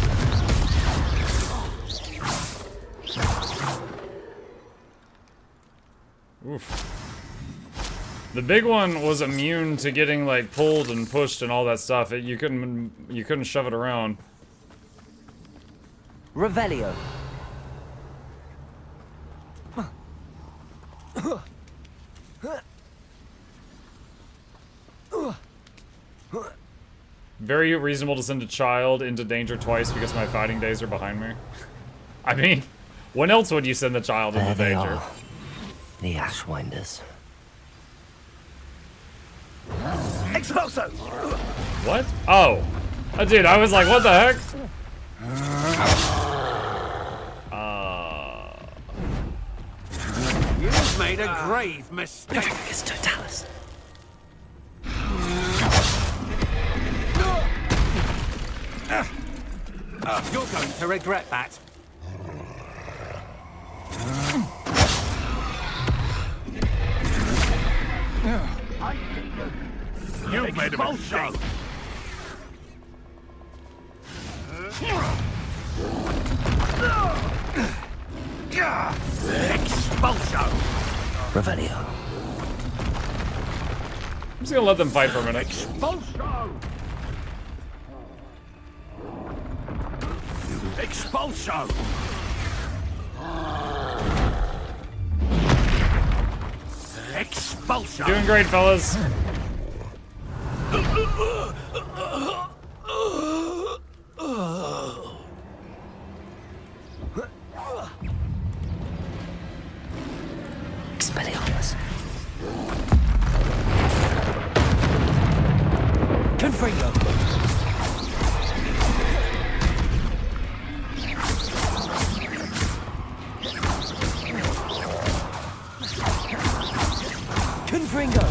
Oof. The big one was immune to getting like pulled and pushed and all that stuff. You couldn't shove it around. Revelio. Very reasonable to send a child into danger twice because my fighting days are behind me. I mean, when else would you send the child into danger? The Ashwinders. Expulso! What? Oh. Dude, I was like, what the heck? You've made a grave mistake. It's Totalis. You're going to regret that. You've made a mistake. Expulso! Revelio. I'm just gonna let them fight for a minute. Expulso! Expulso! Expulso! Doing great, fellas. Expelliarmus. Confringo. Confringo.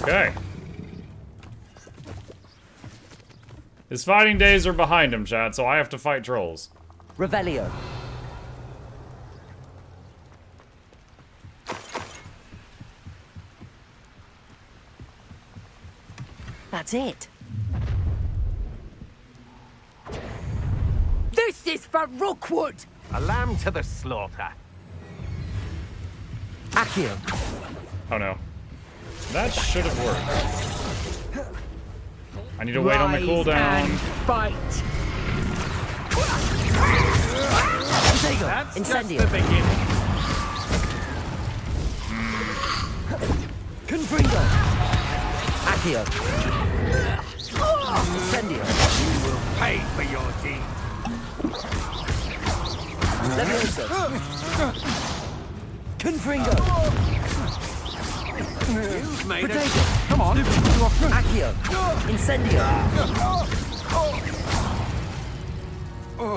Okay. His fighting days are behind him, chat, so I have to fight trolls. Revelio. That's it. This is for Rookwood! A lamb to the slaughter. Accio. Oh no. That should have worked. I need to wait on the cooldown. Fight! That's Incendio. Just the beginning. Confringo. Accio. Incendio. You will pay for your deed. Levioso. Confringo. You've made Protego. a... Come on. Accio. Incendio.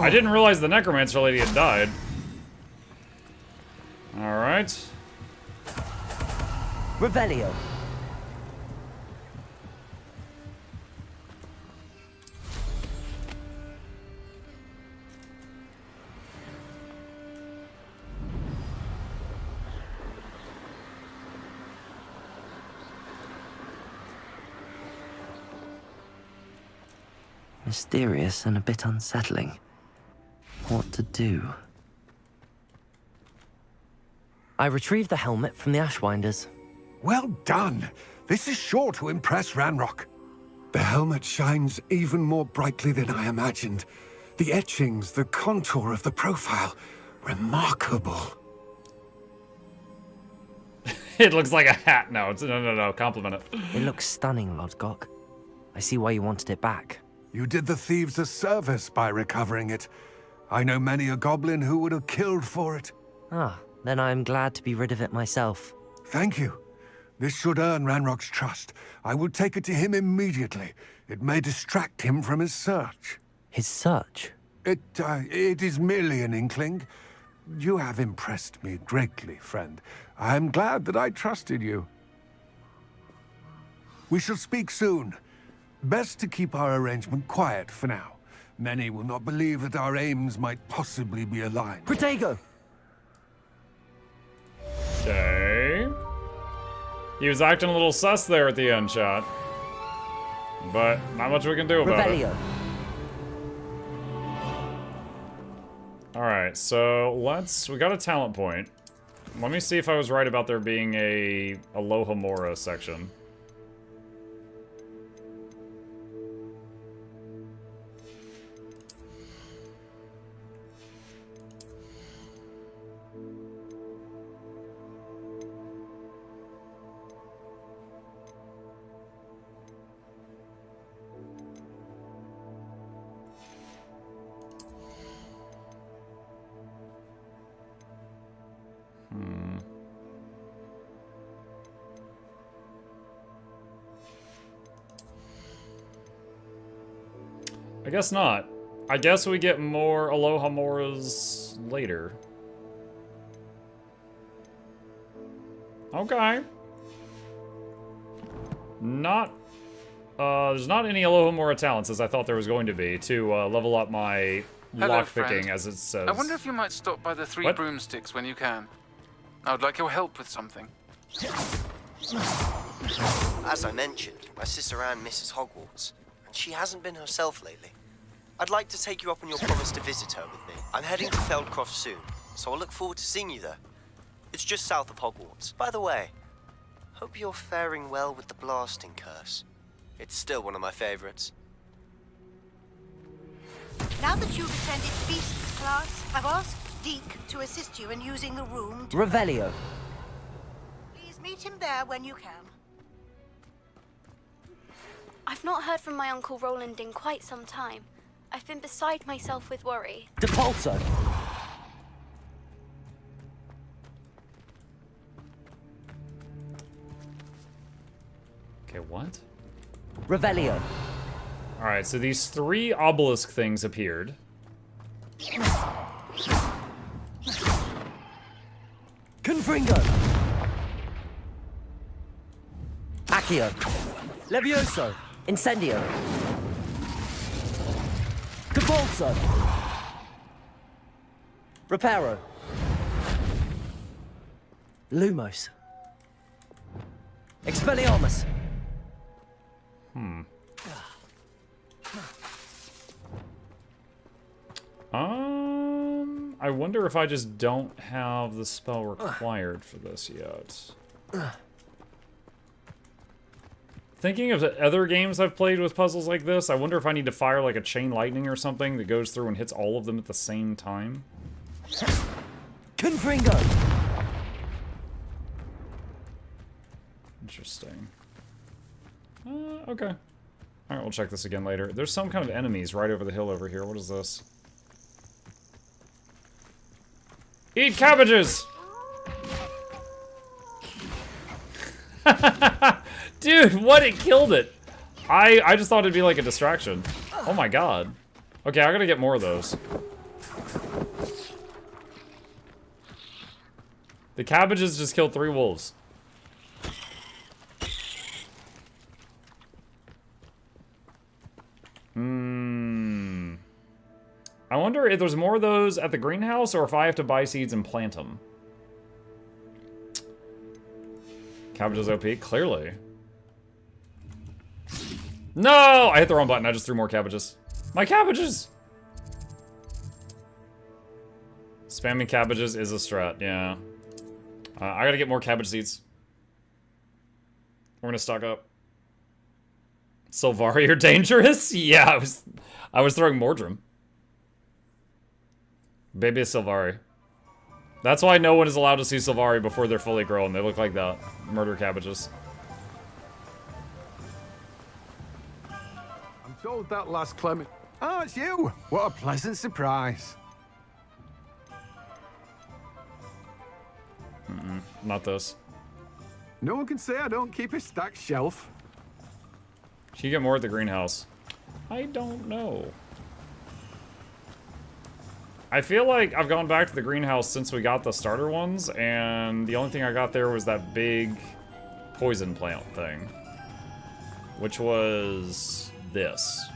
I didn't realize the necromancer lady had died. Alright. Revelio. Mysterious and a bit unsettling. What to do? I retrieved the helmet from the Ashwinders. Well done. This is sure to impress Ranrock. The helmet shines even more brightly than I imagined. The etchings, the contour of the profile. Remarkable. It looks like a hat now. No, compliment it. It looks stunning, Lodgok. I see why you wanted it back. You did the thieves a service by recovering it. I know many a goblin who would have killed for it. Ah, then I'm glad to be rid of it myself. Thank you. This should earn Ranrock's trust. I will take it to him immediately. It may distract him from his search. His search? It is merely an inkling. You have impressed me greatly, friend. I am glad that I trusted you. We shall speak soon. Best to keep our arrangement quiet for now. Many will not believe that our aims might possibly be aligned. Protego! Okay. He was acting a little sus there at the end, chat. But not much we can do about it. Alright, so we got a talent point. Let me see if I was right about there being a Alohomora section. I guess not. I guess we get more Alohomoras later. Okay. There's not any Alohomora talents as I thought there was going to be to level up my lockpicking, as it says. I wonder if you might stop by the Three Broomsticks when you can. I would like your help with something. As I mentioned, my sister Anne misses Hogwarts, and she hasn't been herself lately. I'd like to take you up on your promise to visit her with me. I'm heading to Feldcroft soon, so I'll look forward to seeing you there. It's just south of Hogwarts. By the way, hope you're faring well with the blasting curse. It's still one of my favorites. Now that you've attended Beasts class, I've asked Deke to assist you in using the room to... Revelio. Please meet him there when you can. I've not heard from my Uncle Roland in quite some time. I've been beside myself with worry. Depulso. Okay, what? Revelio. Alright, so these 3 obelisk things appeared. Confringo. Accio. Levioso. Incendio. Depulso. Reparo. Lumos. Expelliarmus. I wonder if I just don't have the spell required for this yet. Thinking of the other games I've played with puzzles like this, I wonder if I need to fire like a chain lightning or something that goes through and hits all of them at the same time. Confringo. Interesting. Okay. Alright, we'll check this again later. There's some kind of enemies right over the hill over here. What is this? Eat cabbages! Dude, what? It killed it! I just thought it'd be like a distraction. Oh my god. Okay, I gotta get more of those. The cabbages just killed 3 wolves. I wonder if there's more of those at the greenhouse or if I have to buy seeds and plant them. Cabbages OP, clearly. No! I hit the wrong button. I just threw more cabbages. My cabbages! Spamming cabbages is a strat, yeah. I gotta get more cabbage seeds. We're gonna stock up. Sylvari are dangerous? Yeah, I was throwing Mordrum. Baby Sylvari. That's why no one is allowed to see Sylvari before they're fully grown. They look like that. Murder cabbages. I'm told that last Clement... Oh, it's you! What a pleasant surprise. Not this. No one can say I don't keep a stacked shelf. Should you get more at the greenhouse? I don't know. I feel like I've gone back to the greenhouse since we got the starter ones, and the only thing I got there was that big poison plant thing. Which was this.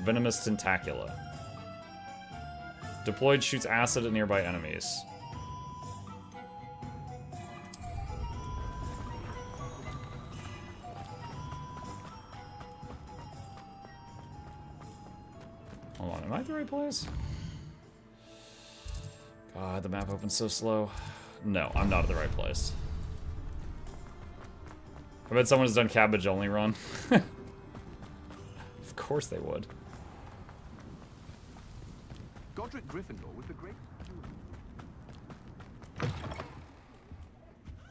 Venomous Tentacula. Deployed, shoots acid at nearby enemies. Hold on, am I at the right place? God, the map opens so slow. No, I'm not at the right place. I bet someone has done cabbage only run. Of course they would. Godric Gryffindor with the great...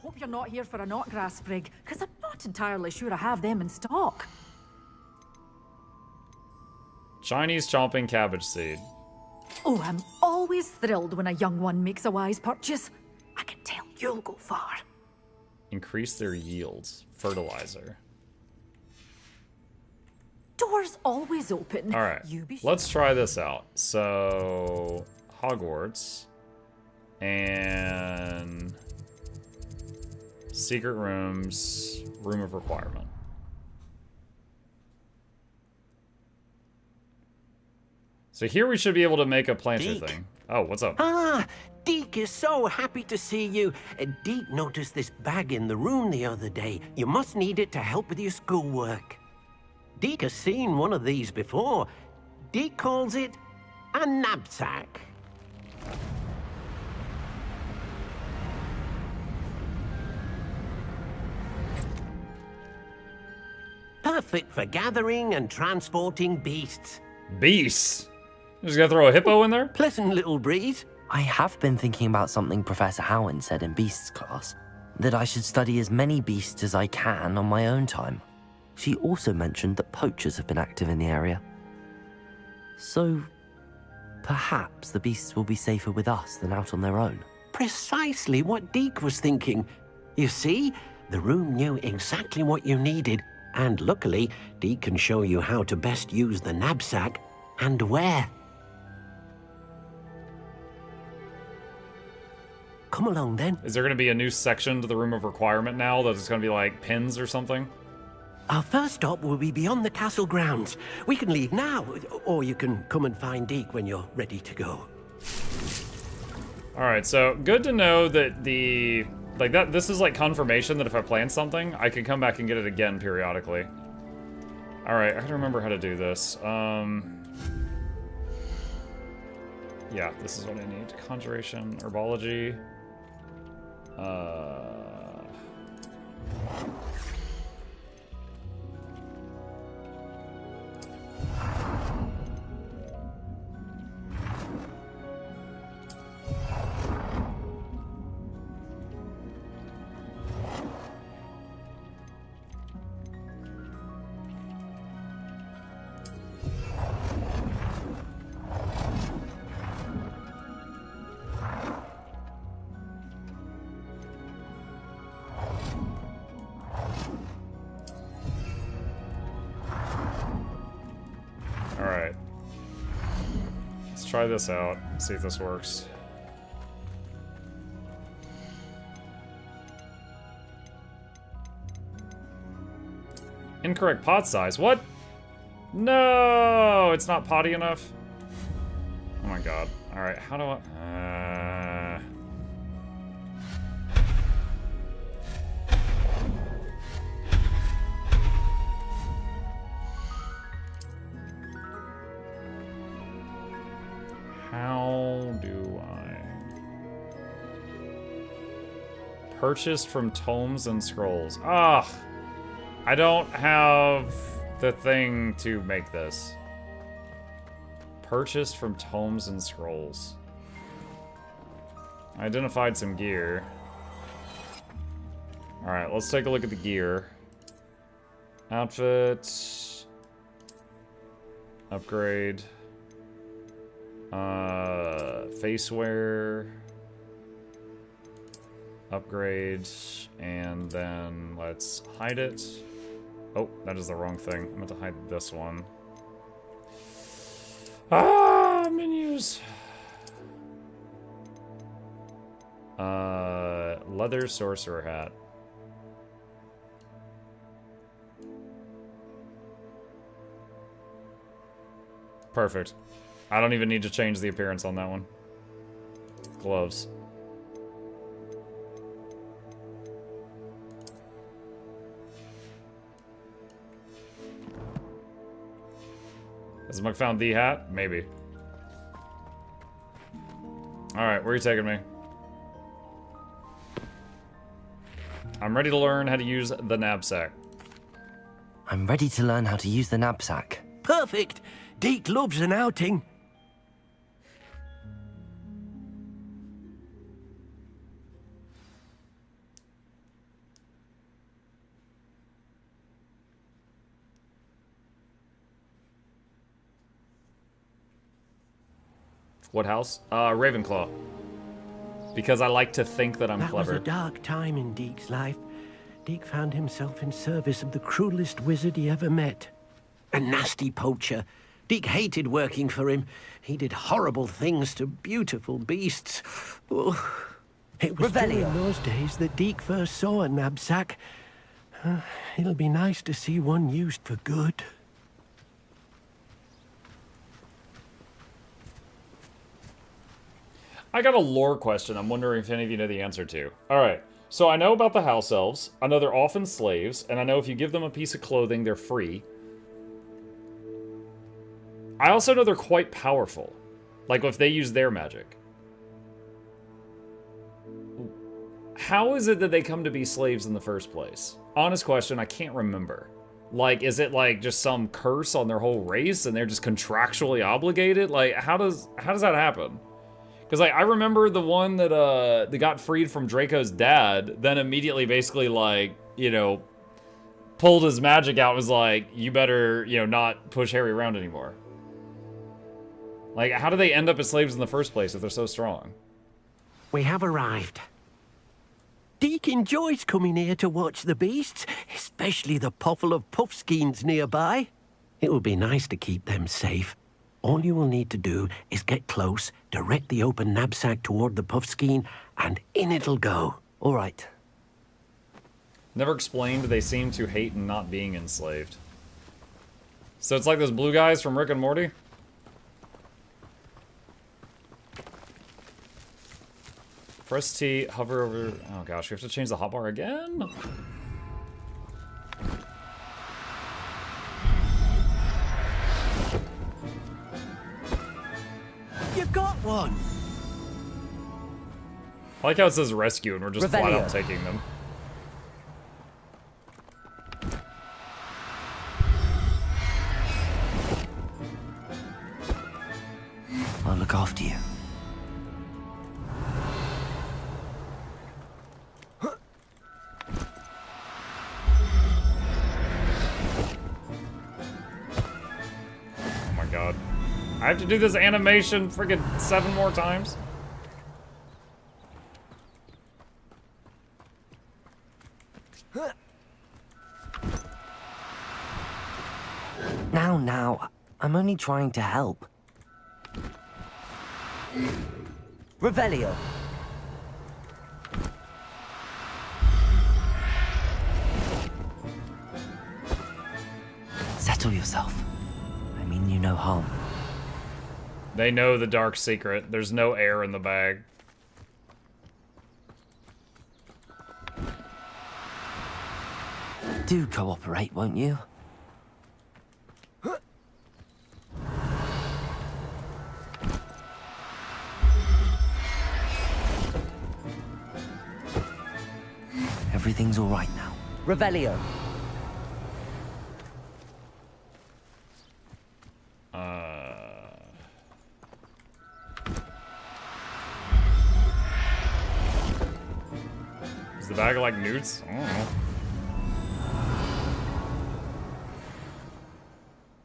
Hope you're not here for a knotgrass sprig, because I'm not entirely sure I have them in stock. Chinese chomping cabbage seed. Oh, I'm always thrilled when a young one makes a wise purchase. I can tell you'll go far. Increase their yields. Fertilizer. Doors always open. All right, let's try this out. So, Hogwarts and secret rooms, room of requirement. So here we should be able to make a planter thing. Oh, what's up? Ah, Deke is so happy to see you. Deke noticed this bag in the room the other day. You must need it to help with your schoolwork. Deke has seen one of these before. Deke calls it a knapsack. Perfect for gathering and transporting beasts. Beasts? You just gotta throw a hippo in there? Pleasant little breeze. I have been thinking about something Professor Howen said in Beasts class, that I should study as many beasts as I can on my own time. She also mentioned that poachers have been active in the area. So, perhaps the beasts will be safer with us than out on their own. Precisely what Deke was thinking. You see, the room knew exactly what you needed, and luckily, Deke can show you how to best use the knapsack and where. Come along then. Is there gonna be a new section to the room of requirement now that it's gonna be like pins or something? Our first stop will be beyond the castle grounds. We can leave now, or you can come and find Deke when you're ready to go. All right, so good to know that this is like confirmation that if I plan something, I can come back and get it again periodically. All right, I gotta remember how to do this. Yeah, this is what I need. Conjuration, herbology. Alright. Let's try this out, see if this works. Incorrect pot size. What? No! It's not potty enough? Oh my god. Alright, how do I... How do I... Purchased from tomes and scrolls. Ah! I don't have the thing to make this. Purchased from tomes and scrolls. I identified some gear. Alright, let's take a look at the gear. Outfit. Upgrade. Face wear. Upgrade, and then let's hide it. Oh, that is the wrong thing. I meant to hide this one. Ah, menus. Leather sorcerer hat. Perfect. I don't even need to change the appearance on that one. Gloves. Has Muck found the hat? Maybe. Alright, where are you taking me? I'm ready to learn how to use the knapsack. I'm ready to learn how to use the knapsack. Perfect. Deke loves an outing. What house? Ravenclaw. Because I like to think that I'm clever. That was a dark time in Deke's life. Deke found himself in service of the cruelest wizard he ever met. A nasty poacher. Deke hated working for him. He did horrible things to beautiful beasts. Oh, it was during those days that Deke first saw a knapsack. It'll be nice to see one used for good. I got a lore question I'm wondering if any of you know the answer to. Alright, so I know about the house elves. I know they're often slaves, and I know if you give them a piece of clothing, they're free. I also know they're quite powerful. Like, if they use their magic. How is it that they come to be slaves in the first place? Honest question, I can't remember. Like, is it like just some curse on their whole race and they're just contractually obligated? Like, how does that happen? Because like, I remember the one that got freed from Draco's dad, then immediately basically like, you know, pulled his magic out, was like, you better, you know, not push Harry around anymore. Like, how do they end up as slaves in the first place if they're so strong? We have arrived. Deke enjoys coming here to watch the beasts, especially the puffle of puffskeins nearby. It will be nice to keep them safe. All you will need to do is get close, direct the open knapsack toward the puffskein, and in it'll go. All right. Never explained, they seem to hate not being enslaved. So it's like those blue guys from Rick and Morty? Press T, hover over... Oh gosh, we have to change the hotbar again? You've got one! I like how it says rescue and we're just flat out taking them. I'll look after you. Oh my god. I have to do this animation friggin' 7 more times? Now, I'm only trying to help. Revelio. Settle yourself. I mean you no harm. They know the dark secret. There's no air in the bag. Do cooperate, won't you? Everything's all right now. Revelio. Is the bag like newts? I don't know.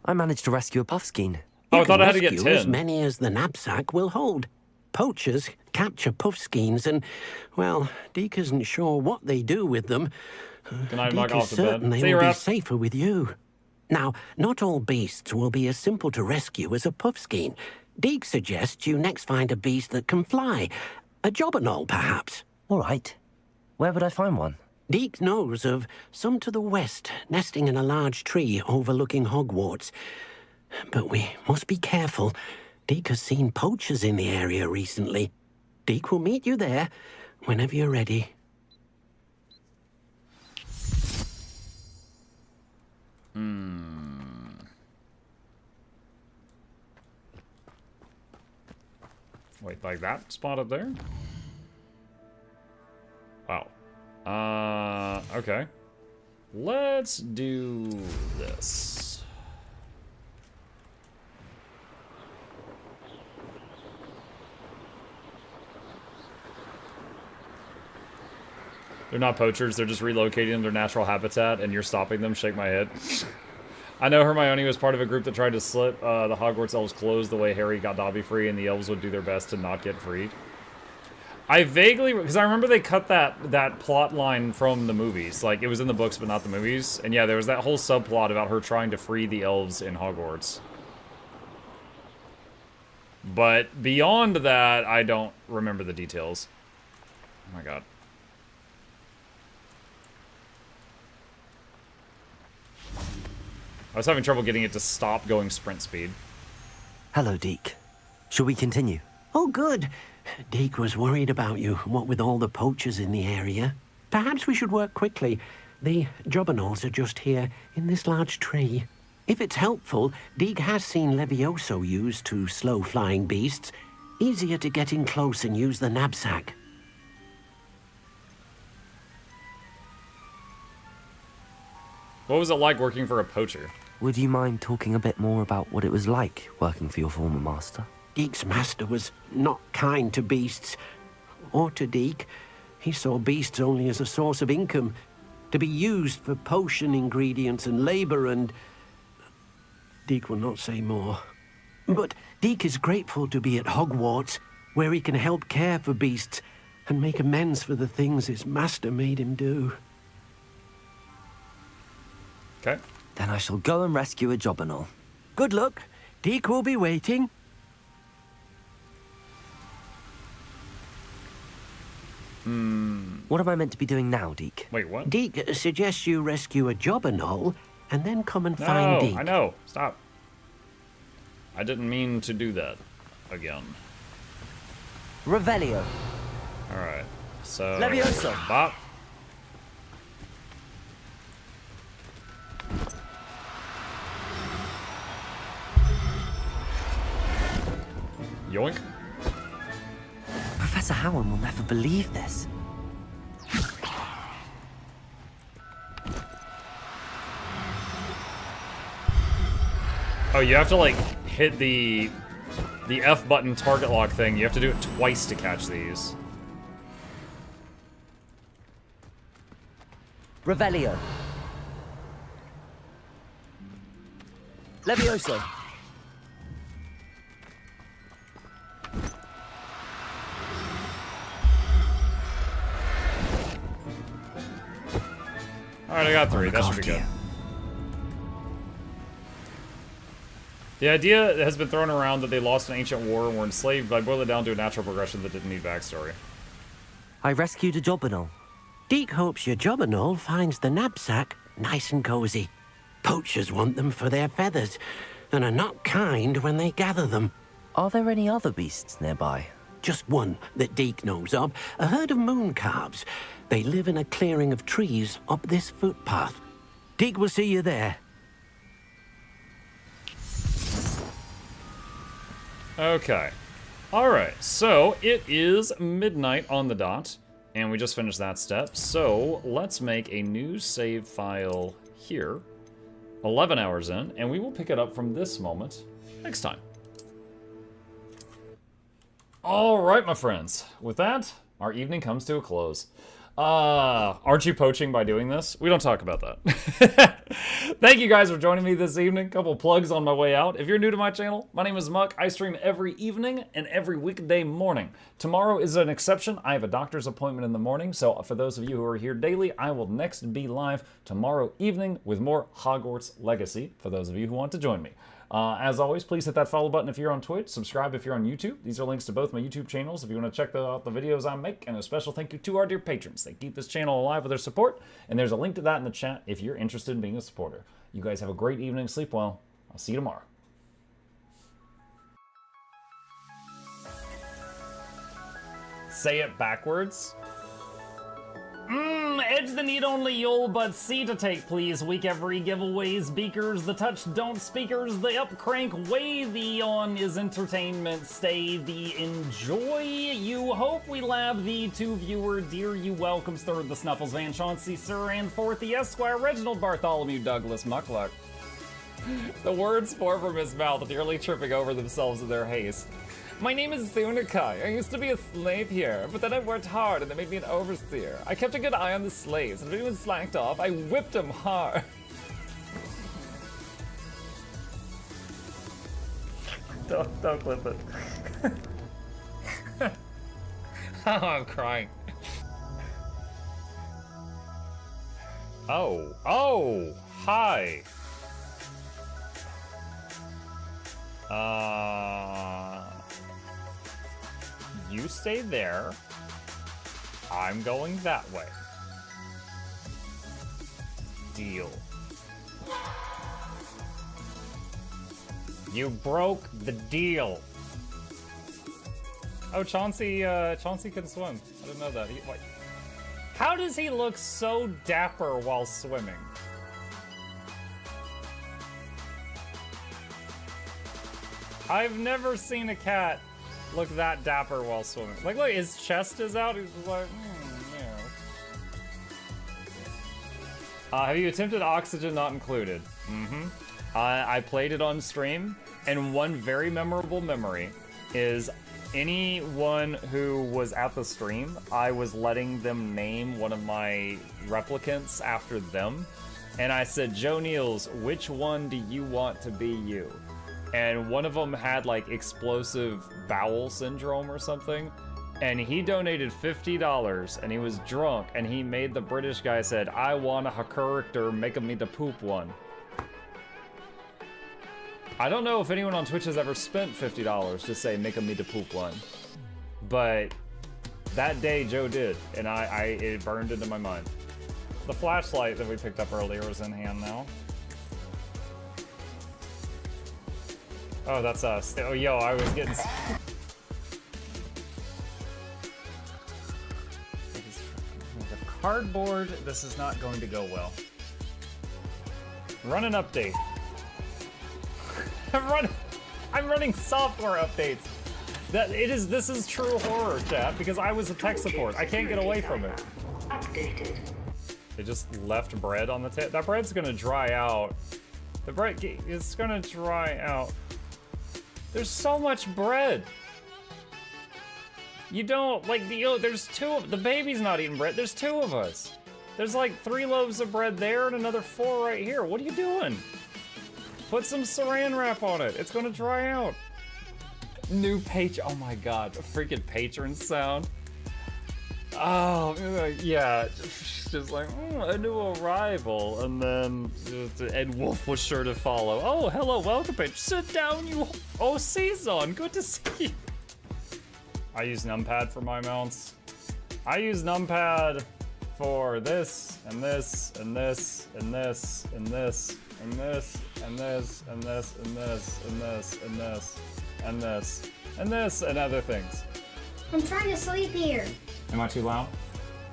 I managed to rescue a puffskein. Oh, I thought I had to get Rescue as 10. many as the knapsack will hold. Poachers capture puffskeins and, well, Deke isn't sure what they do with them. Can I Deke knock is off the bed? certain they See you, will be Ref. safer with you. Now, not all beasts will be as simple to rescue as a puffskein. Deke suggests you next find a beast that can fly. A jobberknoll, perhaps. All right. Where would I find one? Deke knows of some to the west, nesting in a large tree overlooking Hogwarts. But we must be careful. Deke has seen poachers in the area recently. Deke will meet you there whenever you're ready. Wait, like that spot up there? Wow. Okay. Let's do this. They're not poachers, they're just relocating in their natural habitat, and you're stopping them. Shake my head. I know Hermione was part of a group that tried to slip the Hogwarts elves closed the way Harry got Dobby free, and the elves would do their best to not get freed. I vaguely, because I remember they cut that plot line from the movies. Like, it was in the books, but not the movies. And yeah, there was that whole subplot about her trying to free the elves in Hogwarts. But beyond that, I don't remember the details. Oh my god. I was having trouble getting it to stop going sprint speed. Hello, Deke. Shall we continue? Oh, good. Deke was worried about you, what with all the poachers in the area. Perhaps we should work quickly. The jobberknolls are just here, in this large tree. If it's helpful, Deke has seen Levioso used to slow flying beasts. Easier to get in close and use the knapsack. What was it like working for a poacher? Would you mind talking a bit more about what it was like working for your former master? Deke's master was not kind to beasts, or to Deke. He saw beasts only as a source of income, to be used for potion ingredients and labor, and... Deke will not say more. But Deke is grateful to be at Hogwarts, where he can help care for beasts and make amends for the things his master made him do. Okay. Then I shall go and rescue a jobberknoll. Good luck. Deke will be waiting. What am I meant to be doing now, Deke? Wait, what? Deke suggests you rescue a jobberknoll and then come and find Deke. I know. Stop. I didn't mean to do that again. Revelio. Alright. So... Levioso. Bop. Yoink. Professor Howard will never believe this. Oh, you have to, like, hit the F button target lock thing. You have to do it twice to catch these. Revelio. Levioso. Alright, I got 3. That should be good. The idea has been thrown around that they lost an ancient war and were enslaved, but I boiled it down to a natural progression that didn't need backstory. I rescued a jobberknoll. Deke hopes your jobberknoll finds the knapsack nice and cozy. Poachers want them for their feathers, and are not kind when they gather them. Are there any other beasts nearby? Just one that Deke knows of, a herd of moon calves. They live in a clearing of trees up this footpath. Deke will see you there. Okay. Alright, so it is midnight on the dot, and we just finished that step. So let's make a new save file here, 11 hours in, and we will pick it up from this moment next time. Alright, my friends. With that, our evening comes to a close. Aren't you poaching by doing this? We don't talk about that. Thank you guys for joining me this evening. Couple plugs on my way out. If you're new to my channel, my name is Muck. I stream every evening and every weekday morning. Tomorrow is an exception. I have a doctor's appointment in the morning, so for those of you who are here daily, I will next be live tomorrow evening with more Hogwarts Legacy, for those of you who want to join me. As always, please hit that follow button if you're on Twitch, subscribe if you're on YouTube. These are links to both my YouTube channels if you want to check out the videos I make, and a special thank you to our dear patrons. They keep this channel alive with their support, and there's a link to that in the chat if you're interested in being a supporter. You guys have a great evening, sleep well. I'll see you tomorrow. Say it backwards. Edge the need only you'll but see to take, please. Week every giveaways, beakers, the touch don't speakers, the up crank way, the on is entertainment, stay the enjoy. You hope we lab the two viewer, dear you welcomes, third the Snuffles, Van Chauncey, Sir, and fourth the Esquire, Reginald Bartholomew, Douglas, Mukluk. The words pour from his mouth, nearly tripping over themselves in their haste. My name is Zunikai. I used to be a slave here, but then I worked hard and they made me an overseer. I kept a good eye on the slaves, and if anyone slacked off, I whipped them hard. Don't clip it. Oh, I'm crying. Oh, hi. You stay there. I'm going that way. Deal. You broke the deal. Oh, Chauncey can swim. I didn't know that. How does he look so dapper while swimming? I've never seen a cat look that dapper while swimming. Like, look, his chest is out. He's just like, yeah. Have you attempted Oxygen Not Included? I played it on stream, and one very memorable memory is anyone who was at the stream, I was letting them name one of my replicants after them, and I said, Joe Niels, which one do you want to be you? And one of them had like explosive bowel syndrome or something, and he donated $50 and he was drunk, and he made the British guy said, I want a character, make me the poop one. I don't know if anyone on Twitch has ever spent $50 to say make me the poop one, but that day Joe did, and it burned into my mind. The flashlight that we picked up earlier is in hand now. Oh, that's us. Oh, yo, I was getting... Cardboard, this is not going to go well. Run an update. I'm running software updates. This is true horror, chat, because I was a tech support. I can't get away from it. Updated. They just left bread on the table. That bread's gonna dry out. The bread is gonna dry out. There's so much bread. You don't, like, there's the baby's not eating bread. There's 2 of us. There's like 3 loaves of bread there and another 4 right here. What are you doing? Put some saran wrap on it. It's gonna dry out. New patron, oh my God, a freaking patron sound. Oh, yeah, just like, a new arrival, and then Ed Wolf was sure to follow. Oh, hello, welcome, bitch. Sit down, you. Oh, Season, good to see you. I use numpad for my mounts. I use numpad for this, and this, and this, and this, and this, and this, and this, and this, and this, and this, and this, and this, and this, and other things. I'm trying to sleep here. Am I too loud?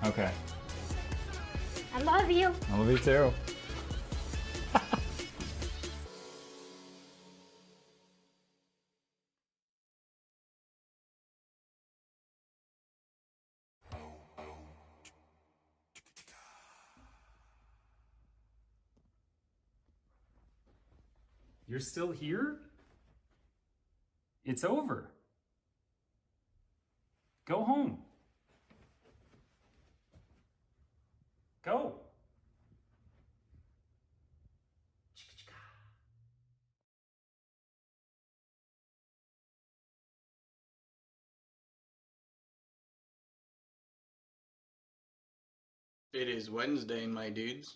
Okay. I love you. I love you too. You're still here? It's over. Go home. Go. It is Wednesday, my dudes.